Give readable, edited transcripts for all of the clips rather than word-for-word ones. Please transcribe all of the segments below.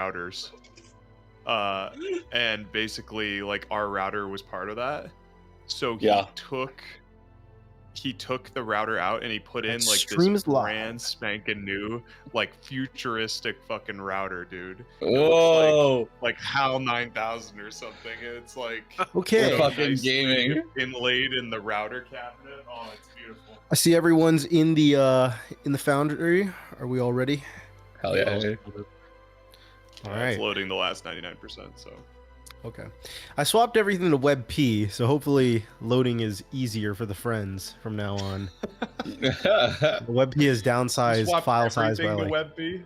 routers. And basically, like, our router was part of that. So he took the router out and he put in like this brand spanking new, like, futuristic fucking router, dude. Whoa! Like HAL 9000 or something. It's like fucking gaming inlaid in the router cabinet. Oh, it's beautiful. I see everyone's in the foundry. Are we all ready? Hell yeah! All right. It's loading the last 99%. So. Okay. I swapped everything to WebP, so hopefully loading is easier for the friends from now on. The WebP is downsized file size by like WebP?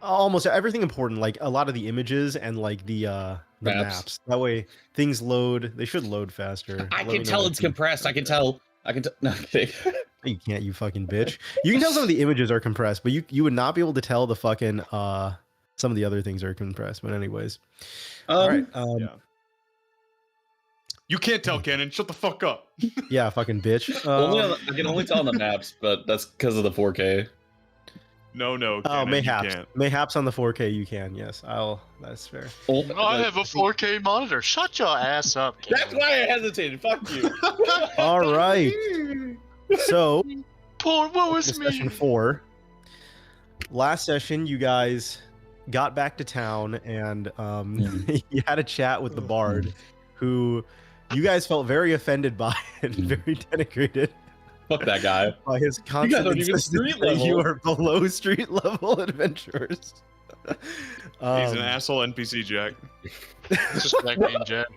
Almost everything important, like a lot of the images and like the maps. That way things load. They should load faster. I can tell it's compressed. I can tell. No, I'm kidding. You can't, you fucking bitch. You can tell some of the images are compressed, but you would not be able to tell the fucking some of the other things are compressed. But anyways. All right. Yeah. You can't tell, Cannon. Shut the fuck up. Yeah, fucking bitch. I can only tell on the maps, but that's because of the 4K. No, Cannon, oh, mayhaps on the 4K you can. Yes, that's fair. I have a 4K monitor. Shut your ass up, Cannon. That's why I hesitated. Fuck you. All right. So, what was me? Session 4. Last session, you guys got back to town and you had a chat with the bard, who you guys felt very offended by and very denigrated. Fuck that guy. By his constant insistence that you are below street level adventurers. He's an asshole NPC, Jack. Just Jack being Jack.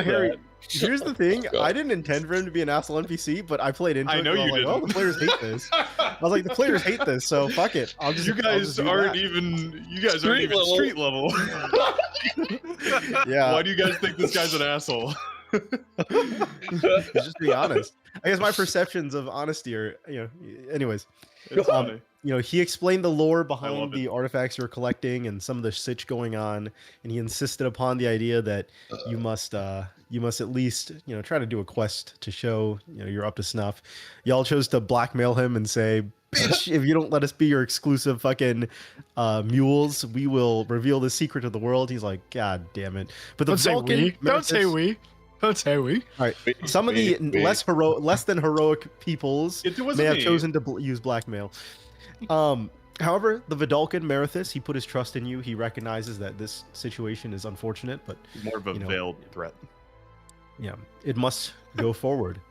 Harry, here's the thing. I didn't intend for him to be an asshole NPC, but I played into it. I know you didn't. Well, the players hate this. I was like, the players hate this, so fuck it. You guys aren't even street level. Yeah. Why do you guys think this guy's an asshole? Just be honest. I guess my perceptions of honesty are, anyways. It's funny. He explained the lore behind the artifacts you're collecting and some of the sitch going on, and he insisted upon the idea that you must at least try to do a quest to show you're up to snuff. Y'all chose to blackmail him and say, bitch, if you don't let us be your exclusive fucking mules, we will reveal the secret of the world. He's like, God damn it. But the Don't say we. Don't say we. All right. Some of the less than heroic peoples may have chosen to use blackmail. However, the Vidalcan Merithus, he put his trust in you. He recognizes that this situation is unfortunate, but more of a veiled threat. Yeah, it must go forward.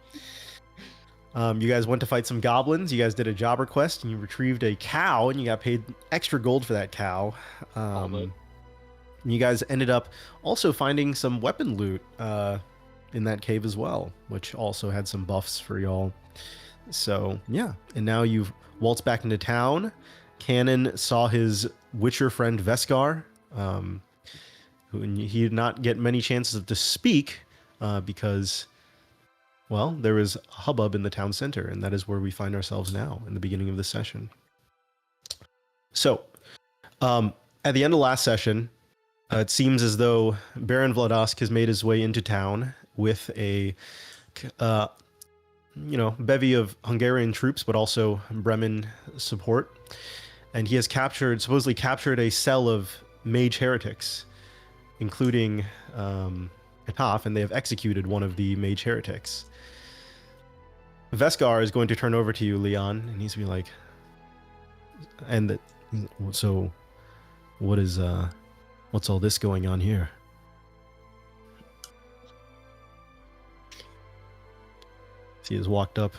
You guys went to fight some goblins. You guys did a jobber quest, and you retrieved a cow, and you got paid extra gold for that cow. And you guys ended up also finding some weapon loot in that cave as well, which also had some buffs for y'all. So yeah, and now you've waltzed back into town. Cannon saw his Witcher friend Veskar, who he did not get many chances to speak because, well, there was a hubbub in the town center, and that is where we find ourselves now in the beginning of the session. So, at the end of last session, it seems as though Baron Vladosk has made his way into town with a bevy of Hungarian troops, but also Bremen support. And he has supposedly captured a cell of mage heretics, including Etaf, and they have executed one of the mage heretics. Veskar is going to turn over to you, Leon, and he's going to be like, so what's all this going on here? He has walked up.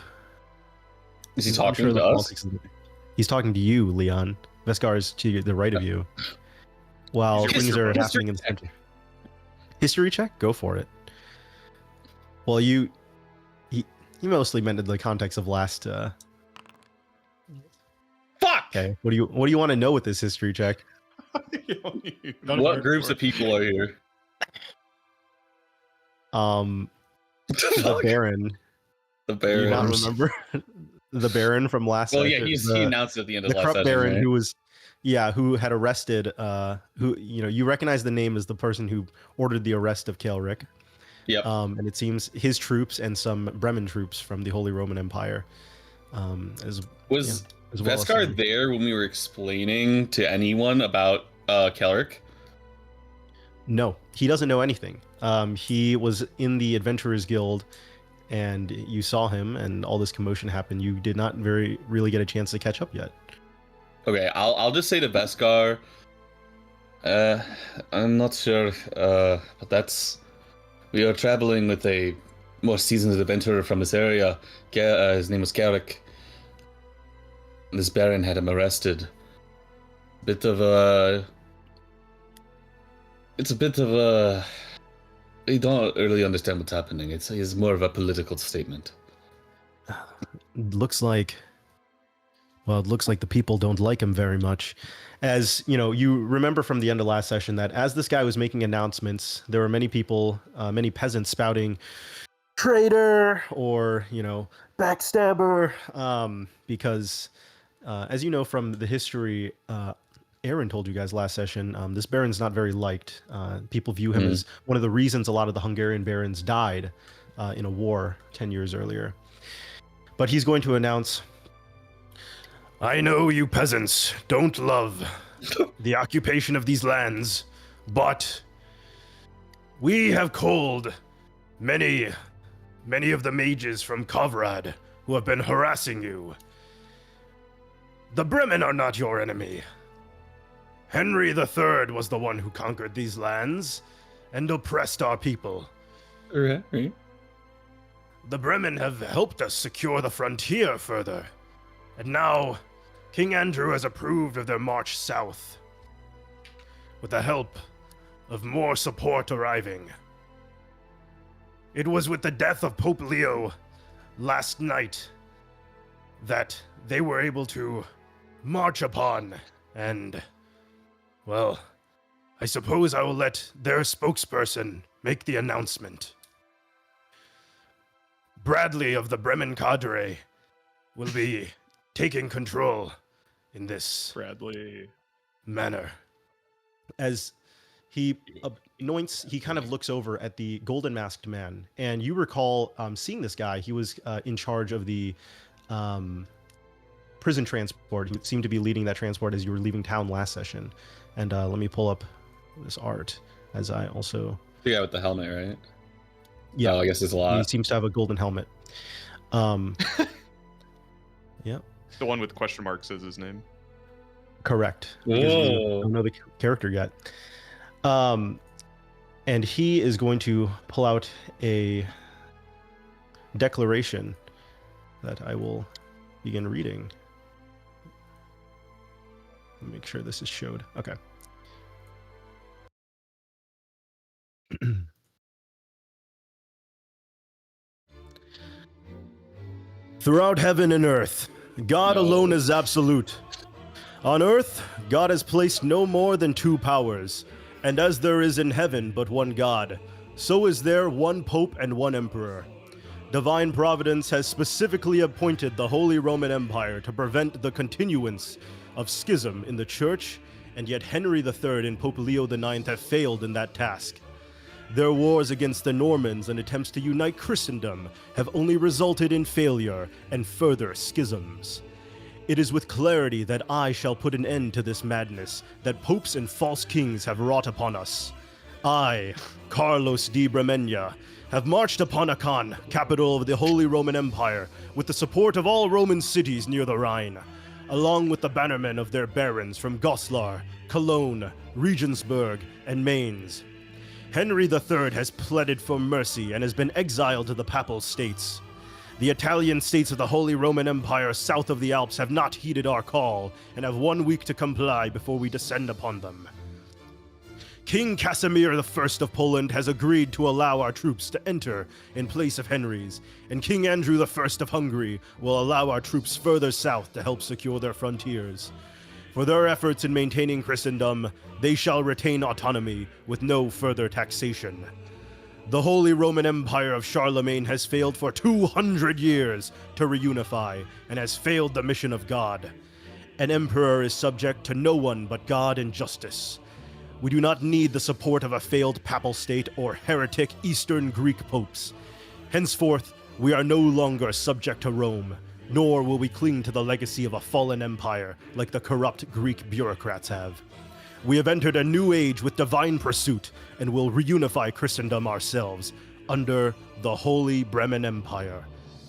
Is he talking to us? He's talking to you, Leon. Veskar is to the right of you. While things are happening in the center. History check? Go for it. Well, he mostly meant in the context of last. Fuck. Okay. What do you want to know with this history check? What groups of people are here? The Baron. The Baron. Do you not remember the Baron from last session? Yeah, he announced at the end of the last session. The Baron, right? who had arrested, you recognize the name as the person who ordered the arrest of Kaelric. Yep. And it seems his troops and some Bremen troops from the Holy Roman Empire. Was Veskar there when we were explaining to anyone about Kelric? No, he doesn't know anything. He was in the Adventurers Guild, and you saw him, and all this commotion happened. You did not really get a chance to catch up yet. Okay, I'll just say to Beskar. I'm not sure, but we are traveling with a more seasoned adventurer from this area. His name was Garrick. This Baron had him arrested. It's a bit of a... We don't really understand what's happening. It's more of a political statement. Looks like the people don't like him very much. As you remember from the end of last session that as this guy was making announcements, there were many people, many peasants spouting traitor or backstabber, because as you know from the history, Aaron told you guys last session, this baron's not very liked. People view him as one of the reasons a lot of the Hungarian barons died in a war 10 years earlier. But he's going to announce, I know you peasants don't love the occupation of these lands, but we have called many of the mages from Kovrad who have been harassing you. The Bremen are not your enemy. Henry III was the one who conquered these lands and oppressed our people. Right. The Bremen have helped us secure the frontier further, and now King Andrew has approved of their march south, with the help of more support arriving. It was with the death of Pope Leo last night that they were able to march upon, and, well, I suppose I will let their spokesperson make the announcement. Bradley of the Bremen cadre will be taking control in this Bradley manner. As he anoints, he kind of looks over at the golden masked man, and you recall seeing this guy. He was in charge of the prison transport. He seemed to be leading that transport as you were leaving town last session. And let me pull up this art as I also... The guy with the helmet, right? Yeah. Oh, I guess there's a lot. He seems to have a golden helmet. Yeah. The one with question marks is his name. Correct. Because you don't know the character yet. And he is going to pull out a declaration that I will begin reading. Let me make sure this is showed. Okay. Throughout heaven and earth, God alone is absolute. On earth, God has placed no more than two powers, and as there is in heaven but one God, so is there one Pope and one Emperor. Divine Providence has specifically appointed the Holy Roman Empire to prevent the continuance of schism in the Church, and yet Henry III and Pope Leo IX have failed in that task. Their wars against the Normans and attempts to unite Christendom have only resulted in failure and further schisms. It is with clarity that I shall put an end to this madness that popes and false kings have wrought upon us. I, Carlos di Bremenia, have marched upon Akan, capital of the Holy Roman Empire, with the support of all Roman cities near the Rhine, along with the bannermen of their barons from Goslar, Cologne, Regensburg, and Mainz. Henry III has pleaded for mercy and has been exiled to the Papal States. The Italian states of the Holy Roman Empire south of the Alps have not heeded our call and have 1 week to comply before we descend upon them. King Casimir I of Poland has agreed to allow our troops to enter in place of Henry's, and King Andrew I of Hungary will allow our troops further south to help secure their frontiers. For their efforts in maintaining Christendom, they shall retain autonomy with no further taxation. The Holy Roman Empire of Charlemagne has failed for 200 years to reunify and has failed the mission of God. An emperor is subject to no one but God and justice. We do not need the support of a failed papal state or heretic Eastern Greek popes. Henceforth, we are no longer subject to Rome, nor will we cling to the legacy of a fallen empire like the corrupt Greek bureaucrats have. We have entered a new age with divine pursuit and will reunify Christendom ourselves under the Holy Bremen Empire.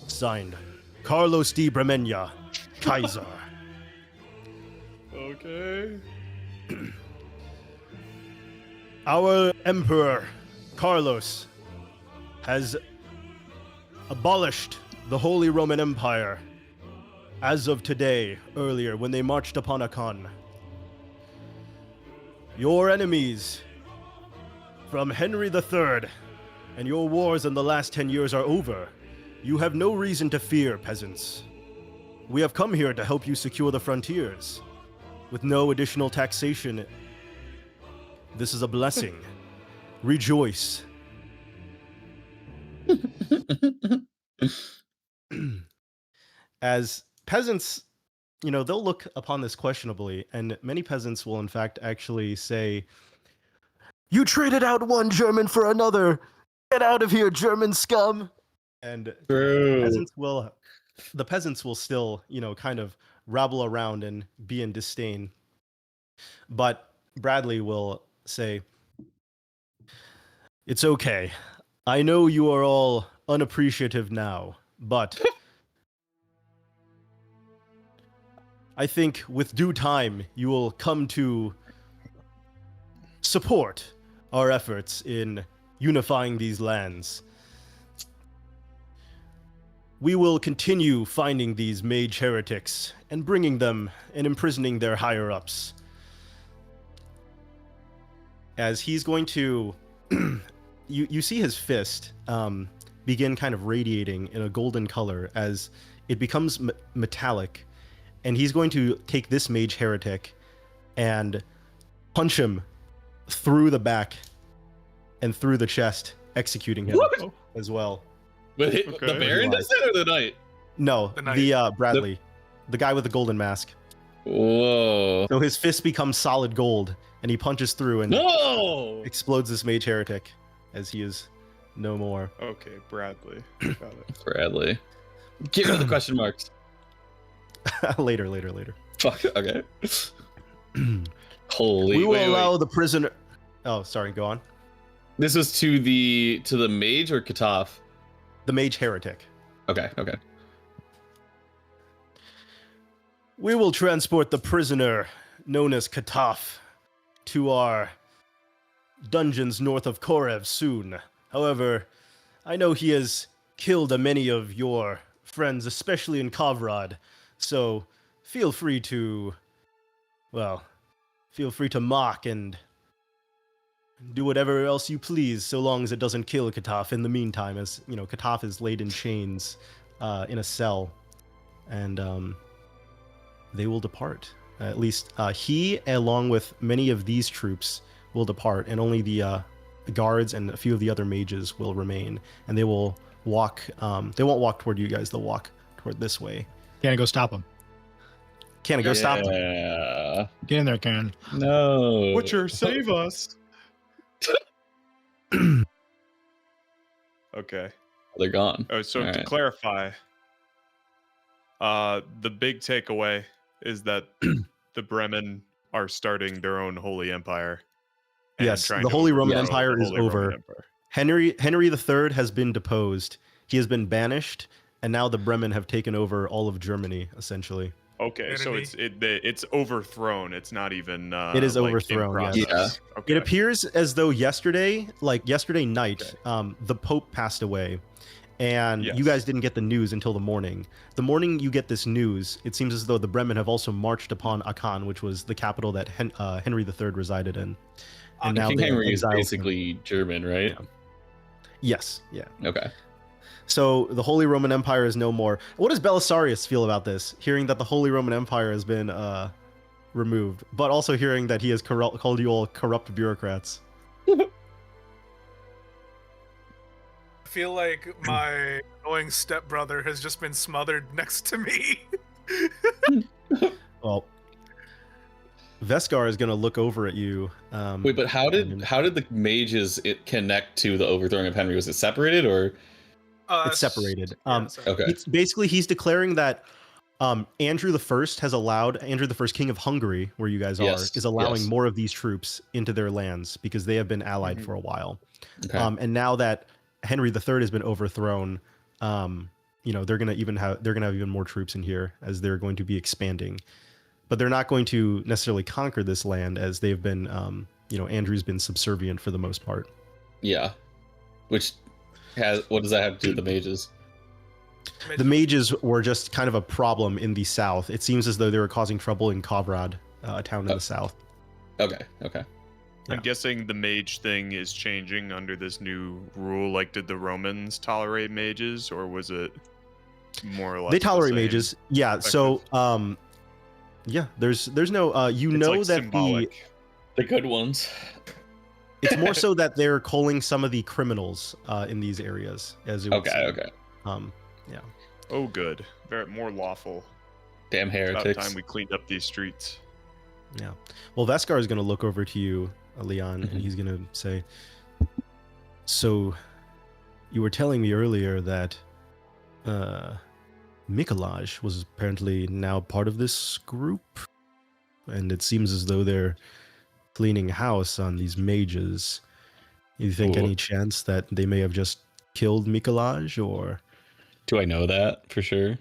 Signed, Carlos D. Bremenia, Kaiser. Okay. Our Emperor, Carlos, has abolished the Holy Roman Empire as of today, earlier, when they marched upon Akan. Your enemies from Henry III and your wars in the last 10 years are over. You have no reason to fear, peasants. We have come here to help you secure the frontiers. With no additional taxation, this is a blessing. Rejoice. As peasants, they'll look upon this questionably, and many peasants will in fact actually say, "You traded out one German for another. Get out of here, German scum." And the peasants will still, kind of rabble around and be in disdain. But Bradley will say, "It's okay. I know you are all unappreciative now, but I think with due time, you will come to support our efforts in unifying these lands. We will continue finding these mage heretics and bringing them and imprisoning their higher-ups." As he's going to... you see his fist begin kind of radiating in a golden color as it becomes metallic. And he's going to take this mage heretic and punch him through the back and through the chest, executing him as well. But the Baron does it or the Knight? No, the Bradley. The guy with the golden mask. Whoa. So his fist becomes solid gold, and he punches through and explodes this mage heretic as he is no more. Okay, Bradley. Got it. Bradley. Get rid of the question marks. Later. Fuck, okay. Holy. We will allow the prisoner... Oh, sorry, go on. This was to the mage or Kataf? The mage heretic. Okay. We will transport the prisoner, known as Kataf, to our dungeons north of Korev soon. However, I know he has killed many of your friends, especially in Kavrad, so feel free to mock and do whatever else you please, so long as it doesn't kill Kataf in the meantime, as, Kataf is laid in chains in a cell, and they will depart. At least he, along with many of these troops, will depart, and only the guards and a few of the other mages will remain, and they will walk. They won't walk toward you guys. They'll walk toward this way. Can I go stop him? Can I go stop them? Yeah. Get in there, Karen. No. Butcher, save us. Okay. They're gone. Oh, so All to right. clarify, the big takeaway is that the Bremen are starting their own holy empire. and Yes, trying the to Holy Roman overthrow Empire the is Holy Roman over. Empire. Henry III has been deposed. He has been banished, and now the Bremen have taken over all of Germany, essentially. Okay, so it's overthrown. It's not even. It is like, in overthrown, yes. process. Okay. It appears as though yesterday night, the Pope passed away, and you guys didn't get the news until the morning. The morning you get this news, it seems as though the Bremen have also marched upon Akan, which was the capital that Henry III resided in. And now King they Henry is exiled him. basically German, right? Yes, yeah. Okay. So the Holy Roman Empire is no more. What does Belisarius feel about this? Hearing that the Holy Roman Empire has been removed, but also hearing that he has called you all corrupt bureaucrats. I feel like my annoying stepbrother has just been smothered next to me. Well, Veskar is going to look over at you. Wait, but how did the mages connect to the overthrowing of Henry? Was it separated or? It's separated. Yeah, sorry. Okay. Basically, he's declaring that Andrew the First has allowed Andrew the First, King of Hungary, where you guys Yes, is allowing yes. more of these troops into their lands because they have been allied Mhm. for a while. Okay. And now that Henry the Third has been overthrown, they're gonna have even more troops in here as they're going to be expanding. But they're not going to necessarily conquer this land as they've been, Andrew's been subservient for the most part. Yeah. What does that have to do with the mages? The mages were just kind of a problem in the south. It seems as though they were causing trouble in Kovrad, a town in the south. Okay. Yeah. I'm guessing the mage thing is changing under this new rule. Like, did the Romans tolerate mages, or was it more or less They tolerate the same? mages. Yeah. So, there's no. It's like that symbolic. The good ones. it's more so that they're culling some of the criminals in these areas. As it would seem. Okay. Yeah. Oh, good. More lawful. Damn About heretics. time we cleaned up these streets. Yeah. Well, Veskar is going to look over to you, Leon, Mhm. and he's going to say, "So, you were telling me earlier that Mikolaj was apparently now part of this group, and it seems as though they're cleaning house on these mages. You think Ooh. any chance that they may have just killed Mikolaj, or?" Do I know that for sure?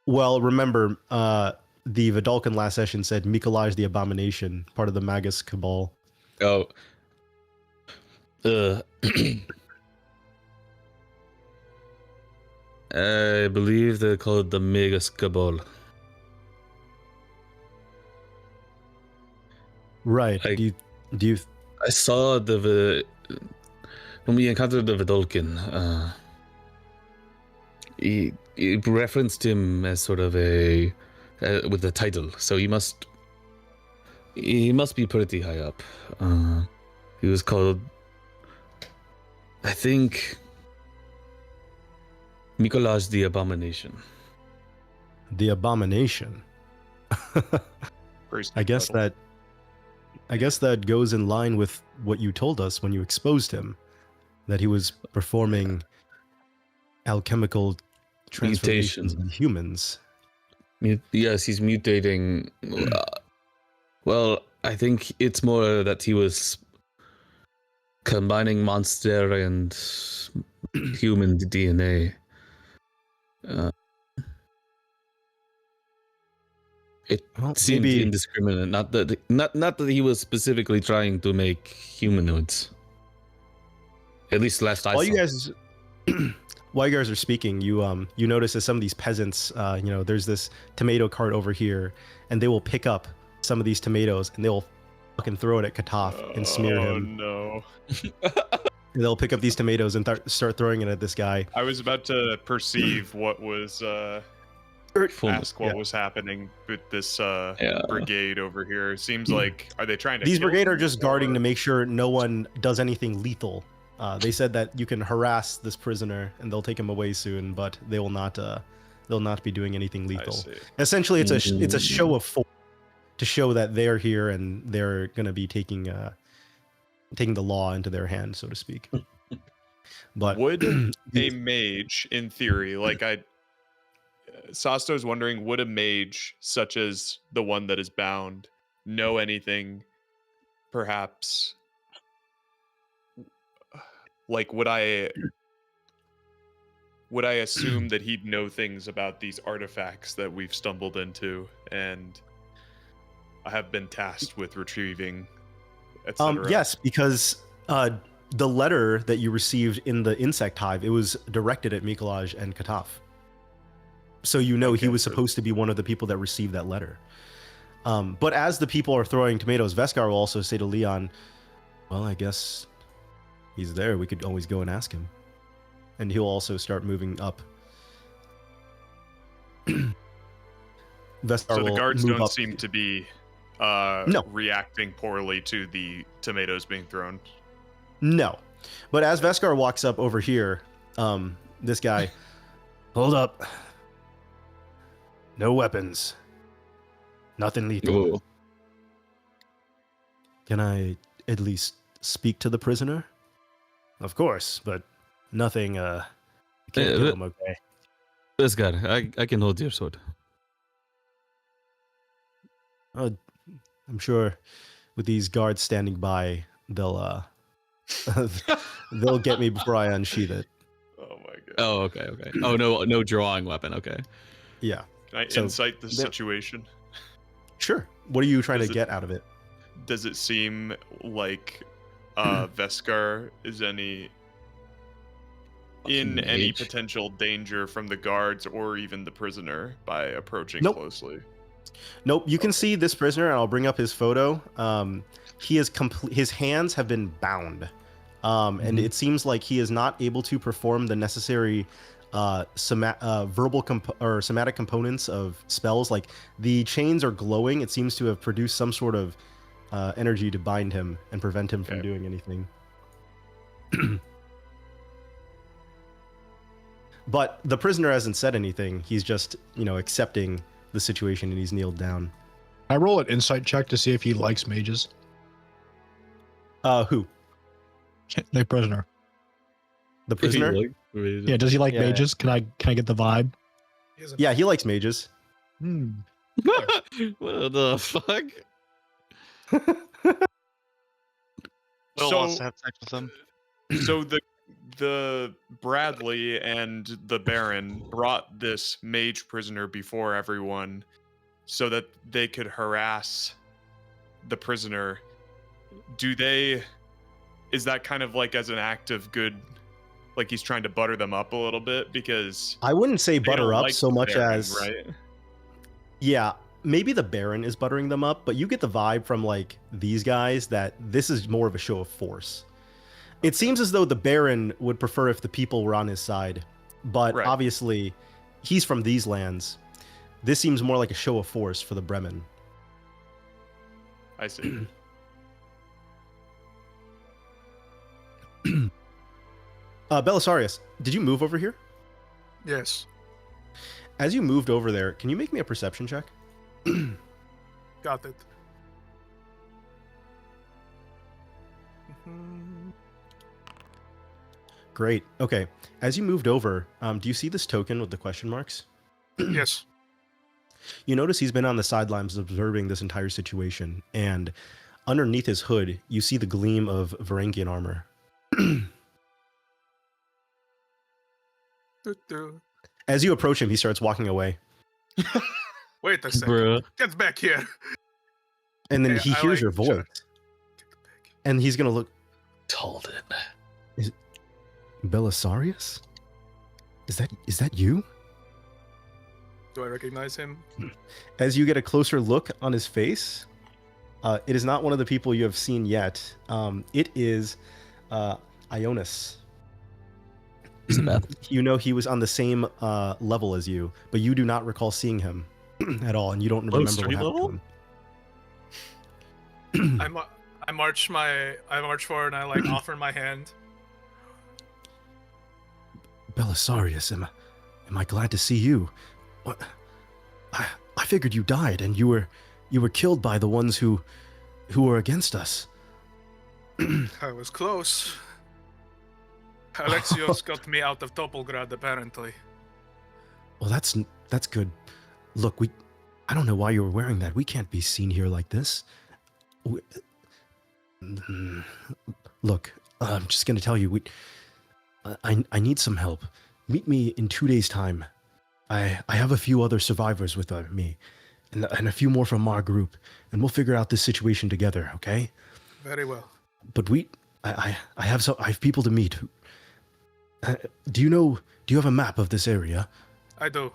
Well, remember, the Vidalcan last session said Mikolaj the Abomination, part of the Magus Cabal. Oh. I believe they're called the Magus Cabal. Right. I- do you I saw when we encountered the Vidalcan, he referenced him as sort of a with the title, so he must be pretty high up. He was called, I think, Mikolaj the Abomination. the Abomination? Crazy I guess title. that goes in line with what you told us when you exposed him, that he was performing alchemical transformations in humans. Yes, he's mutating. Well, I think it's more that he was combining monster and human DNA. It Well, seemed maybe indiscriminate. Not that he was specifically trying to make humanoids. At least last I while saw. you guys while you guys are speaking, you notice that some of these peasants, there's this tomato cart over here, and they will pick up some of these tomatoes and they'll fucking throw it at Kataf and smear him. Oh, no. They'll pick up these tomatoes and start throwing it at this guy. I was about to perceive what was, ask what was happening with this brigade over here. Seems like, are they trying to These kill brigade are him, just guarding or- to make sure no one does anything lethal. They said that you can harass this prisoner and they'll take him away soon, but they will not. They'll not be doing anything I lethal. see. Essentially, it's a show of force to show that they're here and they're going to be taking the law into their hands, so to speak. But Would a mage, in theory, like Sasto's wondering, would a mage such as the one that is bound know anything, perhaps? Like, would I assume that he'd know things about these artifacts that we've stumbled into and I have been tasked with retrieving, etc.? Yes, because the letter that you received in the insect hive, it was directed at Mikolaj and Kataf. So he was supposed to be one of the people that received that letter. But as the people are throwing tomatoes, Veskar will also say to Leon, well, I guess he's there. We could always go and ask him. And he'll also start moving up. Veskar So the will guards move don't up. seem to be reacting poorly to the tomatoes being thrown. No. But as Veskar walks up over here, this guy, hold up. No weapons. Nothing lethal. Ooh. Can I at least speak to the prisoner? Of course, but nothing, you can't kill him, okay? This guy, I can hold your sword. I'm sure with these guards standing by, they'll they'll get me before I unsheath it. Oh my god. Oh, okay. Oh, no drawing weapon. Okay. Yeah. Can I So, insight the the- situation? Sure. What are you trying Does to it- get out of it? Does it seem like Veskar is in Fucking any mage. potential danger from the guards or even the prisoner by approaching Nope. closely? Nope. You can Okay. see this prisoner, and I'll bring up his photo. He is his hands have been bound, and it seems like he is not able to perform the necessary verbal or somatic components of spells. Like the chains are glowing. It seems to have produced some sort of energy to bind him and prevent him from Okay. doing anything. But the prisoner hasn't said anything. He's just, accepting the situation, and he's kneeled down. I roll an insight check to see if he likes mages. Who? The prisoner. The prisoner? Yeah, does he like Yeah, yeah. mages? Can I get the vibe? He is a- Yeah, he likes mages. Hmm. What the fuck? Will So- wants to have sex with him. So the Bradley and the Baron brought this mage prisoner before everyone so that they could harass the prisoner. Is that kind of like as an act of good, like he's trying to butter them up a little bit? Because I wouldn't say they butter don't up like so the much Baron, as right? yeah, maybe the Baron is buttering them up, but you get the vibe from like these guys that this is more of a show of force. It seems as though the Baron would prefer if the people were on his side, but Right. obviously he's from these lands. This seems more like a show of force for the Bremen. I see. Belisarius, did you move over here? Yes. As you moved over there, can you make me a perception check? Got it. Mhm. Great. Okay. As you moved over, do you see this token with the question marks? Yes. You notice he's been on the sidelines observing this entire situation, and underneath his hood, you see the gleam of Varangian armor. Doo-doo. As you approach him, he starts walking away, Wait a second. Bruh. Get back here. and then Yeah, he I hears like your the voice, shot. Get back. and he's gonna look. Talden. Belisarius? Is that you? Do I recognize him? As you get a closer look on his face, it is not one of the people you have seen yet. It is Ionis. You know he was on the same level as you, but you do not recall seeing him at all, and you don't remember what street happened level? to him. I march forward and I like offer my hand. Belisarius, am I glad to see you? What? I figured you died, and you were killed by the ones who were against us. I was close. Alexios got me out of Topolgrad, apparently. Well, that's good. Look, I don't know why you were wearing that. We can't be seen here like this. Look, I'm just gonna tell you, I need some help. Meet me in 2 days' time. I have a few other survivors with me, and a few more from our group, and we'll figure out this situation together. Okay? Very well. But I have people to meet. Do you have a map of this area? I do.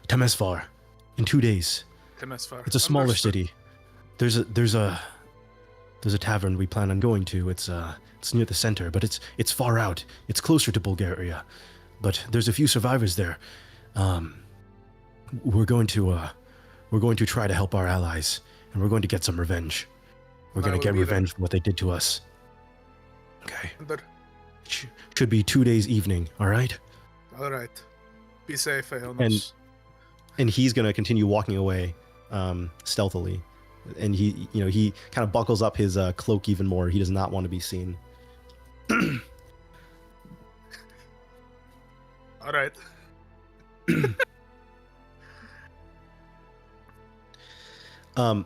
Temesvar, in 2 days. Temesvar. It's a smaller Understood. city. There's a tavern we plan on going to. It's near the center, but it's far out. It's closer to Bulgaria, but there's a few survivors there. We're going to try to help our allies, and we're going to get some revenge. We're I going to will get be there. revenge for what they did to us. Okay. Under- Should be 2 days evening. All right. All right. Be safe, Aeonos. And he's going to continue walking away stealthily, and he kind of buckles up his cloak even more. He does not want to be seen. All right.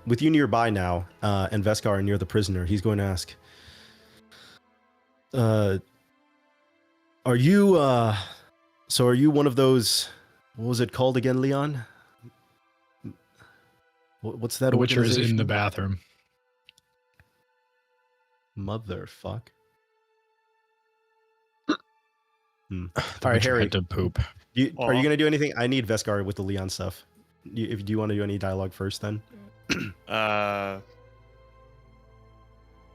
With you nearby now, and Veskar near the prisoner, he's going to ask, are you, so are you one of those, what was it called again, Leon? What's that The Witcher is in organization? the bathroom. Motherfuck. The All right, Witcher Harry. had to poop. Are you Aw. going to do anything? I need Veskar with the Leon stuff. Do you want to do any dialogue first then?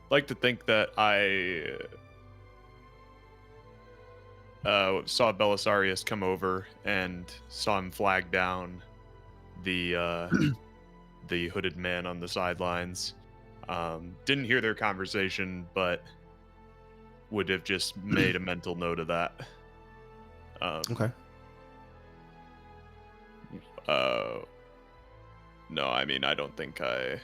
Like to think that I saw Belisarius come over and saw him flag down the the hooded man on the sidelines. Didn't hear their conversation, but would have just made a mental note of that. Okay. No, I mean, I don't think I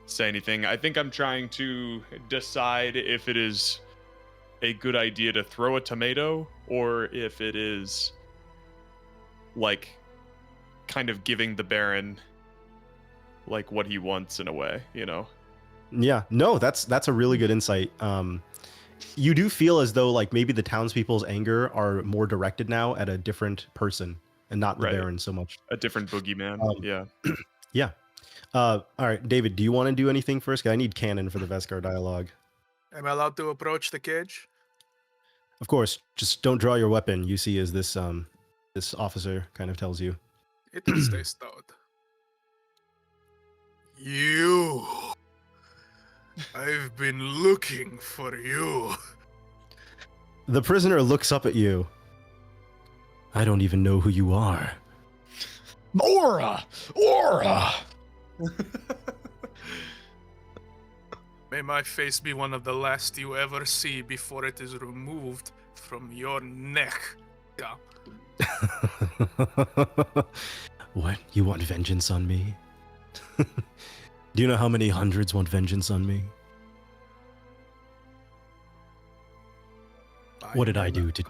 say anything. I think I'm trying to decide if it is a good idea to throw a tomato or if it is like kind of giving the Baron like what he wants in a way, you know? Yeah. No, that's a really good insight. You do feel as though like maybe the townspeople's anger are more directed now at a different person and not the Right. Baron so much. A different boogeyman. Yeah. Yeah. All right, David, do you want to do anything first? 'Cause I need canon for the Veskar dialogue. Am I allowed to approach the cage? Of course, just don't draw your weapon. You see, as this this officer kind of tells you. It will stay stowed. You. I've been looking for you. The prisoner looks up at you. I don't even know who you are. Aura! Aura! May my face be one of the last you ever see before it is removed from your neck. Yeah. What? You want vengeance on me? Do you know how many hundreds want vengeance on me? What did I do to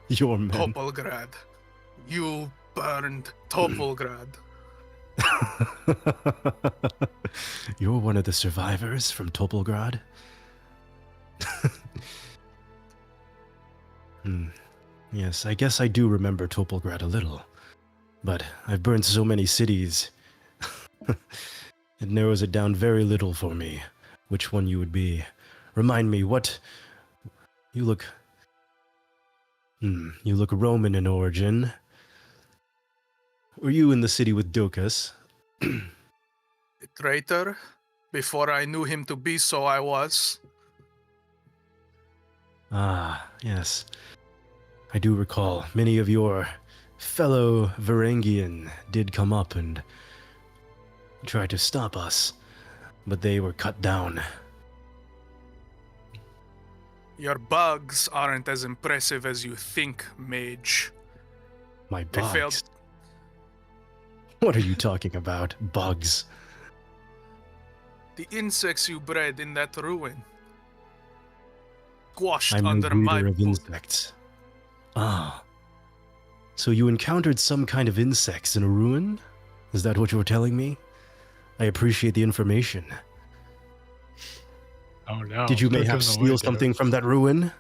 your men? Topolgrad. You burned Topolgrad. You're one of the survivors from Topolgrad? Yes, I guess I do remember Topolgrad a little. But I've burned so many cities. It narrows it down very little for me, which one you would be. Remind me, what... You look... You look Roman in origin. Were you in the city with Docus? The traitor? Before I knew him to be so, I was. Ah, yes. I do recall many of your fellow Varangian did come up and try to stop us, but they were cut down. Your bugs aren't as impressive as you think, mage. My They bugs. failed. What are you talking about? Bugs. The insects you bred in that ruin. Squashed I'm under a my breeder of boot. insects. Ah. So you encountered some kind of insects in a ruin? Is that what you're telling me? I appreciate the information. Oh no. Did you There mayhap goes the steal window. something from that ruin?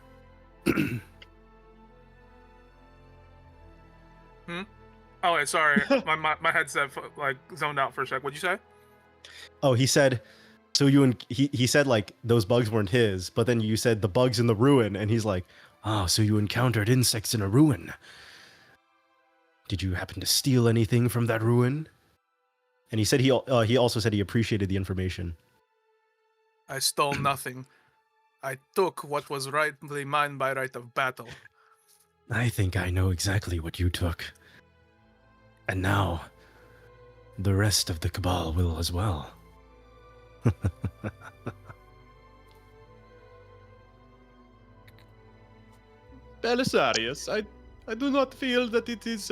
Oh, wait, sorry. my headset like zoned out for a sec. What'd you say? Oh, he said. So he said like those bugs weren't his, but then you said the bugs in the ruin, and he's like, oh, so you encountered insects in a ruin. Did you happen to steal anything from that ruin? And he said he also said he appreciated the information. I stole nothing. I took what was rightfully mine by right of battle. I think I know exactly what you took. And now, the rest of the Cabal will as well. Belisarius, I do not feel that it is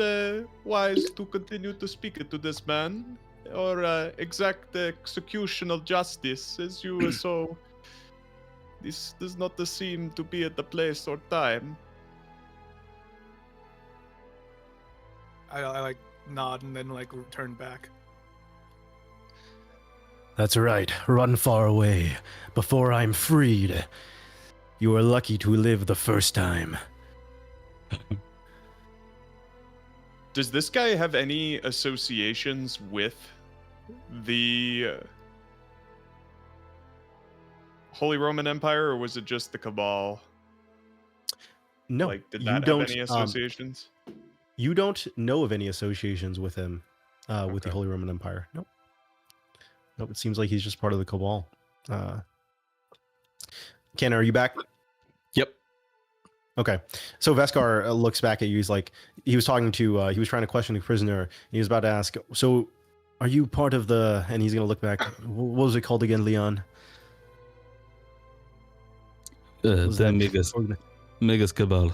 wise to continue to speak to this man or exact execution of justice as you so. This does not seem to be at the place or time. I like nod and then like turn back. That's right. Run far away before I'm freed. You are lucky to live the first time. Does this guy have any associations with the Holy Roman Empire, or was it just the Cabal? No, Like, did you that have don't. any associations? You don't know of any associations with him, with the Okay. Holy Roman Empire. Nope. Nope. It seems like he's just part of the Cabal. Ken, are you back? Yep. Okay. So Veskar looks back at you. He's like, he was talking to, he was trying to question the prisoner. And he was about to ask, so are you part of the, and he's going to look back. What was it called again, Leon? Was The that- Megas Cabal.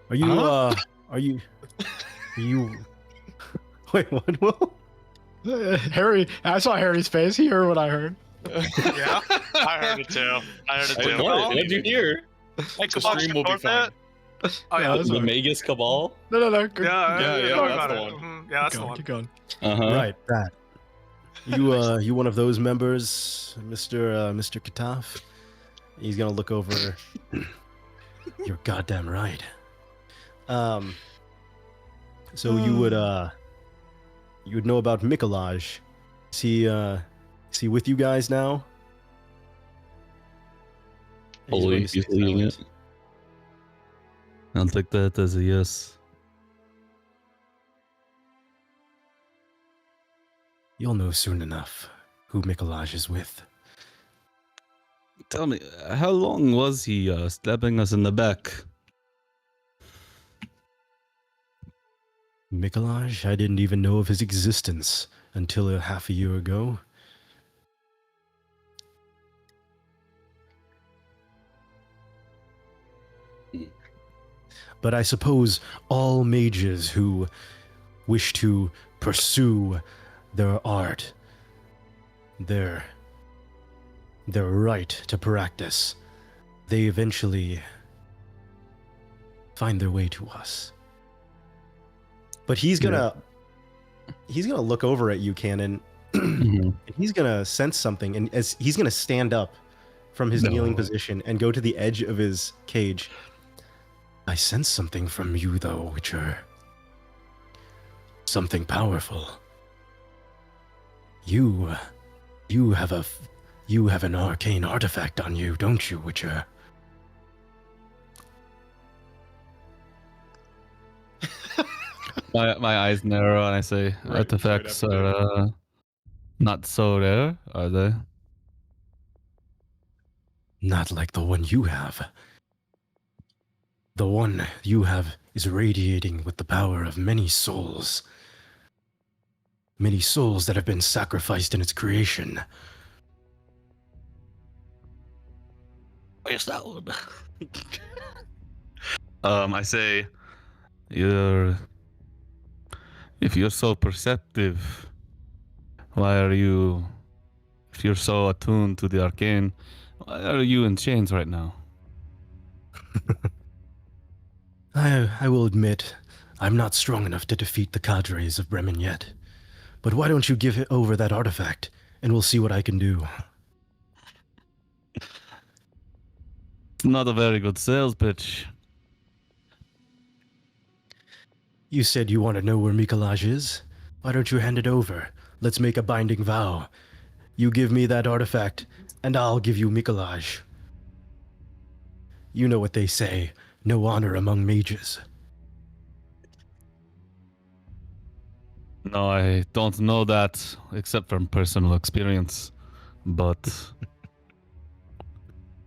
Are you, Huh? are you, wait, what, Will? Harry, I saw Harry's face. He heard what I heard. Yeah. I heard it too. I heard it I too. know. What did you hear? Hey, The Kabal, stream will be support fine. that? Oh yeah. Yeah, that's The all right. Magus Cabal? No. Yeah, Keep yeah, don't worry that's about the it. one. Mhm, Yeah, that's the going. one. Keep going. Uh-huh. Right, that. You one of those members, Mr. Kataf? He's gonna look over. You're goddamn right. So you would know about Mikolaj. Is he with you guys now? He's going Holy, to say he's leaving silent. it. I'll take that as a yes. You'll know soon enough who Mikolaj is with. Tell me, how long was he stabbing us in the back? Mikolaj? I didn't even know of his existence until a half a year ago. But I suppose all mages who wish to pursue their art, their right to practice, they eventually find their way to us. But he's gonna look over at you, Cannon, and he's gonna sense something, and as he's gonna stand up from his kneeling position and go to the edge of his cage. I sense something from you, though, Witcher. Something powerful. You have an arcane artifact on you, don't you, Witcher? My eyes narrow and I say, Right, artifacts straight after are not so rare, are they? Not like the one you have. The one you have is radiating with the power of many souls. Many souls that have been sacrificed in its creation. Where's that one? I say, if you're so perceptive, why are you, if you're so attuned to the arcane, why are you in chains right now? I will admit, I'm not strong enough to defeat the cadres of Bremen yet. But why don't you give it over that artifact, and we'll see what I can do. It's not a very good sales pitch. You said you want to know where Mikolaj is? Why don't you hand it over? Let's make a binding vow. You give me that artifact, and I'll give you Mikolaj. You know what they say, no honor among mages. No, I don't know that except from personal experience, but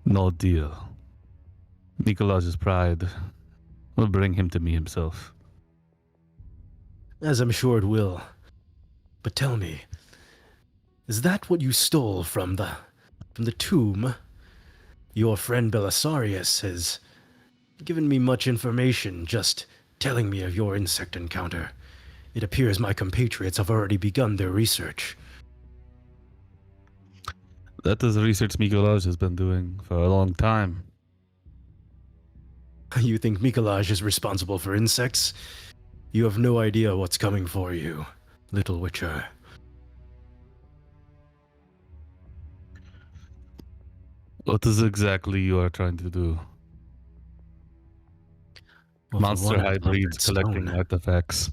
no deal. Nikolaj's pride will bring him to me himself. As I'm sure it will. But tell me, is that what you stole from the tomb? Your friend Belisarius has given me much information just telling me of your insect encounter. It appears my compatriots have already begun their research. That is research Nikolaj has been doing for a long time. You think Mikolaj is responsible for insects? You have no idea what's coming for you, little Witcher. What is exactly you are trying to do? Well, for Monster one, I've hybrids conquered collecting stone. artifacts.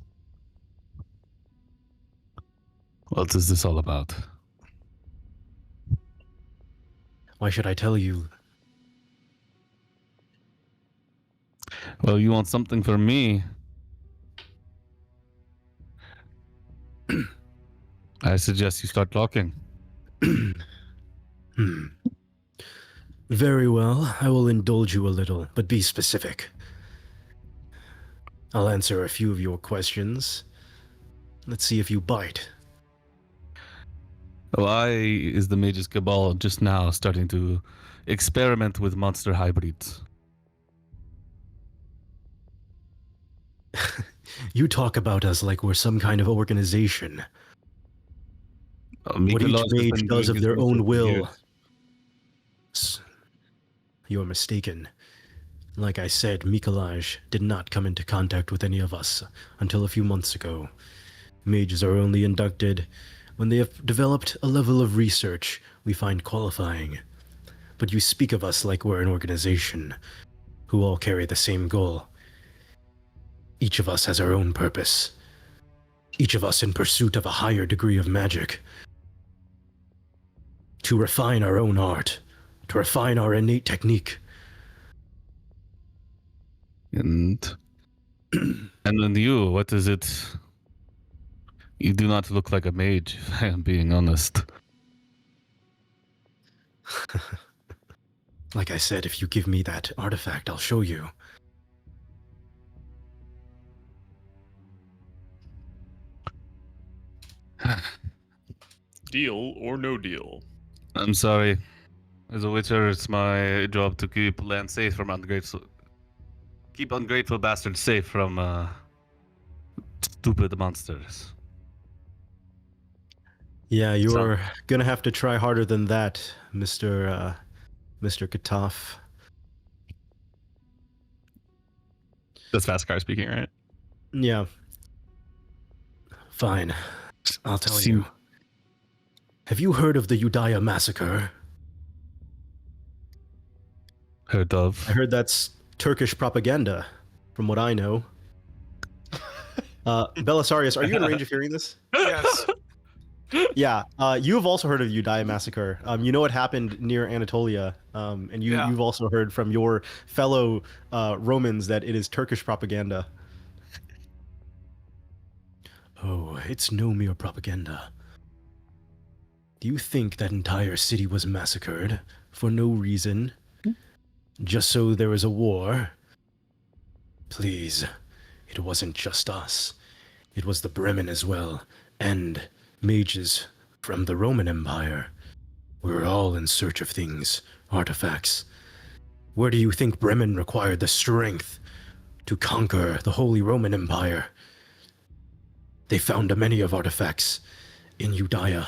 What is this all about? Why should I tell you? Well, you want something from me? I suggest you start talking. Very well, I will indulge you a little, but be specific. I'll answer a few of your questions. Let's see if you bite. Why is the Mages Cabal just now starting to experiment with monster hybrids? You talk about us like we're some kind of organization. What each Mikolaj has mage been does doing of his their own research for will. years. You're mistaken. Like I said, Mikolaj did not come into contact with any of us until a few months ago. Mages are only inducted when they have developed a level of research we find qualifying. But you speak of us like we're an organization, who all carry the same goal. Each of us has our own purpose. Each of us in pursuit of a higher degree of magic. To refine our own art, to refine our innate technique. And then you, what is it? You do not look like a mage, if I am being honest. Like I said, if you give me that artifact, I'll show you. Deal or no deal? I'm sorry. As a witcher, it's my job to keep land safe from ungrateful... Keep ungrateful bastards safe from, stupid monsters. Yeah, you're gonna have to try harder than that, Mr. Kataf. That's Vaskar speaking, right? Yeah. Fine. I'll tell Seem- you. Have you heard of the Udaya massacre? Heard of. I heard that's Turkish propaganda, from what I know. Belisarius, are you in range of hearing this? Yes. Yeah, you have also heard of Udaya massacre. You know what happened near Anatolia, and Yeah. you've also heard from your fellow Romans that it is Turkish propaganda. Oh, it's no mere propaganda. Do you think that entire city was massacred for no reason? Just so there was a war? Please, it wasn't just us. It was the Bremen as well, and mages from the Roman Empire. We were all in search of things, artifacts. Where do you think Bremen required the strength to conquer the Holy Roman Empire? They found many of artifacts in Udaya.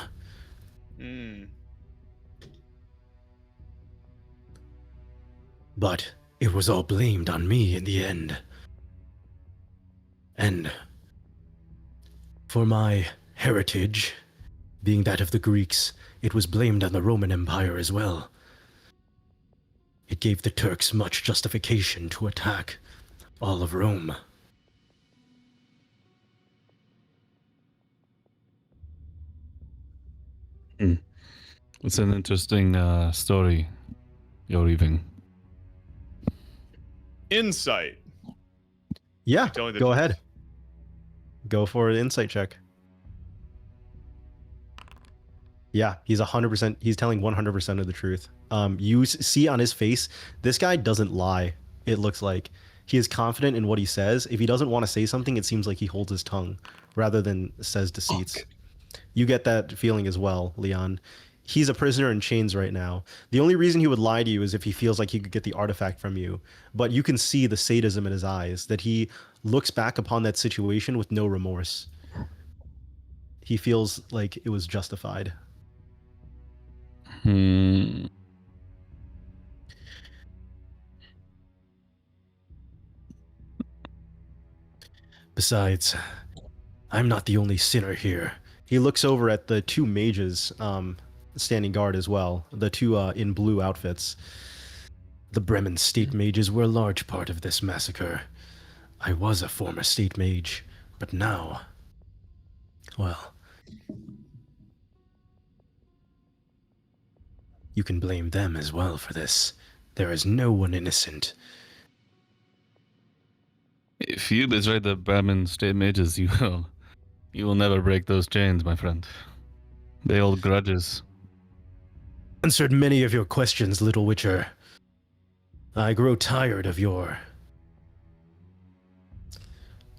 But it was all blamed on me in the end. And for my heritage, being that of the Greeks, it was blamed on the Roman Empire as well. It gave the Turks much justification to attack all of Rome. It's an interesting story you're weaving. Insight. Yeah, Telling the go truth. ahead. Go for an insight check. Yeah, he's 100%. He's telling 100% of the truth. You see on his face, this guy doesn't lie. It looks like he is confident in what he says. If he doesn't want to say something, it seems like he holds his tongue rather than says deceits. Fuck. You get that feeling as well, Leon. He's a prisoner in chains right now. The only reason he would lie to you is if he feels like he could get the artifact from you. But you can see the sadism in his eyes, that he looks back upon that situation with no remorse. He feels like it was justified. Besides, I'm not the only sinner here. He looks over at the two mages standing guard as well, the two in blue outfits. The Bremen state mages were a large part of this massacre. I was a former state mage, but now, well, you can blame them as well for this. There is no one innocent. If you betray the Bremen state mages, you will never break those chains, my friend. They hold grudges. Answered many of your questions, Little Witcher. I grow tired of your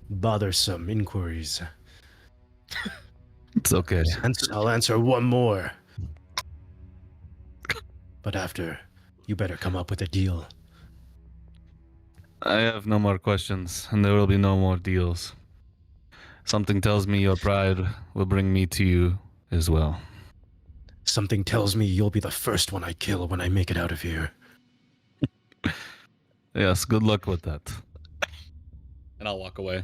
bothersome inquiries. It's okay. I'll answer one more. But after, you better come up with a deal. I have no more questions, and there will be no more deals. Something tells me your pride will bring me to you as well. Something tells me you'll be the first one I kill when I make it out of here. Yes, good luck with that. And I'll walk away.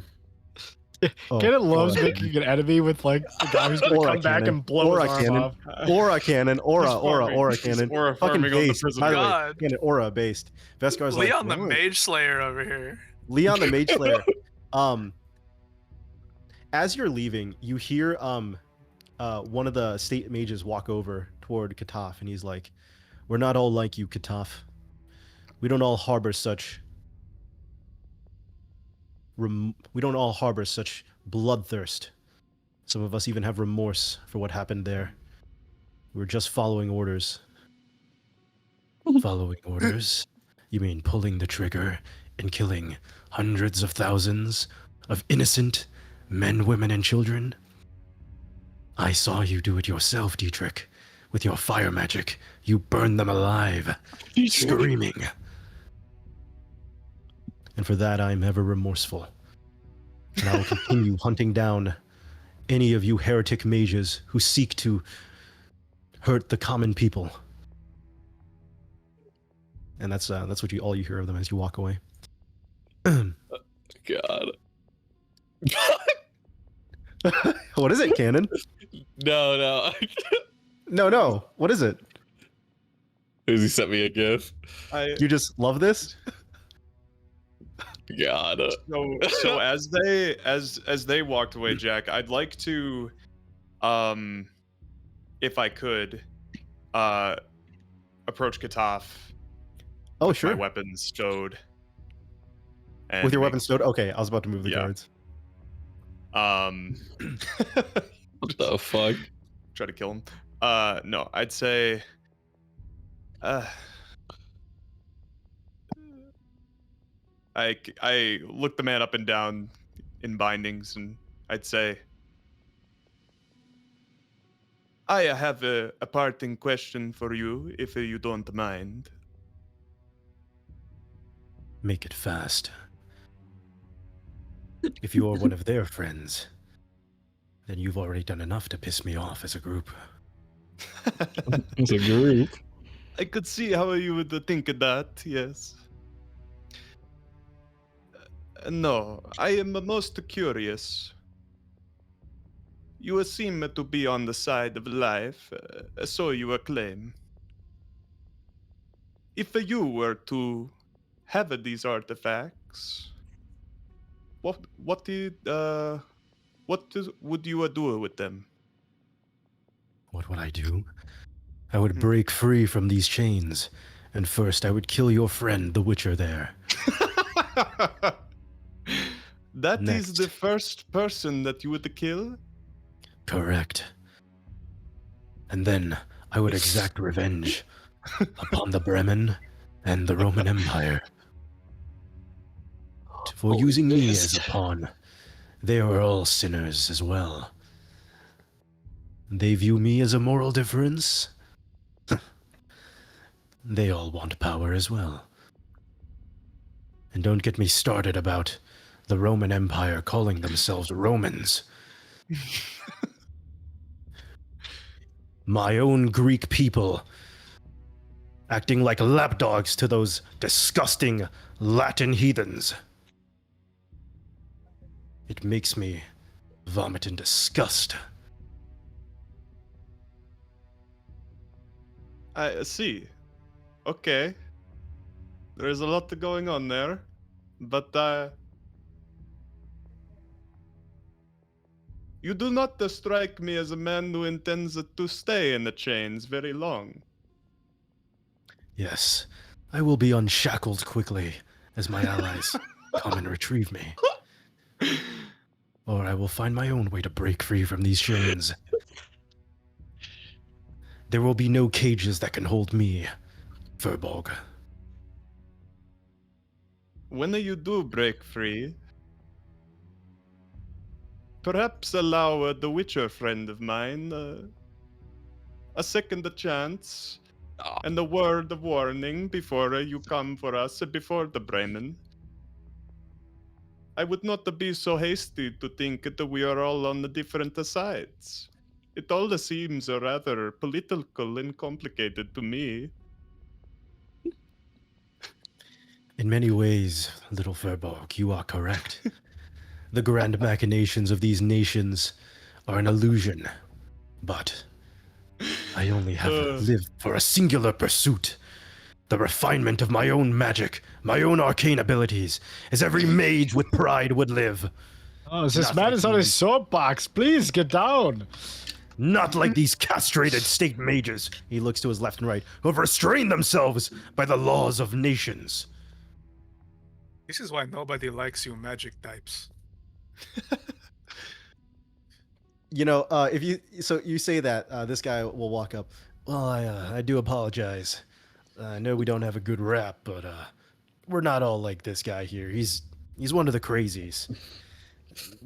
Cannon loves making an enemy with like the guy who's gonna Aura come back cannon. and blow Aura his arm cannon. off. Aura cannon, aura He's cannon. aura Fucking farming on the based. prison By the way, God. cannon, aura based. Vescar's like, Leon the "Whoa." Mage Slayer over here. Leon the Mage Slayer. As you're leaving, you hear one of the state mages walk over toward Kataf, and he's like, "We're not all like you, Kataf. We don't all harbor such. We don't all harbor such bloodthirst. Some of us even have remorse for what happened there. We're just following orders." Following orders? You mean pulling the trigger and killing hundreds of thousands of innocent men, women, and children? I saw you do it yourself, Dietrich. With your fire magic, you burned them alive, screaming. And for that, I am ever remorseful. And I will continue hunting down any of you heretic mages who seek to hurt the common people. And that's what all you hear of them as you walk away. God. What is it, Cannon? No. No. What is it? He sent me a GIF. You just love this? God. So as they walked away, Jack, I'd like to, if I could, approach Kataf. Oh, with sure. My weapons stowed. And With your weapons stowed? Okay, I was about to move the Yeah. guards. What the fuck? Try to kill him. No, I'd say, I look the man up and down in bindings, and I'd say, I have a parting question for you, if you don't mind. Make it fast. If you are one of their friends, then you've already done enough to piss me off as a group. It's a group. I could see how you would think of that, yes. No, I am most curious. You seem to be on the side of life, so you claim. If you were to have these artifacts, what would you do with them? What would I do? I would break free from these chains, and first I would kill your friend, the Witcher there. That Next. is the first person that you would kill? Correct. And then I would exact revenge upon the Bremen and the Roman Empire. For using me as a pawn. They are all sinners as well. They view me as a moral difference. They all want power as well. And don't get me started about the Roman Empire calling themselves Romans. My own Greek people acting like lapdogs to those disgusting Latin heathens. It makes me vomit in disgust. I see. Okay. There's a lot going on there, but you do not strike me as a man who intends to stay in the chains very long. Yes, I will be unshackled quickly as my allies come and retrieve me. Or I will find my own way to break free from these chains. There will be no cages that can hold me, Furbolg. When you do break free, perhaps allow the Witcher friend of mine a second chance and a word of warning before you come for us before the Bremen. I would not be so hasty to think that we are all on the different sides. It all seems rather political and complicated to me. In many ways, little Furbolg, you are correct. The grand machinations of these nations are an illusion. But I only have lived for a singular pursuit. The refinement of my own magic, my own arcane abilities, as every mage with pride would live. Oh, this Not man like is on you. his soapbox. Please get down. Not like these castrated state mages, he looks to his left and right, who have restrained themselves by the laws of nations. This is why nobody likes you magic types. You know, if you say that, this guy will walk up. Well, I do apologize. I know we don't have a good rap, but we're not all like this guy here. He's one of the crazies.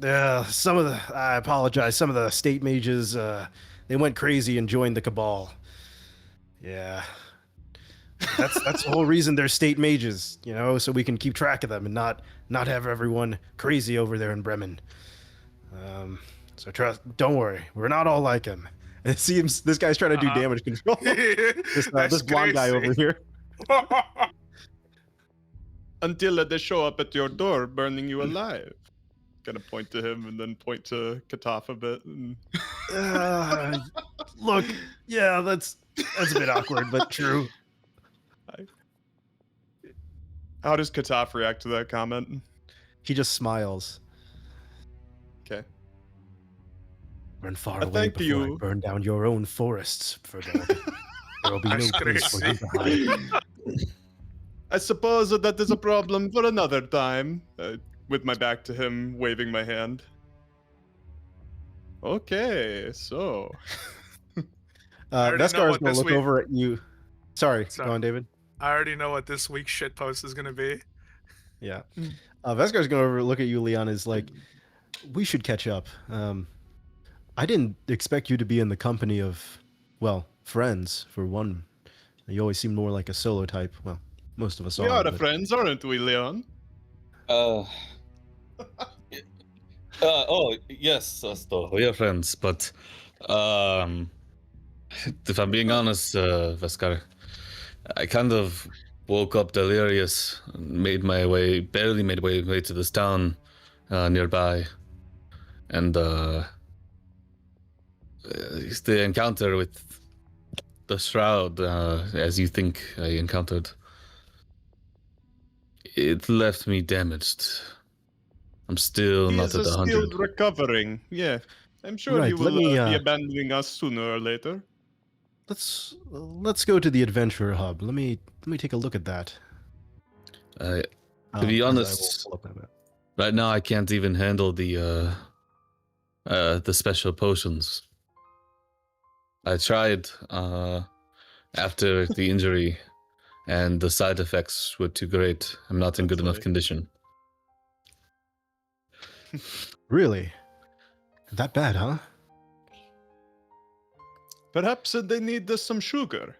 I apologize. Some of the state mages, they went crazy and joined the cabal. Yeah, that's the whole reason they're state mages, you know, so we can keep track of them and not have everyone crazy over there in Bremen. So don't worry, we're not all like him. It seems this guy's trying to do damage control. This blonde guy over here. Until they show up at your door burning you alive. Gonna point to him and then point to Kataf a bit. And... Look, yeah, that's a bit awkward, but true. How does Kataf react to that comment? He just smiles. Okay. Run far I away thank before I you. burn down your own forests, Furbolg. There will be no That's place for you crazy. to hide. I suppose that is a problem for another time. With my back to him, waving my hand. Okay, so. already know Vescar is what going to this look week- over at you. Sorry, Sorry. go on, David. I already know what this week's shitpost is gonna be. Yeah. Vescar's going to look at you, Leon, is like, we should catch up. I didn't expect you to be in the company of, well, friends, for one. You always seem more like a solo type. Well, most of us We are but- friends, aren't we, Leon? Oh yes, Asto, we are friends, but if I'm being honest, Vescar, I kind of woke up delirious, barely made my way to this town nearby, and the encounter with the shroud, as you think I encountered, it left me damaged. I'm still He not is at still 100. recovering. Yeah. I'm sure Right, he will let me, be abandoning us sooner or later. Let's go to the adventure hub. Let me take a look at that. To be as I will honest, pull up that map. right now I can't even handle the special potions. I tried after the injury, and the side effects were too great. I'm not in good enough Absolutely. condition. Really? That bad, huh? Perhaps they need some sugar.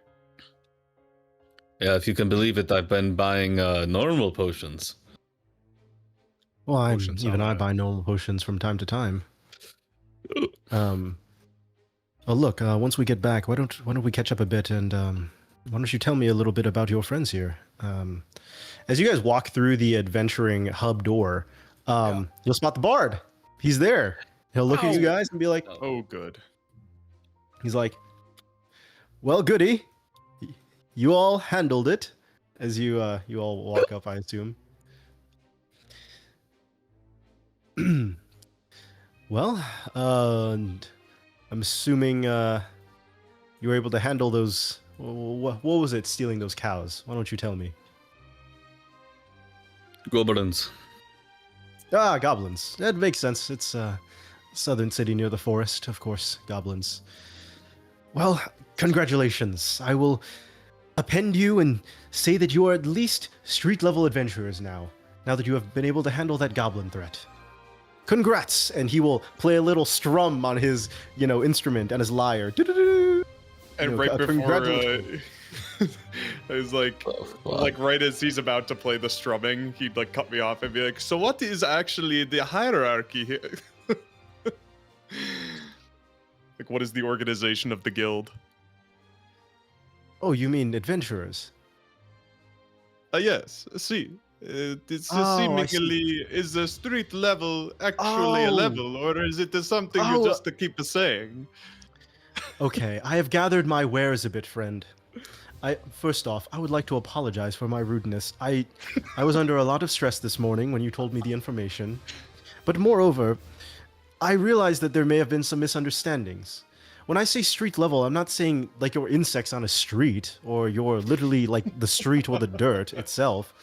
Yeah, if you can believe it, I've been buying normal potions. Well, Potions even sound I bad. buy normal potions from time to time. Well, look. Once we get back, why don't we catch up a bit and why don't you tell me a little bit about your friends here? As you guys walk through the adventuring hub door, you'll spot the bard. He's there. He'll look at you guys and be like, Oh, good. he's like, well, goody. You all handled it. As you all walk up, I assume. Well, and I'm assuming you were able to handle those. What was it stealing those cows? Why don't you tell me? Goblins. Ah, goblins. That makes sense. It's a southern city near the forest, of course. Goblins. Well, congratulations. I will append you and say that you are at least street-level adventurers now that you have been able to handle that goblin threat. Congrats! And he will play a little strum on his, instrument and his lyre. And right before, congratulations. I was like right as he's about to play the strumming, he'd like cut me off and be like, "So what is actually the hierarchy here? Like, what is the organization of the guild?" Oh, you mean adventurers? Yes. See, it's Oh, I see. seemingly is the street level actually a Oh. level, or is it something you Oh. just to keep saying? Okay, I have gathered my wares a bit, friend. First off, I would like to apologize for my rudeness. I was under a lot of stress this morning when you told me the information. But moreover, I realized that there may have been some misunderstandings. When I say street level, I'm not saying like you're insects on a street, or you're literally like the street or the dirt itself.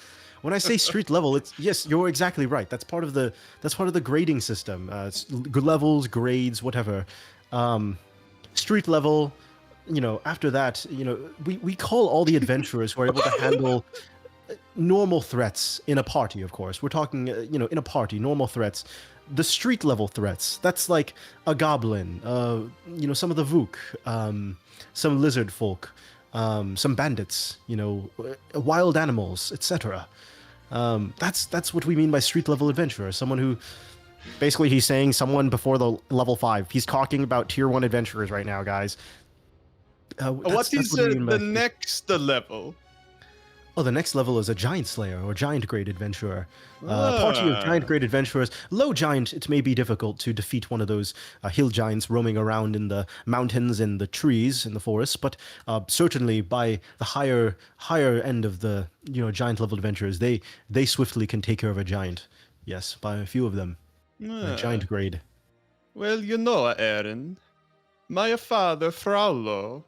When I say street level, it's yes, you're exactly right. That's part of the grading system. Levels, grades, whatever. Street level, after that, we call all the adventurers who are able to handle normal threats in a party, of course. We're talking, in a party, normal threats. The street level threats, that's like a goblin, some of the Vuk, some lizard folk, some bandits, wild animals, etc. That's what we mean by street level adventurer. Someone who, basically, he's saying someone before the level 5. He's talking about tier 1 adventurers right now, guys. What is we mean by the next level? Oh, the next level is a giant slayer or giant grade adventurer. A party of giant grade adventurers. Low giant, it may be difficult to defeat one of those hill giants roaming around in the mountains and the trees in the forest, but certainly by the higher end of the giant level adventurers, they swiftly can take care of a giant. Yes, by a few of them. Giant grade. Well, Aaron, my father, Fraulo,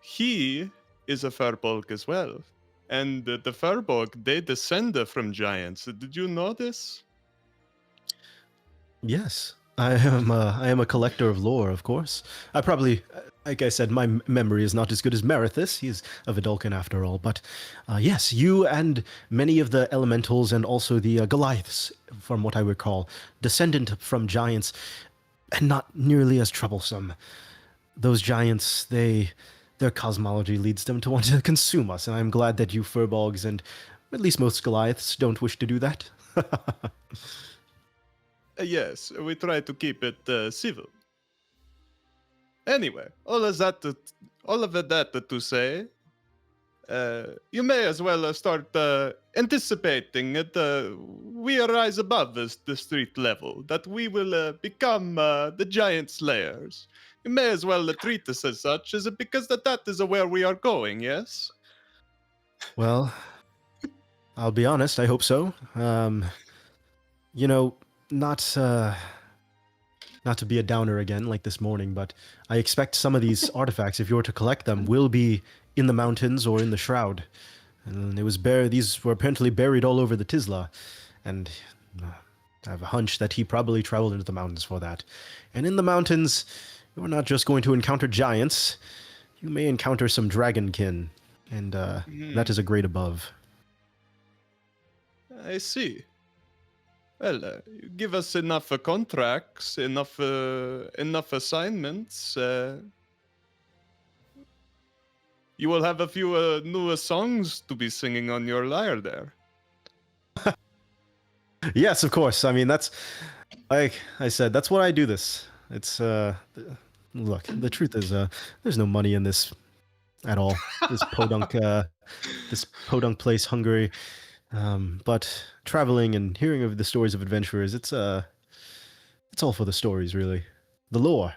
he is a Furbolg as well. And the Furbolg, they descend from giants. Did you know this? Yes, I am a collector of lore, of course. I probably, like I said, my memory is not as good as Merithis. He's a Vidalcan after all. But yes, you and many of the elementals and also the Goliaths, from what I recall, descendant from giants, and not nearly as troublesome. Those giants, their cosmology leads them to want to consume us, and I'm glad that you Furbolgs and at least most Goliaths don't wish to do that. Yes, we try to keep it civil. Anyway, all of that to say, you may as well start anticipating that we rise above the street level, that we will become the giant slayers. You may as well treat us as such, is it because that is where we are going, yes? Well, I'll be honest, I hope so. Not to be a downer again like this morning, but I expect some of these artifacts, if you were to collect them, will be in the mountains or in the Shroud. And these were apparently buried all over the Tisla, and I have a hunch that he probably traveled into the mountains for that. And in the mountains, you're not just going to encounter giants, you may encounter some dragonkin, and that is a grade above. I see. Well, you give us enough contracts, enough assignments. You will have a few new songs to be singing on your lyre there. Yes, of course. I mean, that's, like I said, that's what I do this. It's, look, the truth is, there's no money in this at all. This podunk place, Hungary. But traveling and hearing of the stories of adventurers, it's It's all for the stories, really. The lore.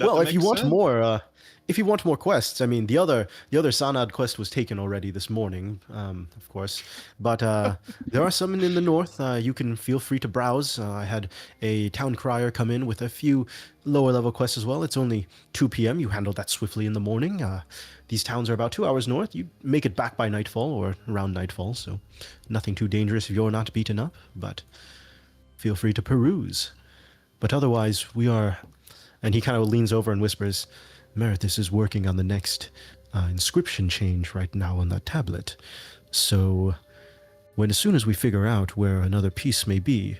Well, if you want more, if you want more quests, I mean, the other Sanad quest was taken already this morning, of course. But there are some in the north. You can feel free to browse. I had a town crier come in with a few lower level quests as well. It's only 2 p.m. You handled that swiftly in the morning. These towns are about 2 hours north. You make it back by nightfall or around nightfall, so nothing too dangerous if you're not beaten up. But feel free to peruse. But otherwise, we are. And he kind of leans over and whispers, Meredith is working on the next inscription change right now on that tablet. So, as soon as we figure out where another piece may be,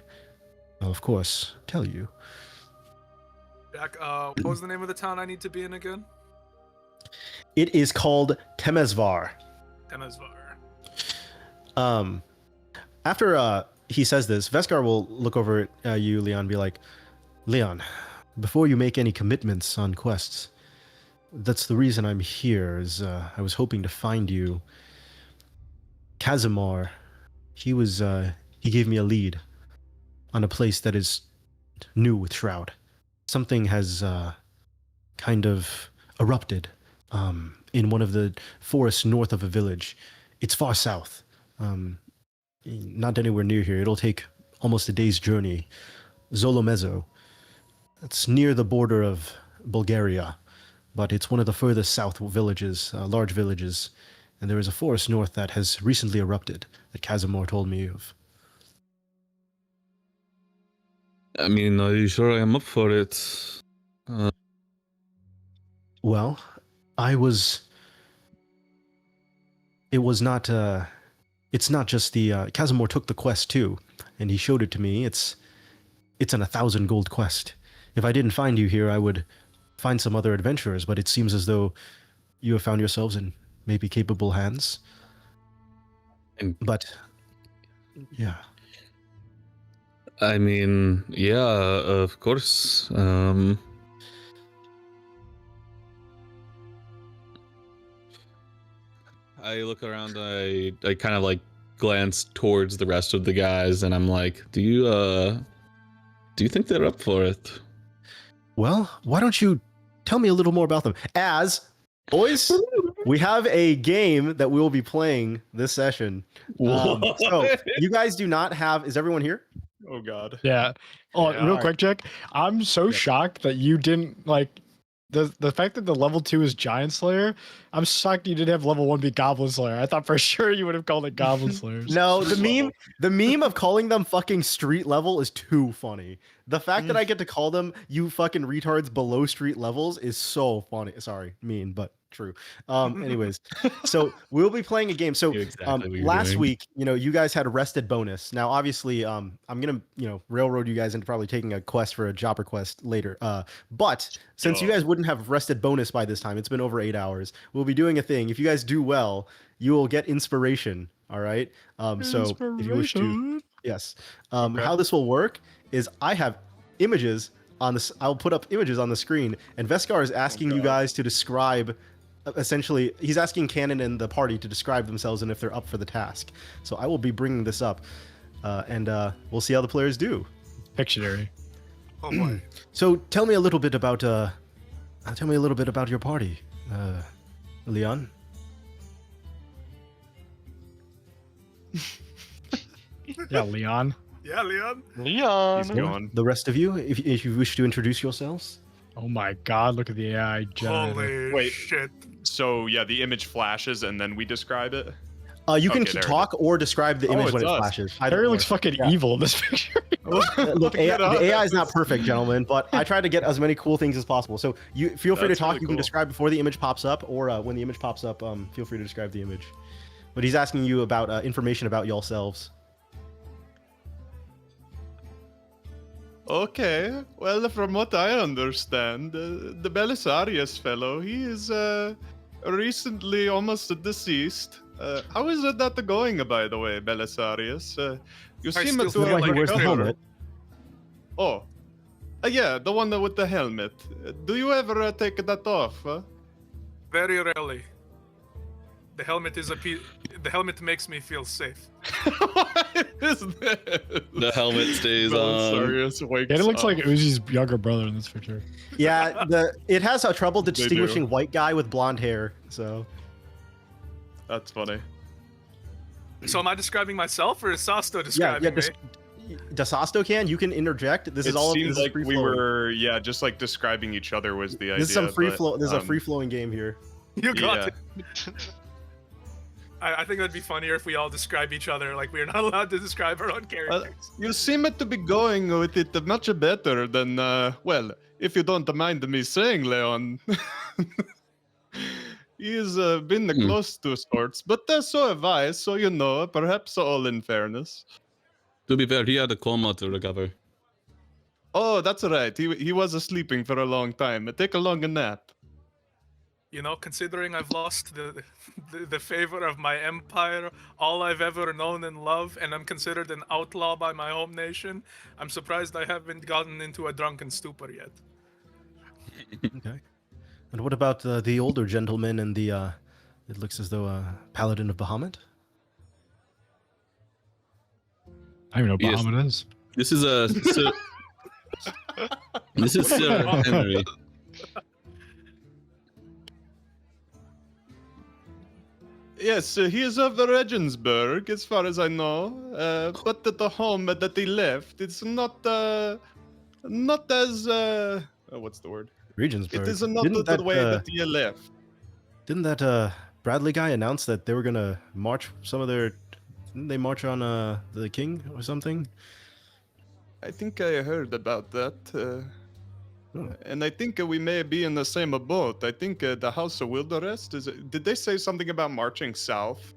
I'll of course tell you. Jack, what was the name of the town I need to be in again? It is called Temesvar. Temesvar. After he says this, Veskar will look over at you, Leon, and be like, Leon, before you make any commitments on quests, that's the reason I'm here, is I was hoping to find you. Casimir, he gave me a lead on a place that is new with Shroud. Something has kind of erupted in one of the forests north of a village. It's far south, not anywhere near here. It'll take almost a day's journey. Zolomezo. It's near the border of Bulgaria, but it's one of the furthest south villages, large villages, and there is a forest north that has recently erupted that Casimir told me of. I mean, are you sure I am up for it? Well, it was not, it's not just the, Casimir took the quest too, and he showed it to me. It's an 1,000 gold quest. If I didn't find you here, I would find some other adventurers, but it seems as though you have found yourselves in maybe capable hands. But, yeah. I mean, yeah, of course. I look around, I kind of like glance towards the rest of the guys, and I'm like, do you think they're up for it? Well, why don't you tell me a little more about them? As, boys, we have a game that we will be playing this session. So, you guys do not have... Is everyone here? Oh, God. Yeah. Oh, Yeah. real quick, Jack. I'm so shocked that you didn't, like... The fact that the level 2 is Giant Slayer, I'm shocked you didn't have level 1 be Goblin Slayer. I thought for sure you would have called it Goblin Slayers. No, the meme of calling them fucking street level is too funny. The fact that I get to call them you fucking retards below street levels is so funny. Sorry, mean, but true. Anyways, so we'll be playing a game. So last week, you guys had a rested bonus. Now, obviously, I'm gonna railroad you guys into probably taking a quest for a jobber quest later. But since you guys wouldn't have rested bonus by this time, it's been over 8 hours. We'll be doing a thing. If you guys do well, you will get inspiration. All right. So if you wish to, yes. How this will work is I have images on this. I'll put up images on the screen, and Veskar is asking you guys to describe. Essentially, he's asking Canon and the party to describe themselves and if they're up for the task. So I will be bringing this up, and we'll see how the players do. Pictionary. Oh boy. So tell me a little bit about your party, Leon. Yeah, Leon. Yeah, Leon. Leon. He's going. The rest of you, if you wish to introduce yourselves. Oh my god, look at the AI generator. Holy Wait. shit. So, yeah, the image flashes and then we describe it? You can Okay, there it talk or describe the Oh, image it when it does. flashes. Harry looks fucking evil in this picture. Look, the AI is not perfect, gentlemen, but I try to get as many cool things as possible. So you feel free to That's talk. really You can cool. describe before the image pops up, or when the image pops up, feel free to describe the image. But he's asking you about information about yourselves. Okay, well, from what I understand, the Belisarius fellow, he is recently almost deceased. How is that going, by the way, Belisarius? You I seem still to feel have Like he like wears the a helmet. Oh, yeah, the one with the helmet. Do you ever take that off? Very rarely. The helmet is the helmet makes me feel safe. What is this? The helmet stays on. Belisarius wakes It looks up. like Uzi's younger brother in this picture. Yeah, it has a trouble They do. distinguishing white guy with blonde hair. So That's funny. So am I describing myself, or is Sasto yeah, describing me? Dasasto can. You can interject. This It is all. seems This is like we free-flowing. were, just like describing each other was the idea. This is some free but, flow. There's a um, free flowing game here. You got yeah. it. I think that'd be funnier if we all describe each other like we're not allowed to describe our own characters. You seem to be going with it much better than, well, if you don't mind me saying, Leon. He's been close to sorts, but so have I, so you know, perhaps all in fairness. To be fair, he had a coma to recover. Oh, that's right. He was sleeping for a long time. Take a long nap. You know, considering I've lost the favor of my empire, all I've ever known and loved, and I'm considered an outlaw by my home nation, I'm surprised I haven't gotten into a drunken stupor yet. Okay. And what about the older gentleman and the? It looks as though paladin of Bahamut. I don't even know Yes. what Bahamut is. This is a. This is Sir Henry. Yes, he is of Regensburg, as far as I know. But the home that he left, it's not as what's the word? Regensburg. It is not Didn't the way that he left. Didn't that Bradley guy announce that they were gonna march some of their? Didn't they march on the king or something? I think I heard about that. Oh. And I think we may be in the same boat. I think the House of Wilderest did they say something about marching south?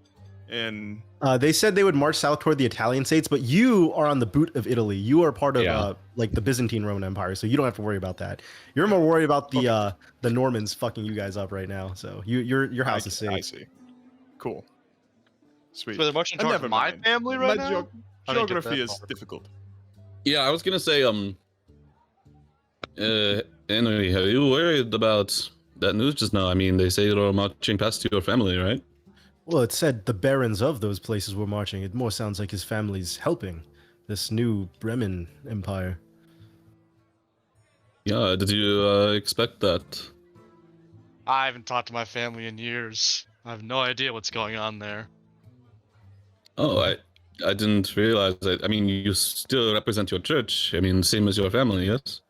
And They said they would march south toward the Italian states, but you are on the boot of Italy. You are part of Yeah. like the Byzantine Roman Empire, so you don't have to worry about that. You're more worried about the Normans fucking you guys up right now. So your house is I safe. see. Cool. Sweet. So they're marching Uh, towards never my mind. family My right now? I didn't get geography that is far. difficult. Yeah, I was gonna say, Henry, are you worried about that news just now? I mean, they say they're marching past your family, right? Well, it said the barons of those places were marching. It more sounds like his family's helping this new Bremen Empire. Yeah, did you expect that? I haven't talked to my family in years. I have no idea what's going on there. Oh, I didn't realize that. I mean, you still represent your church. I mean, same as your family, yes?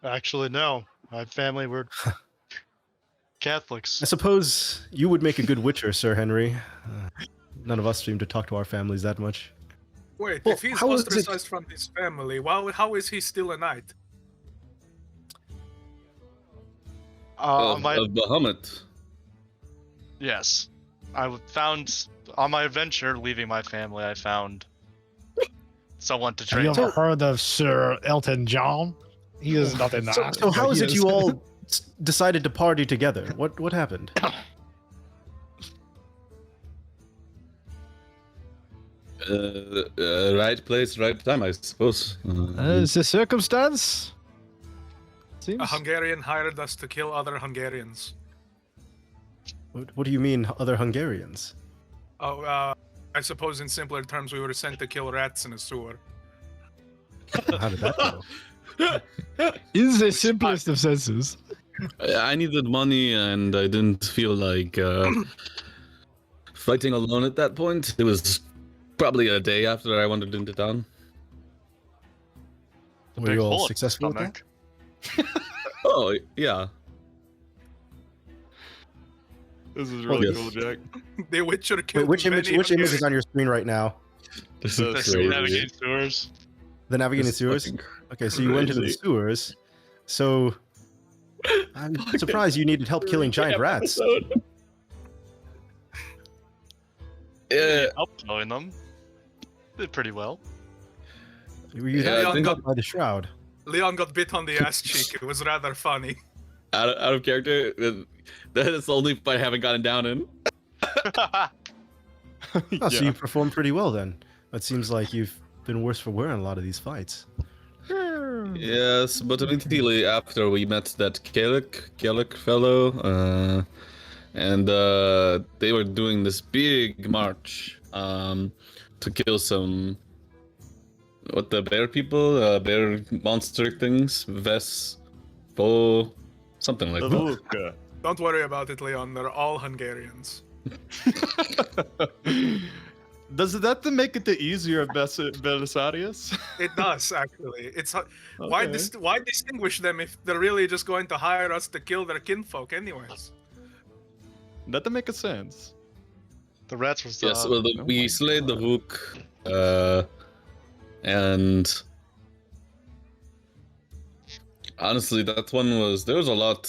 Actually, no. My family were Catholics. I suppose you would make a good witcher, Sir Henry. None of us seem to talk to our families that much. Wait, Well, if he's how is it- ostracized from his family, how is he still a knight? Of My Bahamut. yes, found on my adventure leaving my family. I found someone to Have train. you ever with. heard of Sir Elton John? He is nothing nice. So how but is he it you all decided to party together? What happened? Right place, right time, I suppose. It's a circumstance. A Seems. Hungarian hired us to kill other Hungarians. What do you mean, other Hungarians? Oh, I suppose in simpler terms, we were sent to kill rats in a sewer. How did that go? Is the simplest of senses. I needed money, and I didn't feel like fighting alone at that point. It was probably a day after I wandered into town. The Were big you all hole in successful with that? stomach. Oh, yeah. This is really yes. cool, Jack. The Witcher Wait, killed which image? many Which image is Hungarians. on your screen right now? This The is sea crazy. Navigating sewers. The navigating This is sewers. fucking Okay, so you went into the crazy. sewers. So I'm surprised you needed help killing giant rats. Yeah, Helped knowing them. Did pretty well. Were you Yeah, that I think- hung up by the shroud? Leon got bit on the ass cheek. It was rather funny. out of character. That is the only fight I haven't gotten down in. Oh, so Yeah. you performed pretty well then. It seems like you've been worse for wear in a lot of these fights. Yes, but immediately after we met that Gaelic fellow, and they were doing this big march to kill some the bear people, bear monster things, Vo, something like that. Vuk. Don't worry about it, Leon. They're all Hungarians. Does that make it easier, Belisarius? It does actually. It's why Okay. why distinguish them if they're really just going to hire us to kill their kinfolk anyways? That makes sense. The rats was Yes, Oh we my slayed the God. Vuk, and honestly, that one was there was a lot.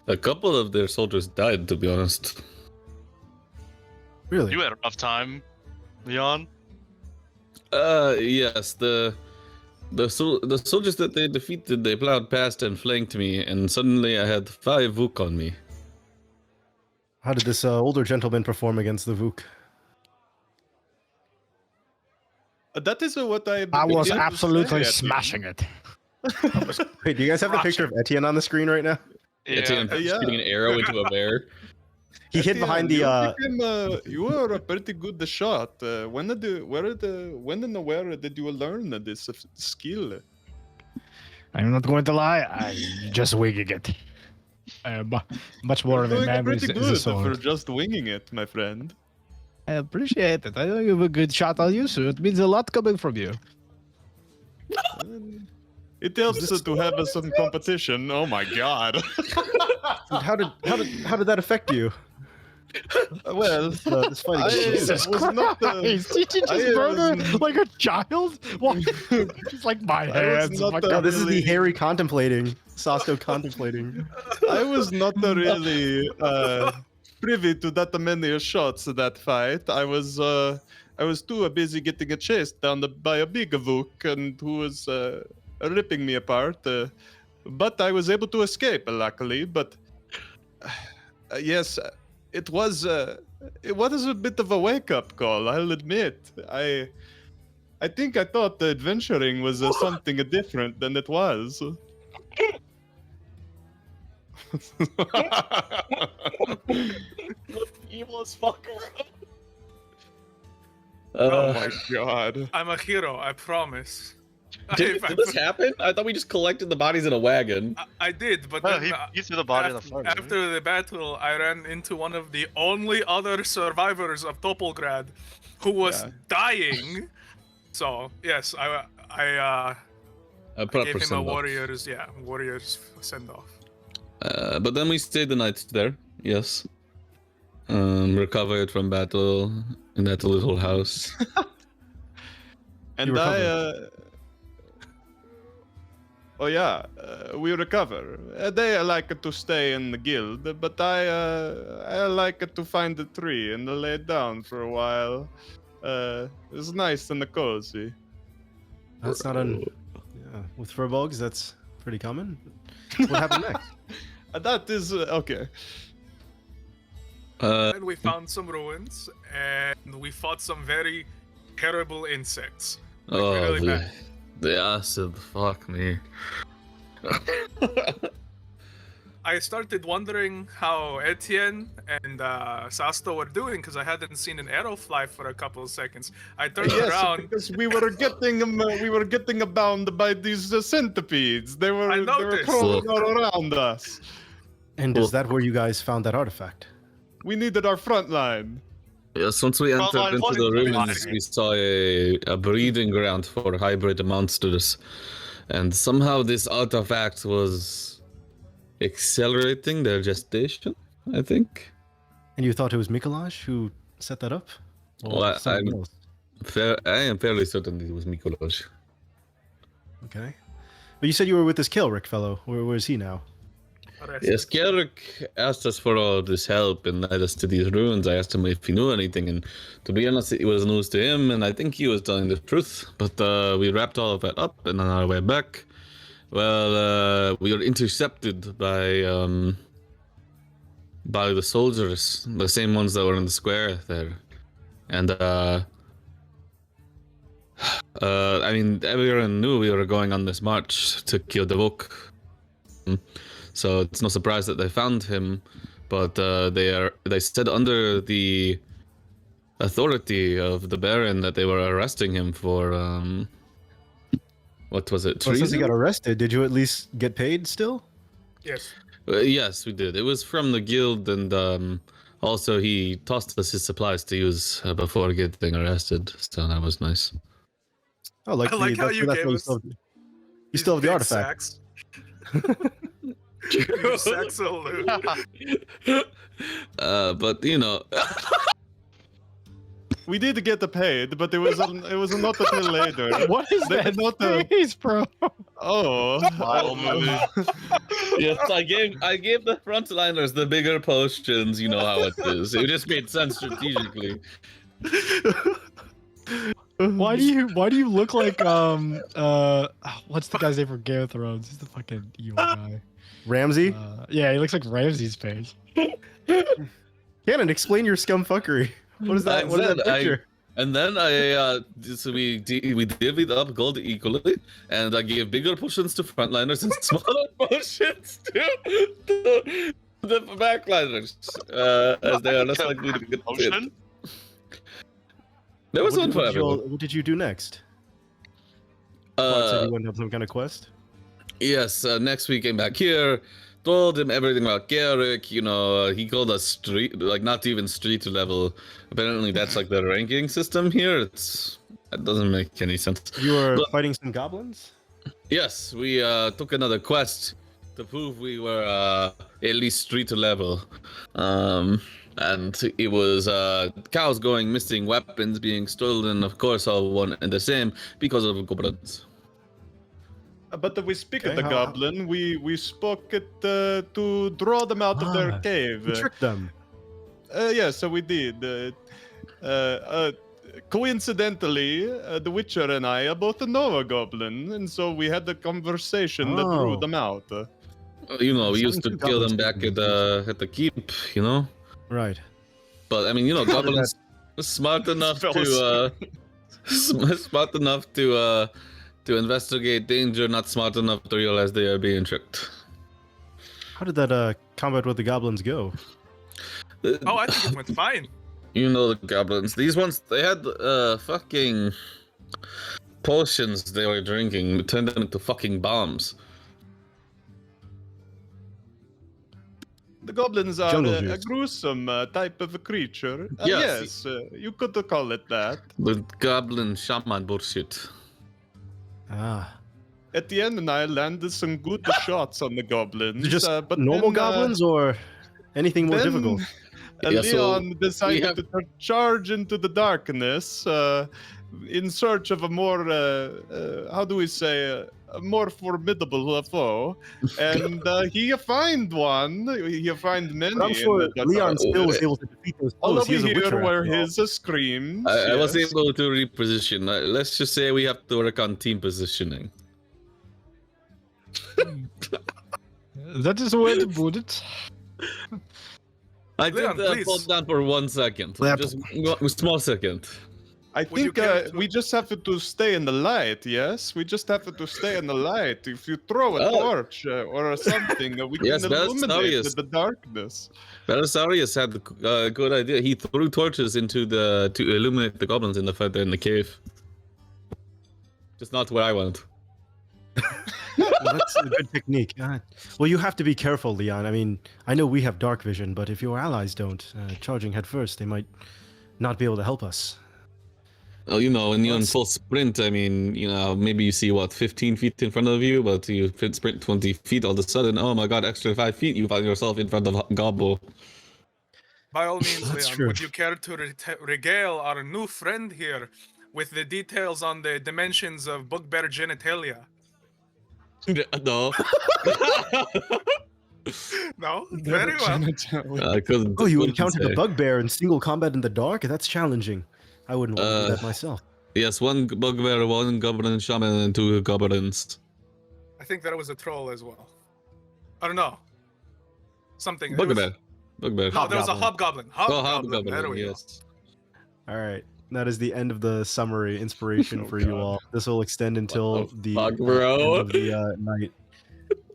A couple of their soldiers died, to be honest. Really? You had a rough time, Leon. Yes, the soldiers that they defeated, they plowed past and flanked me, and suddenly I had 5 Vuk on me. How did this older gentleman perform against the Vuk? That is what I. I was began to absolutely say at the smashing it. Wait, do you guys have the picture of Etienne on the screen right now? Etienne Yeah. shooting an arrow into a bear. He hid behind the. You were a pretty good shot. When and where did you learn this skill? I'm not going to lie, I just winging it. Much more of a Doing man pretty is a good for sword. just winging it, my friend. I appreciate it. I know you have a good shot on you, so it means a lot coming from you. It helps to have some competition. Oh my god. How did that affect you? Well, This fight I against was not. Did you just I murder was- like a child? What? Just like my I was hands. not my the- No, God. this is the really- Harry contemplating. Sasto contemplating. I was not really privy to that many shots that fight. I was too busy getting chased down by a big Vuk and who was ripping me apart. But I was able to escape, luckily. But yes, it was a bit of a wake-up call. I'll admit. I think I thought the adventuring was something different than it was. Evil as fuck. Oh my god. I'm a hero, I promise. Did this happen? I thought we just collected the bodies in a wagon. I did, but No, then, he threw the body in the after, fire. after the battle, I ran into one of the only other survivors of Topolgrad, who was Yeah. dying. So yes, I A proper gave him a send-off. warrior's send off. But then we stayed the night there. Yes. Recovered from battle in that little house. And we recover. They like to stay in the guild, but I like to find a tree and lay down for a while. It's nice and cozy. That's not with furbolgs. That's pretty common. What happened next? That is okay. And we found some ruins, and we fought some very terrible insects. Oh, really bad. the acid. Fuck me. I started wondering how Etienne and Sasto were doing because I hadn't seen an arrow fly for a couple of seconds. I turned Yes, around. because we were getting bound by these centipedes. They were noticed. crawling all around us. And is that where you guys found that artifact? We needed our front line. Yes, once we entered Frontline into the fighting. ruins, we saw a breeding ground for hybrid monsters. And somehow this artifact was accelerating their gestation, I think. And you thought it was Mikolaj who set that up? Or Well, someone else? I am fairly certain it was Mikolaj. Okay. But you said you were with this Kelric fellow. Where is he now? Yes, Kjellrik asked us for all this help and led us to these ruins. I asked him if he knew anything, and to be honest, it was news to him, and I think he was telling the truth. But we wrapped all of that up, and on our way back, well, we were intercepted by the soldiers, the same ones that were in the square there. And I mean, everyone knew we were going on this march to kill the Vuk. So it's no surprise that they found him. But they said under the authority of the Baron that they were arresting him for what was it? Well, since he Treason? got arrested, did you at least get paid still? Yes. Yes, we did. It was from the guild, and also he tossed us his supplies to use before getting arrested. So that was nice. Oh, like I like how that's, you that's gave why us you still have the big artifact. Sacks. Big sacks of loot. But you know, We did get paid, but it was not until later. What is They that were not, face, bro? Oh, yes, I gave the frontliners the bigger potions. You know how it is. It just made sense strategically. Why do you look like what's the guy's name from Game of Thrones? He's the fucking evil guy. Ramsey, Yeah, he looks like Ramsey's face. Cannon, explain your scumfuckery. What is that? What is that picture? And then so we divvied up gold equally, and I gave bigger potions to frontliners and smaller potions to the backliners, as they are less likely to get hit. Potion? There was one for What everyone. did you do next? So Uh, you went to have some kind of quest? yes, next we came back here, told him everything about Garrick. You know, he called us street, like not even street level. Apparently, that's like the ranking system here. That doesn't make any sense. You were But- fighting some goblins? Yes, we took another quest to prove we were at least street level. And it was cows going missing, weapons being stolen, of course, all one and the same because of goblins. but we speak Okay, of the how- goblin. We spoke it to draw them out of their cave. You tricked them. Yeah, so we did. Coincidentally, the Witcher and I both know a goblin, and so we had the conversation that drew Oh. them out. You know, we used to Sounds kill them goblins back at the keep, you know. Right. But I mean, you know, How did goblins were smart enough Fell to smart enough to investigate danger, not smart enough to realize they are being tricked. How did that combat with the goblins go? Oh, I think it went fine. You know the goblins. These ones, they had fucking potions they were drinking. It turned them into fucking bombs. The goblins are Jungle a juice. gruesome type of a creature. Yes. Yes, you could call it that. The goblin shaman bullshit. Ah. At the end, I landed some good shots on the goblins. Just but normal then, goblins or anything more then, difficult? Yeah, so Leon decided have- to charge into the darkness in search of a more, how do we say, a more formidable foe. And he find one. He find many. But I'm in sure the Leon dark. still was able to defeat those All foes. of He is a we witcher. hear were after all. his screams. I was yes. able to reposition. Let's just say we have to work on team positioning. That is the way to put it. I Leon, did please. hold down for 1 second. Lap- Just a small second. I Would you think care to- we just have to stay in the light, yes? We just have to stay in the light. If you throw a Oh. torch or something, we Yes, can that's illuminate obvious. the darkness. Belisarius had a good idea. He threw torches to illuminate the goblins in the cave. Just not where I went. Well, that's a good technique. Well, you have to be careful, Leon. I mean, I know we have dark vision, but if your allies don't, charging head first, they might not be able to help us. Well, you know, when you're in Let's- full sprint, I mean, you know, maybe you see what 15 feet in front of you, but you sprint 20 feet. All of a sudden, oh my god, extra 5 feet, you find yourself in front of Gobbo. By all means, That's Leon, true. would you care to regale our new friend here with the details on the dimensions of bugbear genitalia? No, No? Very well. I couldn't. Oh, you couldn't encountered say. a bugbear in single combat in the dark? That's challenging. I wouldn't want to do that Uh, myself. Yes, one bugbear, one goblin shaman, and 2 goblins. I think there was a troll as well. I don't know. Something. it was- Bugbear. Bugbear. No, there was a hobgoblin. Oh, Hobgoblin. There hobgoblin, we go. yes. All right. That is the end of the summary inspiration Oh, for you God. all. This will extend until the the fuck, bro? end of the night.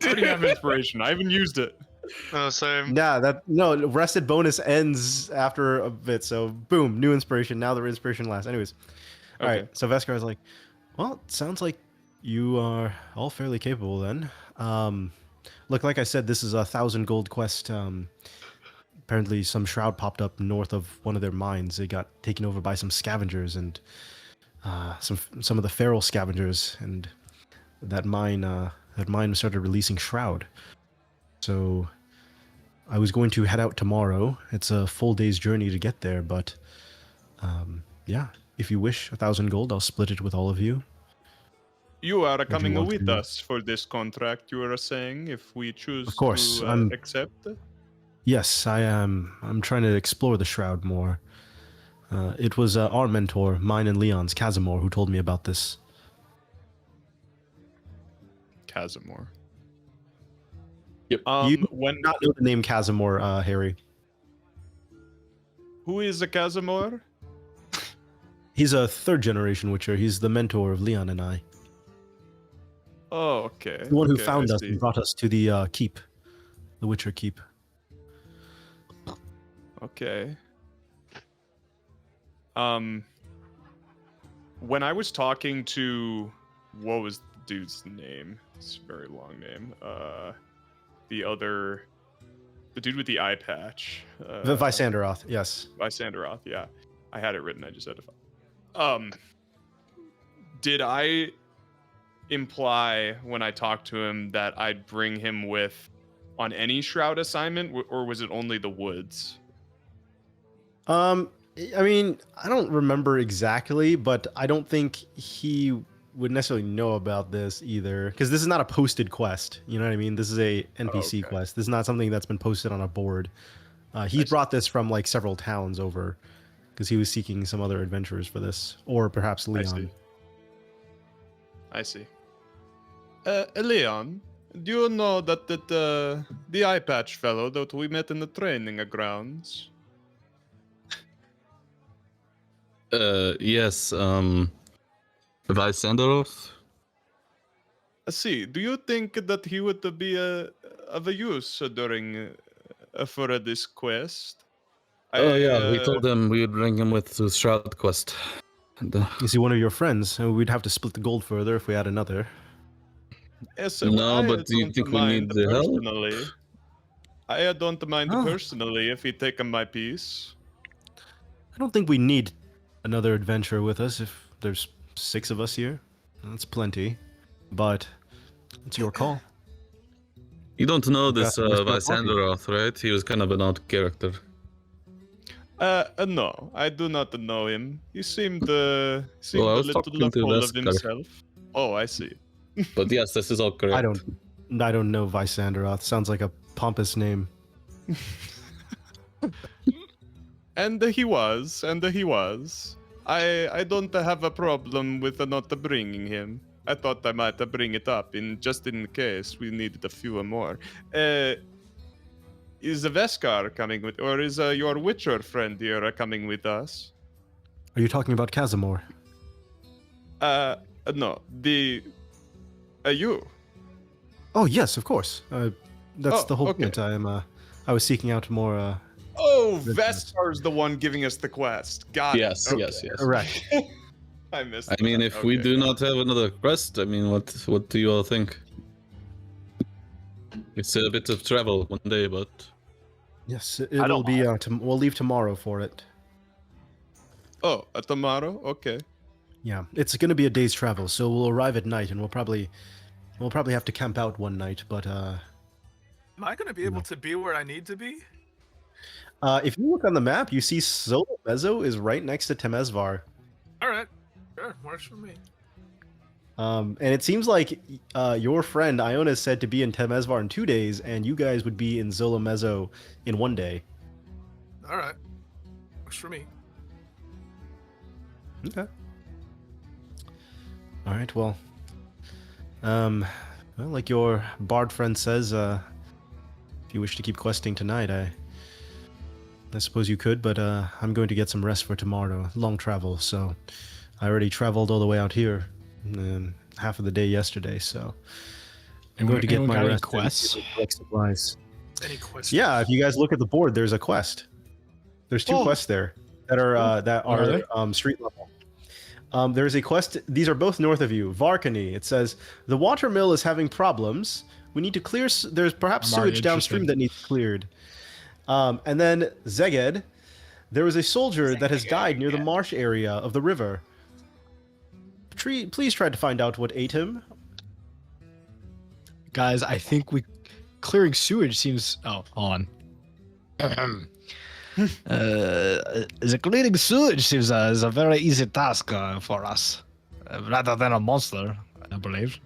I already have inspiration. I haven't used it. No, same. No, rested bonus ends after a bit, so boom, new inspiration. Now the inspiration lasts. Anyways, all Okay. right. So Vescar is like, well, it sounds like you are all fairly capable then. Look, like I said, this is a 1,000 gold quest. Apparently, some shroud popped up north of one of their mines. They got taken over by some scavengers and some of the feral scavengers, and that mine started releasing shroud. So I was going to head out tomorrow. It's a full day's journey to get there, but yeah, if you wish 1,000 gold, I'll split it with all of you. You are you coming want with to- us for this contract. You are saying if we choose Of course, to accept. Yes, I am. I'm trying to explore the shroud more. It was our mentor, mine and Leon's, Casimir, who told me about this. Casimir. Yep. You When not know the name Casimir, Harry. who is a Casimir? He's a third generation Witcher. He's the mentor of Leon and I. Oh, okay. The one who okay, found I us see. and brought us to the keep. The Witcher keep. Okay. When I was talking to, what was the dude's name? It's a very long name. The dude with the eye patch. Vysanderoth, yes. Lysanderoth, yeah. I had it written, I just had to did I imply when I talked to him that I'd bring him with on any shroud assignment, or was it only the woods? I mean, I don't remember exactly, but I don't think he would necessarily know about this either, because this is not a posted quest. You know what I mean? This is a NPC okay. quest. This is not something that's been posted on a board. I He's see. brought this from like several towns over, because he was seeking some other adventurers for this, or perhaps Leon. I see. Leon, do you know that the eye patch fellow that we met in the training grounds? Yes, Vysanderoth? I see. Do you think that he would be of a use during for this quest? Oh yeah, we told him we would bring him with the Shroud quest. And, Is he one of your friends? And we'd have to split the gold further if we had another. Yes, No, I but do you don't think we mind need the help? personally. I don't mind Oh. personally if he take my piece. I don't think we need another adventurer with us if there's 6 of us here. That's plenty. But it's your call. You don't know this Yeah, let's go Vysanderoth, right? He was kind of an odd character. No, I do not know him. He seemed Well, I a was little talking to full of Vesker. himself. Oh, I see. But yes, this is all correct. I don't know Vysanderoth. Sounds like a pompous name. And he was. I don't have a problem with not bringing him. I thought I might bring it up just in case we needed a few more. Is Veskar coming with, or is your Witcher friend here coming with us? Are you talking about Casimir? No, you. Oh yes, of course. That's Oh, the whole okay. point. I was seeking out more. Oh, Business. Veskar's the one giving us the quest. Got Yes, it. Okay. yes, yes. Correct. I missed. I mean, that. if we Okay. do not have another quest, I mean, what do you all think? It's a bit of travel one day, but Yes, don't it'll be. We'll leave tomorrow for it. Oh, tomorrow. Okay. Yeah, it's going to be a day's travel, so we'll arrive at night, and we'll probably have to camp out one night. But Am I gonna be able to be where I need to be? if you look on the map, you see Zola Mezzo is right next to Temesvar. All right, sure, works for me. And it seems like your friend Iona is said to be in Temesvar in 2 days, and you guys would be in Zola Mezzo in 1 day. All right, works for me. Okay. All right. Well, like your bard friend says, if you wish to keep questing tonight, I suppose you could, but I'm going to get some rest for tomorrow. Long travel, so I already traveled all the way out here, and half of the day yesterday. So I'm going to get Anyone my got any rest. quests? And collect supplies. Any questions? Yeah, if you guys look at the board, there's a quest. There's two quests there that are What are they? street level. There's a quest. These are both north of you. Varkany. It says the water mill is having problems. We need to clear. There's perhaps I'm already sewage downstream interested. that needs cleared. And then Zeged. There is a soldier that has died near the marsh area of the river. Please try to find out what ate him. Guys, I think clearing sewage seems. Oh, hold on. The cleaning sewage seems is a very easy task for us, rather than a monster, I believe.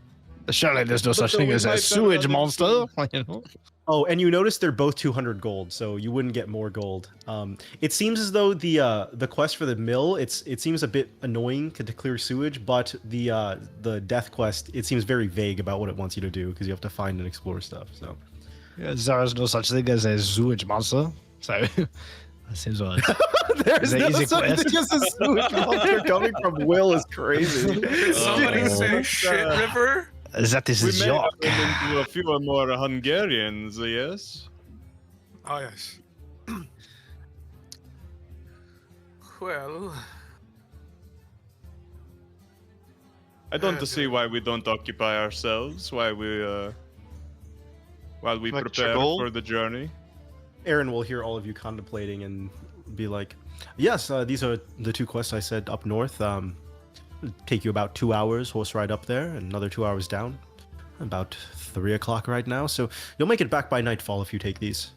Surely there's no such so thing we as a might sewage better monster, you know? Oh, and you notice they're both 200 gold, so you wouldn't get more gold. It seems as though the quest for the mill, it seems a bit annoying to clear sewage, but the death quest, it seems very vague about what it wants you to do because you have to find and explore stuff. So There is no such thing as a sewage monster, so that seems like there's It's an no easy such quest. thing as a sewage monster coming from Will is crazy. Did somebody say shit river? that is We a may joke. run into a few more Hungarians, yes? Oh yes. Well, I don't Yeah, see good. why we don't occupy ourselves while we Like prepare Chagall? for the journey. Aaron will hear all of you contemplating and be like, yes, these are the two quests I said up north. Take you about 2 hours horse ride up there, and another 2 hours down. About 3 o'clock right now, so you'll make it back by nightfall if you take these.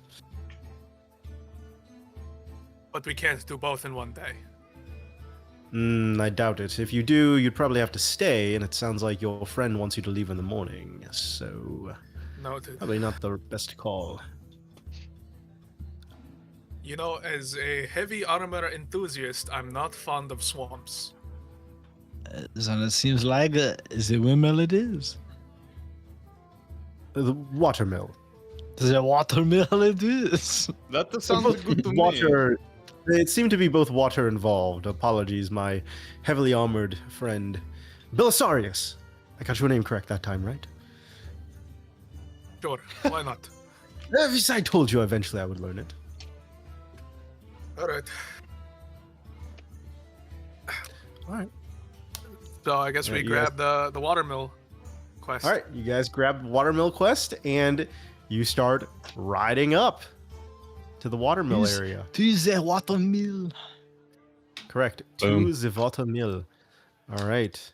but we can't do both in one day. I doubt it. If you do, you'd probably have to stay, and it sounds like your friend wants you to leave in the morning, so Noted. probably not the best call. You know, as a heavy armor enthusiast, I'm not fond of swamps. So it seems like the windmill it is. The watermill. The watermill it is. That sounds good to me. Water. It seemed to be both water involved. Apologies, my heavily armored friend, Belisarius. I got your name correct that time, right? Sure, why not? I told you eventually I would learn it. All right. All right. So I guess Yeah, we you grab the watermill quest. All right, you guys grab Watermill quest and you start riding up to the watermill Yes. area. To the watermill. Correct. Boom. To the watermill. All right.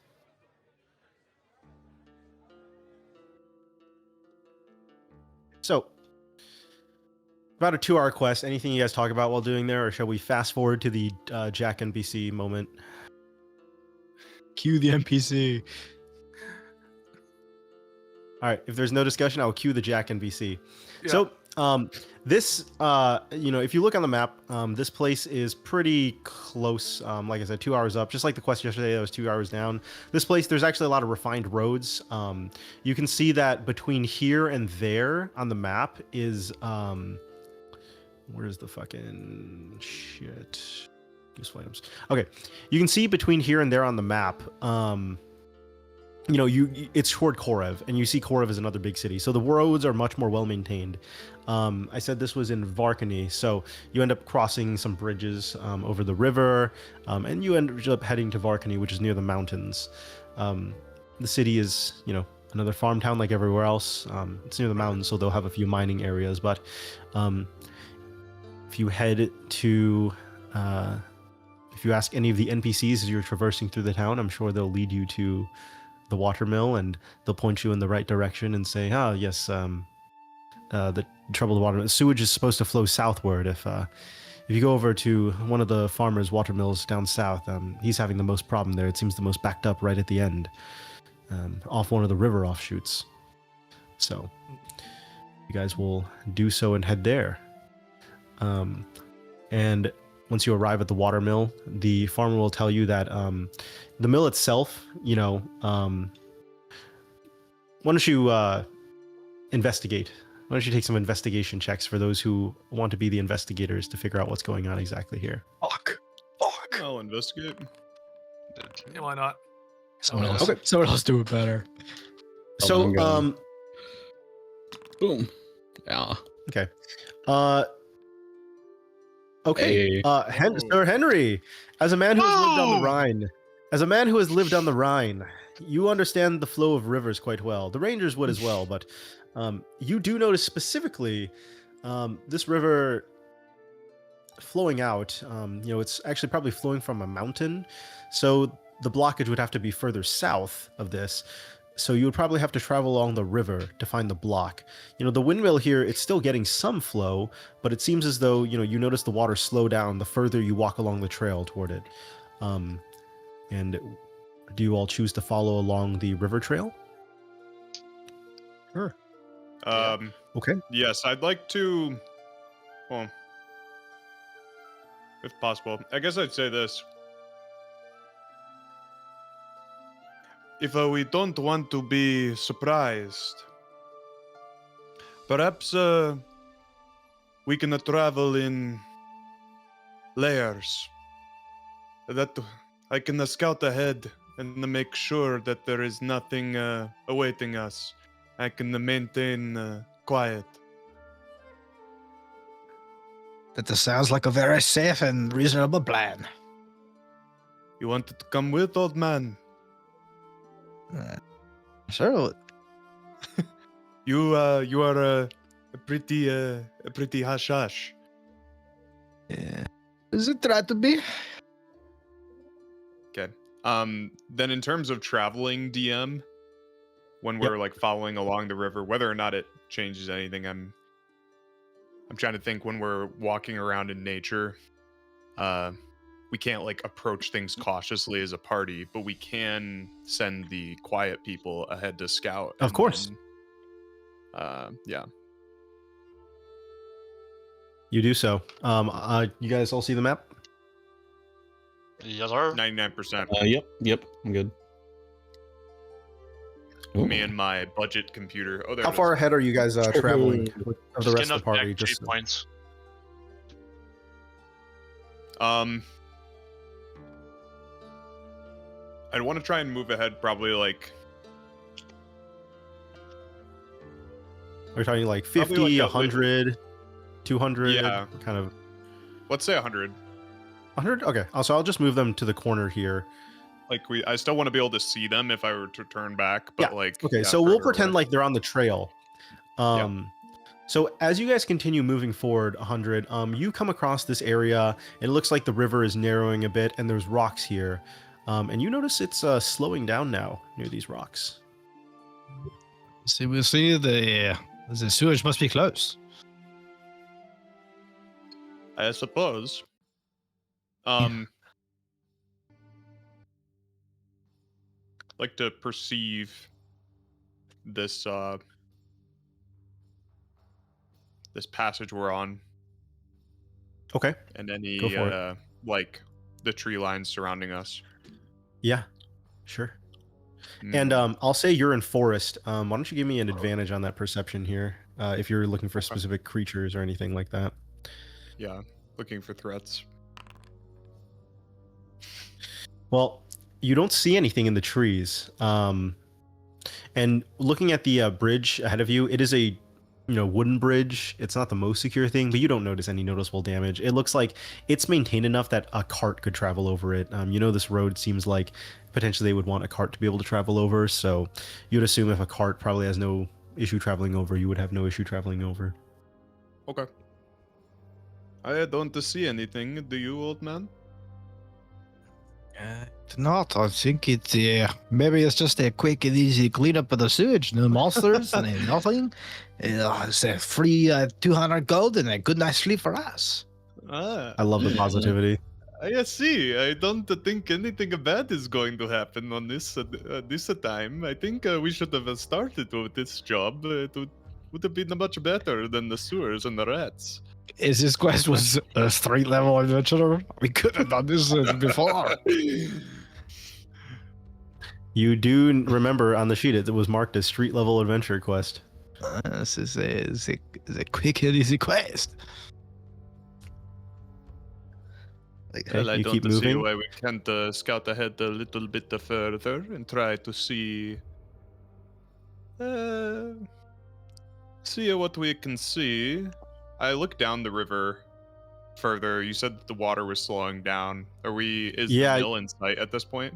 So, about a 2-hour quest. Anything you guys talk about while doing there, or shall we fast forward to the Jack NPC moment? Cue the NPC. All right. If there's no discussion, I'll cue the Jack NPC. Yeah. So, this, if you look on the map, this place is pretty close. Like I said, 2 hours up, just like the quest yesterday, that was 2 hours down. This place, there's actually a lot of refined roads. You can see that between here and there on the map is, where's the fucking shit? Use flames. Okay. You can see between here and there on the map, it's toward Korev, and you see Korev is another big city. So the roads are much more well maintained. I said this was in Varkany, so you end up crossing some bridges over the river, and you end up heading to Varkany, which is near the mountains. The city is, another farm town like everywhere else. It's near the mountains, so they'll have a few mining areas. But if you head to, if you ask any of the NPCs as you're traversing through the town, I'm sure they'll lead you to the watermill, and they'll point you in the right direction and say, "Oh, yes, the troubled water sewage is supposed to flow southward. If you go over to one of the farmers' watermills down south, he's having the most problem there. It seems the most backed up right at the end, off one of the river offshoots. So you guys will do so and head there. And once you arrive at the watermill, the farmer will tell you that the mill itself, why don't you investigate? Why don't you take some investigation checks for those who want to be the investigators to figure out what's going on exactly here? Fuck. I'll investigate. Yeah, why not? Someone Oh, else. okay. Someone else do it better. So, I'm going. Boom. Yeah. Okay. Okay. Hey. Sir Henry, as a man who has lived on the Whoa! Rhine, you understand the flow of rivers quite well. The Rangers would as well, but you do notice specifically this river flowing out. It's actually probably flowing from a mountain, so the blockage would have to be further south of this. So you would probably have to travel along the river to find the block. The windmill here, it's still getting some flow, but it seems as though, you notice the water slow down the further you walk along the trail toward it. And do you all choose to follow along the river trail? Sure. Okay. Yes, I'd like to. Well, if possible, I guess I'd say this. If we don't want to be surprised, perhaps we can travel in layers. That I can scout ahead and make sure that there is nothing awaiting us. I can maintain quiet. That sounds like a very safe and reasonable plan. You wanted to come with, old man? Sure. You are a pretty hush hush. Yeah. Does it try to be? Okay. Then in terms of traveling, DM, when we're like following along the river, whether or not it changes anything, I'm trying to think when we're walking around in nature. We can't like approach things cautiously as a party, but we can send the quiet people ahead to scout. Of course. Yeah. You do so. You guys all see the map? Yes, sir. 99%. Yep. I'm good. Me and my budget computer. Oh, there How it far is. ahead are you guys traveling of the Just rest getting of the party? up Just points. I'd want to try and move ahead probably like we're talking like Probably 50, like a 100, 200, Yeah. kind of let's say 100. 100. Okay, so I'll just move them to the corner here. Like I still want to be able to see them if I were to turn back, but Yeah, like Okay, yeah, so we'll further pretend away. like they're on the trail. So as you guys continue moving forward 100, you come across this area. It looks like the river is narrowing a bit, and there's rocks here. And you notice it's slowing down now near these rocks. See, we see the sewage must be close. I suppose. Like to perceive this this passage we're on Okay. and any Go for it. like the tree lines surrounding us. Yeah, sure. Mm. And I'll say you're in forest. Why don't you give me an advantage on that perception here, if you're looking for specific creatures or anything like that. Yeah, looking for threats. Well, you don't see anything in the trees. And looking at the bridge ahead of you, it is a wooden bridge. It's not the most secure thing, but you don't notice any noticeable damage. It looks like it's maintained enough that a cart could travel over it. This road seems like potentially they would want a cart to be able to travel over. So you'd assume if a cart probably has no issue traveling over, you would have no issue traveling over. Okay. I don't see anything. Do you, old man? Not. I think it's maybe it's just a quick and easy cleanup of the sewage. No monsters and nothing. It's a free 200 gold and a good night's sleep for us. I love the positivity. I see. I don't think anything bad is going to happen on this time. I think we should have started with this job. It would have been much better than the sewers and the rats. Is this quest was a street level adventurer? We could have done this before. You do remember on the sheet it was marked as street level adventure quest. This is a quick and easy quest. Well, I you don't keep see moving. why we can't scout ahead a little bit further and try to see See what we can see. I look down the river further. You said that the water was slowing down. Is the Yeah. mill in sight at this point?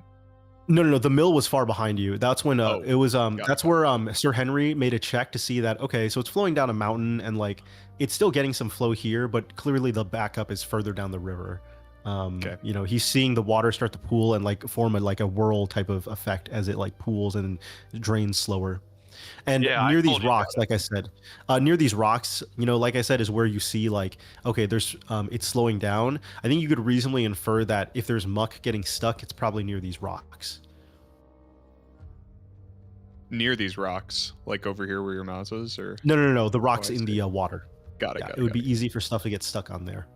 No. The mill was far behind you. That's when Oh, it was got it, that's got where Sir Henry made a check to see that okay, so it's flowing down a mountain and like it's still getting some flow here, but clearly the backup is further down the river. Okay. You know, he's seeing the water start to pool and like form a whirl type of effect as it like pools and drains slower. And Yeah, I near these told you rocks, like I said, near these rocks, you know, like I said, is where you see like, okay, there's it's slowing down. I think you could reasonably infer that if there's muck getting stuck, it's probably near these rocks. Near these rocks, like over here where your mouse is, or No. The rocks I in see. the water. got it. Yeah, Got it would be easy for stuff to get stuck on there,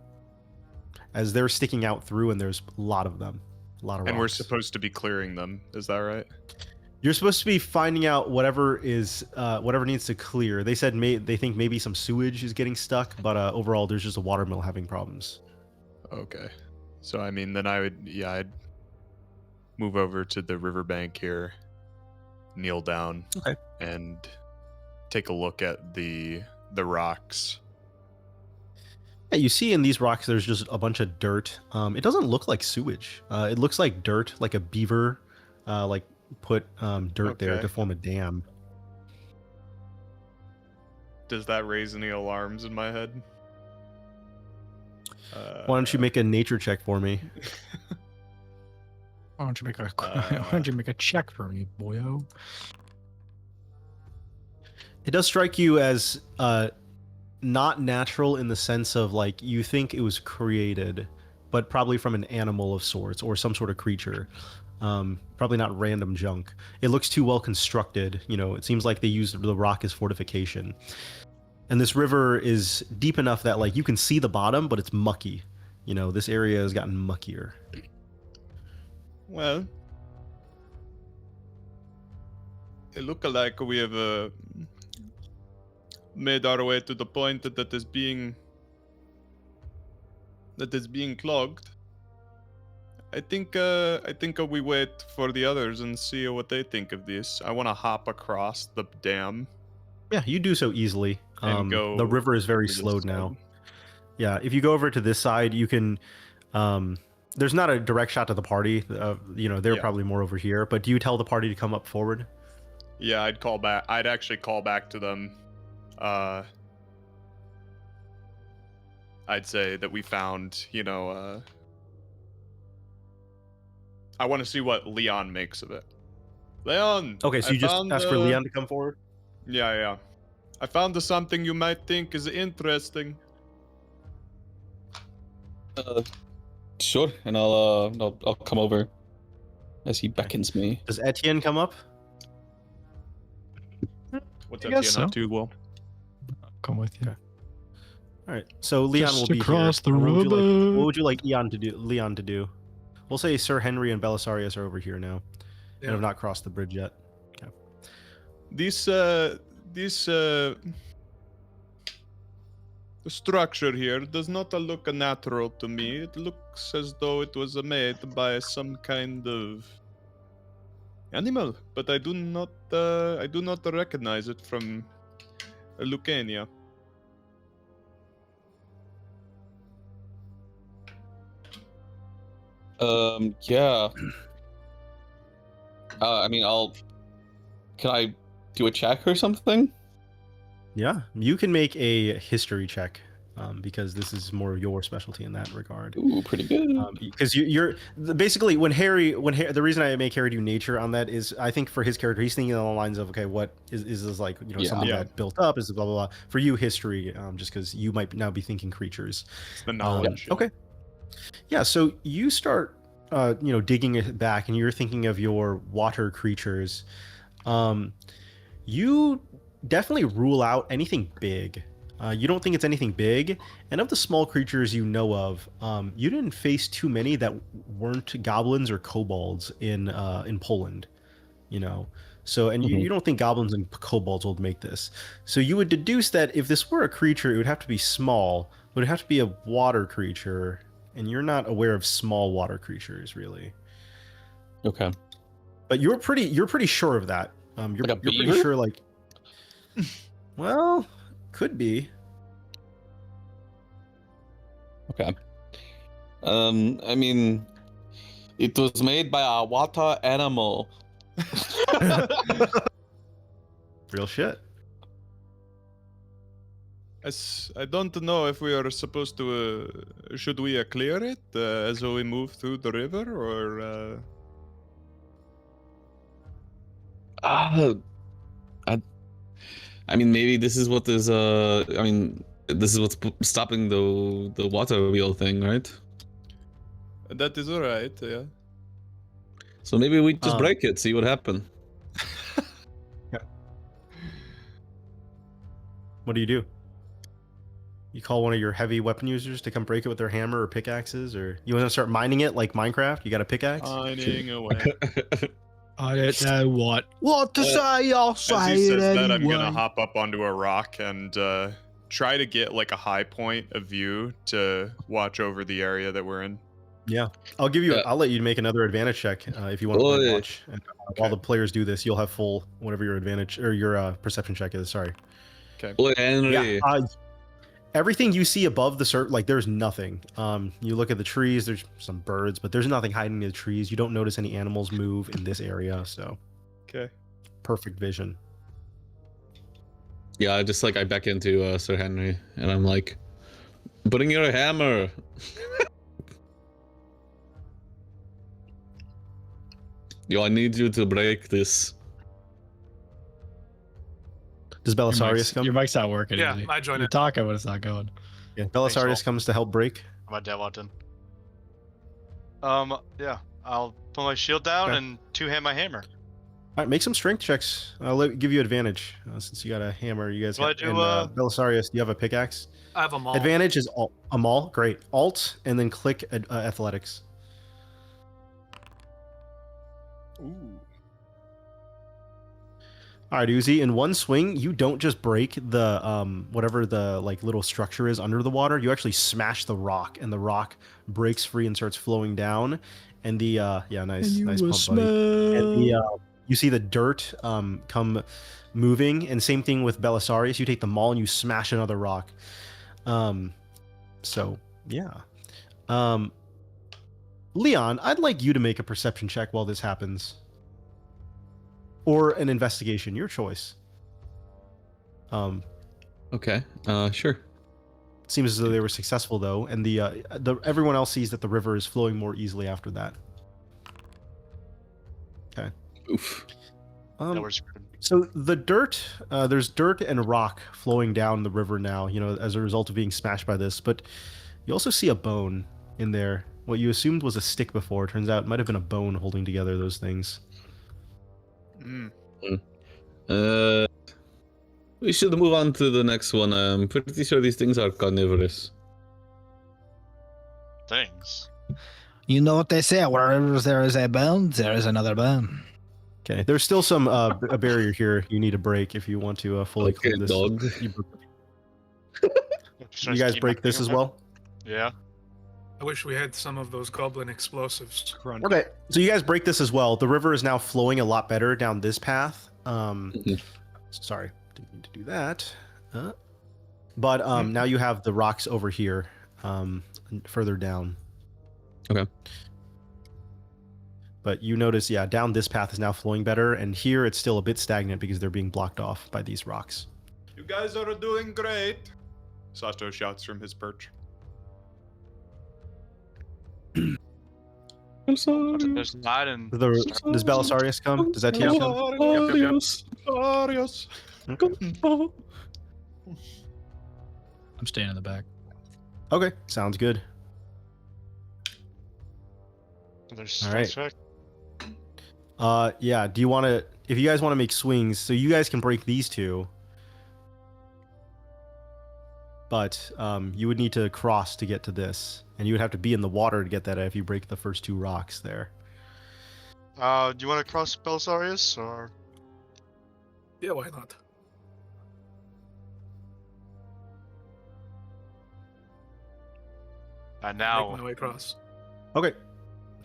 as they're sticking out through, and there's a lot of them, a lot of rocks. And we're supposed to be clearing them. Is that right? You're supposed to be finding out whatever needs to clear. They said they think maybe some sewage is getting stuck, but overall there's just a watermill having problems. Okay. So I mean, then I'd move over to the riverbank here, kneel down, Okay. and take a look at the rocks. Yeah, you see in these rocks there's just a bunch of dirt. It doesn't look like sewage. It looks like dirt, like a beaver, like put dirt there Okay. to form a dam. Does that raise any alarms in my head? Why don't you make a nature check for me? Why don't you make a why don't you make a check for me, boyo? It does strike you as not natural in the sense of like you think it was created, but probably from an animal of sorts or some sort of creature. Probably not random junk. It looks too well constructed. You know, it seems like they used the rock as fortification. And this river is deep enough that like you can see the bottom, but it's mucky. You know, this area has gotten muckier. Well, it looks like we have made our way to the point that is being clogged. I think we wait for the others and see what they think of this. I want to hop across the dam Yeah, you do so easily. and go. The river is very to this slowed side. now. Yeah, if you go over to this side, you can. There's not a direct shot to the party. You know, they're Yeah. probably more over here. But do you tell the party to come up forward? Yeah, I'd call back. I'd actually call back to them. I'd say that we found, I want to see what Leon makes of it. Leon! Okay, so I you just found, ask for Leon to come forward. Yeah. I found something you might think is interesting. Sure, and I'll come over as he beckons me. Does Etienne come up? What's I Etienne guess up so. to, Will? Come with you. All right. So Leon Just will be across here. the What would you river. what would you like Leon to do? We'll say Sir Henry and Belisarius are over here now, and have not crossed the bridge yet. The structure here does not look natural to me. It looks as though it was made by some kind of animal, but I do not recognize it from Lucania. Yeah. I mean, can I do a check or something? Yeah, you can make a history check because this is more your specialty in that regard. Ooh, pretty good. Because you're basically when Harry, the reason I make Harry do nature on that is I think for his character he's thinking along the lines of okay, what is this like, you know, Yeah. something Yeah. that built up, is blah blah blah. For you, history, just because you might now be thinking creatures. It's the knowledge. Okay. Yeah, so you start, digging it back, and you're thinking of your water creatures. You definitely rule out anything big. You don't think it's anything big, and of the small creatures you know of, you didn't face too many that weren't goblins or kobolds in Poland. You know, so and you don't think goblins and kobolds will make this. So you would deduce that if this were a creature, it would have to be small. It would have to be a water creature. And you're not aware of small water creatures, really. Okay. But you're pretty sure of that. You're Like a pretty beaver? sure, like, well, Could be. Okay. I mean, it was made by a water animal. Real shit. I don't know if we are supposed to. Should we clear it as we move through the river, or? Ah, I mean, maybe this is what is. I mean, this is what's stopping the water wheel thing, right? That is alright. Yeah. So maybe we just Um, break it, see what happens. What do? You call one of your heavy weapon users to come break it with their hammer or pickaxes, or you want to start mining it like Minecraft? You got a pickaxe? Mining away. I don't know what to say. I'll As say he it says that, I'm anyway. gonna hop up onto a rock and try to get like a high point of view to watch over the area that we're in. Yeah, I'll give you. Yeah. I'll let you make another advantage check if you want to play Oi. watch. And, while the players do this, you'll have full whatever your advantage or your perception check is. Sorry. Okay. Oh, Henry. Yeah. Everything you see above the like there's nothing. You look at the trees. There's some birds, but there's nothing hiding in the trees. You don't notice any animals move in this area. So Okay. perfect vision. Yeah, I back into Sir Henry, and I'm like, bring your hammer. Yo, I need you to break this. Does Belisarius come? Your mic's not working. Yeah, is it? I join You're it. talking, but it's not going. Yeah, Belisarius Thanks, comes to help break. My dad walked in. Yeah, I'll put my shield down Okay. and two-hand my hammer. All right, make some strength checks. I'll give you advantage since you got a hammer. You guys Well, got. I do, And, Belisarius, do you have a pickaxe? I have a mall. Advantage is a maul. Great. Alt and then click athletics. Ooh. All right, Uzi. In one swing, you don't just break the whatever the like little structure is under the water. You actually smash the rock, and the rock breaks free and starts flowing down. And the nice pump, buddy. And the you see the dirt come moving, and same thing with Belisarius. You take the maul and you smash another rock. So yeah. Leon, I'd like you to make a perception check while this happens. Or an investigation, your choice. Okay, sure. Seems as though they were successful though, and the everyone else sees that the river is flowing more easily after that. Okay. Oof. That we're screwed. So the dirt, there's dirt and rock flowing down the river now, you know, as a result of being smashed by this. But you also see a bone in there. What you assumed was a stick before, turns out it might have been a bone holding together those things. Mm. We should move on to the next one. I'm pretty sure these things are carnivorous. Things. You know what they say, wherever there is a bone, there is another bone. Okay, there's still some a barrier here you need to break if you want to fully Okay, clear this. dog. You guys break this as well? Yeah. I wish we had some of those goblin explosives. Crunch. Okay, so you guys break this as well. The river is now flowing a lot better down this path. Sorry, didn't mean to do that. But now you have the rocks over here, further down. Okay. But you notice, yeah, down this path is now flowing better, and here it's still a bit stagnant because they're being blocked off by these rocks. You guys are doing great. Sato shouts from his perch. I'm sorry. There's not and Does Belisarius come? Does that team come? Adios. Arios. Okay. I'm staying in the back. Okay, sounds good. there's All right. check. Yeah, do you want to, if you guys want to make swings, so you guys can break these two. But you would need to cross to get to this. And you would have to be in the water to get that if you break the first two rocks there. Do you want to cross Belisarius or? Yeah, why not? And Make now my way across. Okay.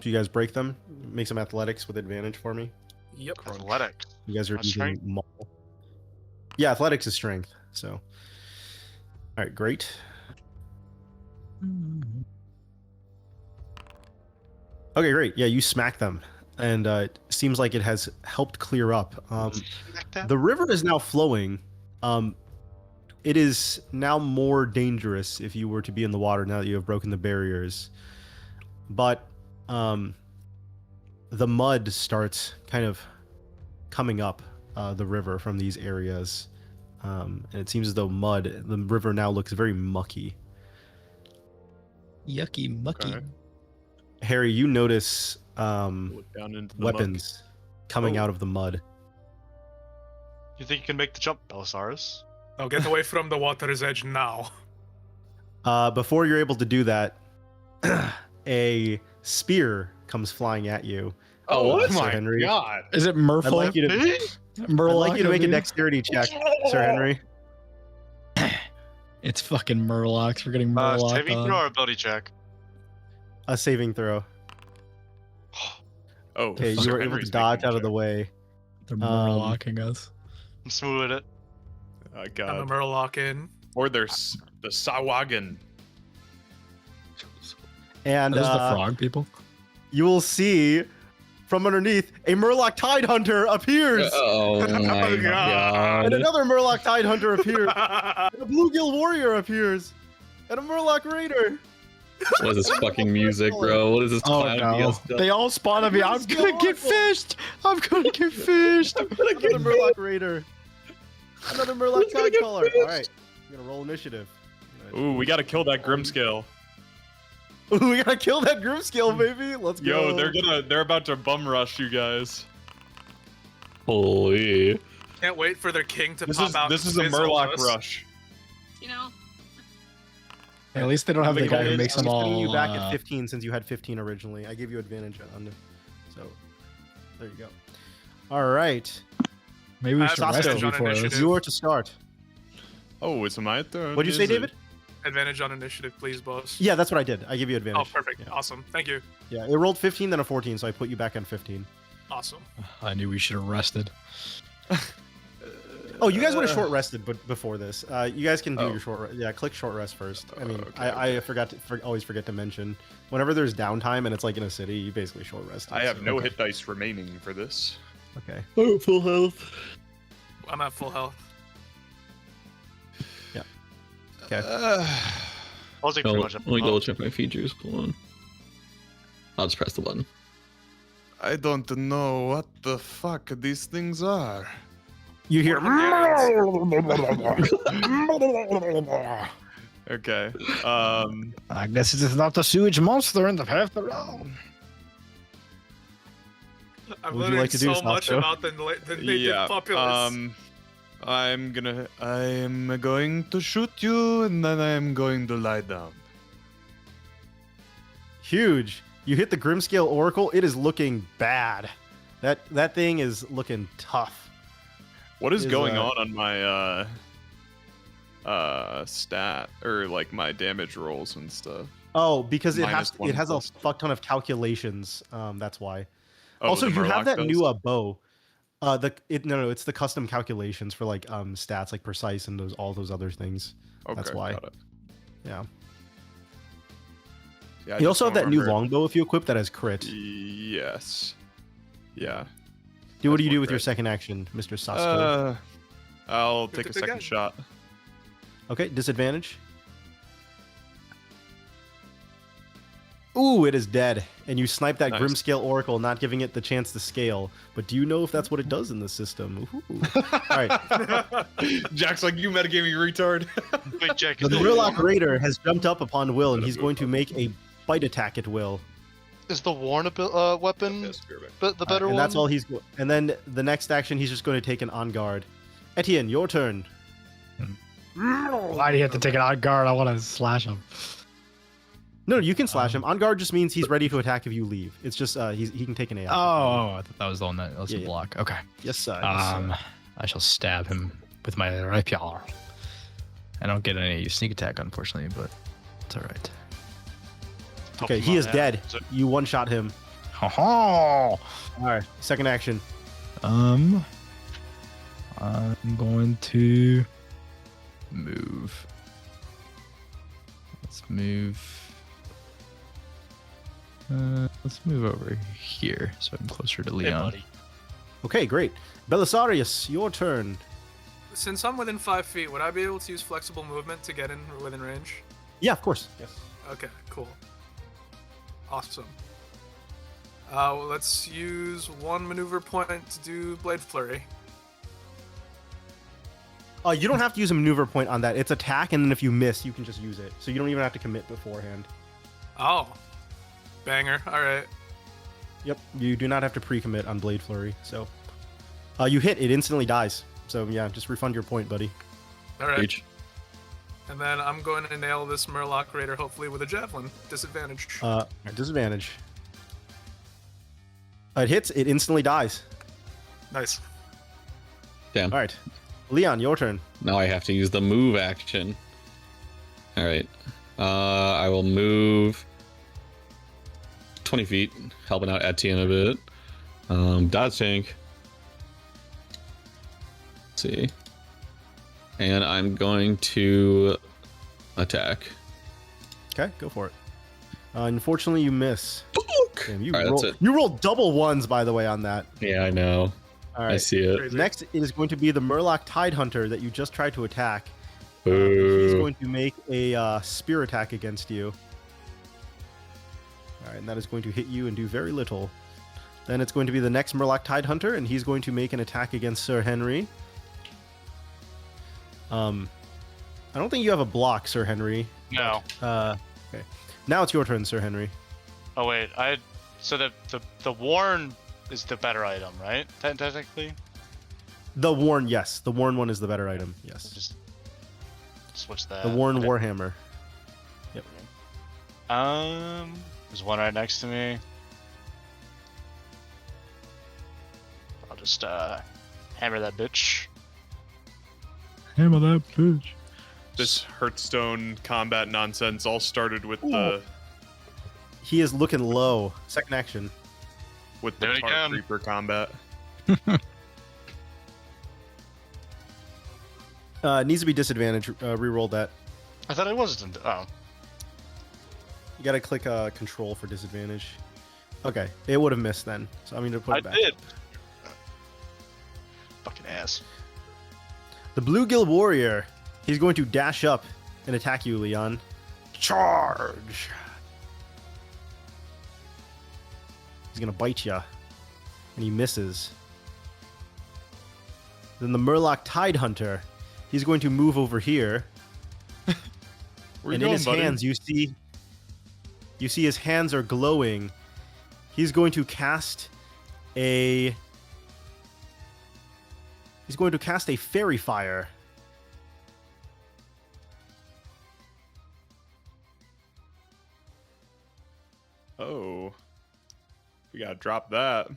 Do you guys break them? Make some athletics with advantage for me. Yep. athletics. You guys are That's using strength? maul. Yeah, athletics is strength. So All right, great. Okay, great. Yeah, you smack them, and it seems like it has helped clear up. The river is now flowing. It is now more dangerous if you were to be in the water now that you have broken the barriers. But the mud starts kind of coming up the river from these areas. And it seems as though the river now looks very mucky. Yucky mucky. Okay. Harry, you notice Look down into the muck. weapons coming out of the mud. You think you can make the jump, Belisarius? Now get away from the water's edge now. Before you're able to do that, a spear comes flying at you. Oh, what? Sir My Henry. God. Is it I'd Merfolk? like you to, I'd like you to make a dexterity check, Sir Henry. It's fucking Murlocs. We're getting Murloc Saving on. throw or ability check? A saving throw. Oh, Okay, Sir you were able to Henry's dodge making out of the check. way. They're Murlocking us. I'm smooth at it. Oh, I'm a God. Murloc in. Or there's the Sawagan. And Those are the frog people. you will see from underneath a Murloc Tide Hunter appears. Oh my And god. another Murloc Tide Hunter appears. And a Bluegill Warrior appears. And a Murloc Raider. What is this fucking music, bro? What is this Oh clown no! BS stuff? They all spawn on me. I'm Let's gonna go, get Uncle. fished. I'm gonna get fished. Another Murloc Raider. Another Murloc Tide Caller. All right, I'm gonna roll initiative. Ooh, we gotta kill that Grimscale. Ooh, we gotta kill that Grimscale, baby. Let's go. Yo, they're about to bum rush you guys. Holy. Can't wait for their king to This pop is out. this and is a fizz all Murloc us. rush. You know, At least they don't have the guy who makes I'm them sending all. you back at 15 since you had 15 originally. I gave you advantage on it. So there you go. All right, Maybe we I should have rest it advantage on before this. initiative. you are to start. Oh, it's my turn. What'd you say, is it? David? Advantage on initiative, please, boss. Yeah, that's what I did. I give you advantage. Oh, perfect. Yeah. Awesome. Thank you. Yeah, it rolled 15 then a 14, so I put you back on 15. Awesome. I knew we should have rested. Oh, you guys would have short rested, but before this, you guys can do Oh. your short. Yeah, click short rest first. I mean, Okay, I forgot to always forget to mention whenever there's downtime and it's like in a city, you basically short rest. I have no hit dice remaining for this. Okay. Oh, full health. I'm at full health. Okay. Wasn't pretty much Let me double check my features. Hold on. I'll just press the button. I don't know what the fuck these things are. You hear? Okay. I guess it is not a sewage monster in the path around. I'm What would you learning like to do, so much Sasha? about the native Yeah. populace. I'm going to shoot you and then I'm going to lie down. Huge. You hit the Grimscale Oracle. It is looking bad. That thing is looking tough. What is Is, going on my stat or like my damage rolls and stuff? Oh, because it Minus one has a plus. fuck ton of calculations. That's why. Oh, Also, the you have Murloc that does? new bow. It's the custom calculations for like stats like precise and all those other things. That's Okay, why. got it. Yeah. Yeah, I You just also have don't that new remember. longbow if you equip that as crit. Yes. Yeah. What do that's you do more with your crit. second action, Mr. Sasko? I'll Shoot take a it second again. shot. Okay, disadvantage. Ooh, it is dead. And you snipe that Nice. Grimscale Oracle, not giving it the chance to scale. But do you know if that's what it does in the system? Ooh. All right. Jack's like, you metagaming retard. Wait, Jack. The Murloc Raider has jumped up upon Will, and he's going to make a bite attack at Will. Is the Warn weapon the better And one? that's all he's. And then the next action, he's just going to take an on guard. Etienne, your turn. Why do you have to take it on guard? I want to slash him. No, you can slash him. On guard just means he's ready to attack if you leave. It's just he can take an AI. Oh, I thought that was the one that was Yeah, a yeah. block. Okay. Yes, sir. I shall stab him with my rapier. I don't get any sneak attack, unfortunately, but it's all right. Okay, he is dead. You one shot him. Ho ho! All right, second action. I'm going to move Let's move. Let's move over here so I'm closer to Hey, Leon. buddy. Okay, great. Belisarius, your turn. Since I'm within 5 feet, would I be able to use flexible movement to get in within range? Yeah, of course. Yes. Okay, cool. Awesome. Well, let's use 1 maneuver point to do Blade Flurry. You don't have to use a maneuver point on that. It's attack, and then if you miss, you can just use it. So you don't even have to commit beforehand. Oh. Banger. Alright. Yep, you do not have to pre-commit on Blade Flurry. So you hit, it instantly dies. So yeah, just refund your point, buddy. Alright. Reach. And then I'm going to nail this Murloc Raider, hopefully with a Javelin. Disadvantage. Disadvantage. It hits, it instantly dies. Nice. Damn. All right. Leon, your turn. Now I have to use the move action. All right. I will move 20 feet, helping out Etienne a bit. Dodge tank. Let's see. And I'm going to attack. Okay, go for it. Unfortunately, you miss. Damn, you, All right, that's it. you rolled double ones, by the way, on that. Yeah, I know. All I right. see it. Crazy. Next is going to be the Murloc Tidehunter that you just tried to attack. He's Boo. going to make a spear attack against you. All right, and that is going to hit you and do very little. Then it's going to be the next Murloc Tidehunter, and he's going to make an attack against Sir Henry. I don't think you have a block, Sir Henry. No. Okay. Now it's your turn, Sir Henry. Oh wait, so the Warn is the better item, right? Technically. The Worn, yes. The Worn one is the better item, yes. Just switch that. The Worn Okay. Warhammer. Yep. There's one right next to me. I'll just hammer that bitch. Hammer that bitch. This Hearthstone combat nonsense all started with the He is looking low. Second action. with the There it Tart again. Reaper combat. It needs to be disadvantage. Reroll that. I thought it wasn't. Oh, You gotta click control for disadvantage. Okay, it would have missed then. So I'm gonna put I it back. did. Fucking ass. The Bluegill Warrior. He's going to dash up and attack you, Leon. Charge! He's gonna bite you, and he misses. Then the Murloc Tidehunter. He's going to move over here, Where you and going, in his buddy? hands you see his hands are glowing. He's going to cast a fairy fire. Oh, we gotta drop that.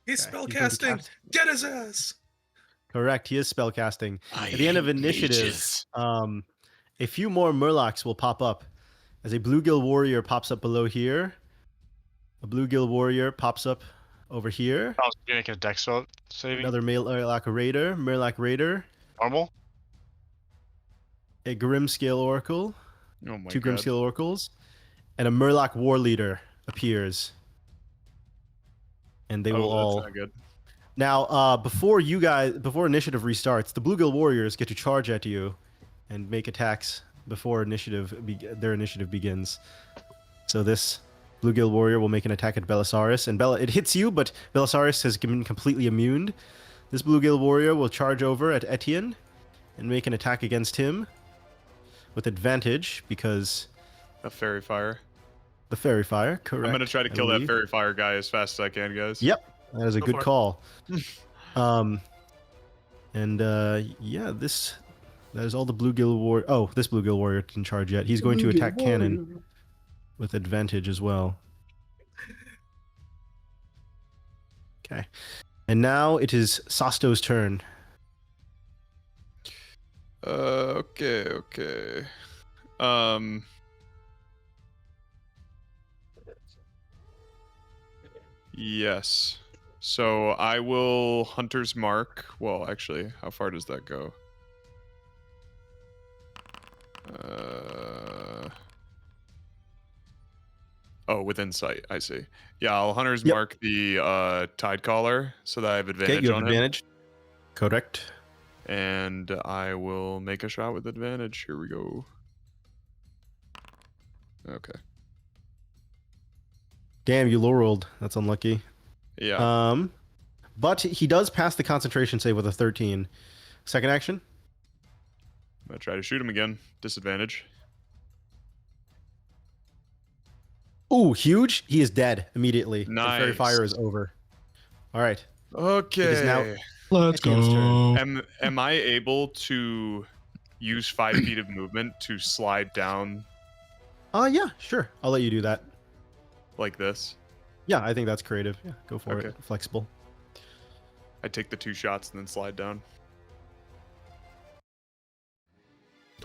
He's Okay, he's going to spellcasting. cast- Get his ass. Correct. He is spellcasting. At the end of initiative, a few more Murlocs will pop up. As a Bluegill Warrior pops up below here. A Bluegill Warrior pops up over here. I was making a dex roll saving. Another Murloc Raider. Normal. A Grimscale Oracle. Oh my Two god. Grimscale Oracles. And a Murloc War Leader appears. And they will Oh, all... that's not good. Now, before initiative restarts, the Bluegill Warriors get to charge at you and make attacks before their initiative begins. So this Bluegill Warrior will make an attack at Belisarius, and it hits you, but Belisarius has been completely immune. This Bluegill Warrior will charge over at Etienne and make an attack against him with advantage because A fairy fire. the Fairy Fire. Correct. I'm gonna try to I kill that believe. fairy fire guy as fast as I can, guys. Yep, that is a Go good for it. call. Yeah, that is all the Bluegill Warrior. Oh, this Bluegill Warrior didn't charge yet. He's going to attack Cannon with advantage as well. Okay, and now it is Sasto's turn. Okay. Yes. So I will Hunter's Mark. Well, actually, how far does that go? Oh, within sight. I see. Yeah, I'll Hunter's Yep. Mark the Tide Collar so that I have advantage Okay, you have on advantage. Correct. him. And I will make a shot with advantage. Here we go. Okay. Damn, you low rolled. That's unlucky. Yeah. But he does pass the concentration save with a 13. Second action. I'm gonna try to shoot him again. Disadvantage. Ooh, huge. He is dead immediately. The fairy Nice. fire is over. All right. Okay. It is now Let's Etienne's go. Am I able to use 5 feet of movement to slide down Yeah, sure. I'll let you do that. like this? Yeah, I think that's creative. Yeah, go for Okay. it. Flexible. I take the 2 shots and then slide down.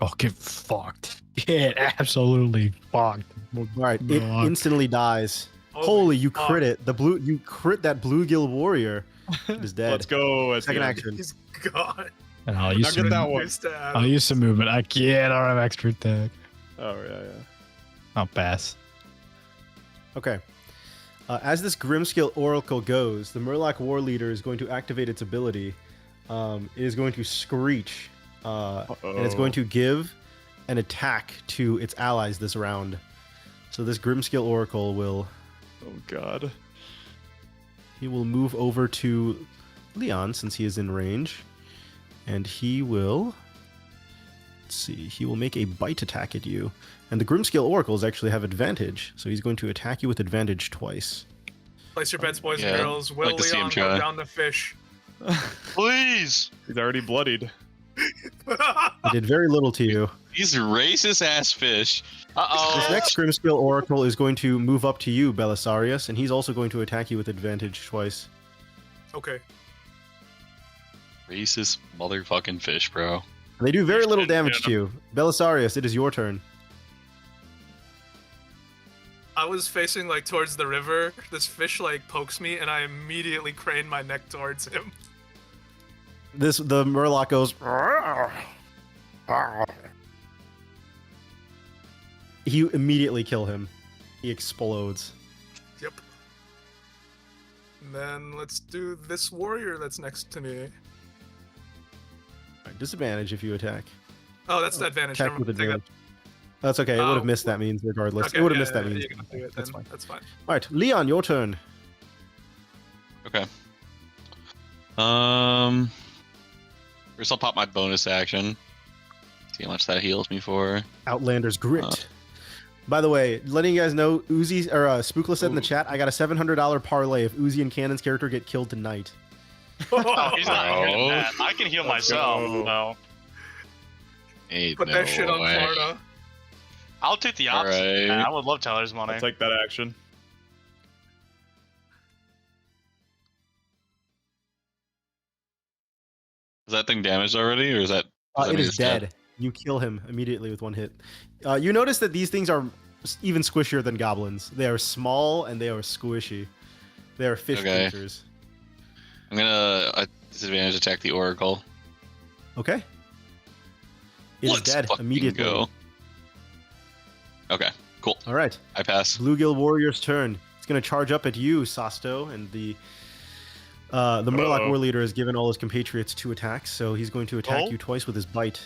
Oh, get fucked. Get absolutely fucked. All right, it Fuck. instantly dies. Holy, you crit it. You crit that bluegill warrior. It is dead. Let's go. Second action. He's gone. And I'll Now use get that some. one. Missed out. I'll use some movement. I can't. I don't have extra attack. Oh yeah, yeah. I'll pass. Okay. As this Grimskill Oracle goes, the Murloc War Leader is going to activate its ability. It is going to screech, and it's going to give an attack to its allies this round. So this Grimskill Oracle will Oh god. he will move over to Leon since he is in range, and he will. Let's see. He will make a bite attack at you, and the Grimskill Oracles actually have advantage, so he's going to attack you with advantage twice. Place your bets, boys Yeah, and girls. Will like to see him Leon try. go down the fish? Please. He's already bloodied. He did very little to you. These racist ass fish. This next Grimskill Oracle is going to move up to you, Belisarius, and he's also going to attack you with advantage twice. Okay. Racist motherfucking fish, bro. And they do very little should damage get to you. Belisarius, it is your turn. I was facing like towards the river. This fish like pokes me, and I immediately crane my neck towards him. The Murloc goes. You immediately kill him. He explodes. Yep. And then let's do this warrior that's next to me. Alright, disadvantage if you attack. Oh, that's the advantage. Attack Never with mind. Take that. advantage. That's okay. It would have Oh. missed that means regardless. Okay, It would have yeah, missed that yeah, means. you can do it That's then. fine. That's fine. All right, Leon, your turn. Okay. First I'll pop my bonus action. See how much that heals me for. Outlander's Grit. By the way, letting you guys know, Uzi or Spookla said in the chat, I got a $700 parlay if Uzi and Cannon's character get killed tonight. Oh, he's not Oh. hitting that. I can heal myself. go. No. Ain't Put no that shit on way. Florida. I'll take the opposite. Alright. Man, I would love Tyler's money. I'll take that action. Is that thing damaged already, or is that? does that It mean is it's dead. You kill him immediately with one hit. You notice that these things are even squishier than goblins. They are small and they are squishy. They are fish Okay. creatures. I'm gonna disadvantage attack the Oracle. Okay. It is Let's dead fucking immediately. go. Okay, cool. All right. I pass. Bluegill Warrior's turn. It's going to charge up at you, Sasto, and the Murloc Uh-oh. War Leader has given all his compatriots 2 attacks, so he's going to attack Oh. you twice with his bite.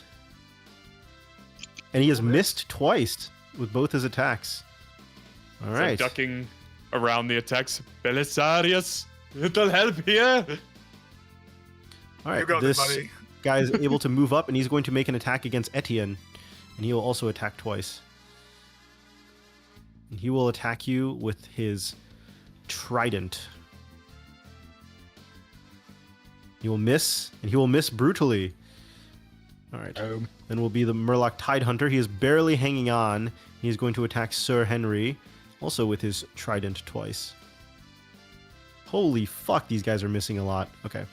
And he has missed twice with both his attacks. All It's like right. ducking around the attacks. Belisarius, it'll help here. All right. You got This it, buddy. guy is able to move up, and he's going to make an attack against Etienne, and he will also attack twice. And he will attack you with his trident. He will miss, and he will miss brutally. All right. Then will be the Murloc Tidehunter. He is barely hanging on. He is going to attack Sir Henry, also with his trident twice. Holy fuck, these guys are missing a lot. Okay.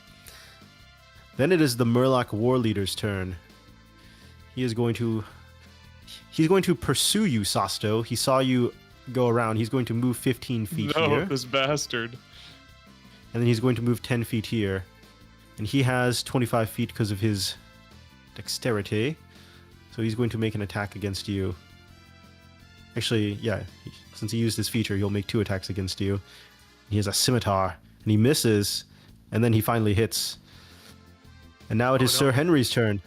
Then it is the Murloc War Leader's turn. He's going to pursue you, Sasto. He saw you go around. He's going to move 15 feet No, here. this bastard. And then he's going to move 10 feet here. And he has 25 feet because of his dexterity. So he's going to make an attack against you. Actually, yeah. Since he used his feature, he'll make 2 attacks against you. He has a scimitar, and he misses, and then he finally hits. And now it is Sir Henry's turn.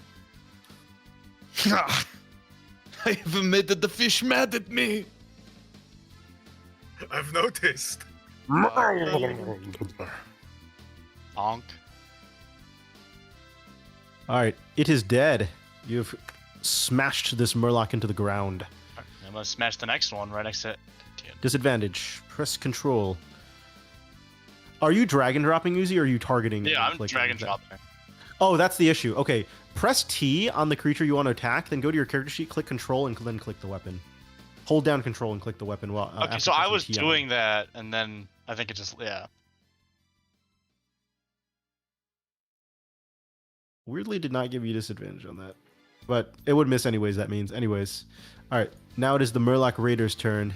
I have made the fish mad at me. I've noticed. Bonk. All right, it is dead. You've smashed this murloc into the ground. I'm gonna smash the next one right next to it. Disadvantage. Press control. Are you dragon dropping, Uzi, or are you targeting? Yeah, I'm clicking? dragon dropping. Oh, that's the issue. Okay, press T on the creature you want to attack, then go to your character sheet, click control, and then click the weapon. Hold down control and click the weapon. Well, Okay, so I was doing that, and then I think it just Weirdly did not give you disadvantage on that. But it would miss anyways, that means. Anyways. Alright, now it is the Murloc Raider's turn.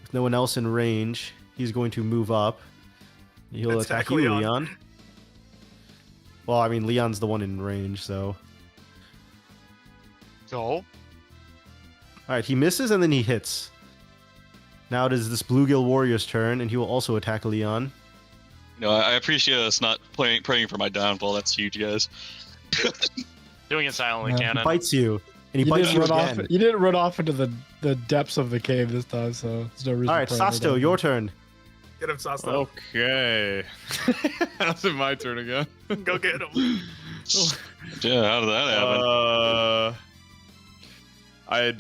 With no one else in range, he's going to move up. He'll attack you, Leon. Well, I mean, Leon's the one in range, so... Go. Alright, he misses and then he hits. Now it is this Bluegill Warrior's turn, and he will also attack Leon. No, I appreciate us not praying for my downfall. That's huge, guys. Doing it silently, Yeah. He Cannon. bites you, and he You bites didn't you run again. off. You didn't run off into the depths of the cave this time, so there's no reason. Alright, to pray ever Sasto, down. your turn. Get him, Sasto. Okay. How's it my turn again? Go get him. Yeah, how did that happen? I'd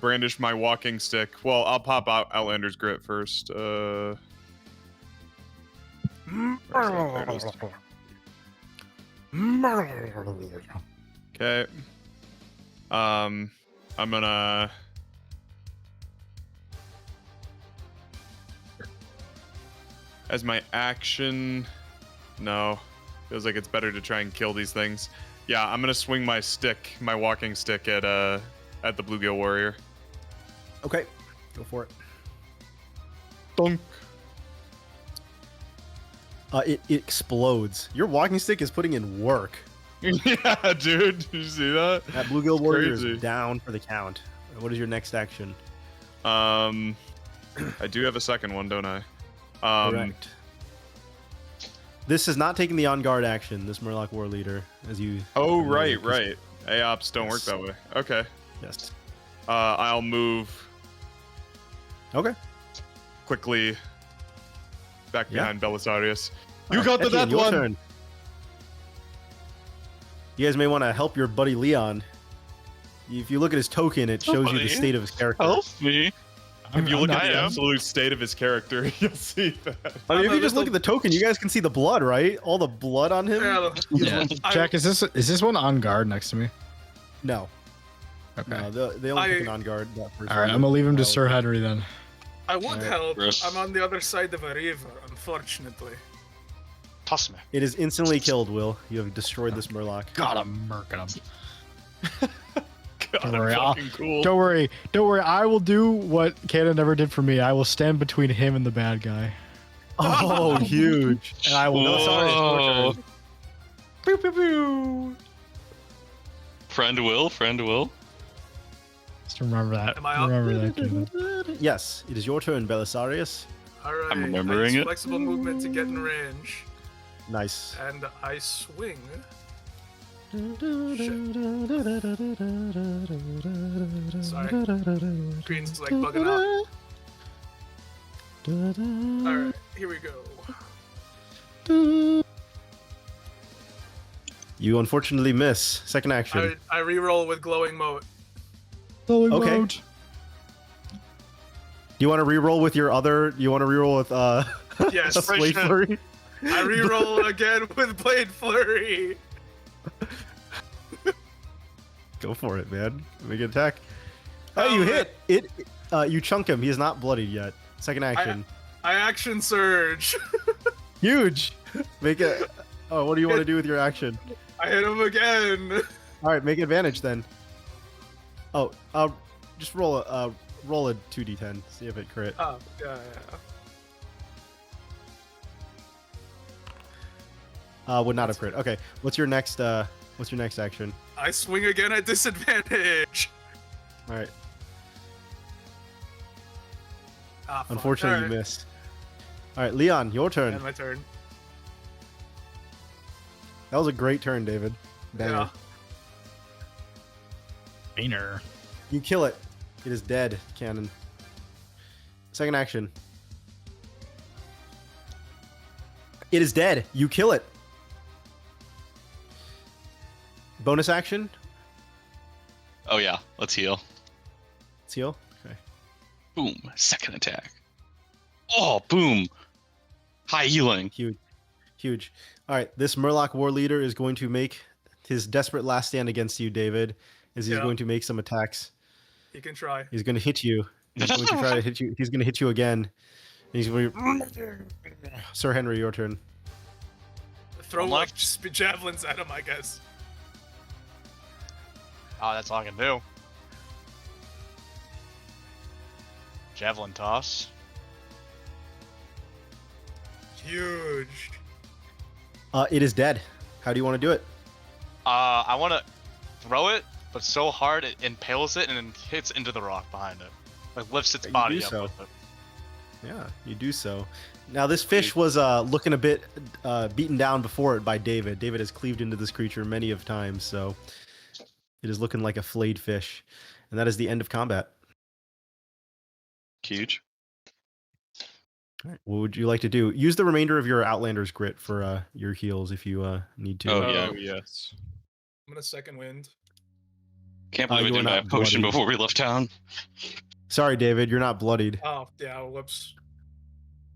brandish my walking stick. Well, I'll pop out Outlander's Grit first. Okay. I'm gonna... As my action... No. Feels like it's better to try and kill these things. Yeah, I'm gonna swing my stick, my walking stick at the Bluegill Warrior. Okay, go for it. Dunk. It explodes. Your walking stick is putting in work. Yeah, dude. Did you see that? That Bluegill Warrior Crazy. is down for the count. What is your next action? I do have a second one, don't I? Correct. This is not taking the on guard action, this Murloc War Leader, as you... Oh, right. AOPs don't work that way. Okay. Yes. I'll move Okay. quickly back Yeah. behind Belisarius. You Alright, got the Etienne, death your one! turn. You guys may want to help your buddy Leon. If you look at his token, it shows you the Buddy? state of his character. Help me. If you look at the not- absolute state of his character, you'll see that. I mean, if I'm you a just look at little- the token, you guys can see the blood, right? All the blood on him? Yeah, Yeah. Jack, is this one on guard next to me? No. Okay. No, they only I- took an on guard. That first All right, one. I'm gonna leave him to Oh, Sir Henry then. I would help. Gross. I'm on the other side of a river, unfortunately. Toss me. It is instantly killed, Will. You have destroyed this Murloc. God, I'm murking him. God, Don't I'm worry, I'll- fucking cool. Don't worry. I will do what Cannon never did for me. I will stand between him and the bad guy, Oh, huge. and I will. No, sorry, it's your Whoa. turn. Pew, pew, pew. Friend Will. Just remember that. Am I up? Remember that, Cannon. Yes, it is your turn, Belisarius. Alright. I'm remembering I use it. flexible movement to get in range, Nice. and I swing. Sorry. Screen's like bugging out. Alright, here we go. You unfortunately miss. Second action. I reroll with glowing moat. Okay. Do you want to reroll with your other? You want to reroll with Yes, a Blade sure. Flurry? I reroll again with Blade Flurry. Go for it, man. Make an attack. Oh, you hit it. You chunk him. He is not bloodied yet. Second action. I action surge. Huge. Make it. Oh, what do you want to do with your action? I hit him again. All right, make advantage then. Oh, just roll a 2d10. See if it crit. Oh, yeah. Would not have crit. Okay, what's your next action? I swing again at disadvantage. All right. Unfortunately, Alright. you missed. All right, Leon, your turn. And my turn. That was a great turn, David. Banger. Yeah. Banger. You kill it. It is dead, cannon. Second action. It is dead. You kill it. Bonus action. Oh yeah, let's heal. Let's heal. Okay. Boom. Second attack. Oh, boom. High healing. Huge. Huge. All right. This Murloc War Leader is going to make his desperate last stand against you, David, as he's Yeah. going to make some attacks. You can try. He's going to hit you. He's going to try to hit you. He's going to hit you again. He's going to... Sir Henry, your turn. Throw One like left. javelins at him, I guess. Oh, that's all I can do. Javelin toss. Huge. It is dead. How do you want to do it? I want to throw it, but so hard it impales it and then hits into the rock behind it. Like lifts its You body do up so. with it. Yeah, you do so. Now, this fish was looking a bit beaten down before it by David. David has cleaved into this creature many of times, so it is looking like a flayed fish. And that is the end of combat. Huge. All right, what would you like to do? Use the remainder of your Outlander's grit for your heals if you need to. Oh, yeah. Oh, yes. I'm gonna second wind. Can't believe I you were didn't buy a not potion bloodied. before we left town. Sorry, David, you're not bloodied. Oh, yeah, whoops.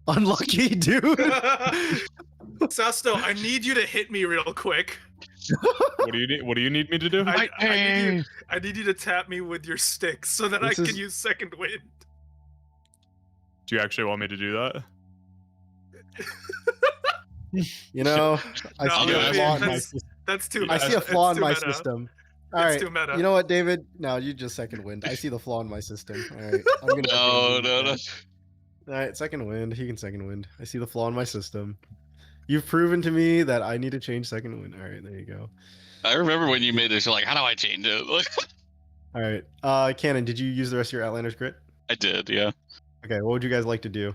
Unlucky, dude. Sasto, I need you to hit me real quick. What do you need? What do you need me to do? I need you to tap me with your stick so that I This can is- use second wind. Do you actually want me to do that? You know, I No, see a that's- flaw in my that's- system. That's too I meta. I see a It's flaw in too my meta. system. All It's right, too meta. you know what, David? No, you just second wind. I see the flaw in my system. All right, I'm gonna. No. All right, second wind. He can second wind. I see the flaw in my system. You've proven to me that I need to change second wind. All right, there you go. I remember when you made this, you're like, how do I change it? All right, Cannon, did you use the rest of your Outlander's grit? I did, yeah. Okay, what would you guys like to do?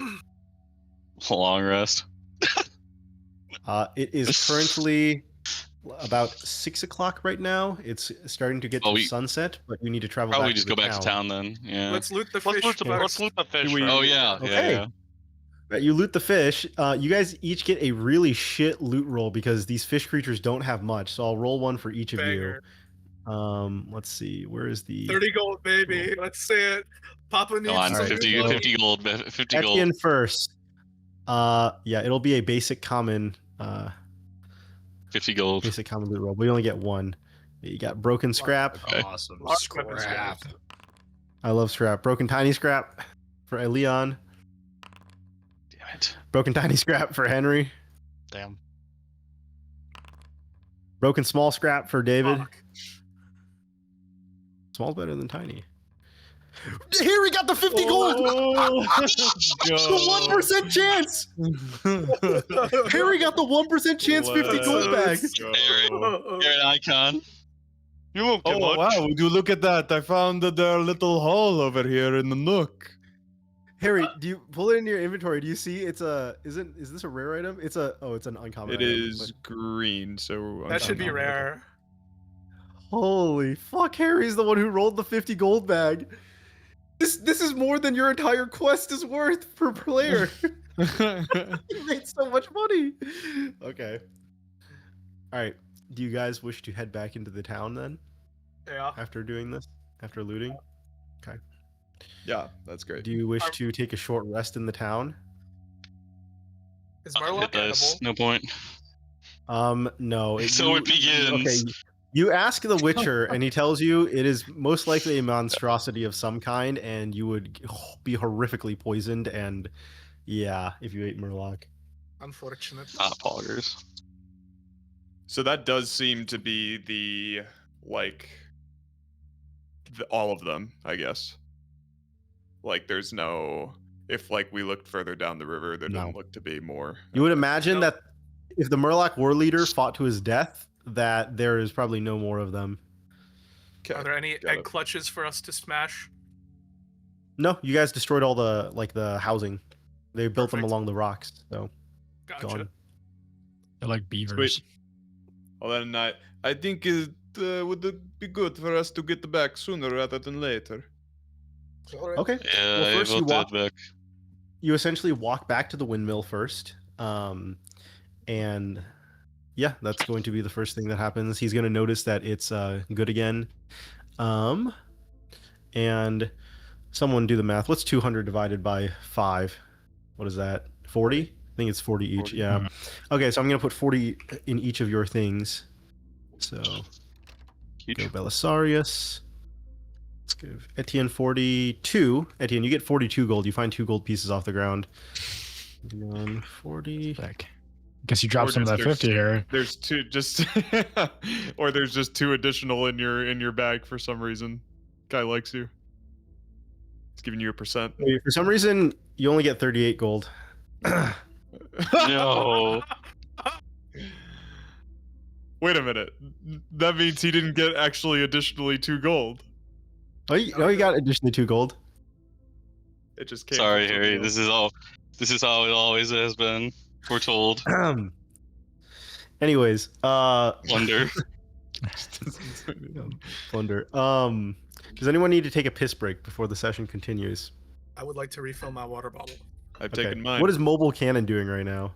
Long rest. It is currently about 6 o'clock right now. It's starting to get to Oh, we- sunset, but you need to travel. Probably back just to go the back to town then. Yeah. Let's loot the Let's fish. loot the, first. let's loot the fish. Do we- first. Oh yeah. Okay. Yeah. Right, you loot the fish. You guys each get a really shit loot roll because these fish creatures don't have much. So I'll roll one for each of Banger. you. Let's see. Where is the 30 gold, baby. Let's see it. Papa needs Come on, some 50, gold. 50 gold. 50 gold. Etienne first? Yeah, it'll be a basic common 50 gold. loot roll. We only get one. You got broken scrap. Okay. Awesome. Large weapon scrap. I love scrap. Broken tiny scrap for Leon. Damn it. Broken tiny scrap for Henry. Damn. Broken small scrap for David. Fuck. Small's better than tiny. Here we got the 50 gold. The 1% chance. Here we got the 1% chance 50 gold bag. You're an icon. You moved too Oh much. wow, would you look at that? I found their little hole over here in the nook. Harry, do you pull it in your inventory? Do you see it's a is this a rare item? It's an uncommon It item, is green, so That should be uncommon. rare. but- Holy fuck, Harry's the one who rolled the 50 gold bag. This is more than your entire quest is worth per player. You made so much money. Okay. All right. Do you guys wish to head back into the town then Yeah. after doing this? After looting? Yeah, that's great. Do you wish to take a short rest in the town? Is Murloc edible? No point. No. So it begins. Okay. You ask the Witcher, and he tells you it is most likely a monstrosity of some kind, and you would be horrifically poisoned. And yeah, if you ate Murloc. Unfortunate. Poggers. So that does seem to be all of them, I guess. Like, there's no. If we looked further down the river, there No. didn't look to be more. You would imagine No. that if the Murloc war leader fought to his death, that there is probably no more of them. Are there any got egg it. clutches for us to smash? No, you guys destroyed all the housing. They built them Perfect. along the rocks. So Gotcha. gone. They're like beavers. Sweet. Well, then I think it would be good for us to get back sooner rather than later. Okay. Yeah, Well, I first you will walk. back. You essentially walk back to the windmill first, and yeah, that's going to be the first thing that happens. He's going to notice that it's good again, and someone do the math. What's 200 divided by 5? What is that? 40? I think it's 40 each. 40. Yeah. Okay, so I'm going to put 40 in each of your things. So Huge. go Belisarius. Let's give Etienne 42. Etienne, you get 42 gold. You find 2 gold pieces off the ground. 40. Back. Guess you dropped Or some of just that there's- 50 here. There's two just or there's just 2 additional in your bag for some reason. Guy likes you. He's giving you a percent. For some reason, you only get 38 gold. No. Wait a minute. That means he didn't get actually additionally 2 gold. Oh, you got additionally 2 gold. It just came. Sorry, from Harry. something This is how it always has been. We're told. Anyways, Wonder. else. Plunder. Does anyone need to take a piss break before the session continues? I would like to refill my water bottle. I've Okay. taken mine. What is Mobile Cannon doing right now?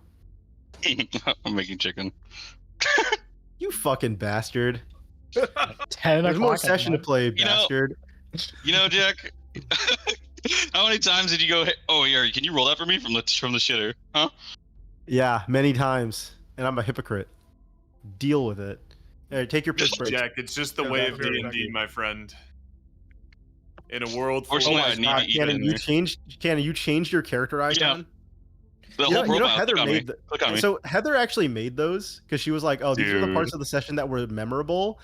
I'm making chicken. You fucking bastard. 10 There's more o'clock at session to night. play, You know- bastard. You know, Jack. How many times did you go? Oh, Harry, can you roll that for me from the shitter? Huh? Yeah, many times. And I'm a hypocrite. Deal with it. Hey, take your piss break. Jack, it's just the Yeah, way that of very D&D, lucky. my friend. In a world full Fortunately, Oh I my need god, to eat it Cannon, in you there. changed your character icon? The You whole know, profile. Heather Click on me. made Click on me. So Heather actually made those because she was like, "Oh, these are the parts Dude. of the session that were memorable,"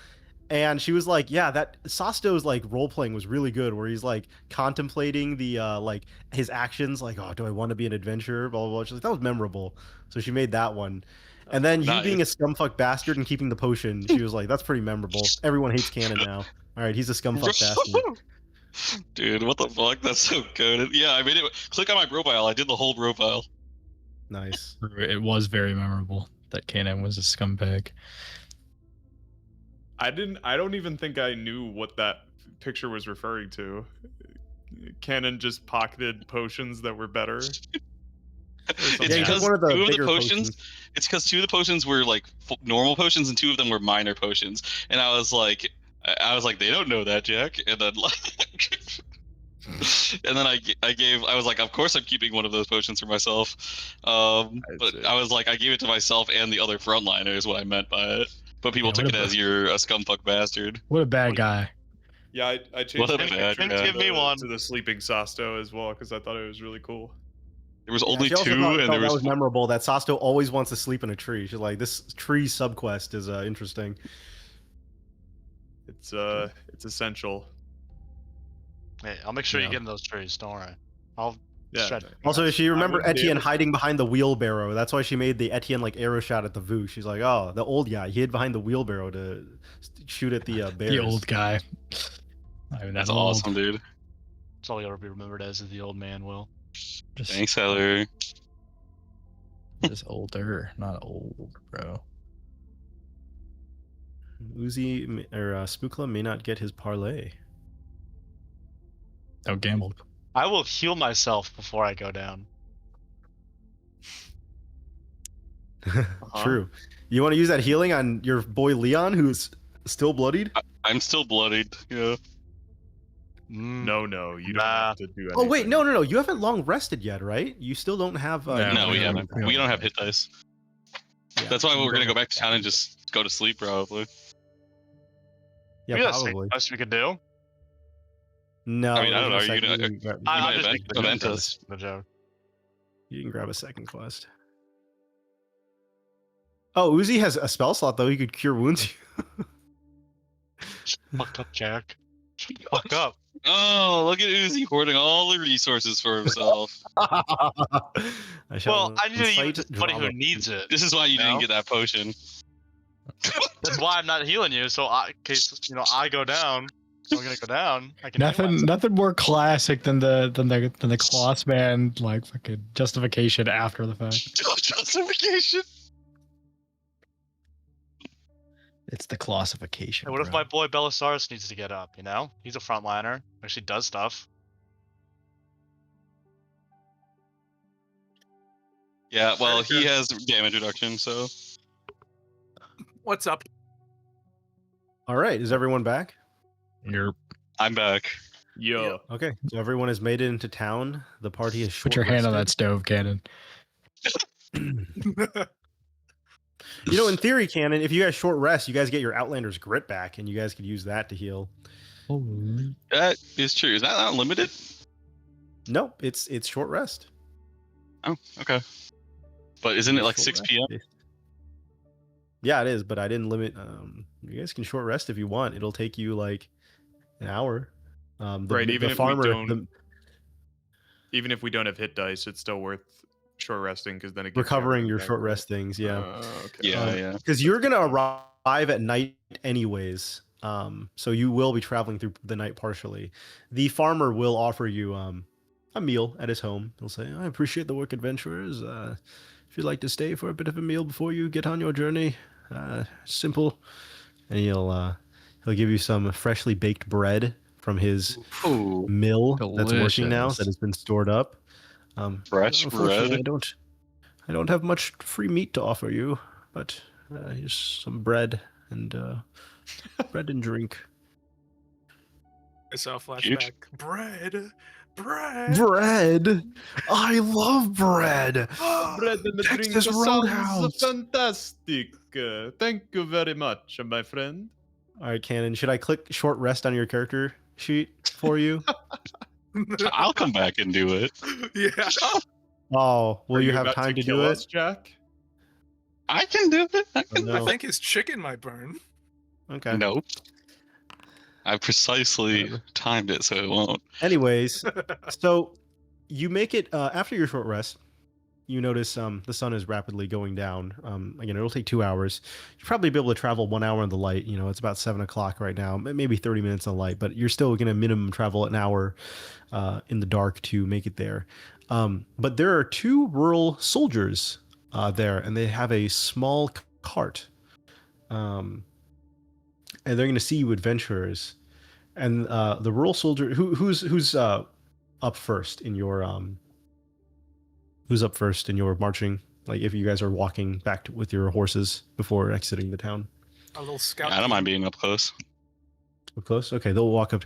and she was like, "Yeah, that Sasto's like role playing was really good, where he's like contemplating the like his actions, like, oh, do I want to be an adventurer?" Blah blah blah. She's like, "That was memorable," so she made that one. And then you being a scumfuck bastard and keeping the potion, she was like, "That's pretty memorable." Everyone hates Cannon now. All right, he's a scumfuck bastard. Dude, what the fuck? That's so good. Yeah, I made it. Click on my profile. I did the whole profile. Nice. It was very memorable that Kanan was a scumbag. I don't even think I knew what that picture was referring to. Cannon just pocketed potions that were better. It's Yeah, he took because one of the two of the bigger potions. It's because 2 of the potions were like normal potions, and 2 of them were minor potions. And I was like, they don't know that, Jack. And then like, and then I was like, of course I'm keeping one of those potions for myself. But see. I was like, I gave it to myself and the other frontliner is what I meant by it. But people Yeah, took what it a- as you're a scumfuck bastard. What a bad guy. Yeah, I changed What a my bad picture guy. Give me one. to the sleeping Sasto as well because I thought it was really cool. There was Yeah, only she also 2, thought and there that was was memorable. That Sasto always wants to sleep in a tree. She's like, this tree subquest is interesting. It's essential. Hey, I'll make sure Yeah. you get in those trees. Don't worry. I'll Yeah. shred. Also, she remember wouldn't be Etienne able to- hiding behind the wheelbarrow. That's why she made the Etienne like arrow shot at the Vu. She's like, oh, the old guy. He hid behind the wheelbarrow to shoot at the bears. The old guy. Not even that that's old. awesome, dude. That's all you'll ever be remembered as is the old man will. Just, Thanks, Heather. just older, not old, bro. Uzi or Spookla may not get his parlay. Oh, gambled. I will heal myself before I go down. True. You want to use that healing on your boy Leon, who's still bloodied? I'm still bloodied. Yeah. No, you don't Nah. have to do anything. Oh wait, no. You haven't long rested yet, right? You still don't have. No, we no, haven't. no. We don't have hit dice. Yeah, That's why you we're don't gonna go have- back to town and just go to sleep, probably. Yeah, Maybe that's probably. the best we could do. No, I mean, I don't know, there's a are you second- gonna- can grab- might I'm just event- making the event joke. us. The joke. You can grab a second quest. Oh, Uzi has a spell slot though. He could cure wounds. Fuck up, Jack. Fuck up. Oh, look at Uzi hoarding all the resources for himself. I shall Well, I need to use incite somebody who drama. needs it. This is why you No. didn't get that potion. That's why I'm not healing you. So, in case I go down, I'm gonna go down. I can heal myself. Nothing more classic than the Coloss man like fucking justification after the fact. Justification. It's the classification. Hey, what if my boy Belisarius needs to get up? You know, he's a frontliner. Actually, does stuff. Yeah, well, he has damage reduction, so. What's up? All right, is everyone back? I'm back. Yeah. Okay, so everyone has made it into town. The party is short Put your hand on that rested. stove cannon. You know, in theory, Cannon, if you guys short rest, you guys get your Outlander's grit back, and you guys could use that to heal. That is true. Is that not limited? No, it's short rest. Oh, okay. But isn't it like Short 6 rest. p.m.? Yeah, it is, but I didn't limit. You guys can short rest if you want. It'll take you like an hour. Right, even the if farmer, we don't, even if we don't have hit dice, it's still worth short resting because then it gives recovering everything your back, short right? rest things. Yeah. Okay. Yeah. Because you're gonna arrive at night anyways. So you will be traveling through the night partially. The farmer will offer you a meal at his home. He'll say, "I appreciate the work, adventurers. If you'd like to stay for a bit of a meal before you get on your journey, simple." And he'll give you some freshly baked bread from his Ooh, mill that's working now delicious. that has been stored up. fresh Unfortunately, bread. I don't have much free meat to offer you, but here's some bread and drink. I saw a Huge. flashback. Bread. Bread. Bread. I love bread. Bread and the drink Texas sounds Roadhouse. fantastic. Thank you very much, my friend. All right, Cannon. Should I click short rest on your character sheet for you? I'll come back and do it. Yeah. Oh, will Are you have about time to kill do us, it? Jack? I can do it. I Oh, can. no. I think his chicken might burn. Okay. Nope. I precisely Whatever. timed it so it won't. Anyways, so you make it after your short rest. You notice the sun is rapidly going down. Again, it'll take 2 hours. You'll probably be able to travel 1 hour in the light. You know, it's about 7 o'clock right now, maybe 30 minutes in the light, but you're still going to minimum travel an hour in the dark to make it there. But there are 2 rural soldiers there, and they have a small cart. And they're going to see you adventurers. And the rural soldier, who's up first in your Who's up first in your marching? Like if you guys are walking back with your horses before exiting the town. A little scout. I don't mind being up close. Up close? Okay, they'll walk up.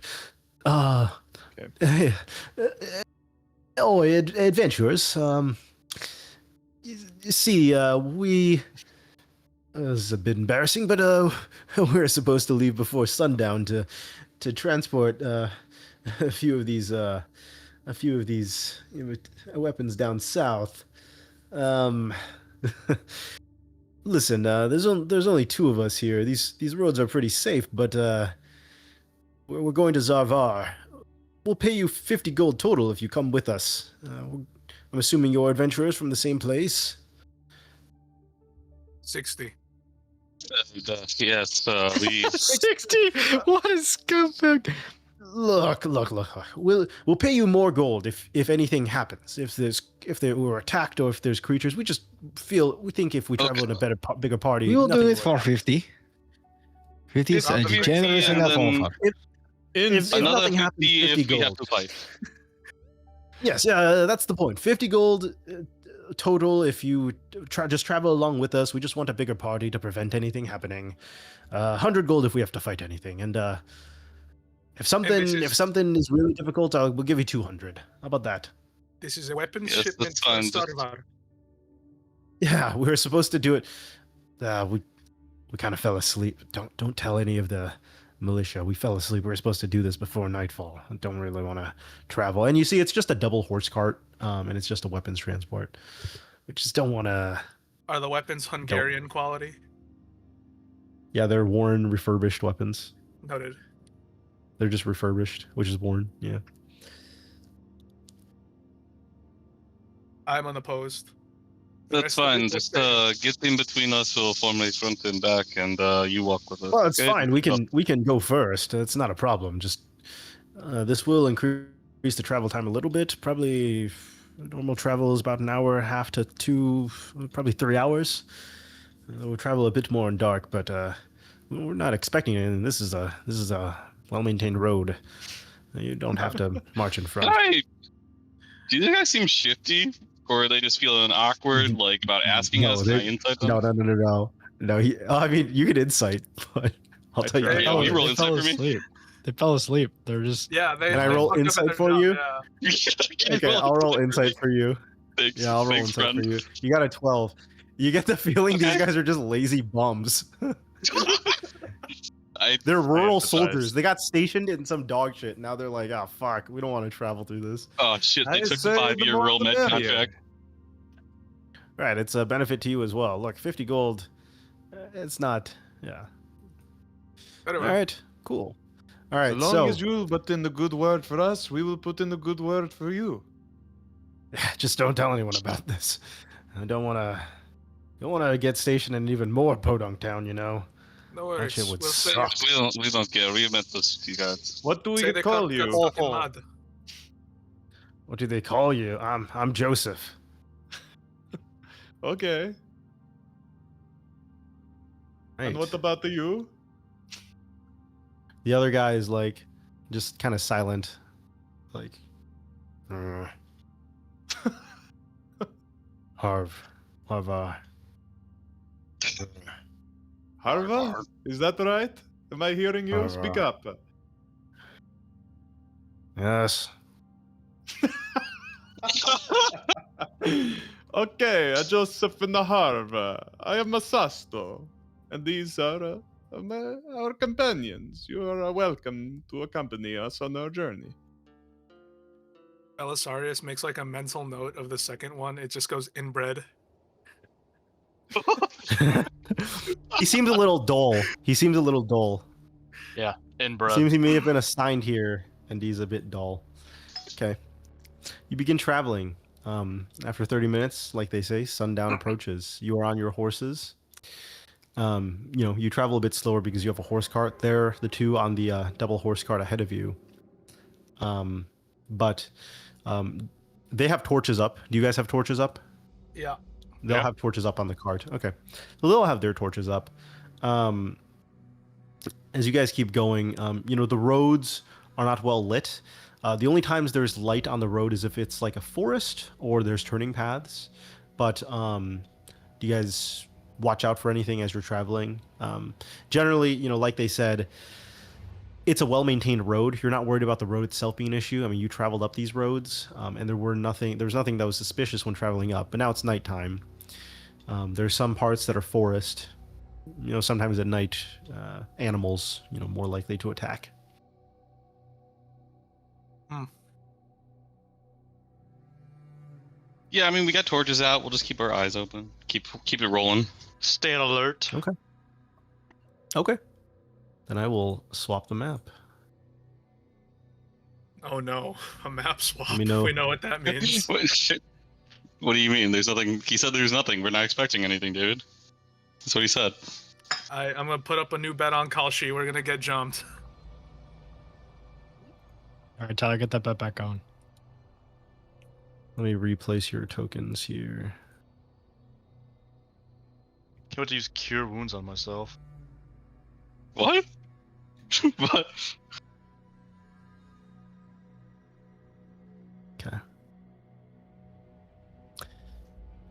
Adventurers. You see, we. It was a bit embarrassing, but we're supposed to leave before sundown to transport a few of these weapons down south. Listen, there's only 2 of us here. These roads are pretty safe, but we're going to Zarvar. We'll pay you 50 gold total if you come with us. I'm assuming you're adventurers from the same place. 60. Yes, we. 60. What a scumbag. Look. We'll pay you more gold if anything happens. If we're attacked or if there's creatures, we think if we travel in a bigger party, We will do nothing it for 50. 50 is If- if- generous and enough then- offer. If Another nothing 50 happens, 50 if we have gold. to fight. Yes, that's the point. 50 gold total if you just travel along with us. We just want a bigger party to prevent anything happening. 100 gold if we have to fight anything. And if something is really difficult, we'll give you 200. How about that? This is a weapons Yes, shipment that's for fine. Starvar. Yeah, we were supposed to do it. We kind of fell asleep. Don't tell any of the militia. We fell asleep. We were supposed to do this before nightfall. I don't really want to travel. And you see, it's just a double horse cart, and it's just a weapons transport. We just don't want to. Are the weapons Hungarian quality? Yeah, they're worn, refurbished weapons. Noted. They're just refurbished, which is worn. Yeah. I'm unopposed. The That's rest of it fine. will Just stay. get in between us. We'll formulate front and back, and you walk with us. Well, it's okay? fine. We can go first. It's not a problem. Just this will increase the travel time a little bit. Probably normal travel is about an hour and a half to 2, probably 3 hours. We'll travel a bit more in dark, but we're not expecting it. And this is a well-maintained road. You don't have to march in front. Do you guys seem shifty, or are they just feeling awkward, like about asking us? Can I insight them? No. I mean, you can insight, but I'll tell you. tried. How You it roll is. insight fell for me? asleep. They fell asleep. They're just. Yeah, they. Can I they roll fucked up at insight their for job, you? Yeah. Okay, I'll roll insight for you. Thanks, Yeah, I'll roll thanks, insight friend. for you. You got a 12. You get the feeling these Okay. guys are just lazy bums. I They're rural empathize. soldiers. They got stationed in some dog shit. Now they're like, oh fuck, we don't want to travel through this. oh shit! They I took say the the 5-year more roll the med merrier. contract. Right, it's a benefit to you as well. Look, 50 gold. It's not. Yeah. Whatever. All right. Cool. All right. As long So as you put in the good word for us, we will put in the good word for you. just don't tell anyone about this. I don't want to get stationed in even more podunk town. You know. No That worries. shit would We'll say, suck. We don't care. We met these guys. What do say we they call got you? stuck in mud. What do they call you? I'm Joseph. Okay. Right. And what about the you? The other guy is like, just kind of silent, like, Harv, Harva? Is that right? Am I hearing you? Speak Harva. up. Yes. Okay, Joseph and the Harva. I am a Sasto. And these are our companions. You are welcome to accompany us on our journey. Belisarius makes like a mental note of the second one. It just goes inbred. He seems a little dull. Inbred. Seems he may have been assigned here, and he's a bit dull. Okay. You begin traveling. After 30 minutes, like they say, sundown approaches. You are on your horses. You travel a bit slower because you have a horse cart. They're the two on the double horse cart ahead of you. But they have torches up. Do you guys have torches up? Yeah. They'll have torches up on the cart. Okay. So they'll have their torches up. As you guys keep going, the roads are not well lit. The only times there's light on the road is if it's like a forest or there's turning paths. But do you guys watch out for anything as you're traveling? Generally, like they said, it's a well-maintained road. You're not worried about the road itself being an issue. I mean, you traveled up these roads, and there was nothing that was suspicious when traveling up. But now it's nighttime. There's some parts that are forest. Sometimes at night, animals, more likely to attack. Yeah, I mean, we got torches out. We'll just keep our eyes open. Keep it rolling. Stay on alert. Okay. Then I will swap the map. Oh no, a map swap. Let me know. We know what that means. What do you mean? There's nothing. He said there's nothing. We're not expecting anything, dude. That's what he said. I'm gonna put up a new bet on Kalshi. We're gonna get jumped. All right, Tyler, get that bet back on. Let me replace your tokens here. Can't wait to use cure wounds on myself. What? What? Okay.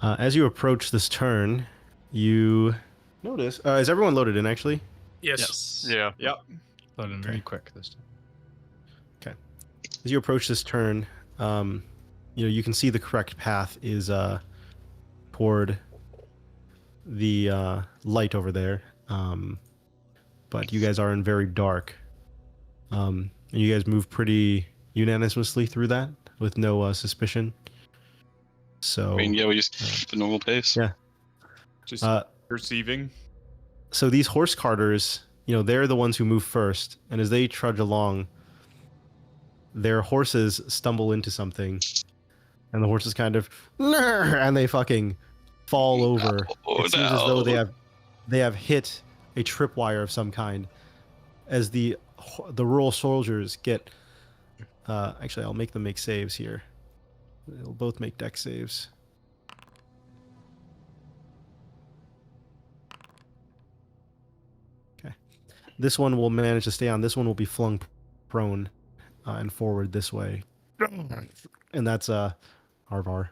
As you approach this turn, you notice. Is everyone loaded in actually? Yes. Yeah. Yep. Loaded in very quick this time. As you approach this turn, you can see the correct path is toward the light over there. But you guys are in very dark. And you guys move pretty unanimously through that with no suspicion. So I mean, yeah, we just keep the normal pace. Yeah. Just perceiving. So these horse carters, they're the ones who move first, and as they trudge along, their horses stumble into something, and the horses kind of, and they fucking fall over. Oh, It seems as though no. they have hit a tripwire of some kind. As the rural soldiers get, actually, I'll make them make saves here. They'll both make dex saves. Okay, this one will manage to stay on. This one will be flung prone and forward this way, and that's Harvar.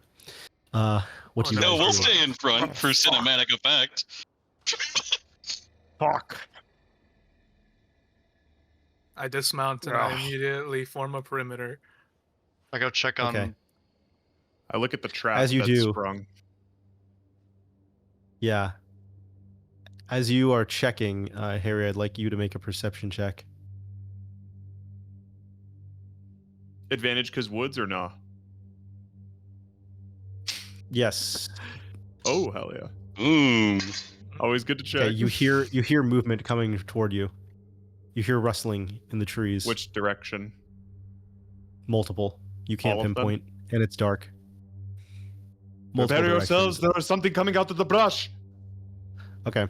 What do you No, guys we'll do? stay in front for cinematic effect. Fuck. I dismount and I immediately form a perimeter. I go check on. Okay. I look at the trap As you that's do. sprung. Yeah. As you are checking, Harry, I'd like you to make a perception check. Advantage because woods or nah? Yes. Oh, hell yeah. Boom. Always good to check. Okay, you hear movement coming toward you. You hear rustling in the trees. Which direction? Multiple. You can't All of them? pinpoint, and it's dark. Multiple Prepare yourselves. directions. There is something coming out of the brush. Okay.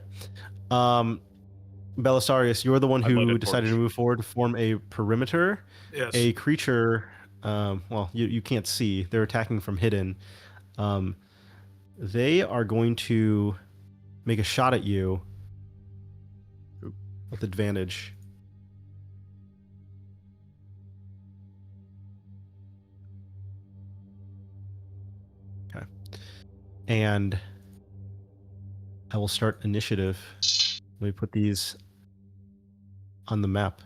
Belisarius, you're the one I light who a decided to torch. move forward to form a perimeter. Yes. A creature, well, you can't see. They're attacking from hidden. They are going to make a shot at you Oop. with advantage. Okay. And I will start initiative. Let me put these on the map.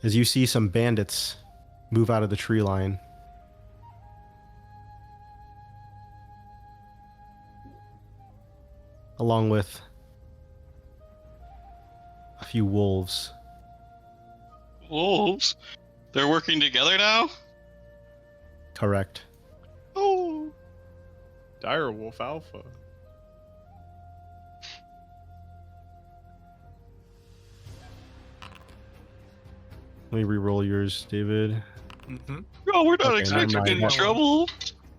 As you see some bandits move out of the tree line. Along with a few wolves. Wolves? They're working together now? Correct. Oh. Dire Wolf Alpha. Let me re-roll yours, David. Mm-hmm. Oh, we're not Okay, expecting never any mind. trouble.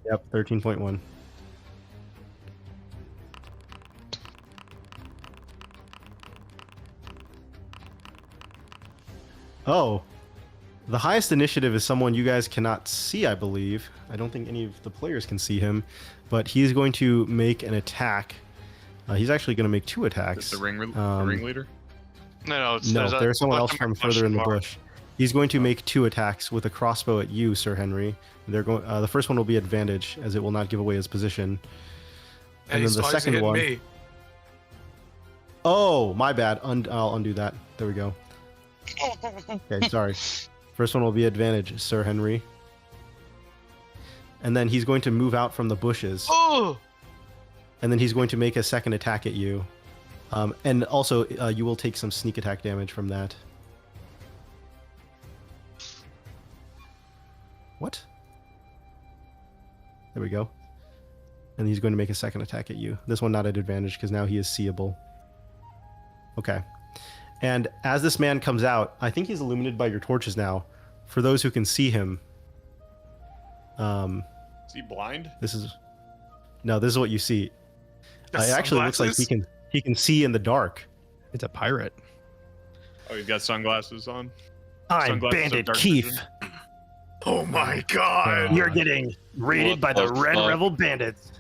Yep, 13.1. Oh, the highest initiative is someone you guys cannot see, I believe. I don't think any of the players can see him, but he's going to make an attack. He's actually going to make 2 Is attacks. the ringleader? No, No, there's someone else from further in the bush. bush. He's going to make 2 attacks with a crossbow at you, Sir Henry. They're going. The first one will be advantage, as it will not give away his position. And then the he's second hitting one. me. Oh, my bad. I'll undo that. There we go. Okay, sorry. First one will be advantage, Sir Henry. And then he's going to move out from the bushes. Oh! And then he's going to make a second attack at you. And also, you will take some sneak attack damage from that. What? There we go. And he's going to make a second attack at you. This one not at advantage because now he is seeable. Okay. And as this man comes out, I think he's illuminated by your torches now. For those who can see him, Is he blind? this is what you see. Got It actually looks like sunglasses? he can see in the dark. It's a pirate. Oh, he's got sunglasses on. I'm Sunglasses of Bandit dark Keith. vision. Oh my god! You're getting raided by What the the Red fuck? Rebel Bandits.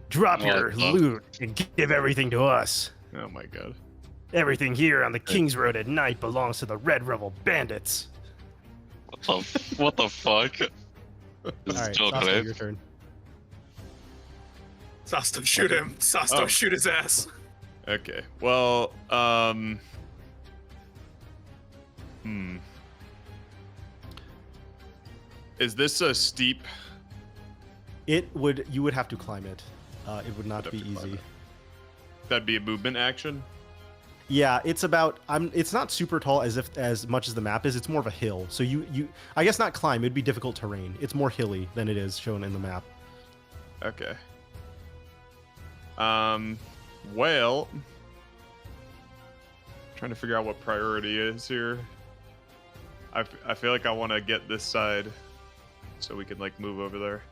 Drop What your the- loot and give everything to us. Oh my god. Everything here on the King's Road at night belongs to the Red Rebel Bandits. What the fuck? This All is right, still Saskia, good. your turn. Sasto, shoot him! Sasto, Oh. shoot his ass! Okay. Well, Is this a steep? You would have to climb it. It would not I'd be have to climb easy. it. That'd be a movement action. Yeah, it's about it's not super tall as much as the map is. It's more of a hill. So you I guess not climb, it'd be difficult terrain. It's more hilly than it is shown in the map. Okay. Well, trying to figure out what priority is here. I feel like I want to get this side so we can like move over there.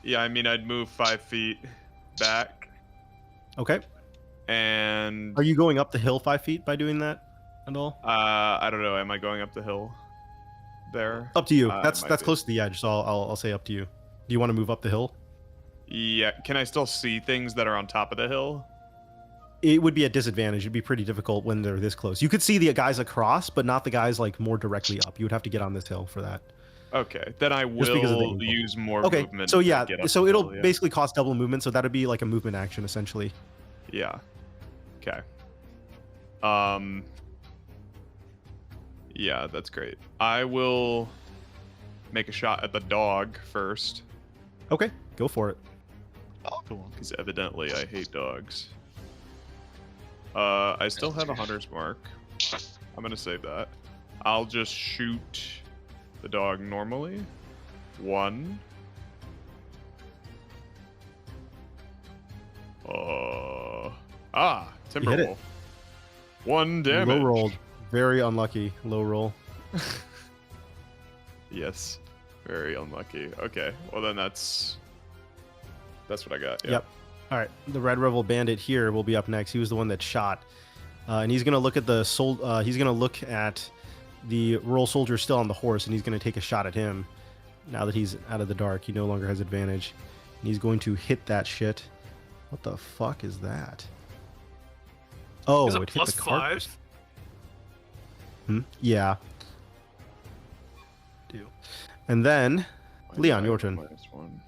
Yeah, I mean I'd move 5 feet back. Okay. And Are you going up the hill 5 feet by doing that at all? I don't know. Am I going up the hill there? Up to you. It That's might be. close to the edge, so I'll say up to you. Do you want to move up the hill? Yeah. Can I still see things that are on top of the hill? It would be a disadvantage. It'd be pretty difficult when they're this close. You could see the guys across, but not the guys like more directly up. You would have to get on this hill for that. Okay, then I Just because of the will angle. use more Okay, movement. so to yeah, get up so the it'll hill, yeah. basically cost double movement, so that'd be like a movement action essentially. Yeah. Okay. Yeah, that's great. I will make a shot at the dog first, Okay, go for it. Oh, cool. because evidently I hate dogs. I still have a hunter's mark. I'm gonna save that. I'll just shoot the dog normally. 1. Timber hit it. wolf. 1 damage. Low rolled. Very unlucky. Low roll. Yes. Very unlucky. Okay. Well then that's what I got. Yeah. Yep. All right. The Red Rebel Bandit here will be up next. He was the one that shot, and he's gonna look at the he's gonna look at the rural soldier still on the horse, and he's gonna take a shot at him. Now that he's out of the dark, he no longer has advantage, and he's going to hit that shit. What the fuck is that? Oh, Is it it hit plus the cart. 5? Yeah. And then, Leon, your turn. -1.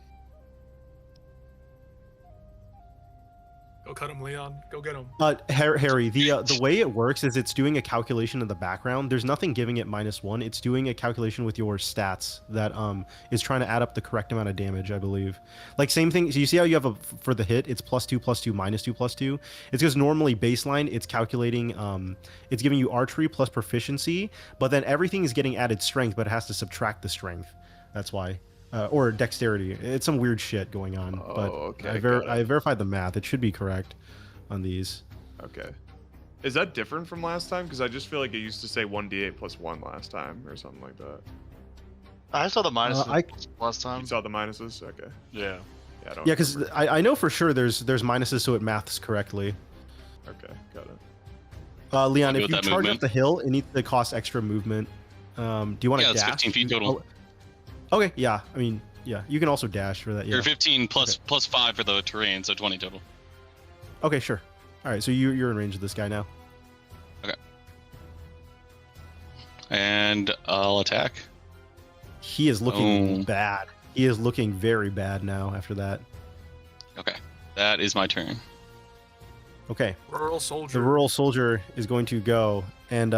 Go cut him, Leon. Go get him. Harry, the way it works is it's doing a calculation in the background. There's nothing giving it -1. It's doing a calculation with your stats that is trying to add up the correct amount of damage, I believe. Like same thing. So you see how you have for the hit, it's +2, +2, -2, +2. It's because normally baseline it's calculating, it's giving you archery plus proficiency, but then everything is getting added strength, but it has to subtract the strength. That's why. Or dexterity. It's some weird shit going on. But okay, I got it. I verified the math. It should be correct on these. Okay. Is that different from last time? Because I just feel like it used to say 1d8 +1 last time or something like that. I saw the minuses I- last time. You saw the minuses? Okay. Yeah. Yeah, I don't Yeah, because remember. I know for sure there's minuses, so it maths correctly. Okay, got it. Leon, I'll if go you with that charge movement. up the hill, it needs to cost extra movement. Do you want to Yeah, it's dash? 15 feet total. Oh, okay, yeah. I mean, yeah, you can also dash for that. Yeah. Or 15 plus 5 for the terrain, so 20 total. Okay, sure. All right, so you're in range of this guy now. And I'll attack. He is looking Oh. bad. He is looking very bad now after that. Okay, that is my turn. Okay, Rural soldier. the rural soldier is going to go, and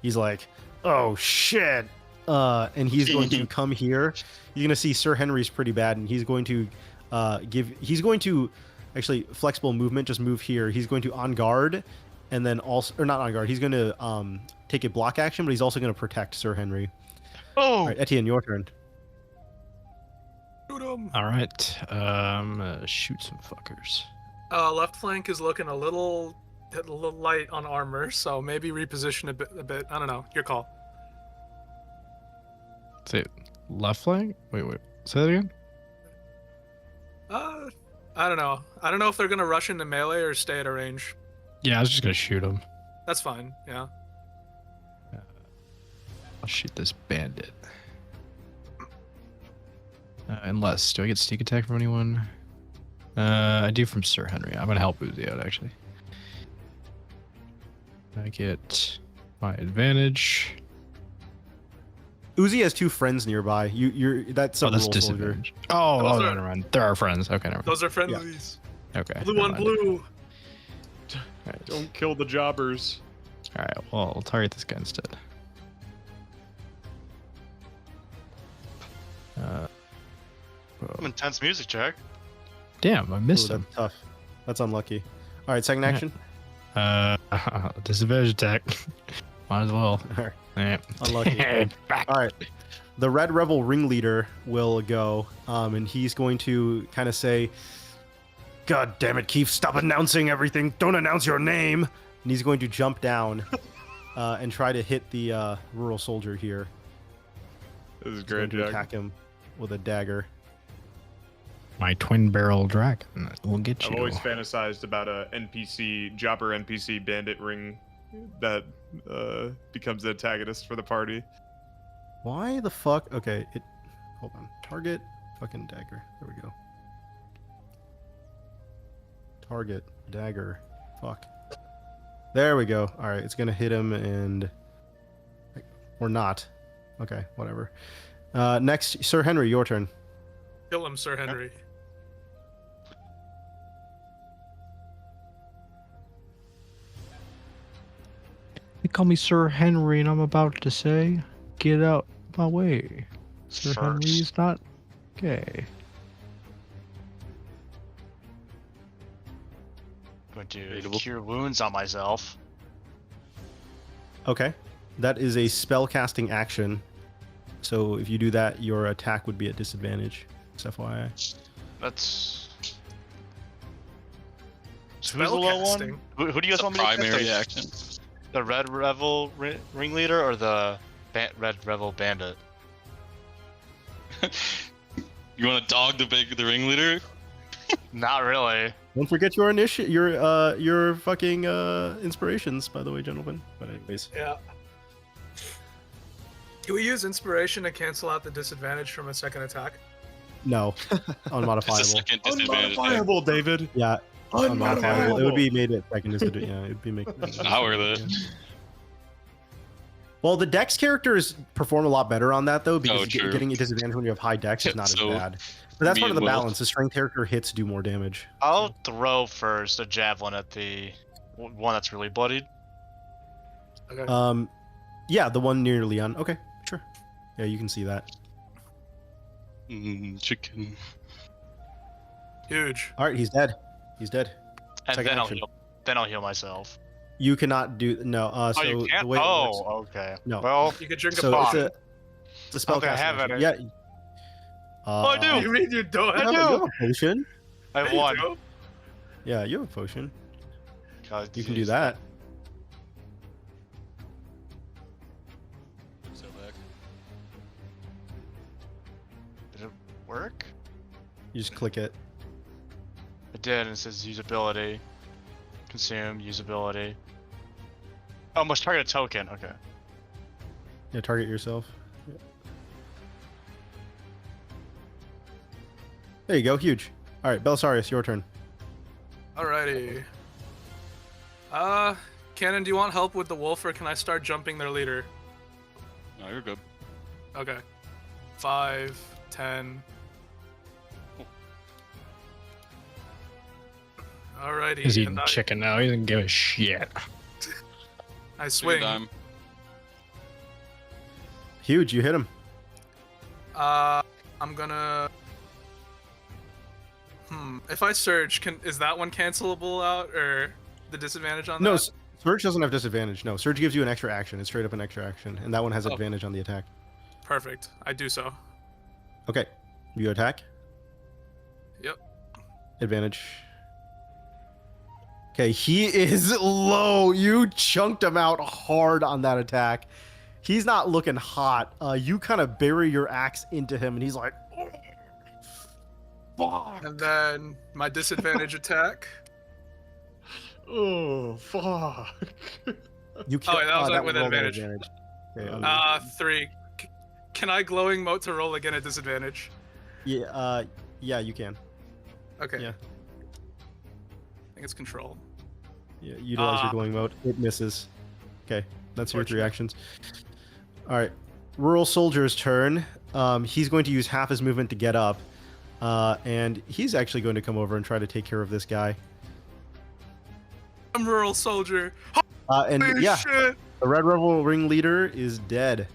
he's like, "Oh shit!" And he's going to come here. You're gonna see Sir Henry's pretty bad, and he's going to He's going to actually flexible movement. Just move here. He's going to on guard, and then also, or not on guard. He's going to take a block action, but he's also going to protect Sir Henry. Oh, All right, Etienne, your turn. Shoot him. All right. Shoot some fuckers. Left flank is looking a little light on armor, so maybe reposition a bit. I don't know. Your call. Say left flank? Wait. Say that again? I don't know. I don't know if they're gonna rush into melee or stay at a range. Yeah, I was just gonna shoot him. That's fine. Yeah. I'll shoot this bandit. Unless, do I get sneak attack from anyone? I do from Sir Henry. I'm gonna help Uzi out actually. I get my advantage. Uzi has 2 friends nearby. That's a Oh, that's rural soldier. disadvantage. Oh, Those are- never mind. There are friends. Okay, never mind. Those are friendlies. Okay. Blue never on mind. blue. Alright. Don't kill the jobbers. Alright, well, I'll target this guy instead. some intense music, Jack. Damn, I missed Ooh, him. that's tough. That's unlucky. All right, second action. Disadvantage attack. Might as well. Alright. Yeah. Unlucky. Back. All right. The Red Rebel ringleader will go, and he's going to kind of say, "God damn it, Keith! Stop announcing everything. Don't announce your name." And he's going to jump down and try to hit the rural soldier here. This is He's going great, to Jack. attack him with a dagger. My twin barrel dragon will get I've you. always fantasized about a jobber NPC bandit ring that becomes the antagonist for the party. Why the fuck? Okay, hold on. Target, fucking dagger. There we go. Target, dagger. Fuck. There we go. All right, it's gonna hit him and... Or not. Okay, whatever. Next, Sir Henry, your turn. Kill him, Sir Henry. They call me Sir Henry, and I'm about to say, get out my way. Sir First. Henry's not gay. Going to Debatable. cure wounds on myself. Okay. That is a spell casting action. So if you do that, your attack would be at disadvantage. Just FYI. That's. So who's the low one? Spellcasting. Who do you guys It's a want me to primary get? action. The Red Revel ringleader or the Red Revel bandit? You want to dog the ringleader? Not really. Don't forget your your fucking inspirations, by the way, gentlemen. But anyways. Yeah. Can we use inspiration to cancel out the disadvantage from a second attack? No. It's a Unmodifiable. second disadvantage. there. Unmodifiable, David. Yeah. Unmodifiable. It would Unmodifiable. be made at second disadvantage. Yeah, it'd be made. Not worth it. Well, the Dex characters perform a lot better on that though, because Oh, true. getting a disadvantage when you have high Dex is not So, as bad. But that's me part of the and Will- balance. The strength character hits do more damage. I'll throw first a javelin at the one that's really bloodied. Okay. Yeah, the one near Leon. Okay, sure. Yeah, you can see that. Chicken. Huge. All right, he's dead. He's dead. And Second then action. I'll heal myself. You cannot do no. So Oh, you can't? the way it works, Oh, okay. No. Well, You could drink so a pot. it's a spell. Okay, I have it. Yeah. I do. You mean you don't? I You do. have a potion. I have You one. do? Yeah, you have a potion. God, You can do jeez. that. So back. Did it work? You just click it. It did, and it says usability. Consume, usability. Oh, must target a token. Okay. Yeah, target yourself. Yeah. There you go. Huge. All right, Belisarius, your turn. Alrighty. Cannon, do you want help with the wolf, or can I start jumping their leader? No, you're good. Okay. 5, 10. Alrighty. He's eating and I- chicken now. He doesn't give a shit. I Take swing. your time. Huge. You hit him. I'm gonna. If I surge, is that one cancelable out, or the disadvantage on No, that? Surge doesn't have disadvantage. No, Surge gives you an extra action. It's straight up an extra action, and that one has Oh. advantage on the attack. Perfect. I do so. Okay, you attack. Yep. Advantage. Okay, he is low. You chunked him out hard on that attack. He's not looking hot. You kind of bury your axe into him, and he's like, "Fuck." And then my disadvantage attack. Oh, fuck. You can't. wait, that was with rolled an advantage. Okay, I'll- 3. Can I glowing mote to roll again at disadvantage? yeah, yeah, you can. Okay. Yeah. I think it's control. Yeah, utilize your Ah. glowing mode. It misses. Okay, that's your 3 Unfortunate. actions. All right, rural soldier's turn. He's going to use half his movement to get up, and he's actually going to come over and try to take care of this guy. I'm rural soldier. And Holy yeah, shit! the Red Revel ringleader is dead.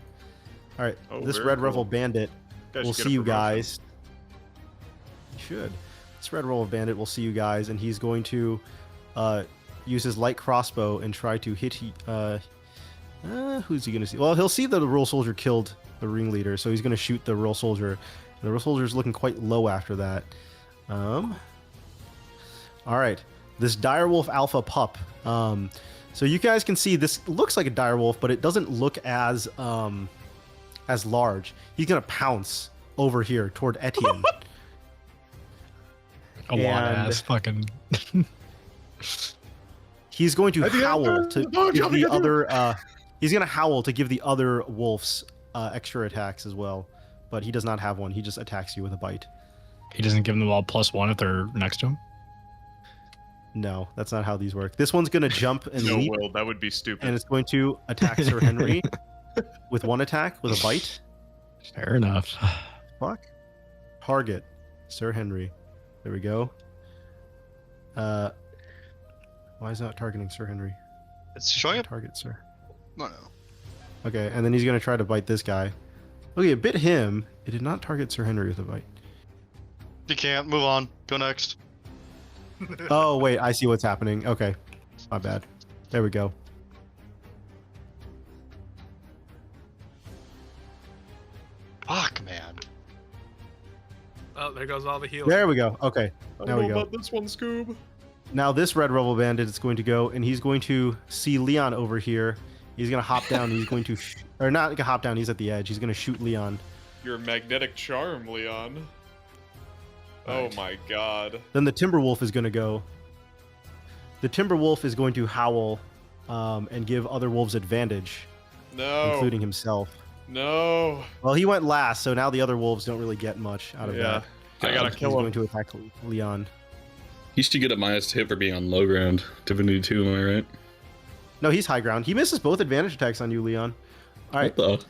All right, Oh, this very Red cool. Revel bandit Guys will should get see a you promotion. guys. You should. This Red Revel bandit will see you guys, and he's going to use his light crossbow and try to hit Who's he gonna see? Well, he'll see that the rural soldier killed the ringleader, so he's gonna shoot the rural soldier. The rural soldier is looking quite low after that. All right, this direwolf alpha pup. So you guys can see this looks like a direwolf, but it doesn't look as large. He's gonna pounce over here toward Etienne. A lot ass fucking. He's going to howl to give the other. He's gonna howl to give the other wolves extra attacks as well, but he does not have one. He just attacks you with a bite. He doesn't give them all +1 if they're next to him. No, that's not how these work. This one's gonna jump and No, leap, Will, that would be stupid. and it's going to attack Sir Henry with one attack with a bite. Fair enough. Fuck. Target Sir Henry. There we go. Why is it not targeting Sir Henry? It's showing it. Target Sir. No. Okay, and then he's gonna try to bite this guy. Okay, it bit him. It did not target Sir Henry with a bite. You can't. Move on. Go next. Oh wait, I see what's happening. Okay, my bad. There we go. Fuck, man. Oh, there goes all the healing. There we go. Okay, I now don't we know go. about this one, Scoob. Now this Red Rebel Bandit is going to go, and he's going to see Leon over here. He's gonna hop down. He's going to, or not gonna hop down. He's at the edge. He's gonna shoot Leon. Your magnetic charm, Leon. Oh Right. my god. Then the Timberwolf is gonna go. The Timberwolf is going to howl, and give other wolves advantage, No. including himself. No. Well, he went last, so now the other wolves don't really get much out of Yeah. that. I gotta He's kill going him. to attack Leon. He should get a -2 hit for being on low ground. Divinity 2, am I right? No, he's high ground. He misses both advantage attacks on you, Leon. All right, What the?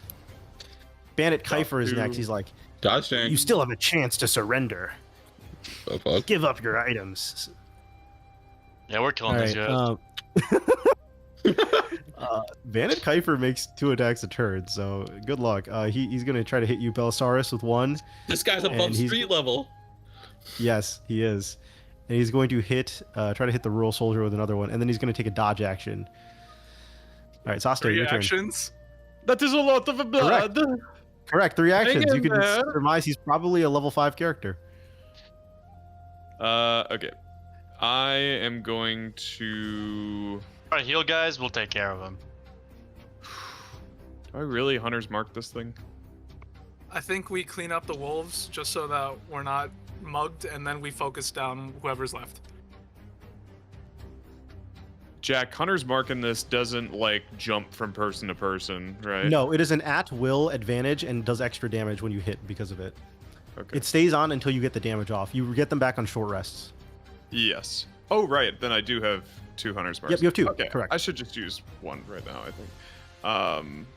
Bandit Kiefer is dude. next. He's like, Dodge tank. you still have a chance to surrender. The fuck? Give up your items. Yeah, we're killing All these right, guys. Bandit Kiefer makes 2 attacks a turn, so good luck. He's going to try to hit you, Belisarius, with 1. This guy's And above he's- street level. Yes, he is. And he's going to try to hit the rural soldier with another one, and then he's going to take a dodge action. All right, Sasta, 3 your turn. actions. That is a lot of blood. Correct, 3 actions. in You can there. surmise he's probably a level 5 character. Okay. I am going to. Alright, heal guys. We'll take care of them. Do I really Hunter's Mark this thing? I think we clean up the wolves just so that we're not mugged, and then we focus down whoever's left. Jack, Hunter's Mark in this doesn't like jump from person to person, right? No, it is an at-will advantage and does extra damage when you hit because of it. Okay. It stays on until you get the damage off. You get them back on short rests. Yes. Oh, right. Then I do have 2 Hunter's Marks. Yep, you have 2. Okay. Correct. I should just use 1 right now, I think.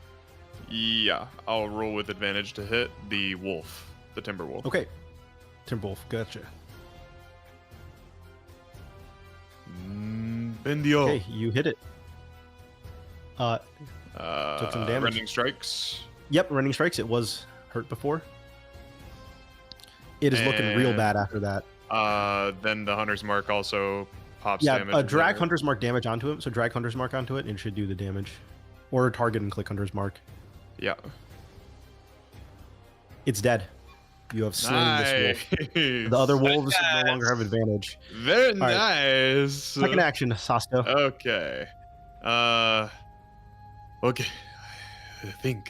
Yeah. I'll roll with advantage to hit the wolf, the timber wolf. Okay. Timberwolf, gotcha. Bendio. Okay, you hit it. Took some damage. Rending strikes. Yep, running strikes. It was hurt before. It is looking real And- bad after that. Then the Hunter's Mark also pops Yeah, damage. drag Hunter's Mark damage onto him. So drag Hunter's Mark onto it, and it should do the damage. Or target and click Hunter's Mark. Yeah. It's dead. You have slain this wolf. Nice. The other wolves no longer have advantage. Very right. nice. Second action, Sasto. Okay. Okay. Think.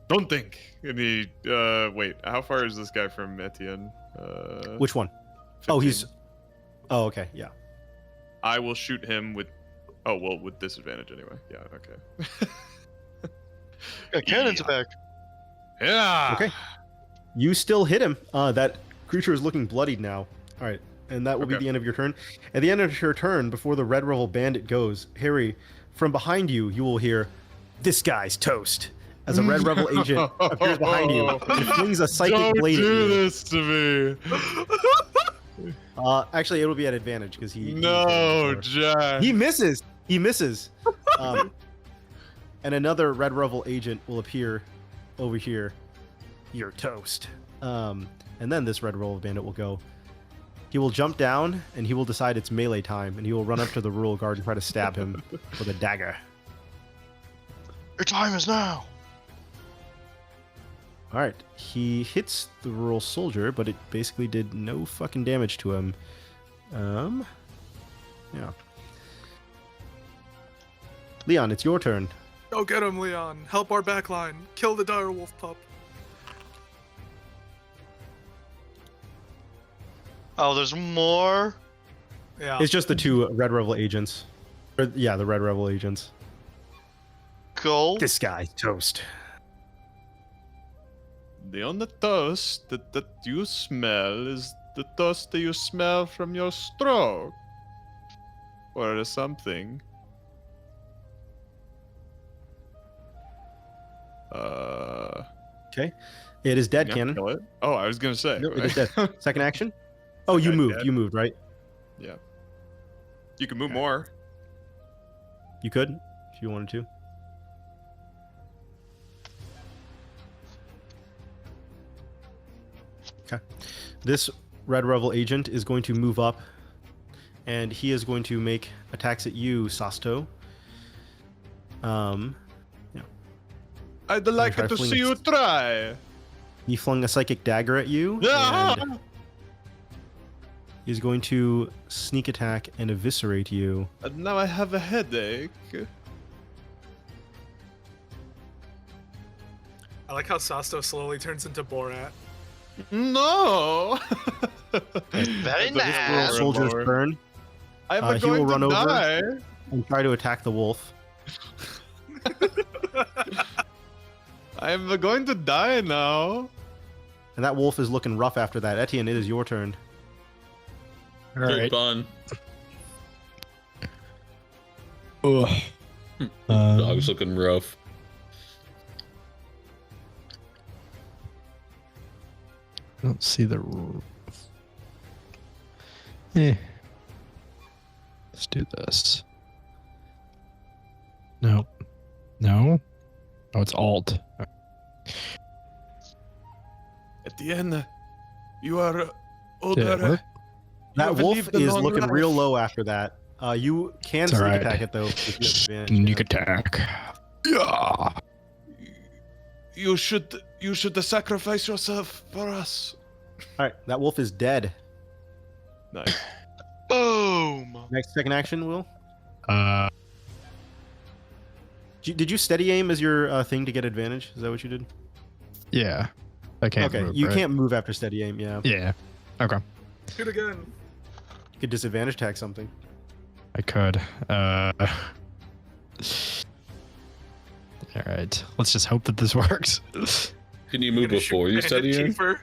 Don't think. Wait, how far is this guy from Etienne? Which one? Oh, 15. he's. Oh, okay, yeah. I will shoot him with. Oh well, with disadvantage anyway. Yeah. Okay. Got cannons Yeah. back. Yeah. Okay. You still hit him. That creature is looking bloodied now. All right, and that will be Okay. the end of your turn. At the end of your turn, before the Red Revel Bandit goes, Harry, from behind you, you will hear, "This guy's toast." As a Red Revel agent appears behind you and flings a psychic Don't blade at do you. this to me. Actually, it'll be at advantage because he. No, Jack. He misses. He misses. And another Red Revel agent will appear over here. You're toast. And then this Red Revel bandit will go. He will jump down, and he will decide it's melee time, and he will run up to the rural guard and try to stab him with a dagger. Your time is now. All right, he hits the rural soldier, but it basically did no fucking damage to him. Yeah. Leon, it's your turn. Go get him, Leon. Help our backline. Kill the direwolf pup. Oh, there's more. Yeah. It's just the two Red Revel agents. Yeah, the Red Revel agents. Gold. This guy, toast. The only toast that you smell is the toast that you smell from your stroke. Or something. Okay. It is dead, Yeah, Cannon. kill it. Oh, I was gonna say. No, it is dead. Second action? Oh, you Okay, moved. dead. You moved, right? Yeah. You can move Okay. more. You could, if you wanted to. Okay. This Red Revel agent is going to move up, and he is going to make attacks at you, Sasto. I'd like try to fling see it. you try. He flung a psychic dagger at you, Ah! and he's going to sneak attack and eviscerate you. And now I have a headache. I like how Sasto slowly turns into Borat. No. Very The nice. Rural soldier's Lord. turn, I'm he going will to run over. die. and try to attack the wolf. I'm going to die now. And that wolf is looking rough after that. Etienne, it is your turn. All right. Fun. Ugh. Dog's looking rough. I don't see the. Eh. Let's do this. No. No. Oh, it's Alt. At the end, you are Did it older. work? That You wolf believe in is long looking life. real low after that. You can It's sneak alright. attack it though. If you have advantage, Sneak yeah. attack. Yeah. You should sacrifice yourself for us. All right, that wolf is dead. Nice. Boom. Next second action, Will. Uh, Did you steady aim as your thing to get advantage? Is that what you did? yeah. I can't. Okay, move, you right? can't move after steady aim. Yeah, Yeah. Okay. Shoot again. you could disadvantage attack something. I could. All right. Let's just hope that this works. Can you move Gonna shoot before you Bandit study it? Kiefer.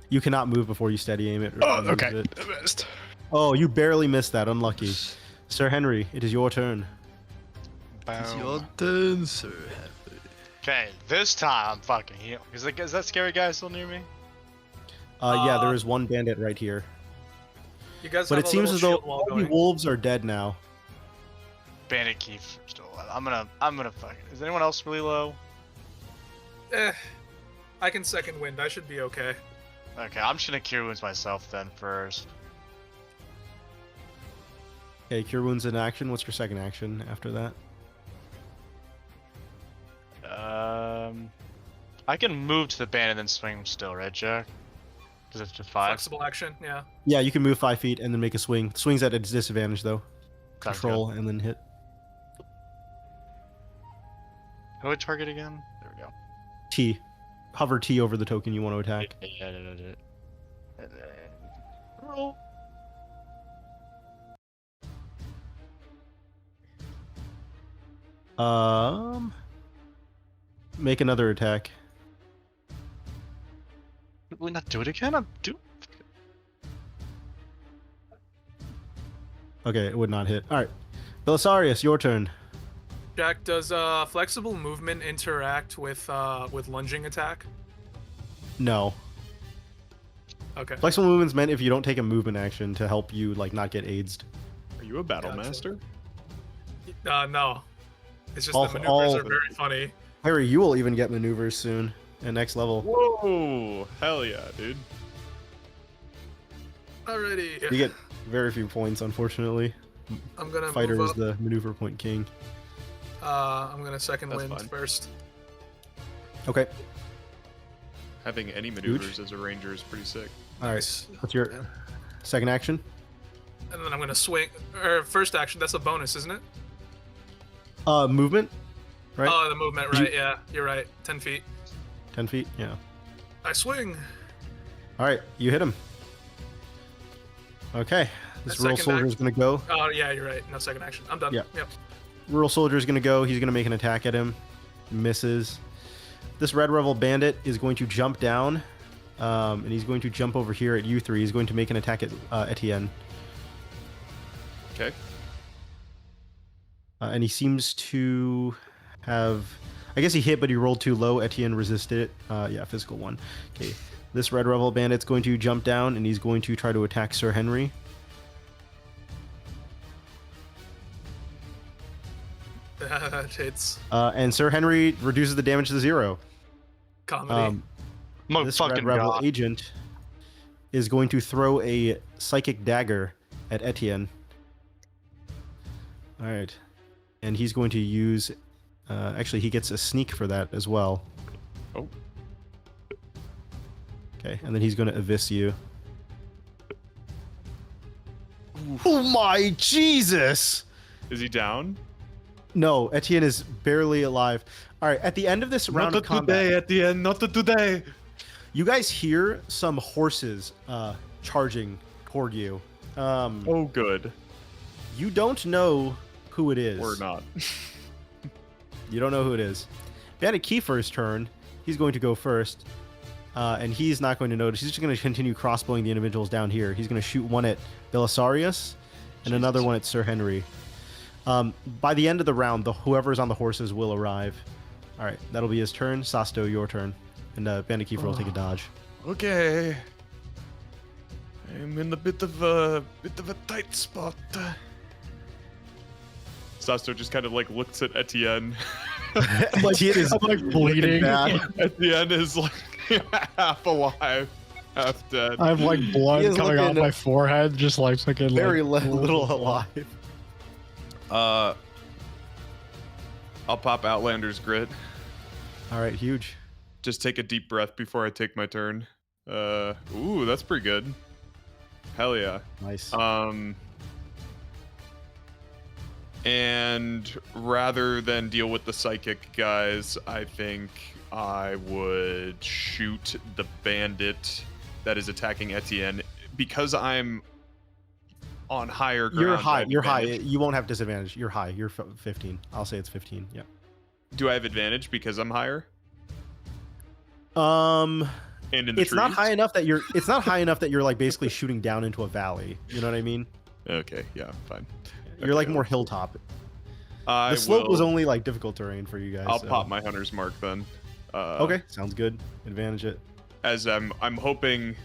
You cannot move before you steady aim it. or Oh, use okay. it. I missed. Oh, you barely missed that. Unlucky. Sir Henry, it is your turn. Boom. turn, sir. Okay, this time I'm fucking heal. Is that scary guy still near me? Yeah, there is one bandit right here. You guys But have it a seems little as though shield wall all the going. wolves are dead now. Bandit Keith still alive. I'm gonna fuck it. Is anyone else really low? I can second wind. I should be okay. Okay, I'm just gonna cure wounds myself then first. Okay, cure wounds in action. What's your second action after that? I can move to the band and then swing still, right, Jack? Because it's just 5. Flexible action. Yeah. Yeah, you can move 5 feet and then make a swing. Swing's at a disadvantage though. Sounds Control and then hit. Who would target again? There we go. T. Hover T over the token you want to attack. Yeah. And then roll. Make another attack. Did we not do it again? I'm do. Okay, it would not hit. All right, Belisarius, your turn. Jack, does flexible movement interact with lunging attack? No. Okay. Flexible movement's meant if you don't take a movement action to help you like not get aidsed. Are you a battle Gotcha. master? No. It's just All- the maneuvers all- are very funny. Harry, you will even get maneuvers soon at next level. Whoa! Hell yeah, dude. Alrighty. You get very few points, unfortunately. I'm gonna Fighter move is up. the maneuver point king. I'm gonna second That's wind fine. first. Okay. Having any maneuvers as a ranger is pretty sick. All right. Nice. What's your second action? And then I'm gonna swing. Or first action. That's a bonus, isn't it? Movement. Right. Oh, the movement. Did you- Right. Yeah, you're right. 10 feet. 10 feet. Yeah. I swing. All right. You hit him. Okay. This That rural second soldier is action- going to go. Oh yeah, you're right. No second action. I'm done. Yeah. Yep. Rural soldier is going to go. He's going to make an attack at him. Misses. This red rebel bandit is going to jump down, and he's going to jump over here at you three. He's going to make an attack at Etienne, Okay. and he seems to have. I guess he hit, but he rolled too low. Etienne resisted it. Yeah, physical one. Okay. This red rebel bandit's going to jump down, and he's going to try to attack Sir Henry. That hits. And Sir Henry reduces the damage to 0. Comedy. This red Motherfucking rebel god. agent is going to throw a psychic dagger at Etienne. All right, and he's going to use. Actually, he gets a sneak for that as well. Oh. Okay, and then he's going to evis you. Oh my Jesus! Is he down? No, Etienne is barely alive. All right, at the end of this round Not of combat, today, at the end. Not today. you guys hear some horses charging toward you. Oh, good. You don't know who it is. Or not. You don't know who it is. Bandit Kiefer's turn. He's going to go first. And he's not going to notice. He's just going to continue crossbowing the individuals down here. He's going to shoot one at Belisarius and another one at Sir Henry. By the end of the round, whoever's on the horses will arrive. All right, that'll be his turn. Sasto, your turn. And Bandit Kiefer will take a dodge. Okay. I'm in a bit of a tight spot. Sasto just kind of like looks at Etienne. Etienne is I'm like bleeding. bad. Etienne is like half alive, half dead. I have like He blood is coming off looking my forehead, just like fucking very like, little alive. I'll pop Outlander's Grit. All right, huge. Just take a deep breath before I take my turn. Ooh, that's pretty good. Hell yeah. Nice. And rather than deal with the psychic guys, I think I would shoot the bandit that is attacking Etienne because I'm on higher ground. You're I high. have You're high. advantage. You won't have disadvantage. You're high. You're 15. I'll say it's 15. Yeah. Do I have advantage because I'm higher? And And in the it's not trees? high enough that you're. It's not high enough that you're like basically shooting down into a valley. You know what I mean? Okay, yeah, fine. You're like Okay, more hilltop. I The slope was will- only like difficult terrain for you guys. I'll so. pop my hunter's mark then. Okay, sounds good. Advantage it. As I'm hoping.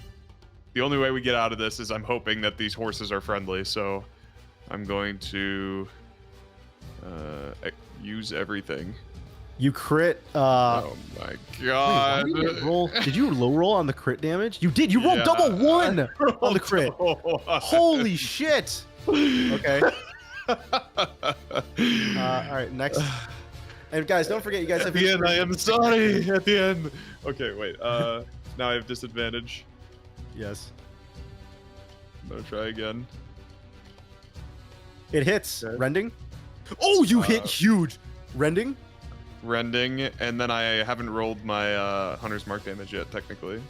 The only way we get out of this is I'm hoping that these horses are friendly. So I'm going to use everything. You crit. Oh my Wait, why god! did you roll? Did you low roll on the crit damage? You did. You rolled Yeah. double one on the crit. Holy shit! Okay. All right, next. And guys, don't forget, you guys have At the end, I history. am sorry. At the end. Okay, wait. Now I have disadvantage. Yes. I'm gonna try again. It hits. Okay. Rending. Oh, you hit huge. Rending. Rending, and then I haven't rolled my hunter's mark damage yet, technically.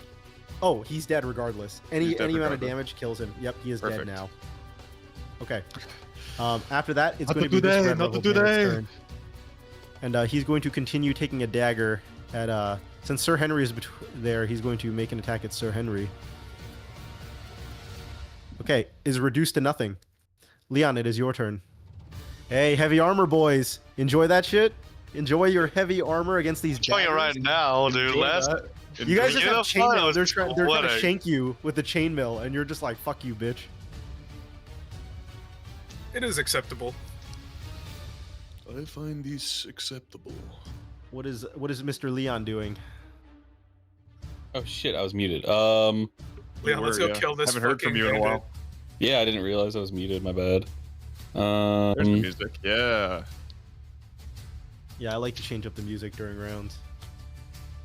Oh, he's dead regardless. Any He's dead amount of regardless. damage kills him. Yep, he is Perfect. dead now. Okay. After that, it's Not going to be today, this red not rebel today. bandit's turn. And he's going to continue taking a dagger at since Sir Henry is there, he's going to make an attack at Sir Henry. Okay, is reduced to nothing. Leon, it is your turn. Hey, heavy armor boys, enjoy that shit. Enjoy your heavy armor against these. Enjoying it daggers. right now, dude. Enjoy Last that. You guys Enjoy just You have know, fun, chainmail. it They're was trying to poetic. shank you with the chainmail, and you're just like, "Fuck you, bitch." It is acceptable. I find this acceptable. What is Mr. Leon doing? Oh shit, I was muted. Leon, let's go yeah. kill this Haven't heard from fucking you in a bandit. while. Yeah, I didn't realize I was muted. My bad. There's the music. Yeah. Yeah, I like to change up the music during rounds.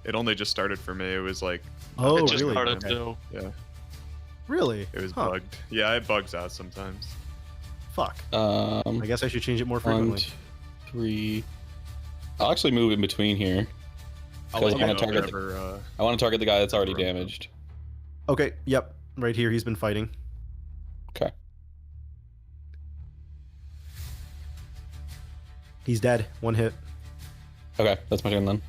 It only just started for me. It was like, Oh, it just really? started Okay. to. yeah, Really? it was Huh. bugged. Yeah, it bugs out sometimes. Fuck. I guess I should change it more 1, frequently. 2, 3. I'll actually move in between here. I'll Because let I you want know to target. whenever, I want to target the guy that's already Whenever I'm damaged. Okay. Yep. Right here. He's been fighting. Okay. He's dead. One hit. Okay, that's my turn then.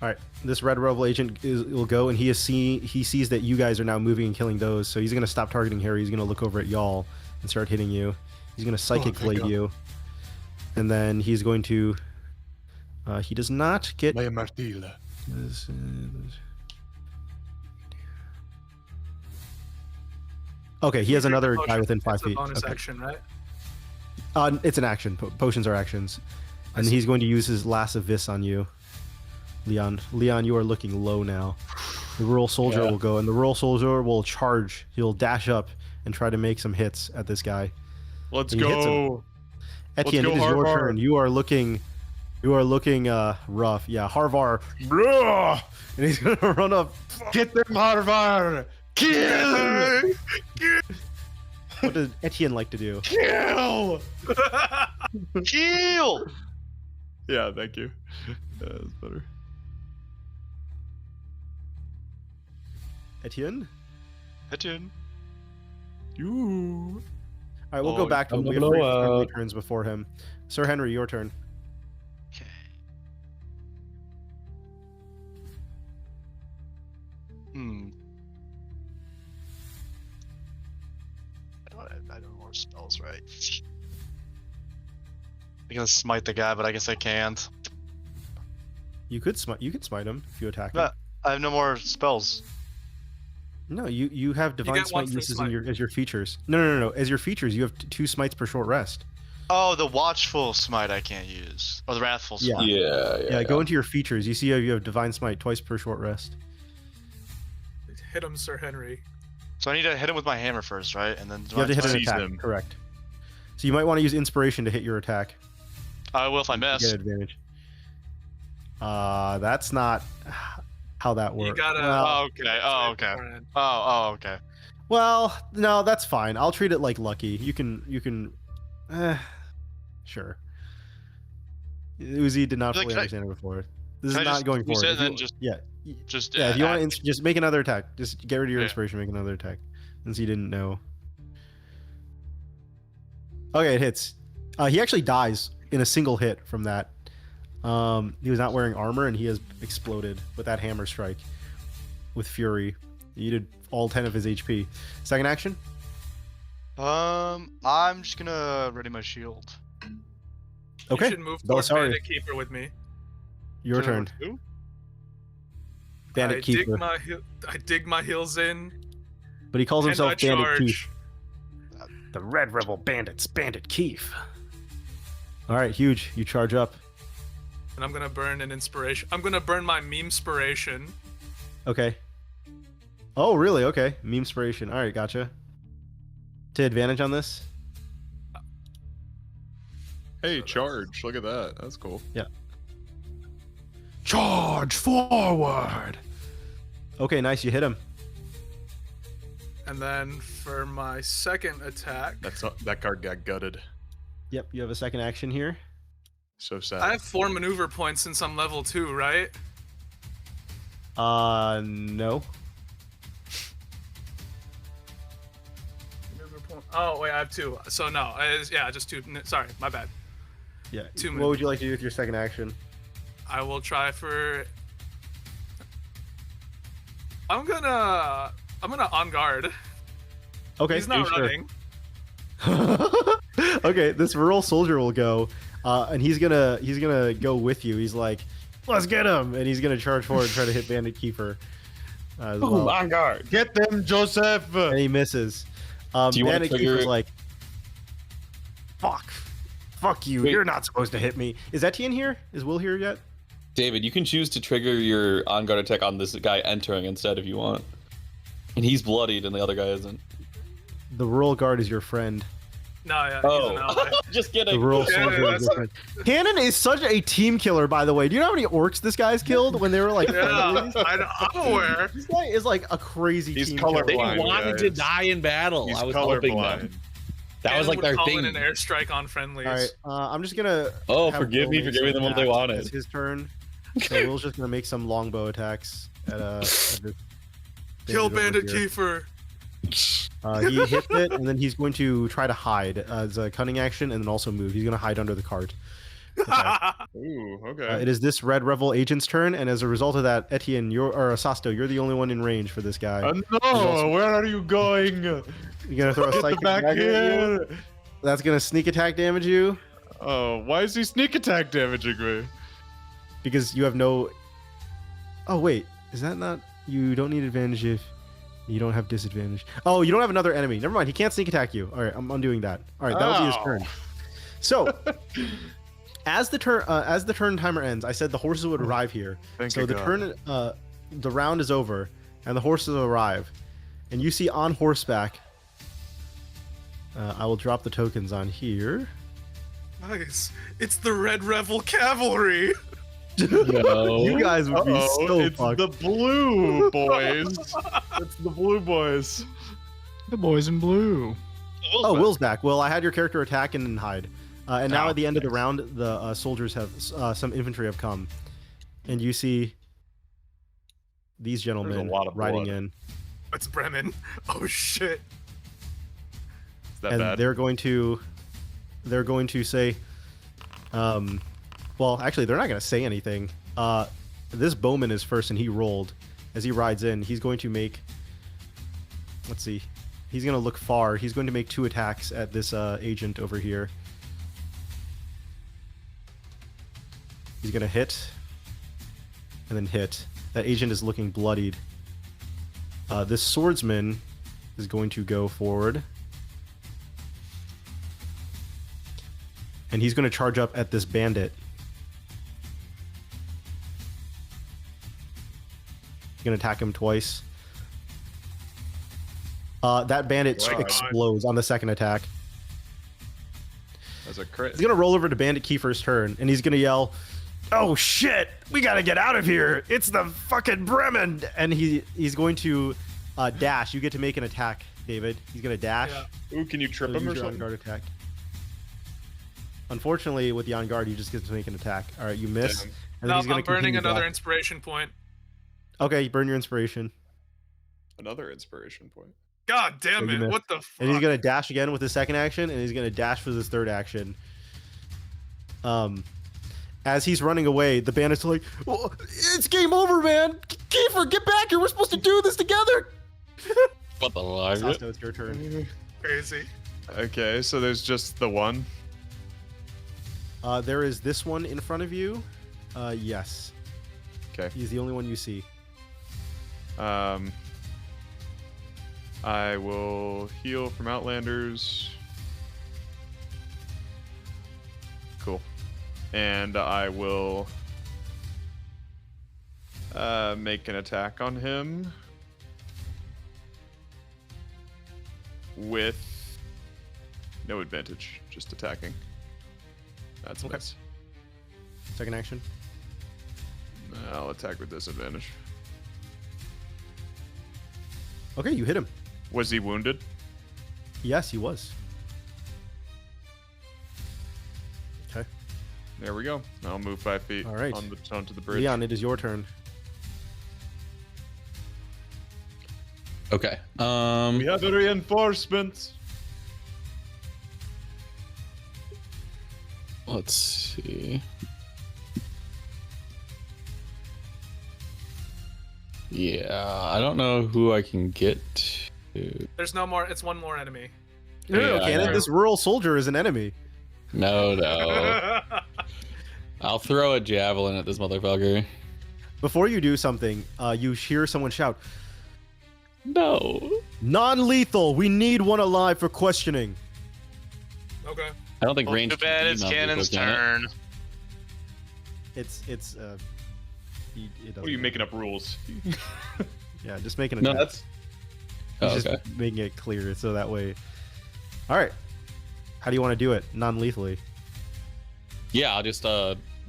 All right. This red rebel agent will go, and he sees that you guys are now moving and killing those. So he's gonna stop targeting Harry. He's gonna look over at y'all and start hitting you. He's gonna psychic thank blade God. you, and then he's going to. He does not get. Maya Martila. Okay, he has You drink another the guy potion. within 5 It's a feet. bonus Okay. action, right? It's an action. Potions are actions, and see. he's going to use his Lass of Vis on you, Leon. Leon, you are looking low now. The rural soldier Yeah. will go, and the rural soldier will charge. He'll dash up and try to make some hits at this guy. Let's He hits him. go. Etienne, go, it is your Harvar. turn. You are looking rough. Yeah, Harvar. Bruh! And he's gonna run up. Get them, Harvar! Kill! What does Etienne like to do? Kill! Heal! Yeah, thank you. That's better. Etienne? Etienne. You. All right, we'll go Oh, back to him. I'm We the have three blowout. friendly turns before him. Sir Henry, your turn. Okay. I don't know more spells, right? I'm gonna smite the guy, but I guess I can't. You could smite. You could smite him if you attack him. But I have no more spells. No, you have divine get one smite free uses smite. as your features. No. As your features, you have 2 smites per short rest. Oh, the watchful smite I can't use, or the wrathful Yeah. smite. Yeah, go into your features. You see how you have divine smite twice per short rest. Hit him, Sir Henry. So I need to hit him with my hammer first, right? And then You have to hit an Seize attack. him. Correct. So you might want to use inspiration to hit your attack. I will if I to miss. Get advantage. That's not how that works. You gotta. Oh, okay. Oh, okay. beforehand. Oh, okay. Well, no, that's fine. I'll treat it like lucky. You can. Sure. Uzi did not Like, fully can I- understand it before. This is can I not just going use forward. it If and then you- just- yeah, Just yeah. If you want act- to, just make another attack. Just get rid of your Yeah. inspiration. Make another attack, since you didn't know. Okay, it hits. He actually dies in a single hit from that. He was not wearing armor, and he has exploded with that hammer strike with fury. You did all 10 of his HP. Second action. I'm just gonna ready my shield. Okay, You should move Bella, towards sorry. Bandit Keeper with me. your turn. Who? Bandit I Keeper. I dig my heels in. But he calls and himself I Bandit charge. Keith. The Red Rebel Bandits, Bandit Keith. All right, huge. You charge up. And I'm gonna burn an inspiration. I'm gonna burn my meme inspiration. Okay. Oh, really? Okay. Meme inspiration. All right, gotcha. To advantage on this? Hey, charge. Look at that. That's cool. Charge forward. Okay, nice. You hit him. And then for my second attack, That card got gutted. Yep, you have a second action here. So sad. I have 4 maneuver points since I'm level 2, right? No. Maneuver point. Oh wait, I have 2. So no, yeah, just 2. Sorry, my bad. Yeah. 2 What would you like to do with your second action? I will try for. I'm gonna on guard. Okay. He's not sure. running. Okay, this rural soldier will go, and he's gonna go with you. He's like, "Let's get him!" And he's gonna charge forward and try to hit Bandit Keeper. As well. on guard. Get them, Joseph! And he misses. Do you wanna Bandit trigger- Keeper's like, "Fuck you! Wait. You're not supposed to hit me." Is Etienne here? Is Will here yet? David, you can choose to trigger your on guard attack on this guy entering instead if you want. And he's bloodied, and the other guy isn't. The rural guard is your friend. No, yeah, he's an ally. Just The kidding. rural Yeah, soldier is that's your friend. Cannon is such a team killer, by the way. Do you know how many orcs this guy's killed when they were like Yeah, friendlies? I'm aware. This guy is like a crazy He's team They killer. colorblind. wanted to guys. die in battle. He's I was helping colorblind. them. That was Cannon like would their call thing. in an airstrike on friendlies. All right, I'm just gonna. Oh, have forgive Will me make for some giving them what they attacks. wanted. It's his turn. So Will's just gonna make some longbow attacks at Kill Bandit over here. Kiefer. He hits it, and then he's going to try to hide as a cunning action, and then also move. He's going to hide under the cart. Ooh, okay. It is this Red Revel agent's turn, and as a result of that, Etienne, Sasto, you're the only one in range for this guy. No, where are you going? You're gonna throw a Get psychic back dagger at you? here. That's gonna sneak attack damage you Oh, why is he sneak attack damaging me? because you have no. Oh wait, is that not? You don't need advantage if you don't have disadvantage. Oh, you don't have another enemy. Never mind. He can't sneak attack you. All right, I'm undoing that. All right, that'll be his Ow. turn. So, as the turn timer ends, I said the horses would arrive here. Thank So you, the God. turn, the round is over, and the horses arrive, and you see on horseback. I will drop the tokens on here. Nice. It's the Red Revel Cavalry. No. You guys would be Uh-oh, so it's fucked. the blue boys. It's the blue boys. The boys in blue. Oh, Will's back. Will, I had your character attack and then hide. And now Oh, at the end of the round, the soldiers have some infantry have come, and you see these gentlemen lot of riding blood. in, It's Bremen. Oh shit. Is that and bad? they're going to say, well, actually, they're not going to say anything. This bowman is first, and he rolled as he rides in. He's going to make. Let's see. He's going to look far. He's going to make 2 attacks at this agent over here. He's going to hit and then hit. That agent is looking bloodied. This swordsman is going to go forward. And he's going to charge up at this bandit. He's going to attack him twice. That bandit Wow. explodes on the second attack. That's a crit. He's gonna roll over to Bandit Kiefer's turn, and he's gonna yell, "Oh shit! We gotta get out of here! It's the fucking Bremen!" And he's going to dash. You get to make an attack, David. He's gonna dash. Yeah. Ooh, can you trip So him or use your on something? guard attack. Unfortunately, with the on guard, you just get to make an attack. All right, you miss, Damn. and then No, he's gonna I'm burning continue another back. inspiration point. Okay, you burn your inspiration, Another inspiration point. God damn So you it! missed. What the fuck? and he's gonna dash again with his second action, and he's gonna dash for his third action. As he's running away, the bandit's like, "Oh, it's game over, man! Kiefer, get back here! We're supposed to do this together!" What the fuck? Sasto, it's your turn. Crazy. Okay, so there's just the one. There is this one in front of you. Yes. Okay. He's the only one you see. I will heal from Outlanders. Cool. And I will make an attack on him with no advantage, just attacking. That's Okay. nice. Second action. I'll attack with disadvantage. Okay, you hit him. Was he wounded? Yes, he was. Okay. There we go. I'll move 5 feet All right. onto the bridge. Leon, it is your turn. Okay. We have the reinforcements. Let's see. Yeah, I don't know who I can get to. There's no more. It's one more enemy. No, Yeah, I Cannon. know. This rural soldier is an enemy. No, no. I'll throw a javelin at this motherfucker. Before you do something, you hear someone shout, No. "Non-lethal! We need one alive for questioning." Okay. I don't think Well, range. too bad it's Cannon's turn. It What are you making up rules? Yeah, just making a No, check. that's Oh, He's okay. just making it clear so that way. All right. How do you want to do it non-lethally? Yeah, I'll just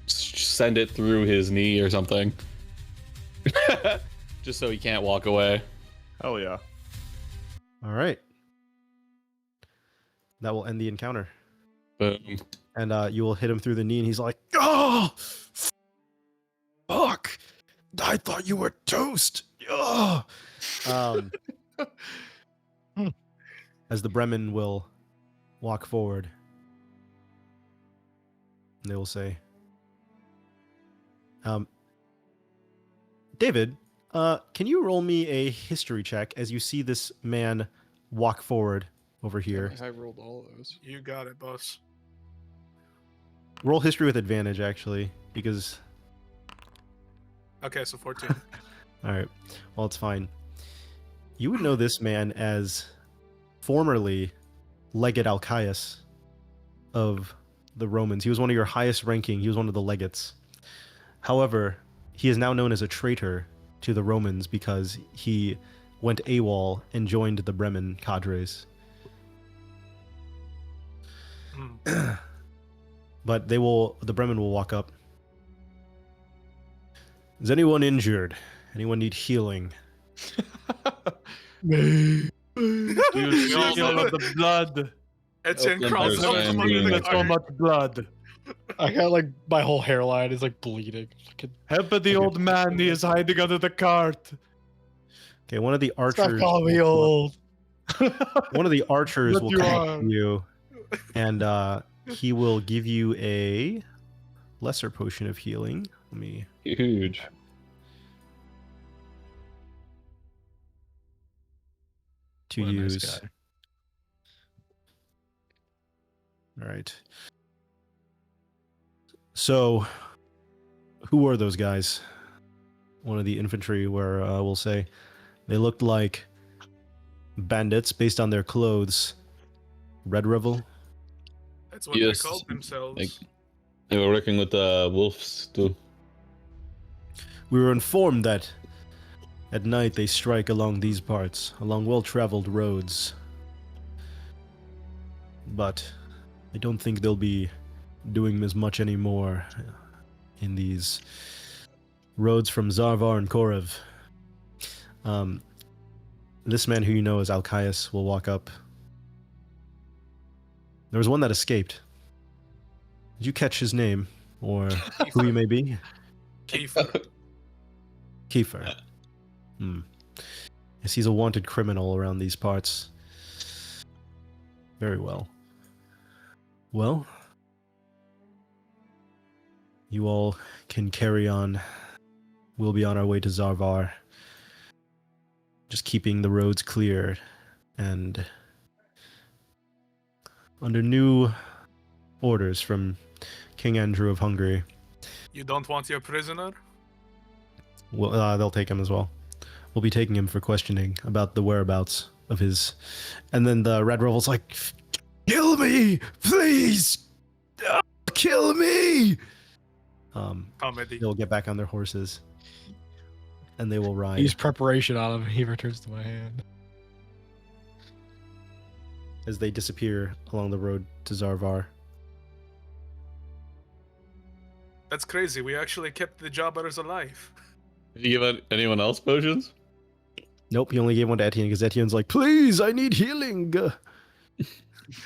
send it through his knee or something. Just so he can't walk away. Hell yeah. All right. That will end the encounter. Boom. And you will hit him through the knee, and he's like, "Oh, fuck! I thought you were toast." Oh. As the Bremen will walk forward, they will say, "David, can you roll me a history check as you see this man walk forward over here? I rolled all of those. You got it, boss. Roll history with advantage, actually, because." Okay, so 14. All right. Well, it's fine. You would know this man as formerly Legate Alcaius of the Romans. He was one of your highest ranking. He was one of the legates. However, he is now known as a traitor to the Romans because he went AWOL and joined the Bremen cadres. But the Bremen will walk up. Is anyone injured? Anyone need healing? You see all of the blood. Etienne Oh, crawls there's up Sam from doing under the it. So car. much blood. I got like my whole hairline is like bleeding. Help the old man. He is hiding under the cart. Okay, one of the Stop archers. calling me old. One of the archers But will you come up are. to you, and he will give you a lesser potion of healing. Let me. Huge. To What a nice use. guy. All right. So, who were those guys? One of the infantry, where we'll say they looked like bandits based on their clothes. Red Revel. That's what Yes, they called themselves. like- They were working with the wolves too. We were informed that at night they strike along these parts, along well-traveled roads. But I don't think they'll be doing as much anymore in these roads from Zarvar and Korev. This man who you know as Alcaius will walk up. There was one that escaped. Did you catch his name? Or who he may be? Kiefer. Kiefer. Yes, he's a wanted criminal around these parts. Very well. Well, you all can carry on. We'll be on our way to Zarvar. Just keeping the roads clear and under new orders from King Andrew of Hungary. You don't want your prisoner? Well, they'll take him as well. We'll be taking him for questioning about the whereabouts of his. And then the Red Revel's like, "Kill me, please, kill me." Comedy. They'll get back on their horses, and they will ride. Use preparation on him. He returns to my hand. As they disappear along the road to Zarvar. That's crazy. We actually kept the jobbers alive. Did you give anyone else potions? Nope, he only gave one to Etienne because Etienne's like, "Please, I need healing."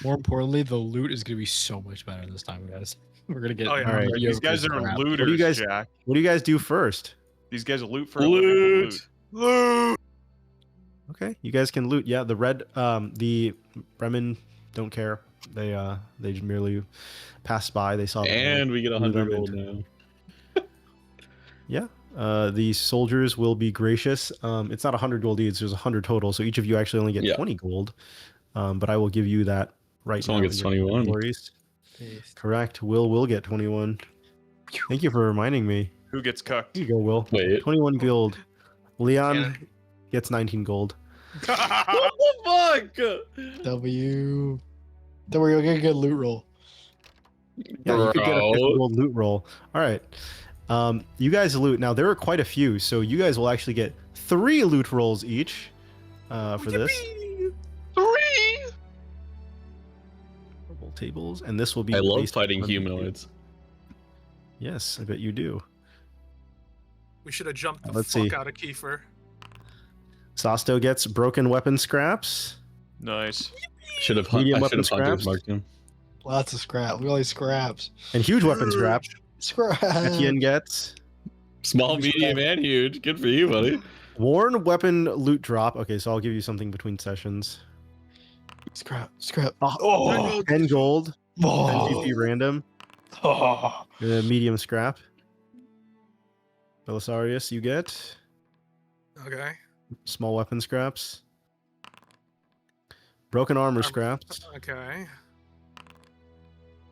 More importantly, the loot is gonna be so much better this time, guys. We're gonna get. Oh, yeah. All right. These guys are crap. looters, What do you guys- Jack. What do you guys do first? These guys loot for a living. Loot. Loot! Okay, you guys can loot. Yeah, the Bremen don't care. They just merely passed by. They saw the And we get loot 100 them gold and- now. Yeah. The soldiers will be gracious. It's not 100 gold each. There's 100 total. So each of you actually only get Yeah. 20 gold. But I will give you that right Someone now. gets in your 21. inventories. Correct. Will get 21. Thank you for reminding me. Who gets cucked? Here you go, Will. Wait. 21 gold. Leon Yeah. gets 19 gold. What the fuck? W. Don't worry, you'll get a good loot roll. Yeah, you could get a 50 Bro. gold loot roll. All right. You guys loot. Now, there are quite a few, so you guys will actually get 3 loot rolls each. for this. 3. Purple tables, and this will be. I love based fighting on- humanoids. Yes, I bet you do. We should have jumped the Let's fuck see. out of Kiefer. Sasto gets broken weapon scraps. Nice. Should have Medium I weapon should have hunter's scraps? marked him. Lots of scrap. Really scraps. And huge weapon scraps. Scrap. Etienne gets Small, medium, and huge. Good for you, buddy. worn weapon loot drop. Okay, so I'll give you something between sessions. Scrap. Scrap. Oh, 10 gold, 10 GP random, Oh. medium scrap. Belisarius, you get Okay. small weapon scraps. Broken armor scraps. Okay.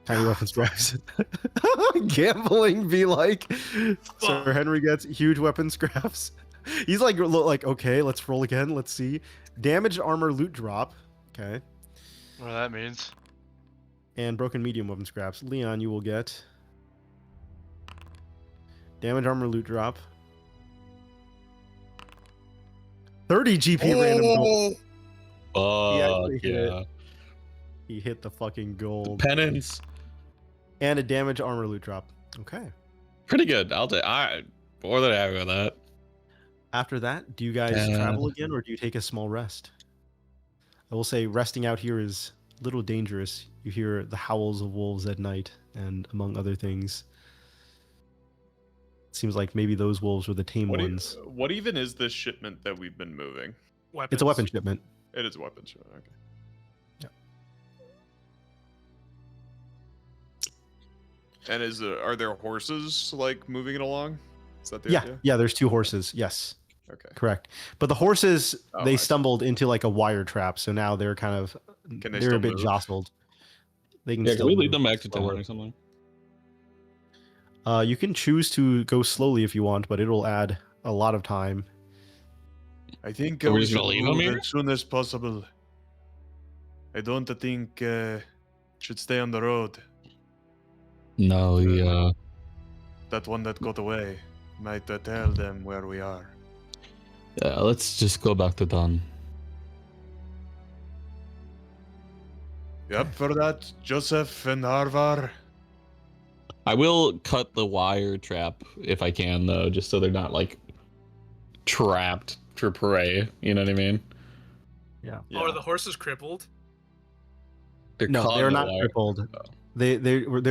Tiny weapon scraps. Gambling be like. Sir Henry gets huge weapon scraps. He's like, okay, let's roll again. Let's see. Damaged armor loot drop. Okay. What that means. And broken medium weapon scraps. Leon, you will get damage armor loot drop. 30 GP random gold. Oh, actually hit yeah. it. He hit the fucking gold. Penance. And a damage armor loot drop. Okay. Pretty good. I'll take. More than happy with that. After that, do you guys travel again or do you take a small rest? I will say resting out here is a little dangerous. You hear the howls of wolves at night and among other things. It seems like maybe those wolves were the tame ones. What even is this shipment that we've been moving? Weapons. It's a weapon shipment. It is a weapon shipment. Okay. And are there horses like moving it along? Is that the idea? Yeah, there's 2 horses. Yes. Okay. Correct. But the horses, Oh, they I see. stumbled into like a wire trap, so now they're kind of Can they they're still a bit move? jostled. They can Yeah, still can we lead move them back to town slower. or something? You can choose to go slowly if you want, but it'll add a lot of time. I think Are we we just should gonna leave 'em move here? as soon as possible. I don't think should stay on the road. No, That one that got away might tell them where we are. yeah. Let's just go back to Don. Yep, for that, Joseph and Harvar. I will cut the wire trap if I can, though, just so they're not like trapped for prey. You know what I mean? Yeah. Oh, are the horses crippled? They're No, caught they're in the not wire. crippled. They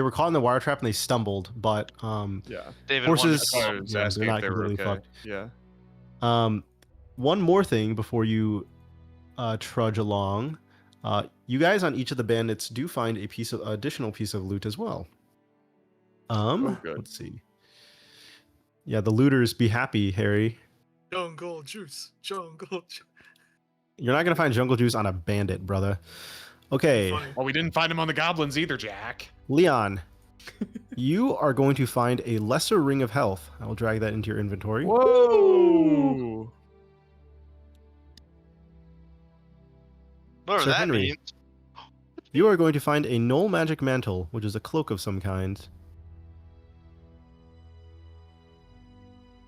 were caught in the wire trap and they stumbled, but Yeah. David horses. That's why I was yeah, asking they're if not they were completely okay. fucked. Yeah. One more thing before you trudge along. You guys on each of the bandits do find a additional piece of loot as well. good. Let's see. Yeah, the looters be happy, Harry. Jungle juice. Jungle juice. You're not gonna find jungle juice on a bandit, brother. Okay, Funny. Well, we didn't find him on the goblins either, Jack. Leon, you are going to find a lesser ring of health. I will drag that into your inventory. Whoa! Whatever Sir that Henry. means. You are going to find a null magic mantle, which is a cloak of some kind.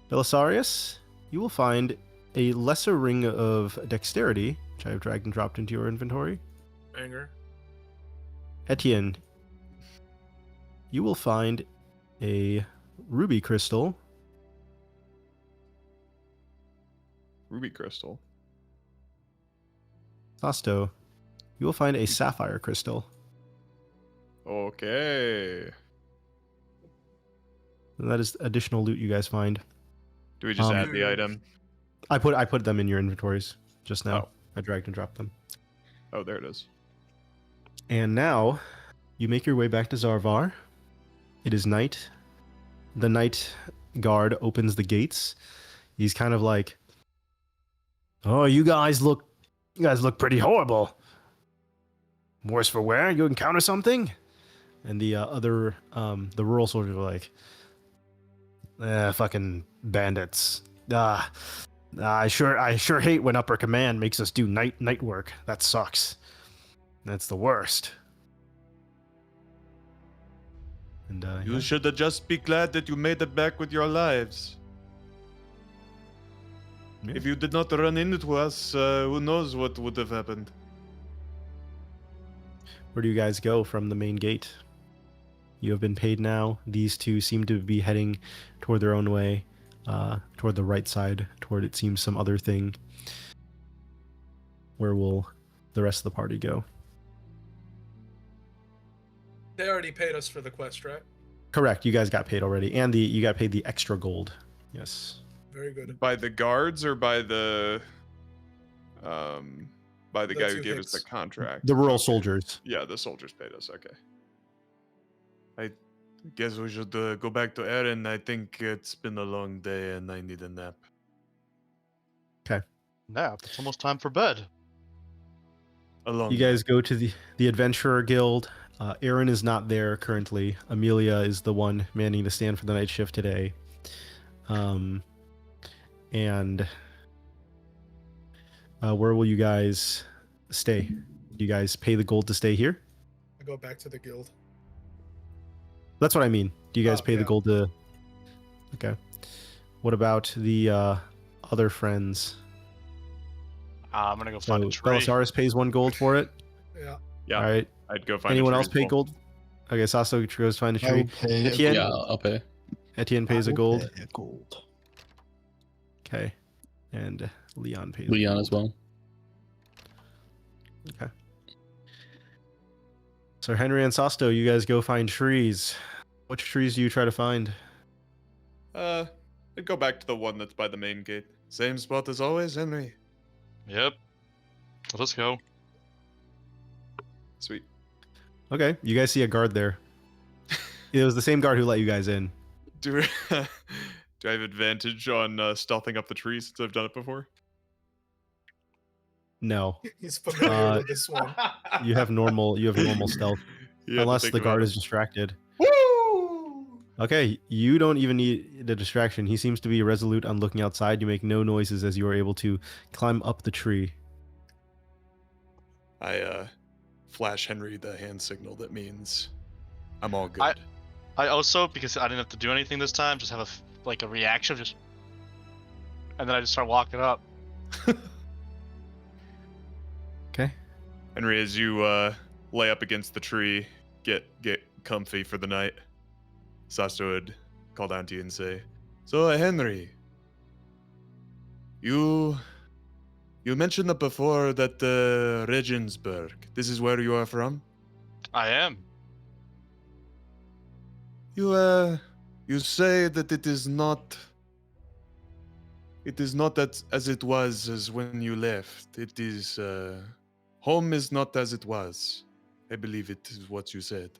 Belisarius, you will find a lesser ring of dexterity, which I have dragged and dropped into your inventory. Banger. Etienne, you will find a ruby crystal. Ruby crystal. Sasto, you will find a sapphire crystal. Okay. And that is additional loot you guys find. Do we just Um, add the item? I put them in your inventories just now. Oh. I dragged and dropped them. Oh, there it is. And now you make your way back to Zarvar. It is night. The night guard opens the gates. He's kind of like, "Oh, you guys look pretty horrible. Worse for wear? You encounter something?" And the the rural soldiers were like, fucking bandits. I sure hate when upper command makes us do night work. That sucks. That's the worst." And You should just be glad that you made it back with your lives. Yeah. If you did not run into us, who knows what would have happened. Where do you guys go from the main gate? You have been paid now. These two seem to be heading toward their own way, toward the right side, toward it seems some other thing. Where will the rest of the party go? They already paid us for the quest, right? Correct. You guys got paid already, and you got paid the extra gold. Yes. Very good. By the guards or by the guy who two gave us the hicks. contract? The rural Okay. soldiers. Yeah, the soldiers paid us. Okay. I guess we should go back to Erin. I think it's been a long day and I need a nap. Nap. It's almost time for bed. A long You guys go to the Adventurer Guild. Aaron is not there currently. Amelia is the one manning the stand for the night shift today. And where will you guys stay? Do you guys pay the gold to stay here? I go back to the guild. That's what I mean. Do you guys Oh, pay the yeah. gold to... Okay. What about the other friends? I'm gonna go So find a tree. Belisarius pays 1 gold for it. Yeah. Yeah. All right. I'd go find. Anyone a else pay gold? Okay, Sasso goes find a tree. I'll pay Etienne? Yeah, I'll pay. Etienne pays a gold. pay a gold. Okay. And Leon pays Leon gold. as well. Okay. So Henry and Sasto, you guys go find trees. Which trees do you try to find? I'd go back to the one that's by the main gate. Same spot as always, Henry. Yep. Let's go. Sweet. Okay, you guys see a guard there. It was the same guard who let you guys in. Do I have advantage on stealthing up the trees since I've done it before? No, He's familiar Uh, with this one. you have normal stealth You have to unless think the about guard it. is distracted. Woo! Okay, you don't even need the distraction. He seems to be resolute on looking outside. You make no noises as you are able to climb up the tree. I flash Henry the hand signal that means I'm all good. I also, because I didn't have to do anything this time, just have a reaction, just, and then I just start walking up. Okay. Henry, as you lay up against the tree, get comfy for the night, Sasto would call down to you and say, So, Henry, you mentioned that before that Regensburg. This is where you are from. I am. You say that it is not as it was as when you left. It is home is not as it was. I believe it is what you said.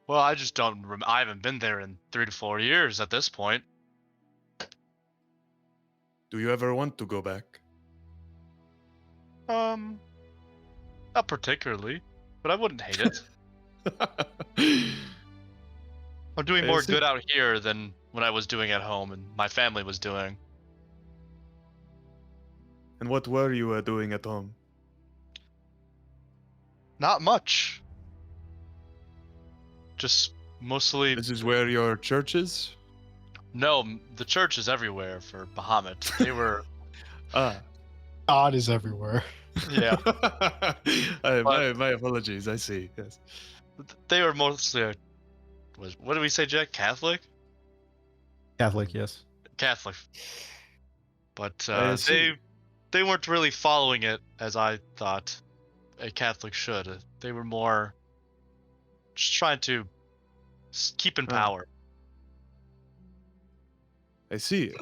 Well, I just don't. I haven't been there in 3 to 4 years at this point. Do you ever want to go back? Not particularly, but I wouldn't hate it. I'm doing more Is it- good out here than what I was doing at home and my family was doing. And what were you doing at home? Not much. Just mostly. This is where your church is? No, the church is everywhere for Bahamut. They were. God is everywhere. Yeah. My apologies. I see. Yes. They were mostly. What did we say, Jack? Catholic? Catholic, yes. Catholic. But I see. they weren't really following it as I thought a Catholic should. They were more just trying to keep in power. I see.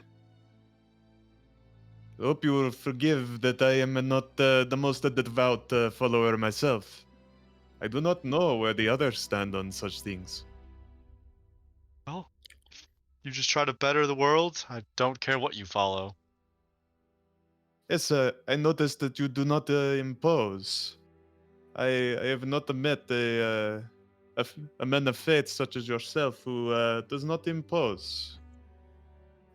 I hope you will forgive that I am not the most devout follower myself. I do not know where the others stand on such things. Well, you just try to better the world. I don't care what you follow. Yes, I noticed that you do not impose. I have not met a man of faith such as yourself who does not impose,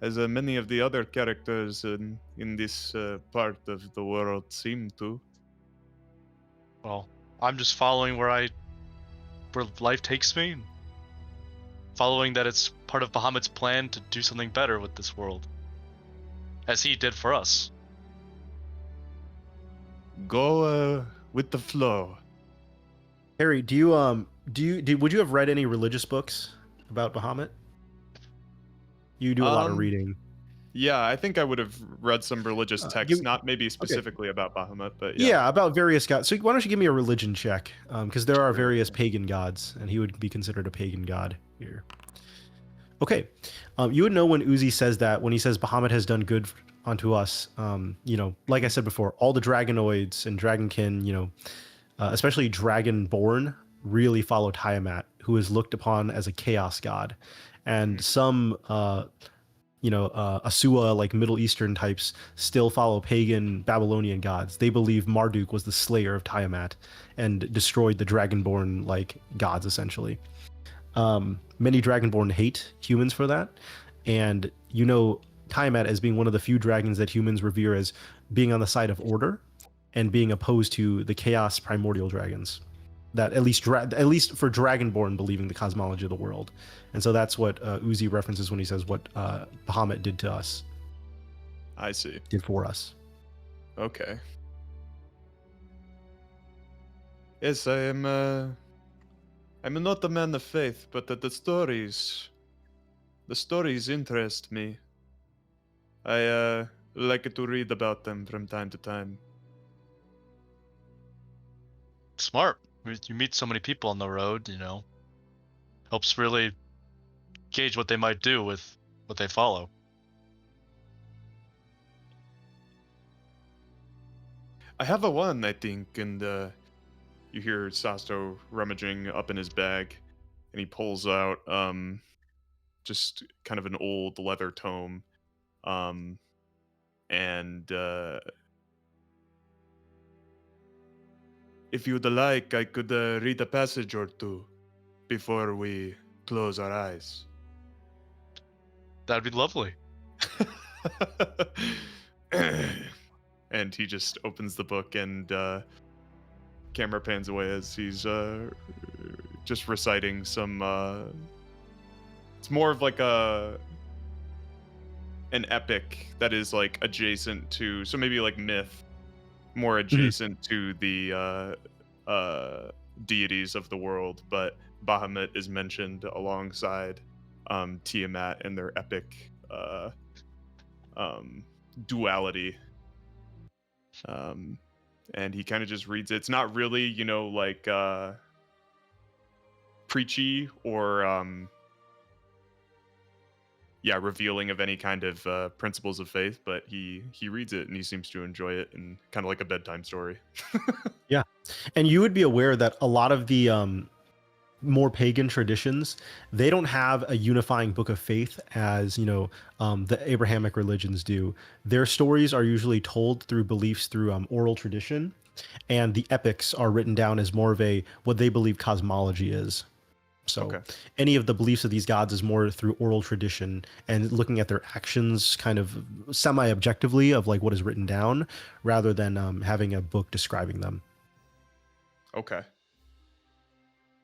as many of the other characters in this part of the world seem to. Well, I'm just following where life takes me. Following that it's part of Bahamut's plan to do something better with this world. as he did for us. Go with the flow. Harry, would you have read any religious books about Bahamut? You do a lot of reading. Yeah, I think I would have read some religious texts, not maybe specifically about Bahamut, but yeah. Yeah, about various gods. So why don't you give me a religion check? Because there are various pagan gods, and he would be considered a pagan god here. Okay. You would know when Uzi says that, when he says Bahamut has done good unto us. Like I said before, all the dragonoids and dragonkin, especially Dragonborn, really follow Tiamat, who is looked upon as a chaos god. And some Asua, like Middle Eastern types, still follow pagan Babylonian gods. They believe Marduk was the slayer of Tiamat and destroyed the Dragonborn like gods, essentially. Many Dragonborn hate humans for that, and Tiamat as being one of the few dragons that humans revere as being on the side of order and being opposed to the chaos primordial dragons. That at least for Dragonborn believing the cosmology of the world. And so that's what Uzi references when he says what Bahamut did to us. I see. Did for us. Okay. Yes, I'm not a man of faith, but the stories interest me. I like to read about them from time to time. Smart. You meet so many people on the road, helps really gauge what they might do with what they follow. I have a one, I think, and you hear Sasto rummaging up in his bag, and he pulls out just kind of an old leather tome, and if you'd like, I could read a passage or two before we close our eyes. That'd be lovely. And he just opens the book, and camera pans away as he's just reciting some. It's more of like an epic that is like adjacent to, so maybe like myth, more adjacent to the deities of the world, but Bahamut is mentioned alongside Tiamat and their epic duality. And he kind of just reads it. It's not really, like preachy or revealing of any kind of principles of faith, but he reads it and he seems to enjoy it, and kind of like a bedtime story. Yeah. And you would be aware that a lot of the more pagan traditions, they don't have a unifying book of faith as the Abrahamic religions do. Their stories are usually told through beliefs through oral tradition, and the epics are written down as more of what they believe cosmology is. So any of the beliefs of these gods is more through oral tradition and looking at their actions kind of semi-objectively of like what is written down, rather than having a book describing them. Okay.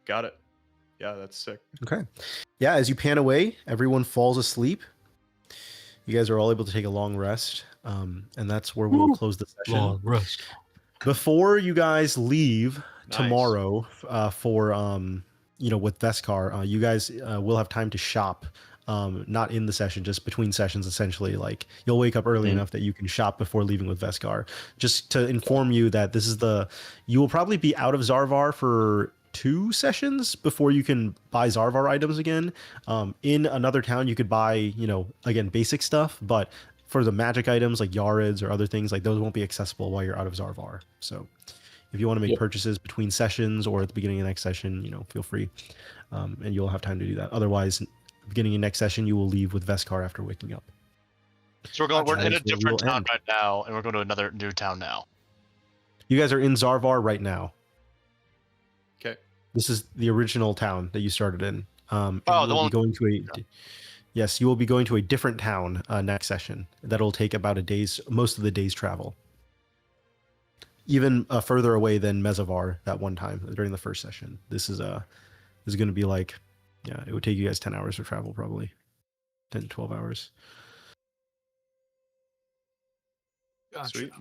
Got it. Yeah, that's sick. Okay. Yeah, as you pan away, everyone falls asleep. You guys are all able to take a long rest. And that's where we'll close the session. Long rest. Before you guys leave tomorrow for with Veskar, you guys will have time to shop. Not in the session, just between sessions, essentially. Like, you'll wake up early enough that you can shop before leaving with Veskar. Just to inform you that you will probably be out of Zarvar for 2 sessions before you can buy Zarvar items again. In another town, you could buy, again, basic stuff, but for the magic items like Yarids or other things, like those won't be accessible while you're out of Zarvar. So if you want to make purchases between sessions or at the beginning of the next session, feel free. And you'll have time to do that. Otherwise, beginning of next session, you will leave with Veskar after waking up. So we're in a different town right now, and we're going to another new town now. You guys are in Zarvar right now. Okay. This is the original town that you started in. The one going to yes, you will be going to a different town next session. That'll take about most of the day's travel. Even further away than Mezavar that one time during the first session. This is going to be like, it would take you guys 10 hours to travel, probably 10 to 12 hours. Gotcha. Sweet.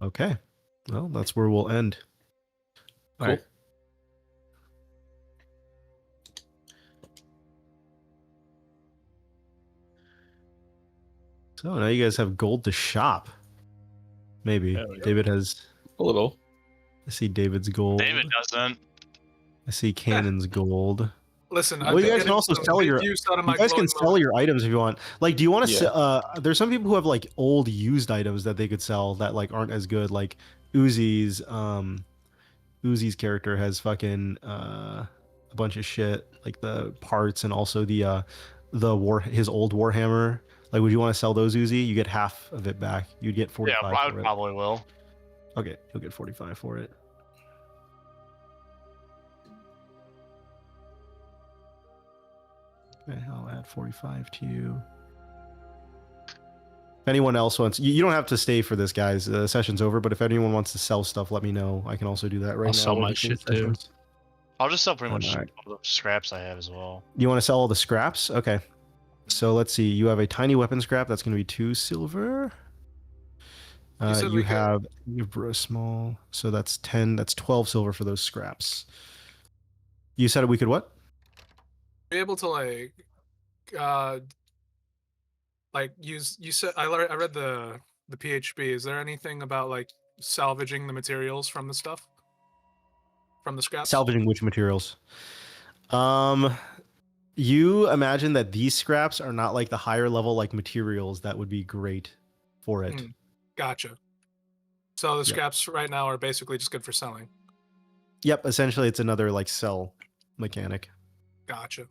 Okay. Well, that's where we'll end. All right. So now you guys have gold to shop. Maybe. Hell yeah. David has. A little. I see David's gold. David doesn't. I see Cannon's gold. Listen, Well, you guys can also sell your. use out of You my guys can glowing sell mode. your items if you want. Like, do you want to? Yeah. There's some people who have like old used items that they could sell that like aren't as good. Like Uzi's. Uzi's character has fucking a bunch of shit, like the parts and also the his old Warhammer. Like, would you want to sell those, Uzi? You get half of it back. You'd get 45. Yeah, I for would it. probably will. Okay, you'll get 45 for it. Okay, I'll add 45 to you. If anyone else wants, you don't have to stay for this, guys. The session's over, but if anyone wants to sell stuff, let me know. I can also do that right I'll now. sell my between shit, too. sessions. I'll just sell pretty much Alright. all the scraps I have as well. You want to sell all the scraps? Okay. So let's see. You have a tiny weapon scrap. That's going to be 2 silver. said You we could- have a small. So that's 10. That's 12 silver for those scraps. You said we could what? Be able to use. You said I read the PHB. Is there anything about like salvaging the materials from the stuff? From the scraps? Salvaging which materials? You imagine that these scraps are not like the higher level like materials that would be great for it. Gotcha. So the Yep. scraps right now are basically just good for selling. Yep, essentially it's another like sell mechanic. Gotcha.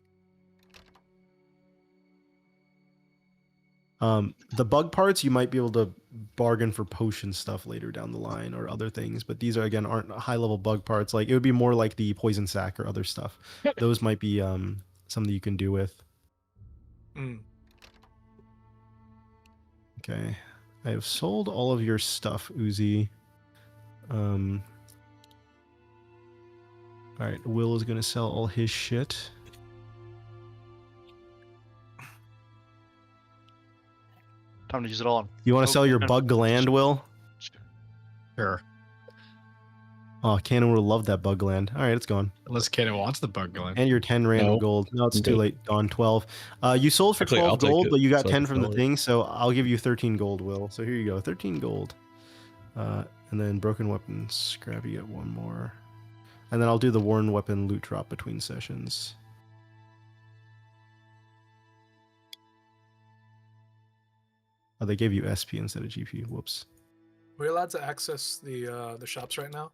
The bug parts you might be able to bargain for potion stuff later down the line or other things, but these are again aren't high level bug parts. Like it would be more like the poison sac or other stuff. Those might be something you can do with. Mm. Okay, I have sold all of your stuff, Uzi. All right, Will is gonna sell all his shit. Time to use it all on. You want to Oh, sell your no. bug gland, Will? Sure. Oh, Cannon would love that bug gland. All right, it's gone. Unless Kaden wants the bug going. And your 10 random No, gold. No, it's I'm too good. late. Gone 12. You sold for Actually, 12 I'll take gold, it but you got so I 10 can from the sell it. thing, so I'll give you 13 gold, Will. So here you go, 13 gold. And then broken weapon scrap, you get one more. And then I'll do the worn weapon loot drop between sessions. Oh, they gave you SP instead of GP. Whoops. We're allowed to access the shops right now.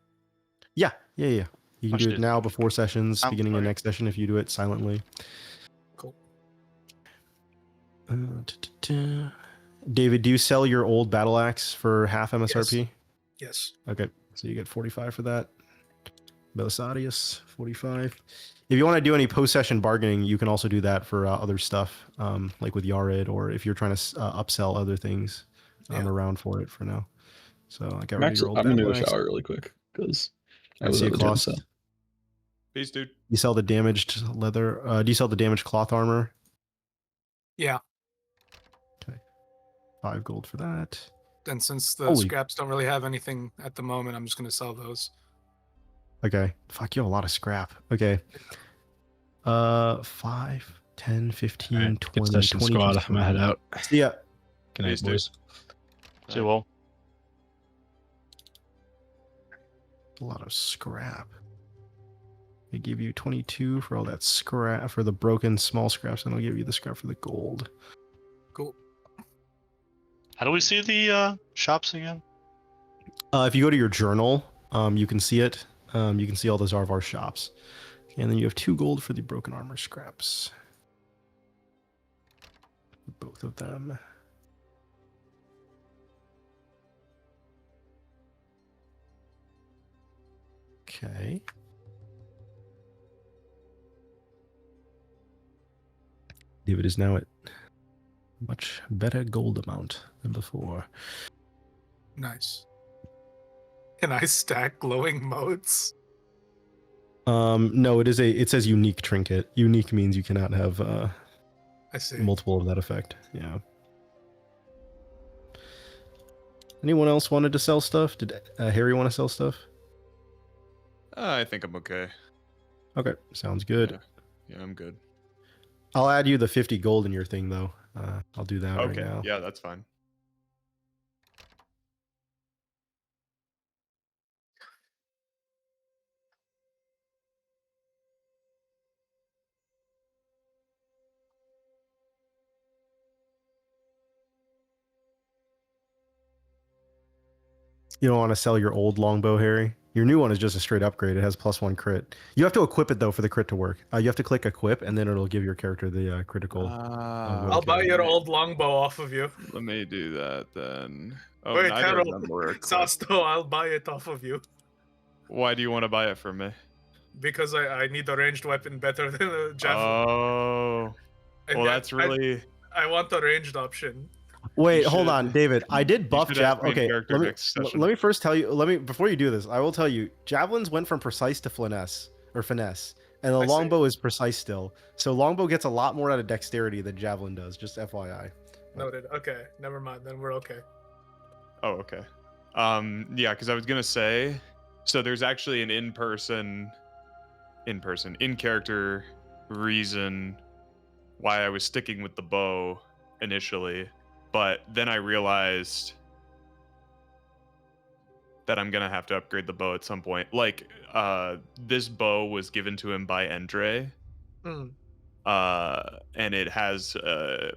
Yeah. You can Watch do it this. now before sessions, I'm beginning of sorry. next session if you do it silently. Cool. David, do you sell your old battle axe for half MSRP? Yes. Okay, so you get 45 for that. Belisarius, 45. If you want to do any post-session bargaining, you can also do that for other stuff, like with Yared, or if you're trying to upsell other things around for it for now. So I got rid of your old I'm gonna battle go axe. shower really quick because I I was see at a the gym. cloth. So. Peace, dude. You sell the damaged leather. Do you sell the damaged cloth armor? Yeah. 5 gold for that. And since the Holy- scraps don't really have anything at the moment, I'm just going to sell those. Okay. Fuck, you have a lot of scrap. Okay. 5, 10, 15, All right, 20, good session, 22, squad. I'm gonna head out. See ya. Good night, Peace, dude. boys. See, well, A lot of scrap. They give you 22 for all that scrap, for the broken small scraps, and I'll give you the scrap for the gold. Cool. how do we see the shops again? If you go to your journal, you can see it. You can see all the Zarvar shops. And then you have 2 gold for the broken armor scraps. Both of them. Okay. David is now at much better gold amount than before. Nice. Can I stack glowing motes? No, it says unique trinket. Unique means you cannot have I see. multiple of that effect. Yeah. Anyone else wanted to sell stuff? Did Harry want to sell stuff? I think I'm okay. Okay, sounds good. Yeah, I'm good. I'll add you the 50 gold in your thing, though. I'll do that right Okay, now. yeah, that's fine. You don't want to sell your old longbow, Harry? Your new one is just a straight upgrade. It has +1 crit. You have to equip it, though, for the crit to work. You have to click equip, and then it'll give your character the critical. I'll buy your old longbow off of you. Let me do that then. Oh, Wait, neither of Harold, them were equipped. Sasto, I'll buy it off of you. Why do you want to buy it from me? Because I need a ranged weapon better than a javelin. Oh, well, that's really. I want the ranged option. Wait, You hold should- on, David. I did buff should ask me javelin. in Okay, character next session. let me first tell you. Before you do this, I will tell you. Javelins went from precise to finesse, and the I see. longbow is precise still. So longbow gets a lot more out of dexterity than javelin does. Just FYI. Noted. Okay, never mind. Then we're okay. Oh, okay. Yeah, because I was gonna say, so there's actually an in-character reason why I was sticking with the bow initially, but then I realized that I'm gonna have to upgrade the bow at some point. Like, this bow was given to him by Endre, Hmm. and it has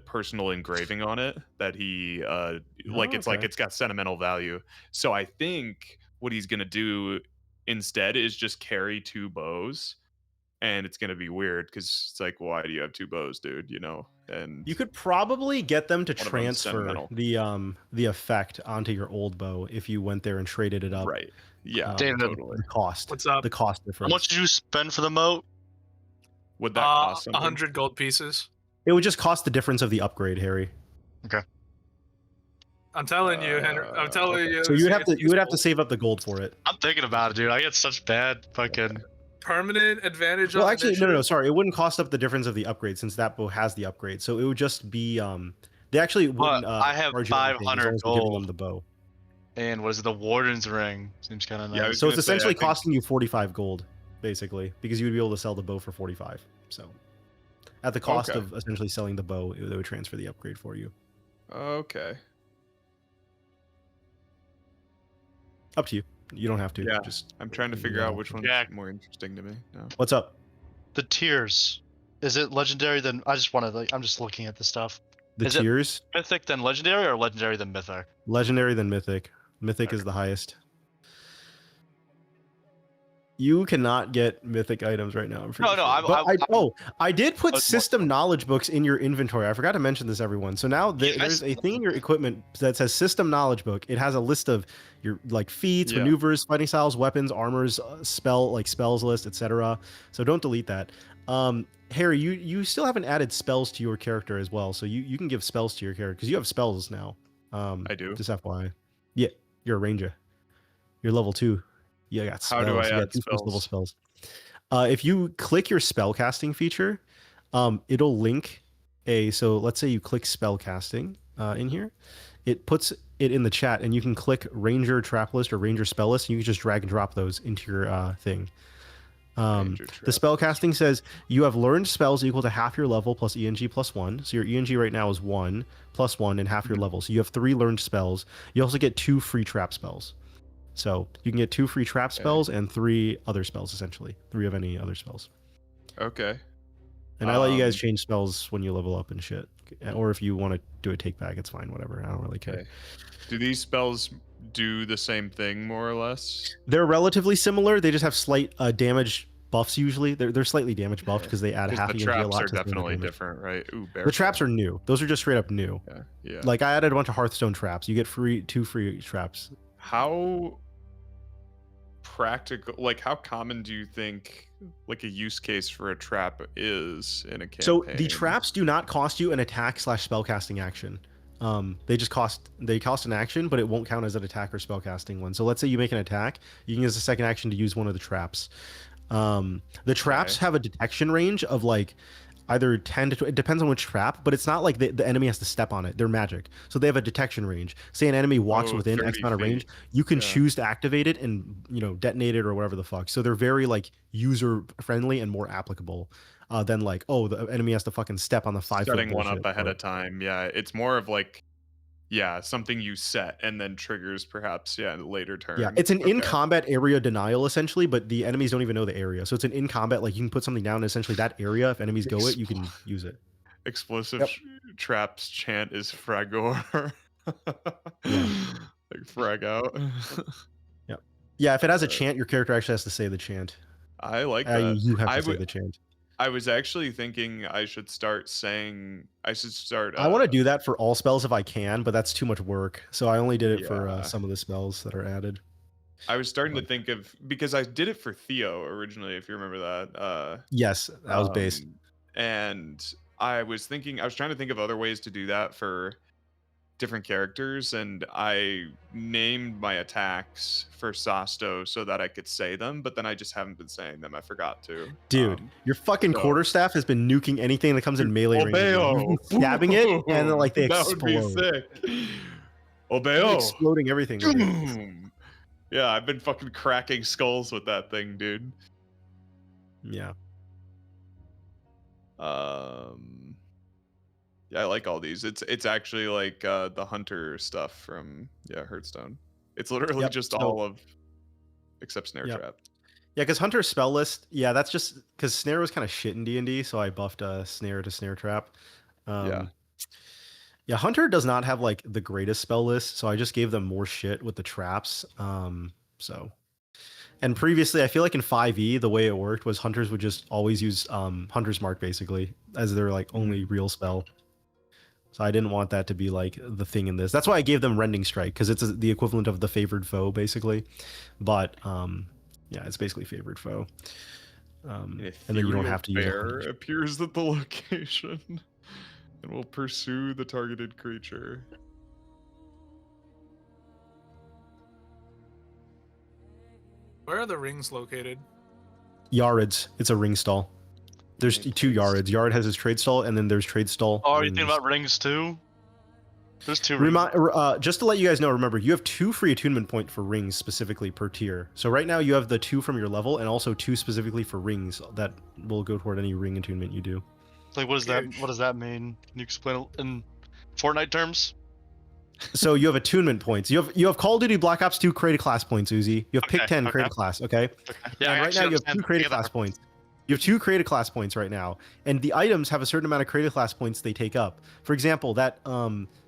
personal engraving on it that he it's got sentimental value. So I think what he's gonna do instead is just carry 2 bows, and it's gonna be weird because it's like, why do you have 2 bows, dude? You know, and You could probably get them to One of them's transfer sentimental. the effect onto your old bow if you went there and traded it up. right, yeah, David, totally. The cost. What's up? The cost How difference. much did you spend for the moat? Would that cost something? 100 gold pieces. It would just cost the difference of the upgrade, Harry. I'm telling you, Henry. I'm telling you. So you would it's have to useful. save up the gold for it. I'm thinking about it, dude. I get such bad fucking. Permanent advantage. Well, on actually, initiative. no. Sorry, it wouldn't cost up the difference of the upgrade since that bow has the upgrade. So it would just be they actually wouldn't. I have charge you anything, as 500 long as you're giving gold. them the bow. And what is it? The Warden's Ring seems kind of nice. Yeah, I was So it's gonna say, I essentially think- costing you 45 gold, basically, because you would be able to sell the bow for 45. So at the cost Okay. of essentially selling the bow, they would transfer the upgrade for you. Okay. Up to you. You don't have to. Yeah, Just I'm trying to figure out which one's Jack. more interesting to me. No. what's up? The tiers. Is it legendary then? I just want to I'm just looking at the stuff. The Is it- tiers, Mythic then legendary or legendary then mythic? legendary then mythic. Mythic is the highest. You cannot get mythic items right now. I'm pretty No, no, sure. I'm- But I'm- I did put I was system knowledge books in your inventory. I forgot to mention this, everyone. So now Yes. there's a thing in your equipment that says system knowledge book. It has a list of your like feats, Yeah. maneuvers, fighting styles, weapons, armors, spells list, etc. So don't delete that. Harry, you still haven't added spells to your character as well. So you can give spells to your character because you have spells now. I do. Just FYI. Yeah, you're a ranger. You're level 2. You got How spells. do I You got add 2 first level spells? spells. If you click your spell casting feature, it'll link so let's say you click spell casting in here, it puts it in the chat, and you can click ranger trap list or ranger spell list, and you can just drag and drop those into your thing. Ranger The trap spell list. casting says you have learned spells equal to half your level plus ENG plus 1. So your ENG right now is 1 plus 1 and half your level. So you have 3 learned spells. You also get 2 free trap spells. So you can get 2 free trap spells and 3 other spells, essentially. 3 of any other spells. Okay. And I let you guys Um, change spells when you level up and shit. Or if you want to do a take back, it's fine. Whatever. I don't really care. Okay. Do these spells do the same thing more or less? They're relatively similar. They just have slight damage buffs usually. They're slightly damage buffed because they add 'Cause half the ENG a traps lot are to the definitely damage. different, right? Ooh, bear The traps are new. Those are just straight up new. Yeah. Yeah. Like I added a bunch of Hearthstone traps. You get 2 free traps. How practical, like how common do you think like a use case for a trap is in a campaign? So the traps do not cost you an attack / spellcasting action. They just cost an action, but it won't count as an attack or spellcasting one. So let's say you make an attack, you can use a second action to use one of the traps. The traps Okay. have a detection range of like either 10 to it depends on which trap, but it's not like the enemy has to step on it. They're magic. So they have a detection range. Say an enemy walks Oh, within X 30 amount of range, feet. you can Yeah. choose to activate it and detonate it or whatever the fuck. So they're very like user friendly and more applicable than like, oh, the enemy has to fucking step on the 5 foot Setting one up bullshit, ahead or- of time. Yeah, it's more of like, yeah, something you set and then triggers perhaps, yeah, later turn. Yeah, it's an in Okay. combat area denial essentially, but the enemies don't even know the area. So it's an in combat, like you can put something down and essentially that area, if enemies go it, you can use it. Explosive Yep. traps chant is fragor. Yeah. Like frag out. Yeah, if it has a chant, your character actually has to say the chant. I like that. You have to I say would- the chant. I was actually thinking I should start. I want to do that for all spells if I can, but that's too much work. So I only did it for Yeah. some of the spells that are added. I was starting to think of, because I did it for Theo originally, if you remember that. Yes, that was base. And I was trying to think of other ways to do that for different characters, and I named my attacks for Sasto so that I could say them, but then I just haven't been saying them. I forgot to. Dude, your fucking so- quarterstaff has been nuking anything that comes in melee range. Obeo. You've been stabbing it, and then like they That would be explode. sick. You're Obeo. exploding everything. with it. Boom. Yeah, I've been fucking cracking skulls with that thing, dude. Yeah. Yeah, I like all these. It's actually like the hunter stuff from Hearthstone. It's literally Yep, just so- all of except snare Yep. trap. Yeah, because Hunter's spell list, yeah, that's just because Snare was kind of shit in D&D, so I buffed Snare to Snare Trap. Yeah. Yeah, Hunter does not have like the greatest spell list, so I just gave them more shit with the traps. And previously, I feel like in 5e, the way it worked was hunters would just always use Hunter's Mark basically as their like only real spell. So I didn't want that to be like the thing in this. That's why I gave them Rending Strike, because it's the equivalent of the favored foe basically. But yeah, it's basically favored foe. And then you don't have to use bear a appears at the location and will pursue the targeted creature. Where are the rings located? Yards. It's a ring stall. There's Okay, two please. Yard. Yard has his trade stall, and then there's trade stall. Oh, are you thinking rings. about rings too? There's two rings. Just to let you guys know, remember, you have 2 free attunement point for rings specifically per tier. So right now you have the 2 from your level and also 2 specifically for rings that will go toward any ring attunement you do. Like, what does that mean? Can you explain it in Fortnite terms? So you have attunement points. You have Call of Duty Black Ops 2 created class points, Uzi. You have Pick Okay, 10 okay. created class, okay? Yeah, And right now you have 2 created class points. You have 2 created class points right now, and the items have a certain amount of created class points they take up. For example, that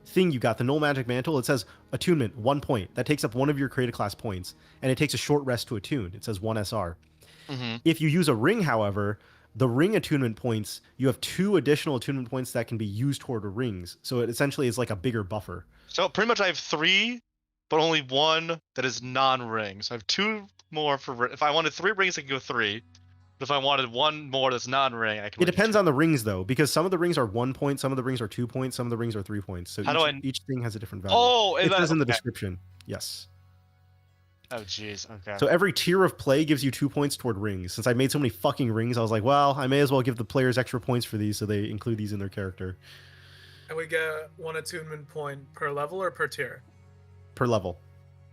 thing you got, the Null Magic Mantle, it says attunement 1 point. That takes up one of your created class points, and it takes a short rest to attune. It says 1 SR. Mm-hmm. If you use a ring, however, the ring attunement points, you have 2 additional attunement points that can be used toward rings. So it essentially is like a bigger buffer. So pretty much I have 3, but only 1 that is non-ring. So I have 2 more for if I wanted 3 rings, I can go 3. But if I wanted 1 more that's non-ring, I can. It depends on the rings, though, because some of the rings are 1 point, some of the rings are 2 points, some of the rings are 3 points. So each thing has a different value. Oh, it says in the okay. description. Yes. Oh, jeez. Okay. So every tier of play gives you 2 points toward rings. Since I made so many fucking rings, I was like, well, I may as well give the players extra points for these, so they include these in their character And we get 1 attunement point per level or per tier? per level.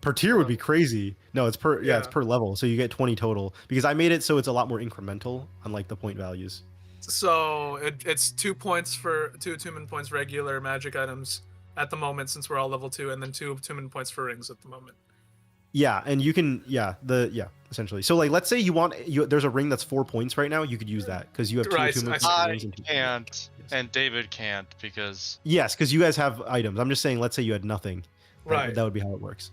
Per tier would be crazy. No, it's per Yeah. it's per level, so you get 20 total. Because I made it so it's a lot more incremental, unlike the point values. So it's 2 points for 2 attunement points regular magic items at the moment, since we're all level 2, and then 2 attunement points for rings at the moment. Yeah, and you can essentially. So like, let's say there's a ring that's 4 points right now. You could use that because you have 2 Right, attunement I points for I rings and 2 can't, Yes. and David can't because Yes, because you guys have items. I'm just saying, let's say you had nothing. Right. That would be how it works.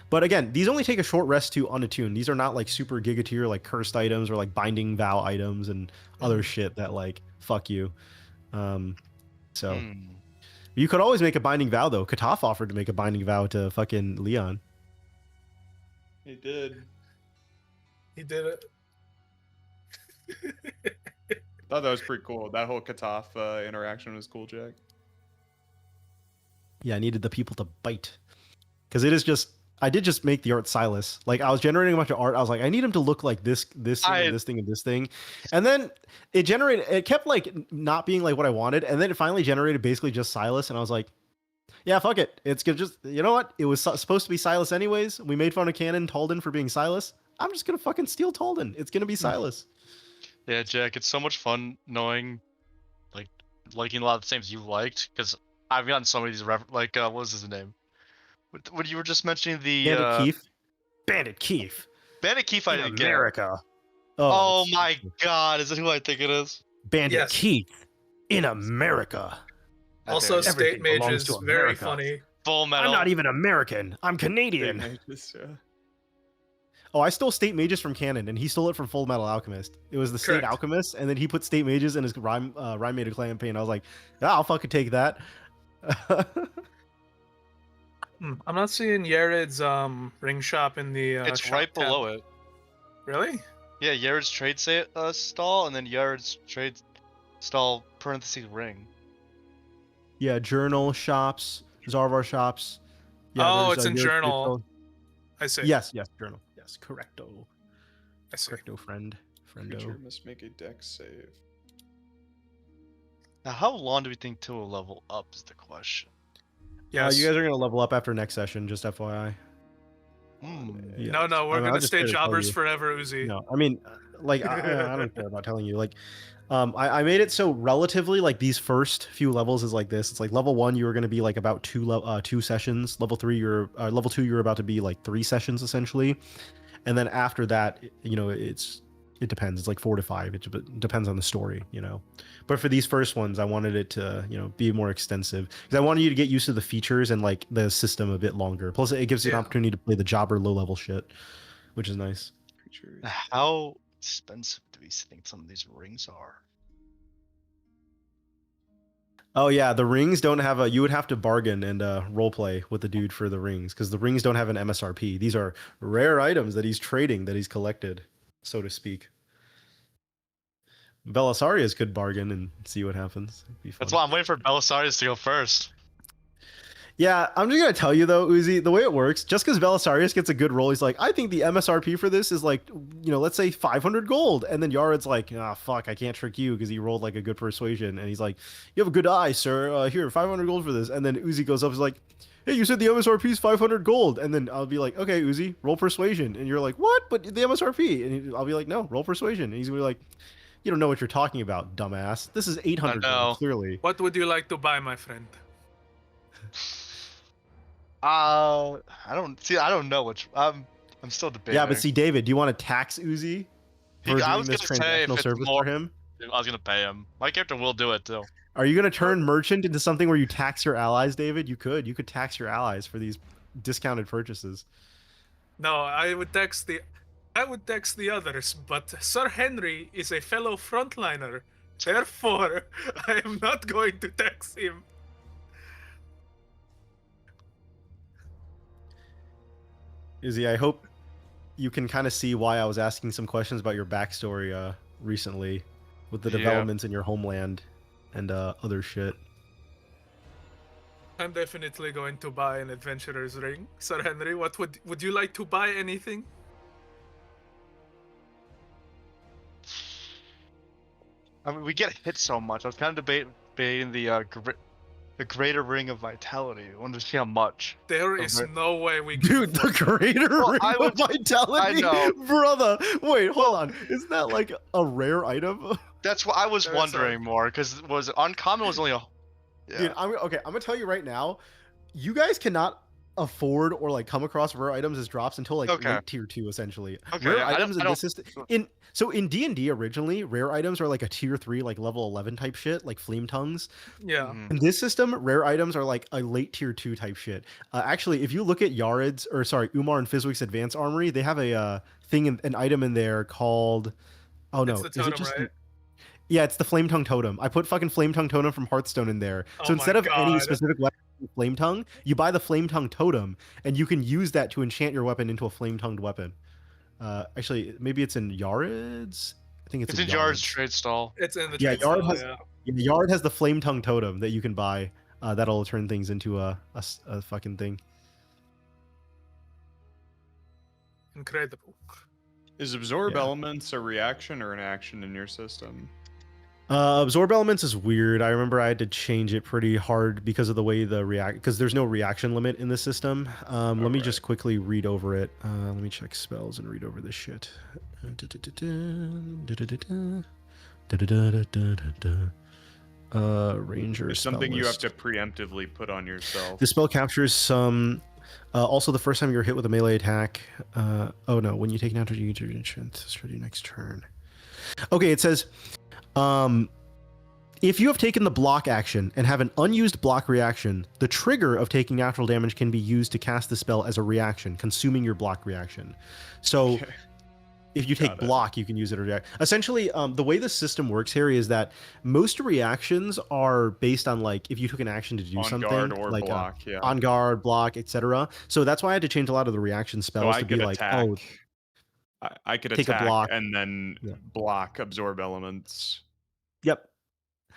But again, these only take a short rest to unattune. These are not like super giga tier, like cursed items or like binding vow items and other shit that like fuck you. So you could always make a binding vow though. Kataf offered to make a binding vow to fucking Leon. He did. He did it. Thought that was pretty cool. That whole Kataf interaction was cool, Jack. Yeah, I needed the people to bite. Because it is just I did just make the art Silas. Like I was generating a bunch of art. I was like, I need him to look like this thing, and this thing, and this thing. And then it generated. It kept like not being like what I wanted. And then it finally generated basically just Silas. And I was like, yeah, fuck it. It's gonna just, you know what? It was supposed to be Silas anyways. We made fun of Canon Talden for being Silas. I'm just gonna fucking steal Talden. It's gonna be Silas. Yeah, Jack, it's so much fun knowing, like, liking a lot of the same as you liked, because I've gotten so many of these what was his name? What you were just mentioning, the Bandit Keith. Bandit Keith. Bandit Keith, I In didn't get. America. Oh it's- my god, is it who I think it is? Bandit Yes. Keith in America. Also, Everything State Mage belongs is to very America. funny. Full Metal. I'm not even American. I'm Canadian. Oh, I stole State Mages from Canon, and he stole it from Full Metal Alchemist. It was the State Correct. Alchemist, and then he put State Mages in his Rhyme Made a campaign. I was like, yeah, I'll fucking take that. I'm not seeing Yared's ring shop in the. It's shop right tab. below it. Really? Yeah, Yared's trade stall, and then Yared's trade stall parentheses ring. Yeah, journal shops, Zarvar shops. Yeah, Oh, there's, it's in Yared's journal. Digital. I see. Yes, journal. Yes, correcto. I see. Correcto, friend. Creature Friendo. must make a dex save. Now, how long do we think till will level up is the question. Yes. You guys are gonna level up after next session, just FYI. Yeah. No, I we're mean, I'll gonna just stay try to tell jobbers you. forever, Uzi. No, I mean, like, I don't care about telling you. Like, I made it so relatively like these first few levels is like this. It's like level 1, you were going to be like about two sessions. Level 3, level 2, you're about to be like 3 sessions essentially. And then after that, you know, it depends. It's like 4 to 5. It depends on the story, you know. But for these first ones, I wanted it to, you know, be more extensive because I wanted you to get used to the features and like the system a bit longer. Plus, it gives you an opportunity to play the jobber low level shit, which is nice. Creature. How expensive do we think some of these rings are? Oh yeah, the rings don't have a. You would have to bargain and role play with the dude for the rings because the rings don't have an MSRP. These are rare items that he's trading, that he's collected, so to speak. Belisarius could bargain and see what happens. It'd be That's fun. why I'm waiting for Belisarius to go first. Yeah, I'm just gonna tell you though, Uzi, the way it works, just because Belisarius gets a good roll, he's like, I think the MSRP for this is like, you know, let's say 500 gold, and then Yared's like, ah, fuck, I can't trick you because he rolled like a good persuasion, and he's like, you have a good eye, sir. Here, 500 gold for this, and then Uzi goes up, he's like, hey, you said the MSRP is 500 gold, and then I'll be like, okay, Uzi, roll persuasion, and you're like, what? But the MSRP, and I'll be like, no, roll persuasion, and he's gonna be like, you don't know what you're talking about, dumbass. This is 800 I know. gold, clearly. What would you like to buy, my friend? I don't know which. I'm still debating. Yeah, but see, David, do you want to tax Uzi for I doing was this gonna say if transactional it's service more- for him? I was gonna pay him. My character will do it too. Are you going to turn merchant into something where you tax your allies, David? You could. You could tax your allies for these discounted purchases. No, I would text the others, but Sir Henry is a fellow frontliner. Therefore, I am not going to tax him. Izzy, I hope you can kind of see why I was asking some questions about your backstory recently with the Yeah. developments in your homeland and other shit. I'm definitely going to buy an adventurer's ring. Sir Henry, what would you like to buy anything? I mean, we get hit so much. I was kind of debating the greater ring of vitality. I wanted to see how much. There is no way we can Dude, the greater Well, ring I of would- vitality, I know. brother. Wait, hold on. Isn't that like a rare item? That's what I was There's wondering more because was uncommon was only a. Yeah. Dude, I'm gonna tell you right now, you guys cannot afford or like come across rare items as drops until like Okay. late tier 2 essentially. Okay, Rare yeah, I items don't- in I this system in D&D originally, rare items are like a tier 3 like level 11 type shit, like flame tongues. Yeah. Mhm. In this system, rare items are like a late tier 2 type shit. Actually, if you look at Umar and Fizwick's advanced armory, they have a an item in there called It's the totem, right? Yeah, it's the Flame Tongue Totem. I put fucking Flame Tongue Totem from Hearthstone in there. Oh So my instead of any God. specific weapon with Flame Tongue, you buy the Flame Tongue Totem, and you can use that to enchant your weapon into a Flame Tongued weapon. Actually, maybe it's in Yared's? I think it's It's in Jared's trade stall. It's in the Yeah, trade Yard stall, has- yeah. Yard has the Flame Tongue Totem that you can buy. That'll turn things into a fucking thing. Incredible. Is absorb Yeah. elements a reaction or an action in your system? Absorb elements is weird. I remember I had to change it pretty hard because of the way because there's no reaction limit in the system. Let me right. just quickly read over it. Let me check spells and read over this shit. Ranger It's spell something you have list. to preemptively put on yourself. The spell captures some. Also, the first time you're hit with a melee attack. Oh no! When you take an outer, you get your strength. Start your next turn. Okay, it says, if you have taken the block action and have an unused block reaction, the trigger of taking natural damage can be used to cast the spell as a reaction, consuming your block reaction. So. Okay. If you take block, you can use it to react. Essentially, the way the system works, Harry, is that most reactions are based on like if you took an action to do On something, guard or like block, yeah. on guard, block, etc. So that's why I had to change a lot of the reaction So spells I to be could like, attack. oh, I could take a attack block. and then Yeah. block absorb elements. Yep.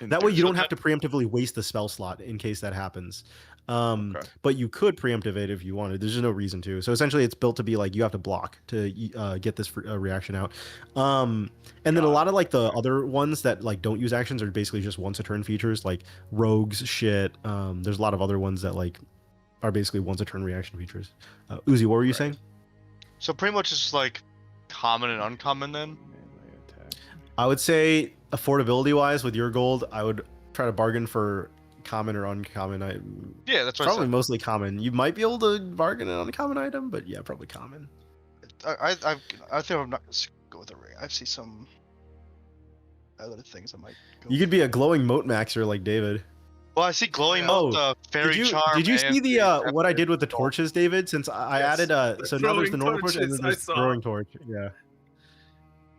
in That way you theory. don't have to preemptively waste the spell slot in case that happens. Okay. But you could preemptive it if you wanted. There's just no reason to. So essentially, it's built to be like you have to block to get this reaction out. And then a lot of like the other ones that like don't use actions are basically just once a turn features, like rogues shit. There's a lot of other ones that like are basically once a turn reaction features. Uzi, what were you saying? So pretty much it's like common and uncommon then. Melee attack. I would say affordability wise, with your gold, I would try to bargain for common or uncommon. Yeah, that's what Probably I said. mostly common. You might be able to bargain an uncommon item, but yeah, probably common. I think I'm not gonna go with a ring. I see some other things I might go. You could be a glowing moat maxer like David. Well, I see glowing Oh, mode, fairy Did charm. you see and the what I did with the torches, David? Since I Yes, added so now there's the normal torch and torches, then I there's saw. throwing torch. Yeah.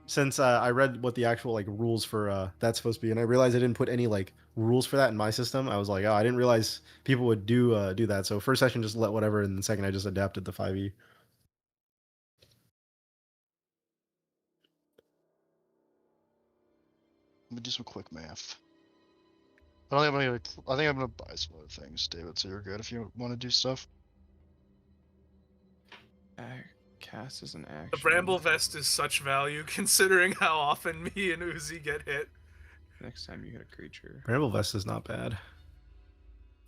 Since I read what the actual like rules for that's supposed to be, and I realized I didn't put any like rules for that in my system. I was like, oh, I didn't realize people would do that. So first session just let whatever, and then second I just adapted the 5e. Let me do some quick math. I think I'm gonna buy some other things, David. So you're good if you want to do stuff. Cast is an action. The Bramble Vest is such value considering how often me and Uzi get hit. Next time you hit a creature. Bramble Vest is not bad.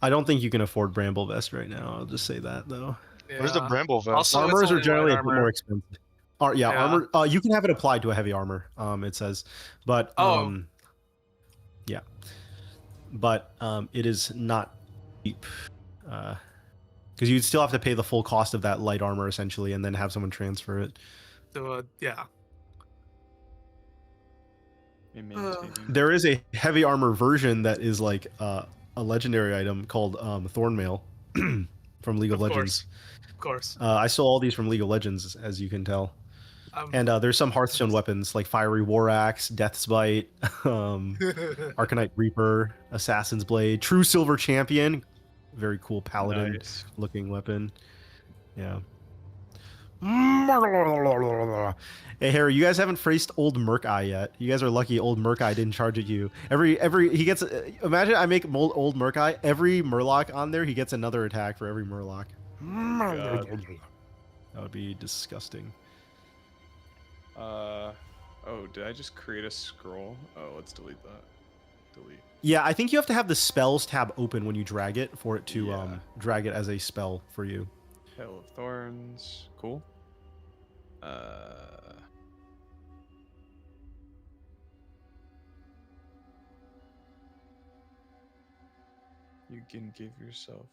I don't think you can afford Bramble Vest right now. I'll just say that though. Yeah. Where's the Bramble Vest? Also, it's Armors are only generally light a bit armor. more expensive. Yeah. Armor. You can have it applied to a heavy armor. It says, but yeah, but it is not cheap. Because you'd still have to pay the full cost of that light armor essentially, and then have someone transfer it. So, yeah. There is a heavy armor version that is like a legendary item called Thornmail from League of Legends. Of course. I stole all these from League of Legends, as you can tell. And there's some Hearthstone weapons like Fiery War Axe, Death's Bite, Arcanite Reaper, Assassin's Blade, True Silver Champion, very cool paladin looking weapon. Yeah. Hey Harry, you guys haven't faced old Murk-Eye yet. You guys are lucky old Murk-Eye didn't charge at you. Every he gets imagine I make old Murk-Eye, every Murloc on there he gets another attack for every Murloc. That would be disgusting. Oh, did I just create a scroll? Oh, let's delete that. Delete. Yeah, I think you have to have the spells tab open when you drag it for it to drag it as a spell for you. Hail of Thorns. Cool. You can give yourself.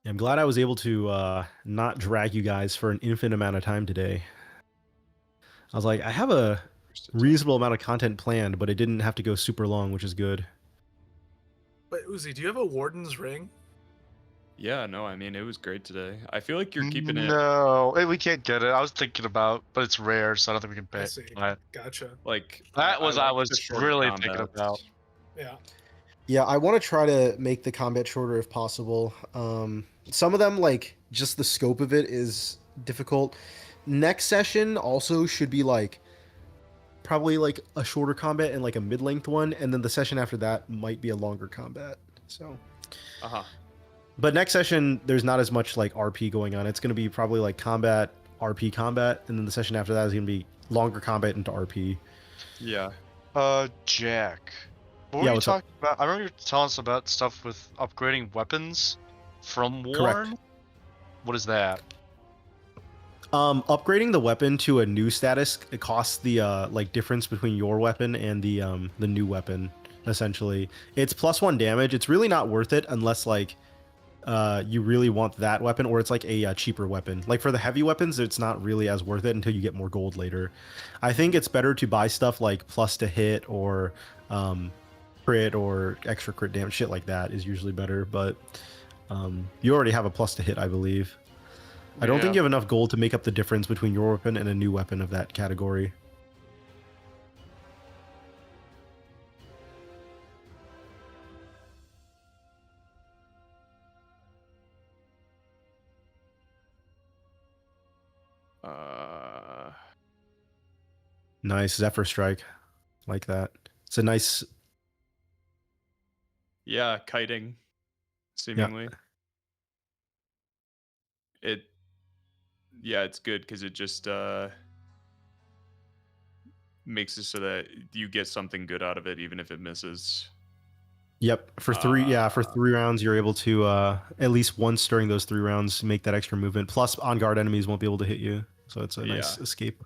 I'm glad I was able to not drag you guys for an infinite amount of time today. I was like, I have a reasonable amount of content planned, but it didn't have to go super long, which is good. But Uzi, do you have a Warden's Ring? Yeah, no, I mean, it was great today. I feel like you're keeping it. No, we can't get it. I was thinking about, but it's rare, so I don't think we can pay. I see. Buy it. Gotcha. Like That was I like was the shorter really thinking combats. about. Yeah. Yeah, I want to try to make the combat shorter if possible. Some of them, like, just the scope of it is difficult. Next session also should be, like, probably, like, a shorter combat and, like, a mid-length one. And then the session after that might be a longer combat. So... Uh-huh. But next session, there's not as much, like, RP going on. It's going to be probably, like, combat, RP combat, and then the session after that is going to be longer combat into RP. Yeah. Jack. What Yeah, were you what's up? talking about? I remember you were telling us about stuff with upgrading weapons from Correct. Worn. What is that? Upgrading the weapon to a new status, it costs the like difference between your weapon and the new weapon. Essentially, it's +1 damage. It's really not worth it unless like you really want that weapon, or it's like a cheaper weapon. Like for the heavy weapons, it's not really as worth it until you get more gold later. I think it's better to buy stuff like plus to hit or crit or extra crit damage. Shit like that is usually better. But you already have a plus to hit, I believe. I don't think you have enough gold to make up the difference between your weapon and a new weapon of that category. Nice Zephyr Strike, like that. It's a nice. Yeah, kiting, seemingly. It's good because it just makes it so that you get something good out of it, even if it misses. Yep, for three rounds, you're able to at least once during those 3 rounds make that extra movement. Plus, on guard enemies won't be able to hit you, so it's a nice escape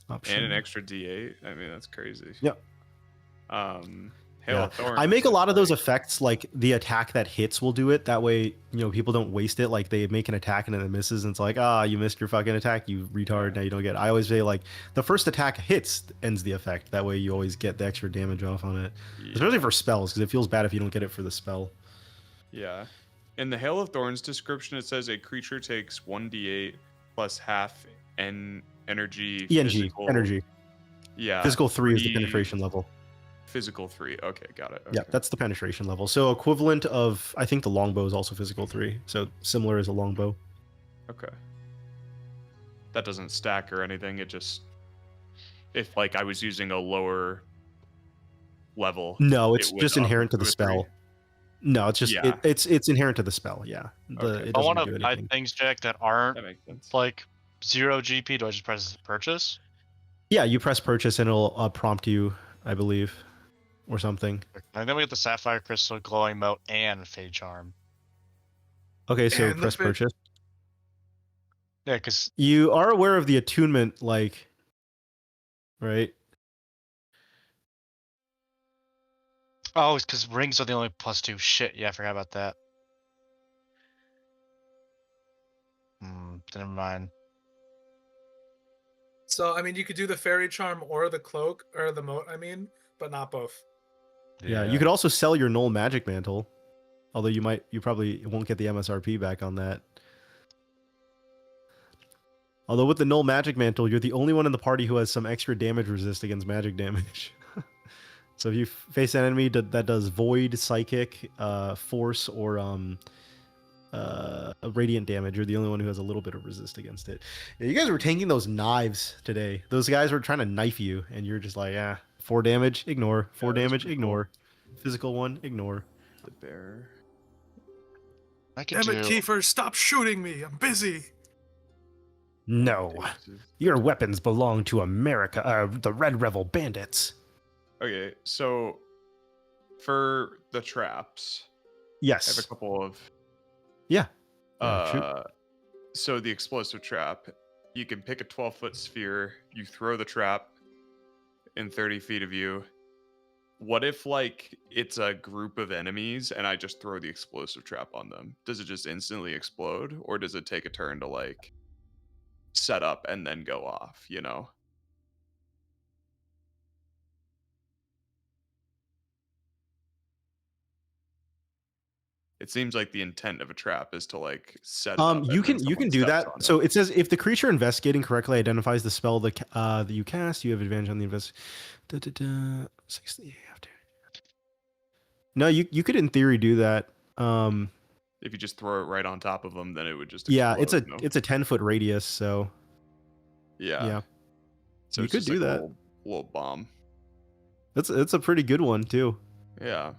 option. And an extra D8. I mean, that's crazy. Yep. Hail of Thorns. I make a lot of those effects, like the attack that hits will do it. That way, people don't waste it. Like they make an attack and then it misses, and it's like, you missed your fucking attack, you retard. Now you don't get it. I always say like the first attack hits ends the effect. That way you always get the extra damage off on it, especially for spells, because it feels bad if you don't get it for the spell. Yeah. In the Hail of Thorns description, it says a creature takes 1d8 plus half energy. Physical. Energy. Yeah. Physical 3 is the penetration level. Physical 3. Okay, got it. Okay. Yeah, that's the penetration level. So equivalent of, I think the longbow is also physical 3. So similar as a longbow. Okay. That doesn't stack or anything. It just, if like I was using a lower level. No, it's just inherent to the spell. No, it's just it's inherent to the spell. Yeah. I want to buy things, Jack, that aren't like 0 GP. Do I just press purchase? Yeah, you press purchase and it'll prompt you, I believe, or something. And then we get the Sapphire Crystal, Glowing Mote, and Fade Charm. Okay, so press purchase. Yeah, because you are aware of the attunement, like, right? Oh, it's because rings are the only +2. Shit, yeah, I forgot about that. Never mind. So, I mean, you could do the Fairy Charm or the Cloak, or the Moat, I mean, but not both. Yeah, you could also sell your Null Magic Mantle. Although you probably won't get the MSRP back on that. Although with the Null Magic Mantle, you're the only one in the party who has some extra damage resist against magic damage. So if you face an enemy that does Void, Psychic, Force, or Radiant damage, you're the only one who has a little bit of resist against it. Yeah, you guys were taking those knives today. Those guys were trying to knife you, and you're just like, 4 damage, ignore. 4 damage, ignore. Cool. Physical 1, ignore. The bear. Damn it, Kiefer, stop shooting me. I'm busy. No. Your weapons belong to America, the Red Revel Bandits. Okay, so for the traps. Yes. I have a couple of. Yeah. So the explosive trap, you can pick a 12-foot sphere, you throw the trap in 30 feet of you. What if like it's a group of enemies and I just throw the explosive trap on them? Does it just instantly explode, or does it take a turn to like set up and then go off, It seems like the intent of a trap is to like set it up. You can do that. So it says if the creature investigating correctly identifies the spell that you cast, you have advantage on the invest. 60 after. No, you could in theory do that. If you just throw it right on top of them, then it would just explode, it's a 10-foot radius, so yeah. So you could do that. Little bomb. It's a pretty good one too. Yeah.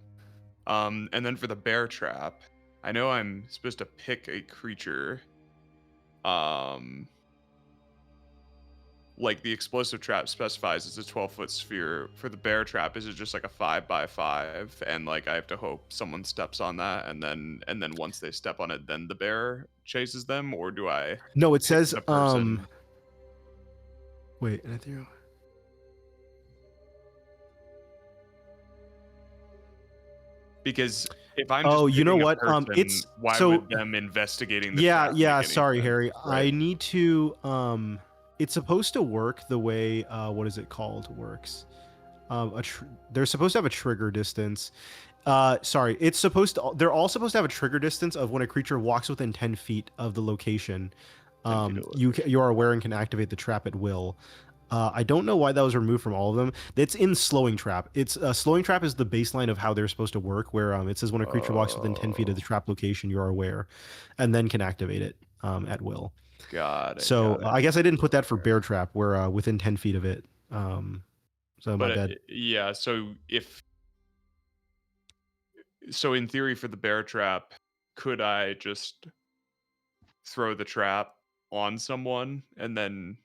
And then for the bear trap, I know I'm supposed to pick a creature. like the explosive trap specifies it's a 12-foot sphere. For the bear trap, is it just like a 5x5, and like I have to hope someone steps on that, and then once they step on it, then the bear chases them, or do I No, it hit says the person? Wait, and I think Because if I'm Oh, just you know picking a what? person, It's why so would them investigating the yeah, trap yeah, make any sorry, sense, Harry. right? I need to it's supposed to work the way what is it called works. They're supposed to have a trigger distance. Sorry, it's supposed to they're all supposed to have a trigger distance of when a creature walks within 10 feet of the location. 10 feet of You are aware and can activate the trap at will. I don't know why that was removed from all of them. It's in slowing trap. It's slowing trap is the baseline of how they're supposed to work. Where it says when a creature walks within 10 feet of the trap location, you are aware, and then can activate it at will. Got it. So Got it. I guess I didn't put that for bear trap. Where within 10 feet of it. So my But bad. yeah, so in theory for the bear trap, could I just throw the trap on someone and then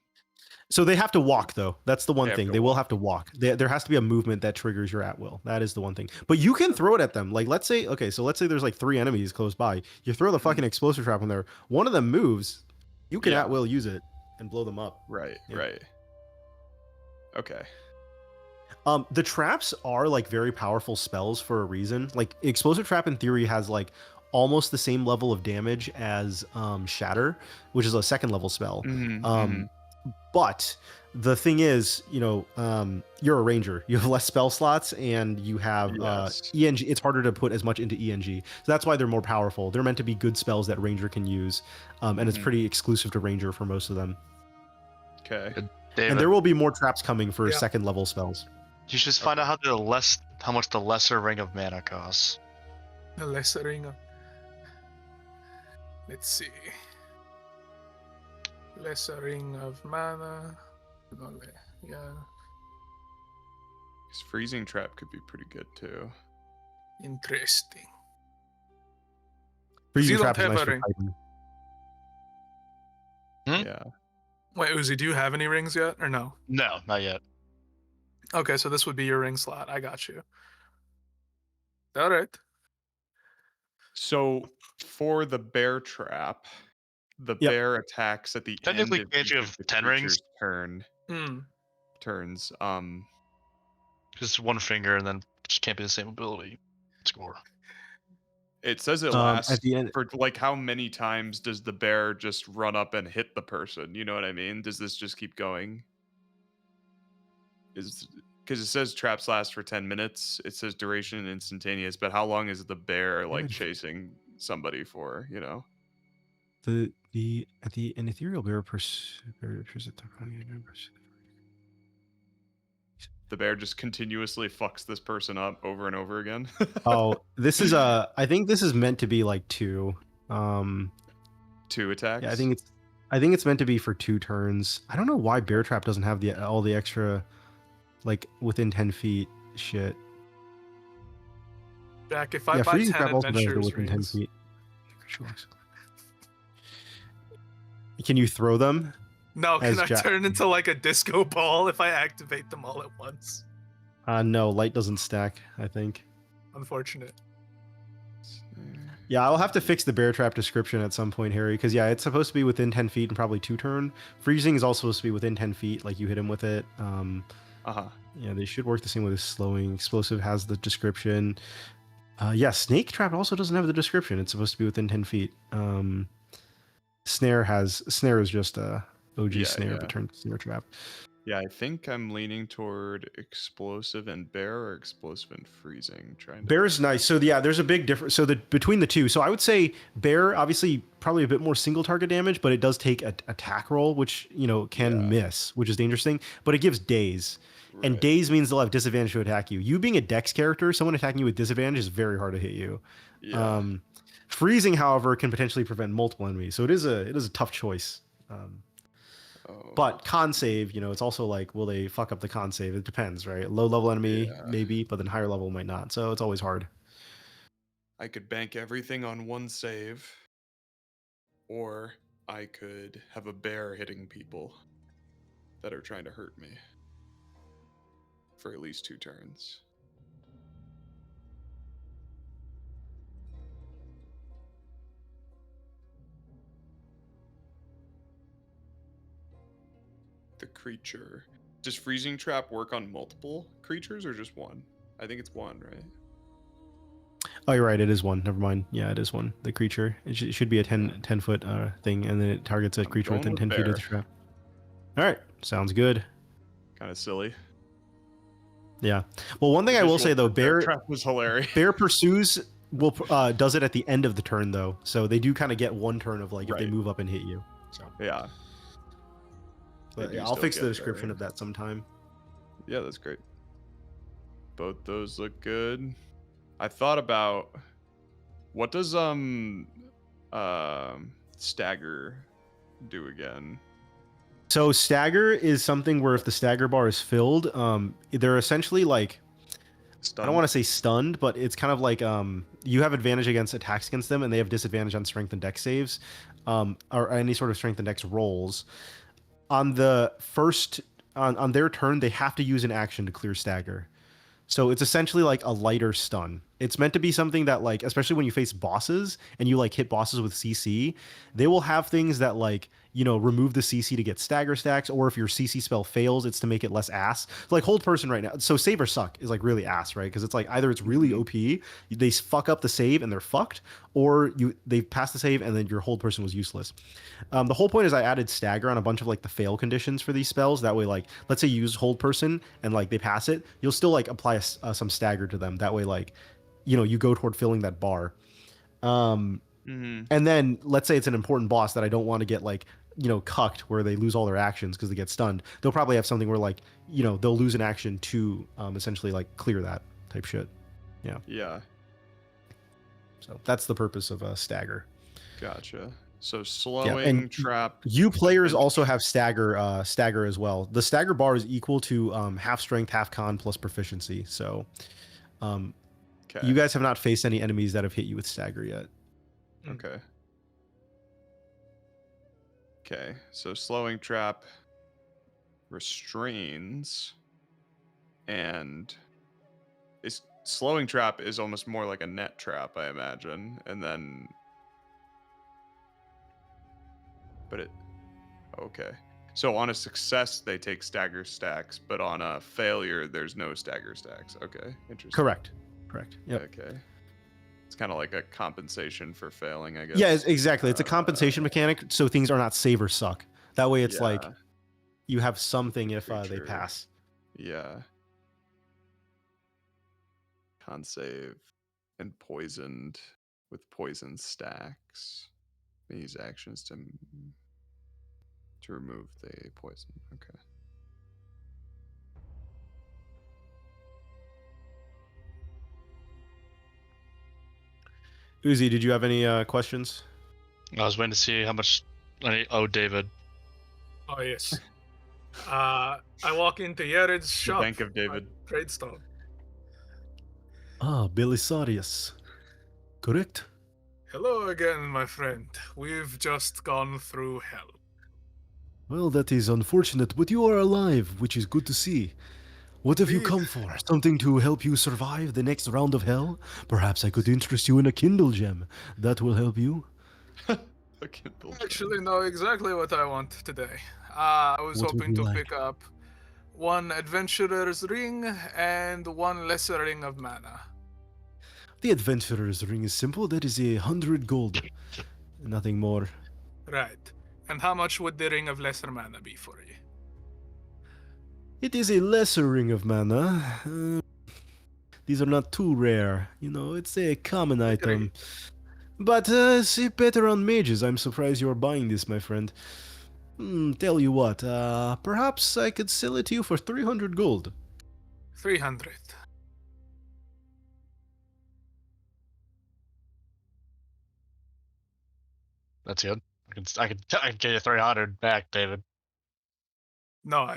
So they have to walk though. That's the one they have thing. to They will walk? have to walk. There has to be a movement that triggers your at will. That is the one thing. But you can throw it at them. Like let's say there's like 3 enemies close by. You throw the fucking explosive trap in there. One of them moves. You can Yeah. at will use it and blow them up. Right, Yeah. right. Okay. The traps are like very powerful spells for a reason. Like explosive trap in theory has like almost the same level of damage as shatter, which is a second level spell. But the thing is, you're a ranger. You have less spell slots, and you have Yes. ENG. It's harder to put as much into ENG, so that's why they're more powerful. They're meant to be good spells that ranger can use, and it's pretty exclusive to ranger for most of them. Okay. David, And there will be more traps coming for Yeah. second level spells. you should just find out how much the lesser ring of mana costs. The lesser ring. Let's see. Lesser ring of mana. Yeah. Because freezing trap could be pretty good too. Interesting. Freezing you don't trap is have nice a for ring. fighting. Yeah. Wait, Uzi, do you have any rings yet or no? No, not yet. Okay, so this would be your ring slot. I got you. All right. So for the bear trap, the Yep. bear attacks at the end Technically, of can't each you of have the 10 rings? creature's turns. Just one finger, and then just can't be the same ability score. It says it At lasts the end, for like how many times does the bear just run up and hit the person? You know what I mean? Does this just keep going? Because it says traps last for 10 minutes. It says duration instantaneous, but how long is the bear like Good. chasing somebody for? You know? an ethereal bear The bear just continuously fucks this person up over and over again. Oh, this is I think this is meant to be like 2. 2 attacks. Yeah, I think it's meant to be for 2 turns. I don't know why bear trap doesn't have all the extra like within 10 feet shit. Jack, if I Yeah, buy freezing 10 trap also does the adventures within 10 rings, feet. Can you throw them? no, as can I Jack- turn into like a disco ball if I activate them all at once? No, light doesn't stack, I think. Unfortunate. Yeah, I'll have to fix the bear trap description at some point, Harry, because yeah, it's supposed to be within 10 feet and probably 2 turn. Freezing is also supposed to be within 10 feet, like you hit him with it. Yeah, they should work the same way as slowing. Explosive has the description. Yeah, snake trap also doesn't have the description. It's supposed to be within 10 feet. Snare is just a OG snare, but turned snare trap. Yeah, I think I'm leaning toward explosive and bear or explosive and freezing. Bear is nice. So yeah, there's a big difference. So between the two, so I would say bear obviously probably a bit more single target damage, but it does take an attack roll, which can miss, which is the interesting. But it gives daze, and daze means they'll have disadvantage to attack you. You being a dex character, someone attacking you with disadvantage is very hard to hit you. Yeah. Freezing, however, can potentially prevent multiple enemies, so it is a tough choice. But con save, it's also like, will they fuck up the con save? It depends, right? Low level enemy, maybe, but then higher level might not. So it's always hard. I could bank everything on one save, or I could have a bear hitting people. that are trying to hurt me for at least 2 turns. The creature. Does freezing trap work on multiple creatures or just one? I think it's one, right? Oh, you're right. It is one. Never mind. Yeah, it is one. The creature. It should be a 10 foot thing, and then it targets a I'm creature going within with 10 feet of bear. the trap. All right. Sounds good. Kind of silly. Yeah. Well, one thing I will say though, bear trap was hilarious. bear pursues does it at the end of the turn though, so they do kind of get one turn of like if they Right. move up and hit you. So Yeah. but, They yeah, do I'll still fix the get description their- of that sometime. Yeah, that's great. Both those look good. I thought about what does stagger do again? So stagger is something where if the stagger bar is filled, they're essentially like I don't want to say stunned, but it's kind of like you have advantage against attacks against them, and they have disadvantage on strength and dex saves, or any sort of strength and dex rolls. On the first on their turn, they have to use an action to clear stagger. So it's essentially like a lighter stun. It's meant to be something that like, especially when you face bosses and you like hit bosses with CC, they will have things that like, you know, remove the CC to get stagger stacks, or if your CC spell fails, it's to make it less ass. Like hold person right now. So save or suck is like really ass, right? Because it's like either it's really OP, they fuck up the save and they're fucked, or they pass the save and then your hold person was useless. The whole point is I added stagger on a bunch of like the fail conditions for these spells. That way, like, let's say you use hold person and like they pass it, you'll still like apply some stagger to them. That way, like, you know, you go toward filling that bar. And then let's say it's an important boss that I don't want to get like, you know, cucked where they lose all their actions because they get stunned. They'll probably have something where like, you know, they'll lose an action to essentially like clear that type shit. Yeah. Yeah. So that's the purpose of stagger. Gotcha. So Yeah, slowing and trap. you players and- also have stagger as well. The stagger bar is equal to half strength, half con plus proficiency. So Okay. you guys have not faced any enemies that have hit you with stagger yet. Okay. Okay. So slowing trap restrains, and slowing trap is almost more like a net trap, I imagine, and then. But it. Okay. So on a success, they take stagger stacks, but on a failure, there's no stagger stacks. Okay, interesting. Correct. Yep. Okay. It's kind of like a compensation for failing, I guess. Yeah, exactly. It's a compensation mechanic, so things are not save or suck. That way, it's like Yeah. you have something if they Creature. pass. Yeah. Con save and poisoned with poison stacks. These actions to remove the poison. Okay. Uzi, did you have any questions? I was waiting to see how much I owe David. Oh yes. I walk into Yared's shop. Bank of David. Trade stone. Ah, Belisarius. Correct. Hello again, my friend. We've just gone through hell. Well, that is unfortunate, but you are alive, which is good to see. What have you come for? Something to help you survive the next round of hell? Perhaps I could interest you in a Kindle gem. That will help you. A Kindle gem. Actually, know exactly what I want today. I was What would hoping you to like? pick up one adventurer's ring and one lesser ring of mana. The adventurer's ring is simple. That is 100 gold. Nothing more. Right. And how much would the ring of lesser mana be for you? It is a lesser ring of mana. These are not too rare. You know, it's a common item. But see better on mages. I'm surprised you're buying this, my friend. Tell you what, perhaps I could sell it to you for 300 gold. 300. That's good. I can get you 300 back, David. No, out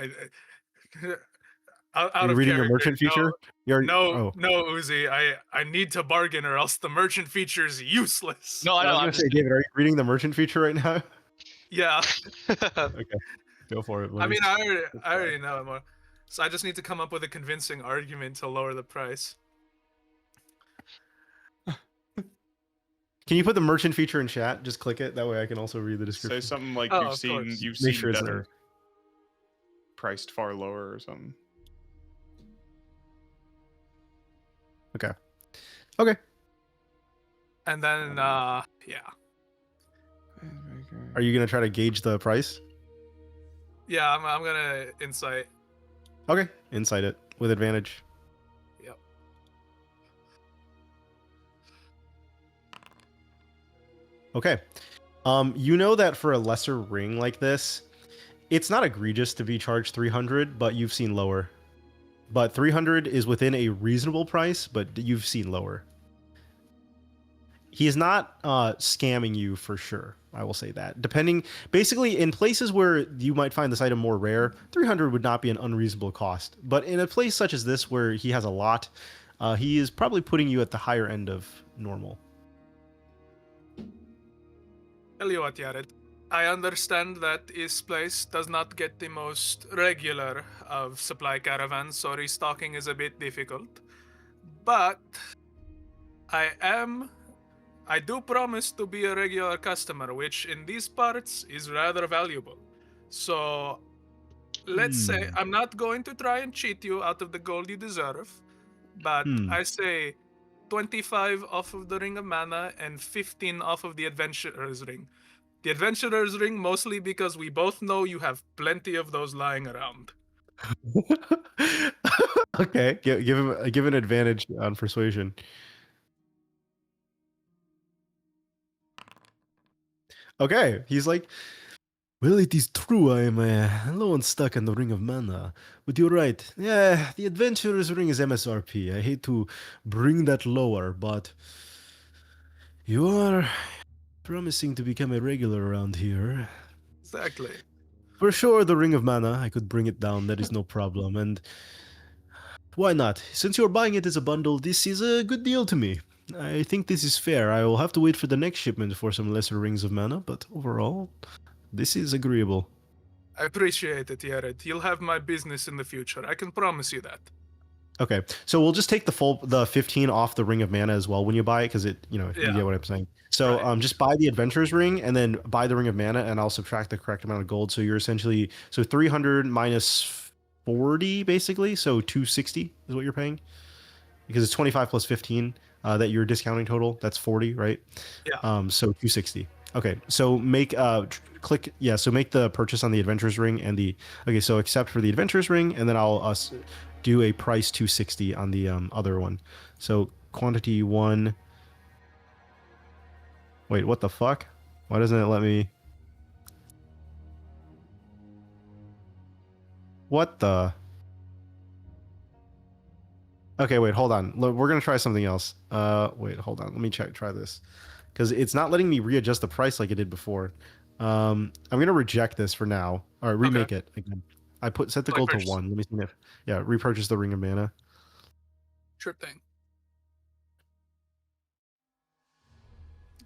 Are you of reading your character, merchant feature? You're, No, Uzi. I need to bargain, or else the merchant feature is useless. No, I I know. was I'm gonna just say, David, are you reading the merchant feature right now? Yeah. Okay. Go for it. I mean, buddy. I already know more. So I just need to come up with a convincing argument to lower the price. Can you put the merchant feature in chat? Just click it. That way I can also read the Say description. something like Oh, you've of seen course. you've Make seen sure it's better, there. priced far lower or something. Okay. Okay. And then, yeah. Are you gonna try to gauge the price? Yeah, I'm gonna insight. Okay. Insight it with advantage. Yep. Okay. You know that for a lesser ring like this, it's not egregious to be charged 300, but you've seen lower. But 300 is within a reasonable price, but you've seen lower. He is not scamming you for sure. I will say that. Basically, in places where you might find this item more rare, 300 would not be an unreasonable cost. But in a place such as this where he has a lot, he is probably putting you at the higher end of normal. Tell you what, Jared. I understand that this place does not get the most regular of supply caravans, so restocking is a bit difficult. But I do promise to be a regular customer, which in these parts is rather valuable. So let's say I'm not going to try and cheat you out of the gold you deserve, but I say 25 off of the Ring of Mana and 15 off of the Adventurer's Ring. The Adventurer's Ring mostly because we both know you have plenty of those lying around. Okay, give an advantage on persuasion. Okay, he's like, well, it is true I am low and stuck on the Ring of Mana, but you're right. Yeah, the Adventurer's Ring is MSRP. I hate to bring that lower, but you are promising to become a regular around here. Exactly. For sure, the Ring of Mana, I could bring it down, that is no problem, and why not? Since you're buying it as a bundle, this is a good deal to me. I think this is fair. I will have to wait for the next shipment for some lesser Rings of Mana, but overall, this is agreeable. I appreciate it, Jared. You'll have my business in the future. I can promise you that. Okay, so we'll just take the 15 off the Ring of Mana as well when you buy it, because you Yeah. get what I'm saying. So Right. just buy the Adventurer's Ring and then buy the Ring of Mana, and I'll subtract the correct amount of gold. So you're essentially 300 minus 40 basically, so 260 is what you're paying, because it's 25 plus 15 that you're discounting total. That's 40, right? Yeah. So 260. Okay, so make so make the purchase on the Adventurer's Ring and so accept for the Adventurer's Ring, and then I'll do a price 260 on the other one. So quantity 1. Wait, what the fuck? Why doesn't it let me? What the? Okay, wait, hold on. Look, we're gonna try something else. Wait, hold on. Let me try this, because it's not letting me readjust the price like it did before. I'm gonna reject this for now. All right, remake it again. I set the gold to 1. Let me see if repurchase the Ring of Mana. Sure thing.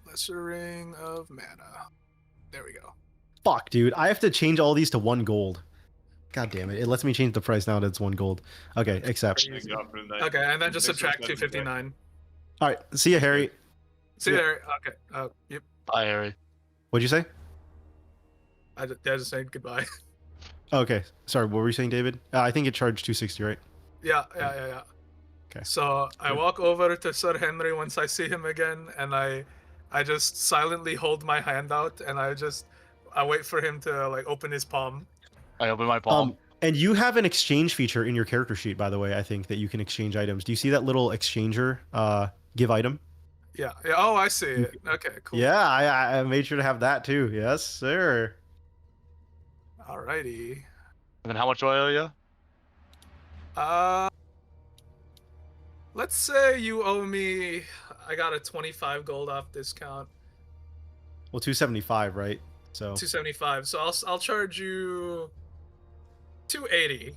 Lesser Ring of Mana. There we go. Fuck, dude. I have to change all these to 1 gold. God damn it. It lets me change the price now that it's 1 gold. Okay, accept. Okay, and then just subtract 259. All right, see ya, Harry. See you there. Okay. Yep. Bye, Harry. What'd you say? I just said goodbye. Okay, sorry. What were you saying, David? I think it charged 260, right? Yeah. Okay. So I walk over to Sir Henry once I see him again, and I just silently hold my hand out, and I wait for him to open his palm. I open my palm. And you have an exchange feature in your character sheet, by the way. I think that you can exchange items. Do you see that little exchanger give item? Yeah. Oh, I see it. Okay, cool. Yeah, I made sure to have that too. Yes, sir. Alrighty. And then how much do I owe you? Let's say you owe me. I got a 25 gold off discount. Well, 275, right? So 275. So I'll charge you 280.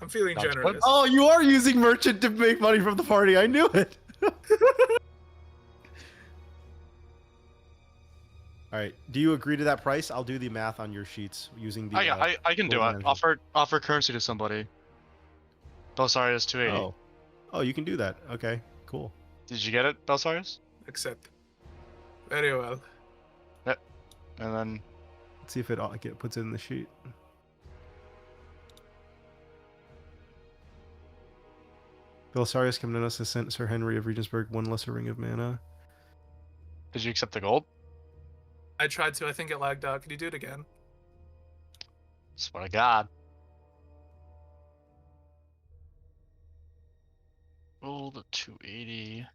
I'm feeling Sounds generous. good. Oh, you are using merchant to make money from the party. I knew it. All right. Do you agree to that price? I'll do the math on your sheets using the. I can do gold it. management. Offer currency to somebody. Belisarius 280. Oh, you can do that. Okay, cool. Did you get it, Belisarius? Accept. Very well. Yep. And then Let's see if it puts it in the sheet. Belisarius Comnenus has sent Sir Henry of Regensburg one lesser ring of mana. did you accept the gold? I tried to. I think it lagged out. Could you do it again? Swear to God. Gold 280.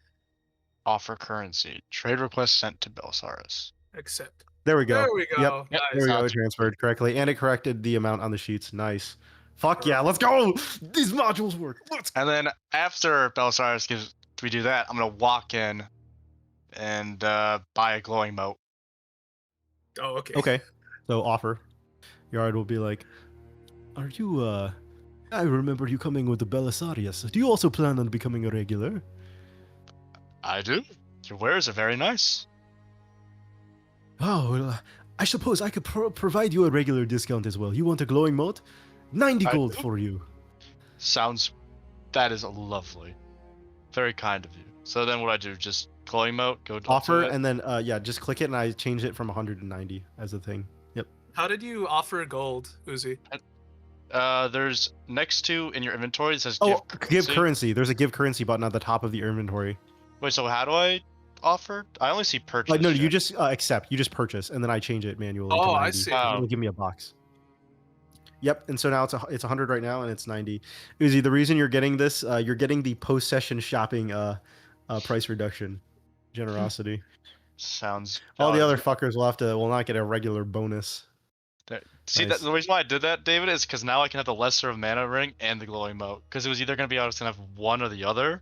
Offer currency. Trade request sent to Belisarius. Accept. There we go. There we go. Yep. Nice. There we go. It Sounds- transferred correctly, and it corrected the amount on the sheets. Nice. Fuck yeah, let's go! These modules work. Let's. And then after Belisarius gives we do that, I'm gonna walk in and buy a glowing mote. Oh, okay. Okay. So offer. Yard will be like, "Are you? I remember you coming with the Belisarius. Do you also plan on becoming a regular?" I do. Your wares are very nice. Oh, well, I suppose I could provide you a regular discount as well. You want a glowing mote? 90 I gold do. for you. That is lovely. Very kind of you. So then what I do? Just glowing mote, go to Offer, it. and then yeah, just click it, and I changed it from 190 as a thing. Yep. How did you offer gold, Uzi? There's next to in your inventory it says Oh, give give currency. currency. There's a give currency button at the top of the inventory. Wait, so how do I offer? I only see purchase. No, you here. just accept. You just purchase, and then I change it manually. Oh, to I 90. see. It'll give me a box. Yep, and so now it's 100 right now, and it's 90. Uzi, the reason you're getting this, you're getting the post-session shopping price reduction, generosity. Sounds. All the valid. other fuckers will not get a regular bonus. See, Nice. the reason why I did that, David, is because now I can have the lesser of mana ring and the glowing mote. Because it was either gonna be I was gonna have one or the other,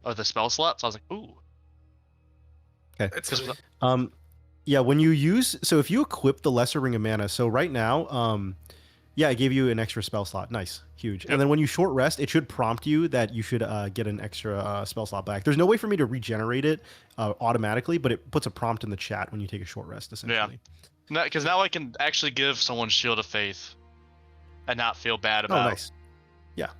of the spell slot. So I was like, ooh. Okay. It's Because Yeah, when you use if you equip the lesser ring of mana, so right now, yeah, it gave you an extra spell slot. Nice, huge. Yep. And then when you short rest, it should prompt you that you should get an extra spell slot back. There's no way for me to regenerate it automatically, but it puts a prompt in the chat when you take a short rest, essentially. because now I can actually give someone Shield of Faith, and not feel bad Oh, about. nice.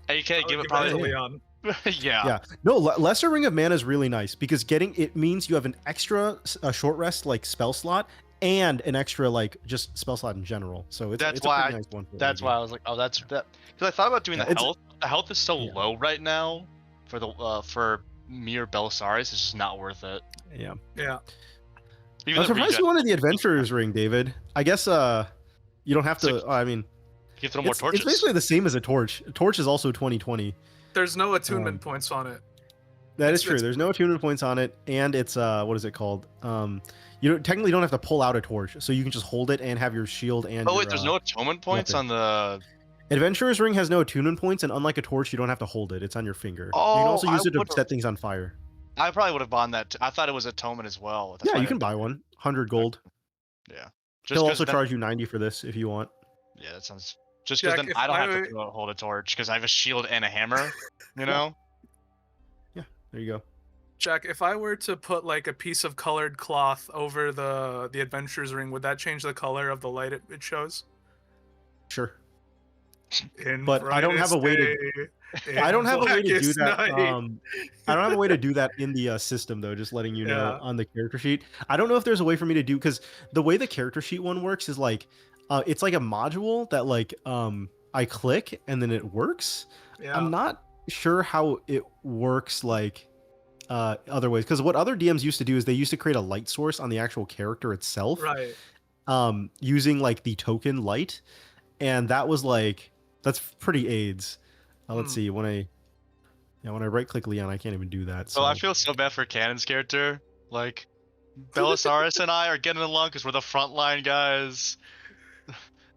And you can't give it to probably. Leon. Yeah. Yeah. No, lesser ring of mana is really nice because getting it means you have an extra short rest like spell slot and an extra like just spell slot in general. So it's That's it's a why pretty nice one. For That's AD. why I was like, oh, that's that. Because I thought about doing Yeah, the it's- health. The health is so Yeah. low right now for the for mere Belisarius. It's just not worth it. Yeah. Yeah. Even I'm the surprised you wanted the adventurer's ring, David. I guess you don't have to. It's I mean, You throw more it's torches. basically the same as a torch. A torch is also 2020. There's no attunement Um, points on it. That is It's- true. it's- There's no attunement points on it, and it's what is it called? You technically don't have to pull out a torch, so you can just hold it and have your shield and. Oh your, wait, there's no atonement points weapon. on the. Adventurer's ring has no attunement points, and unlike a torch, you don't have to hold it. It's on your finger. you Oh, can also I use it to would've- set things on fire. I probably would have bought that. I thought it was atonement as well. That's Yeah, why I you can didn't- buy one. 100 gold. Yeah. He'll 'cause also then- charge you 90 for this if you want. Yeah, that sounds. Just because Jack, then if I don't I have were- to hold a torch because I have a shield and a hammer. You know. There you go. Jack, if I were to put like a piece of colored cloth over the adventurer's ring, would that change the color of the light it shows? Sure. In But I don't have a way to- brightest day, I don't in have a way to do blackest that. night. I don't have a way to do that in the system though. Just letting you know Yeah. on the character sheet. I don't know if there's a way for me to do because the way the character sheet one works is like, it's like a module that like I click and then it works. Yeah. I'm not sure how it works like other ways because what other DMs used to do is they used to create a light source on the actual character itself, Right. using like the token light, and that was like that's pretty AIDS. Let's Hmm. see when I right click Leon, I can't even do that. So I feel so bad for Cannon's character. Like, Belisarius and I are getting along because we're the frontline guys.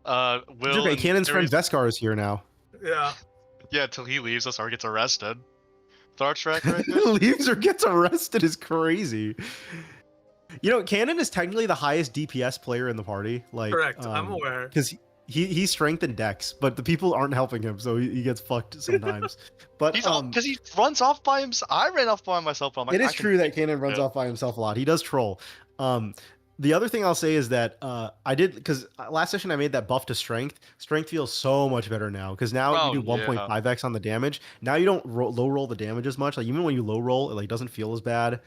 Will. It's okay. and Cannon's friend Ares- Veskar is here now. Yeah. Yeah, till he leaves us or gets arrested. With our track record. Leaves or gets arrested is crazy. You know, Cannon is technically the highest DPS player in the party. Like, Correct. I'm aware. because he's strength and dex, but the people aren't helping him, so he gets fucked sometimes. But He's because he runs off by himself. I ran off by myself. But I'm like, it I is can- true that Cannon runs Yeah. off by himself a lot. He does troll. The other thing I'll say is that I did, because last session I made that buff to strength. Strength feels so much better now because now Oh, you do yeah. 1.5x on the damage. Now you don't low roll the damage as much. Like even when you low roll, it like doesn't feel as bad.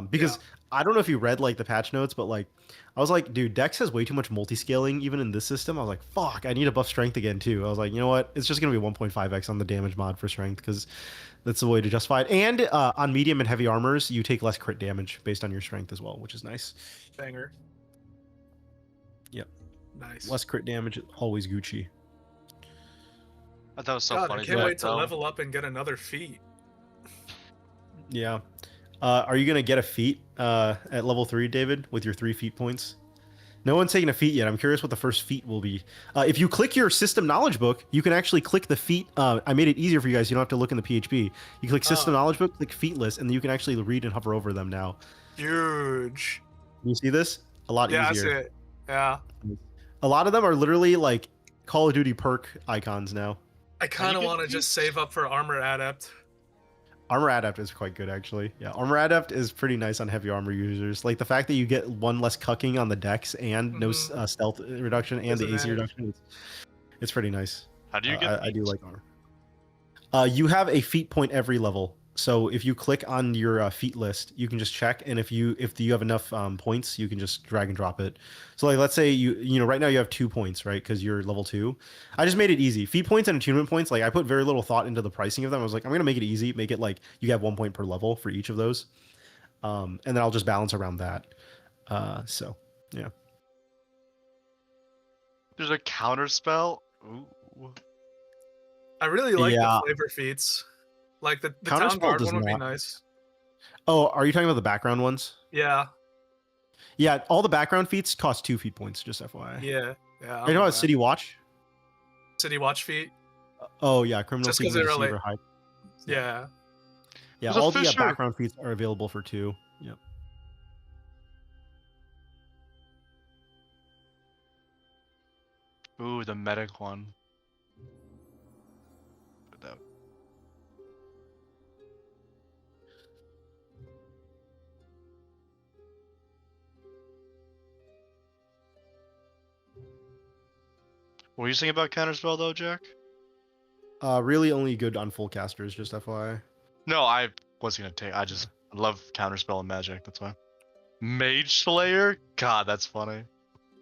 Because I don't know if you read like the patch notes, but like I was like, dude, Dex has way too much multi-scaling even in this system. I was like, fuck, I need to buff strength again too. I was like, you know what? It's just gonna be 1.5x on the damage mod for strength because that's the way to justify it. And on medium and heavy armors, you take less crit damage based on your strength as well, which is nice. Banger. Yep. Nice. Less crit damage, always Gucci. I thought it was so God, funny. I can't Jack, wait to though. level up and get another feat. Yeah. Are you gonna get a feat at level 3, David, with your 3 feat points? No one's taken a feat yet. I'm curious what the first feat will be. If you click your system knowledge book, you can actually click the feat. I made it easier for you guys. You don't have to look in the PHP. You click system knowledge book, click feat list, and then you can actually read and hover over them now. Huge. You see this? A lot Yeah, easier. that's it. Yeah. A lot of them are literally like Call of Duty perk icons now. I kind of get want to just save up for Armor Adept. Armor Adept is quite good, actually. Yeah, Armor Adept is pretty nice on heavy armor users. Like the fact that you get one less cucking on the dex and no stealth reduction and the AC reduction, it's pretty nice. How do you get? I do like armor. You have a feat point every level. So if you click on your feat list, you can just check, and if you have enough points, you can just drag and drop it. So like, let's say you know right now you have 2 points, right? Because you're level 2. I just made it easy. Feat points and attunement points. Like I put very little thought into the pricing of them. I was like, I'm gonna make it easy, make it like you have 1 point per level for each of those, and then I'll just balance around that. So yeah. There's a counter spell. Ooh. I really like Yeah. the flavor feats. Like the Counter Town spell Guard does one would be not. nice. Oh, are you talking about the background ones? Yeah. Yeah, all the background feats cost 2 feat points. Just FYI. Yeah. Yeah. Are you talking know about that. City Watch? City Watch feat. Oh yeah, criminal Just 'cause scene they receiver relate. hype. Yeah. Yeah, There's a all the Fisher. background feats are available for 2. Yep. Ooh, the medic one. Put that- What were you saying about counterspell though, Jack? Really only good on full casters, just FYI. No, I was gonna take. I just love counterspell and magic. That's why. Mage Slayer. God, that's funny.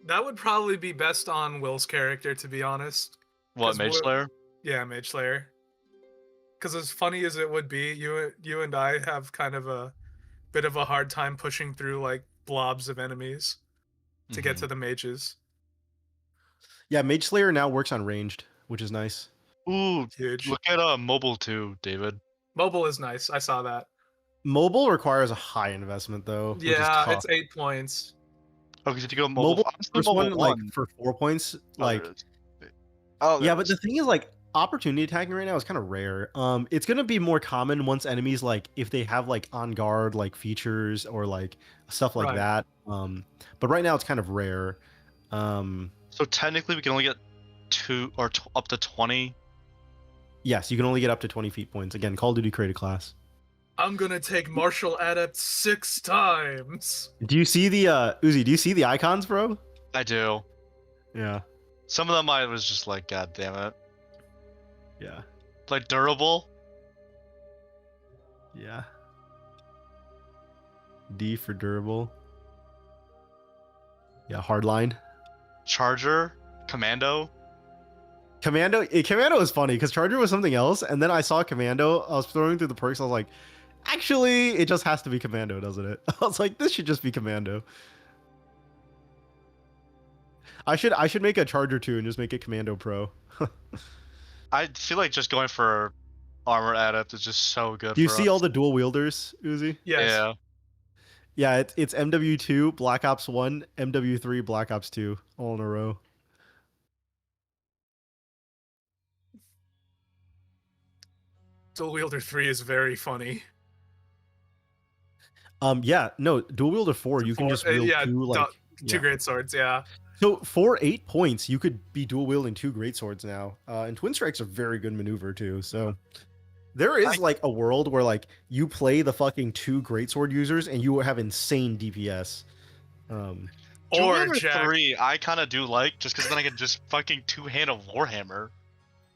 That would probably be best on Will's character, to be honest. What 'Cause Mage Will- Slayer? Yeah, Mage Slayer. Because as funny as it would be, you and I have kind of a bit of a hard time pushing through like blobs of enemies to get to the mages. Yeah, Mage Slayer now works on ranged, which is nice. Ooh, Huge. look at mobile too, David. Mobile is nice. I saw that. Mobile requires a high investment though. which is Yeah, tough. it's 8 points. Oh, did you go mobile? Mobile, I'm still first one, mobile like one. for 4 points, like there it is. Oh, yeah, there but it the is. thing is, like, opportunity attacking right now is kind of rare. It's gonna be more common once enemies like if they have like on guard like features or like stuff like Right. that. But right now it's kind of rare. So technically, we can only get 2 or up to 20. Yes, you can only get up to 20 feat points. Again, Call of Duty created class. I'm gonna take Martial Adept 6 times. Do you see the Uzi? Do you see the icons, bro? I do. Yeah, Some of them I was just like, God damn it. yeah, Like durable. yeah. D for durable. Yeah, hardline. Charger. Commando. Commando is funny because Charger was something else, and then I saw Commando. I was throwing through the perks. I was like, actually, it just has to be Commando, doesn't it? I was like, this should just be Commando. I should make a Charger 2 and just make it Commando Pro. I feel like just going for armor adept is just so good. Do you for see us. all the dual wielders, Uzi? Yes. Yeah. Yeah, it's MW2, Black Ops 1, MW3, Black Ops 2, all in a row. Dual Wielder 3 is very funny. Yeah, no, dual wielder 4, you can just wield yeah, two like two great swords, yeah. So for 8 points, you could be dual wielding 2 great swords now. And twin strike's a very good maneuver too. So there is like a world where like you play the fucking 2 great sword users and you have insane DPS. Dual Or Wielder Jack. 3, I kind of do like, just because then I can just fucking two-hand a Warhammer.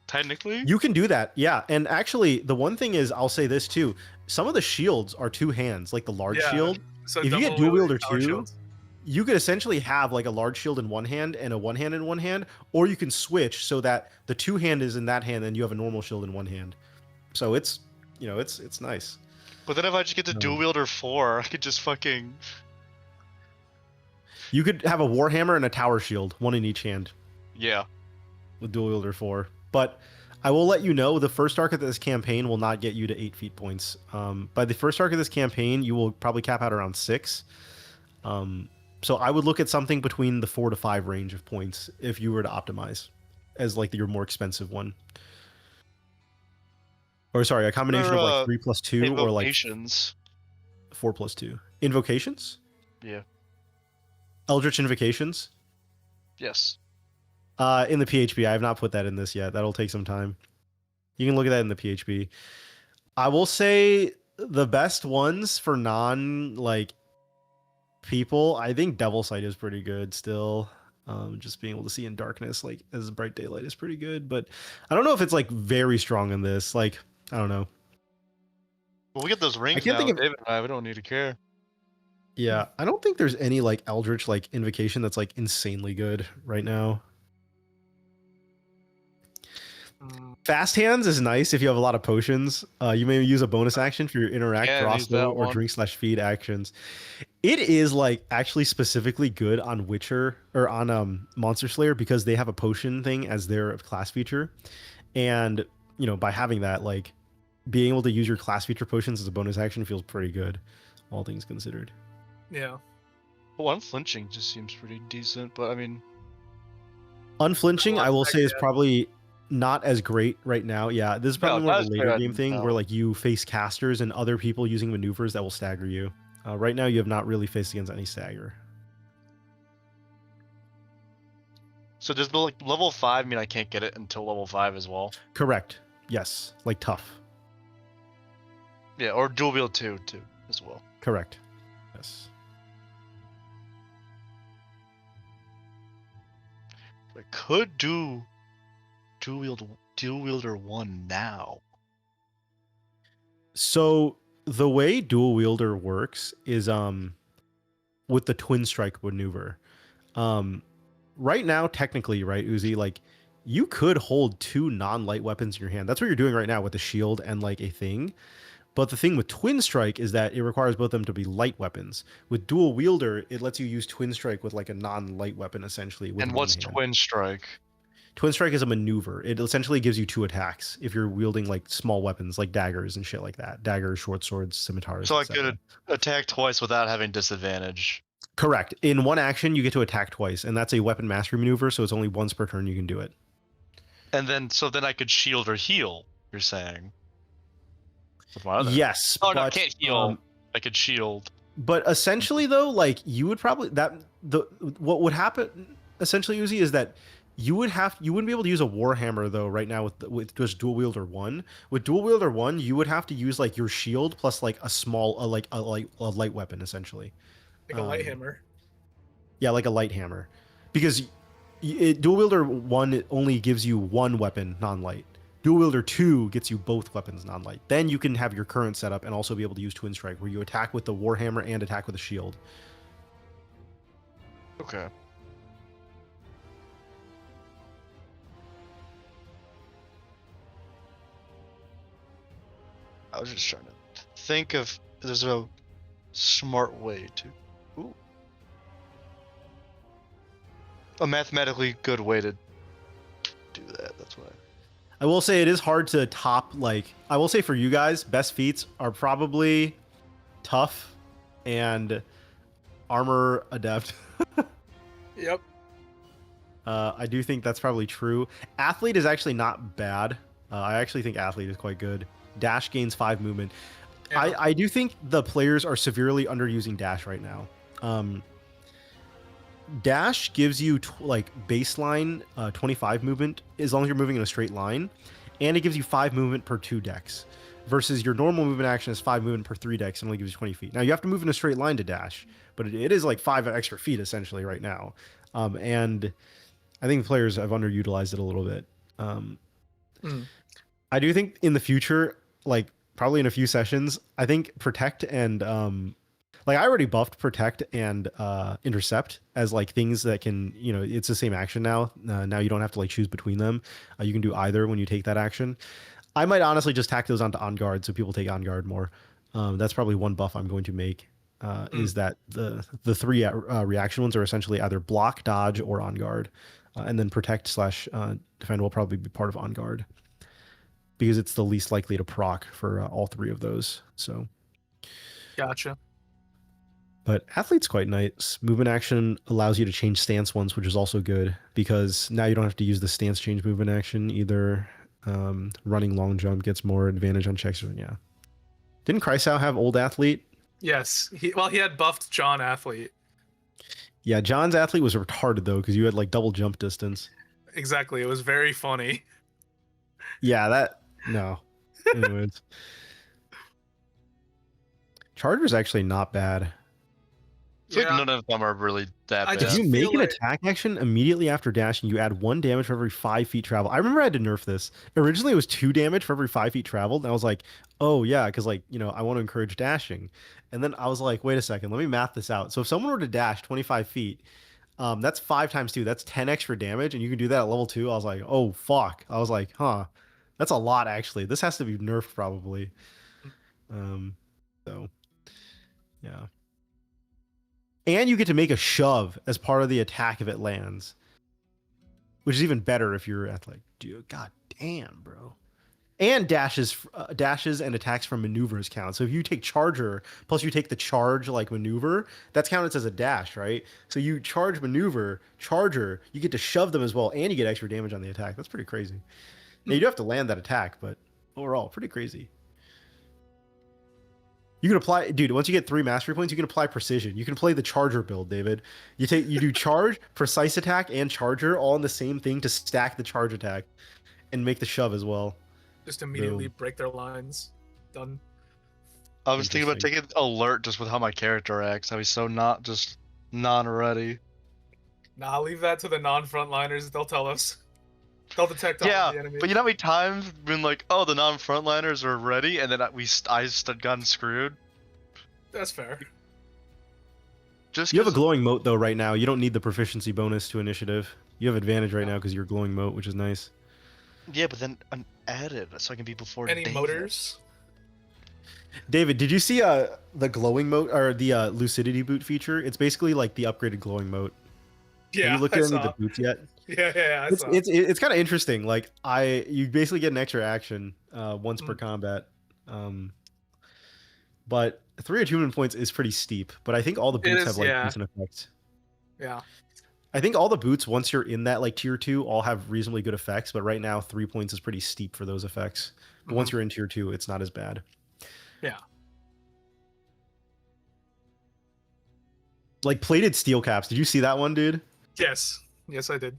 Technically. You can do that, yeah. And actually, the one thing is, I'll say this too: some of the shields are two hands, like the large Yeah, shield. So If you get double dual wielding wielder power 2, shields. you could essentially have like a large shield in one hand and a one hand in one hand, or you can switch so that the two hand is in that hand and you have a normal shield in one hand. So it's, you know, it's nice. But then if I just get to No. Dual Wielder 4, I could just fucking... You could have a warhammer and a tower shield, one in each hand, Yeah. with dual wielder 4. But I will let you know, the first arc of this campaign will not get you to 8 feet points. By the first arc of this campaign, you will probably cap out around 6. So I would look at something between the 4 to 5 range of points if you were to optimize as like your more expensive one. Or sorry, a combination of like 3 plus 2 or like Invocations. 4 plus 2. Invocations? Yeah. Eldritch Invocations? Yes. In the PHP, I have not put that in this yet. That'll take some time. You can look at that in the PHP. I will say the best ones for non like people, I think Devil Sight is pretty good still. Just being able to see in darkness like as bright daylight is pretty good, but I don't know if it's like very strong in this. Like, I don't know. Well, we get those rings can't now, think of- David and I. We don't need to care. Yeah, I don't think there's any like Eldritch like invocation that's like insanely good right now. Fast hands is nice if you have a lot of potions. You may use a bonus action for your interact, Yeah, draw use slow, that or one. drink/feed actions. It is like actually specifically good on Witcher or on Monster Slayer because they have a potion thing as their class feature, and you know by having that, like being able to use your class feature potions as a bonus action feels pretty good, all things considered. Yeah. Well, unflinching just seems pretty decent, but I mean, Unflinching, I will say, is Yeah. probably not as great right now. Yeah, this is probably more not of a as later bad game thing now. where like you face casters and other people using maneuvers that will stagger you. Right now, you have not really faced against any stagger. so does the like level 5 mean I can't get it until level 5 as well? Correct. Yes, like tough. Yeah, or Dual Wield 2 too as well. Correct. Yes. I could do Dual Wielder 1 now. So the way dual wielder works is with the twin strike maneuver. Right now, technically, right, Uzi, like you could hold 2 non-light weapons in your hand. That's what you're doing right now with the shield and like a thing. But the thing with twin strike is that it requires both of them to be light weapons. With dual wielder, it lets you use twin strike with like a non-light weapon essentially. With And one what's hand. Twin Strike? Twin strike is a maneuver. It essentially gives you 2 attacks if you're wielding like small weapons like daggers and shit like that. Daggers, short swords, scimitars. So I etc. could attack twice without having disadvantage. Correct. In one action, you get to attack twice, and that's a weapon mastery maneuver, so it's only once per turn you can do it. And then I could shield or heal, you're saying. With my other- Yes. Oh no, I but, can't heal. I could shield. But essentially, though, like you would probably what would happen essentially, Uzi, is that you wouldn't be able to use a warhammer though right now with just dual wielder 1. With dual wielder 1, you would have to use like your shield plus like a light weapon essentially. Like a light hammer. Yeah, like a light hammer, because dual wielder 1 only gives you 1 weapon non-light. Dual wielder 2 gets you both weapons non-light. Then you can have your current setup and also be able to use twin strike, where you attack with the warhammer and attack with a shield. Okay. I was just trying to think of there's a smart way to a mathematically good way to do that. That's why. I will say it is hard to top, like, I will say for you guys, best feats are probably tough and armor adept. Yep. I do think that's probably true. Athlete is actually not bad. I actually think athlete is quite good. Dash gains 5 movement. Yeah. I do think the players are severely underusing dash right now. Dash gives you like baseline 25 movement as long as you're moving in a straight line, and it gives you 5 movement per 2 decks. versus your normal movement action is 5 movement per 3 decks and only gives you 20 feet. Now you have to move in a straight line to dash, but it is like 5 extra feet essentially right now. And I think players have underutilized it a little bit. I do think in the future, like probably in a few sessions, I think Protect and like I already buffed Protect and Intercept as like things that can, it's the same action now. Now you don't have to like choose between them. You can do either when you take that action. I might honestly just tack those onto On Guard so people take On Guard more. That's probably one buff I'm going to make. Is that the 3 reaction ones are essentially either block, dodge, or On Guard, and then Protect / Defend will probably be part of On Guard because it's the least likely to proc for all 3 of those. So, Gotcha. but Athlete's quite nice. Movement action allows you to change stance once, which is also good because now you don't have to use the stance change movement action either. Running long jump gets more advantage on checks. Yeah. Didn't Chrysal have old Athlete? Yes. He had buffed John Athlete. Yeah, John's Athlete was retarded though because you had like double jump distance. Exactly. It was very funny. Yeah, no. Anyways. Charger's actually not bad. I feel like none of them are really that bad. If you make an attack action immediately after dashing, you add 1 damage for every 5 feet travel. I remember I had to nerf this. Originally, it was 2 damage for every 5 feet traveled, and I was like, oh yeah, because like I want to encourage dashing. And then I was like, wait a second, let me math this out. So if someone were to dash 25 feet, that's 5 times 2. That's 10 extra damage, and you can do that at level 2. I was like, oh fuck. I was like, huh, that's a lot actually. This has to be nerfed probably. So yeah. And you get to make a shove as part of the attack if it lands, which is even better if you're at like, dude, god damn, bro. And dashes and attacks from maneuvers count. So if you take Charger plus you take the charge like maneuver, that's counted as a dash, right? So you charge maneuver, Charger, you get to shove them as well, and you get extra damage on the attack. That's pretty crazy. Now you do have to land that attack, but overall, pretty crazy. You can apply, dude, once you get 3 mastery points, you can apply precision. You can play the Charger build, David. You do charge, precise attack, and Charger all in the same thing to stack the charge attack and make the shove as well. Just immediately break their lines. Done. I was thinking about taking alert just with how my character acts. How he's so not just non-ready. Nah, leave that to the non-frontliners. They'll tell us. They'll detect all the enemy. But you know how many times been like, oh, the non-frontliners are ready, and then I gotten screwed. That's fair. You have a glowing moat though right now. You don't need the proficiency bonus to initiative. You have advantage right now because you're glowing moat, which is nice. Yeah, but then I'm added so I can be before. Any motors? David, did you see the glowing moat or the lucidity boot feature? It's basically like the upgraded glowing moat. Yeah, have you looked at any of the boots yet? Yeah. It's kind of interesting. Like you basically get an extra action once per combat, but 3 attunement points is pretty steep. But I think all the boots have like decent effects. Yeah. I think all the boots once you're in that like tier 2 all have reasonably good effects. But right now 3 points is pretty steep for those effects. But once you're in tier 2, it's not as bad. Yeah. Like plated steel caps. Did you see that one, dude? Yes, I did.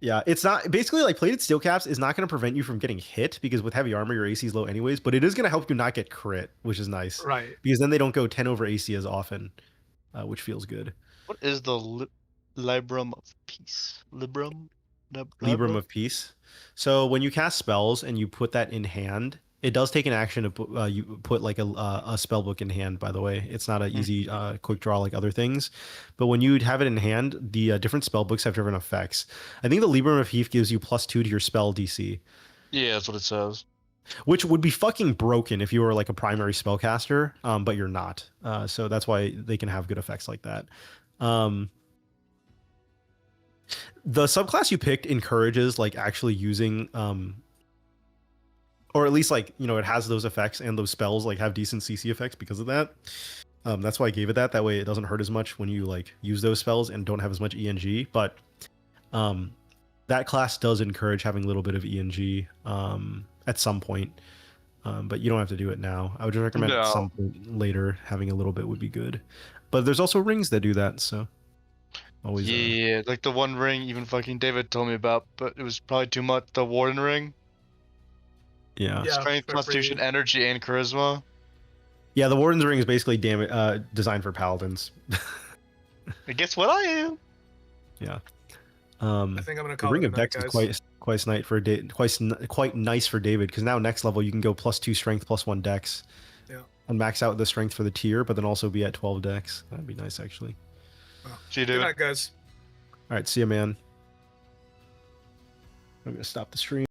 Yeah, it's not basically like plated steel caps is not going to prevent you from getting hit because with heavy armor your AC is low anyways, but it is going to help you not get crit, which is nice. Right. Because then they don't go 10 over AC as often, which feels good. What is the Librum of Peace? Librum of Peace. So when you cast spells and you put that in hand, it does take an action to put you put like a spell book in hand. By the way, it's not an easy quick draw like other things, but when you have it in hand, the different spell books have different effects. I think the Libram of Heath gives you +2 to your spell DC. Yeah, that's what it says. Which would be fucking broken if you were like a primary spellcaster, but you're not. So that's why they can have good effects like that. The subclass you picked encourages like actually using or at least like, it has those effects and those spells like have decent CC effects because of that. That's why I gave it that. That way it doesn't hurt as much when you like use those spells and don't have as much ENG. But that class does encourage having a little bit of ENG at some point. But you don't have to do it now. I would just recommend at some point later having a little bit would be good. But there's also rings that do that, so always. Yeah, like the one ring even fucking David told me about, but it was probably too much. The Warden ring. Yeah. Yeah, Strength, for Constitution, free. Energy, and Charisma. Yeah, the Warden's Ring is basically designed for paladins. I guess what I am. Yeah. I think I'm gonna The call Ring it a of night, Dex is guys. quite nice for quite nice for David, because now next level you can go +2 Strength, +1 Dex. Yeah. And max out the Strength for the tier, but then also be at 12 Dex. That'd be nice, actually. See you, Good dude. night, guys. All right, see ya, man. I'm gonna stop the stream.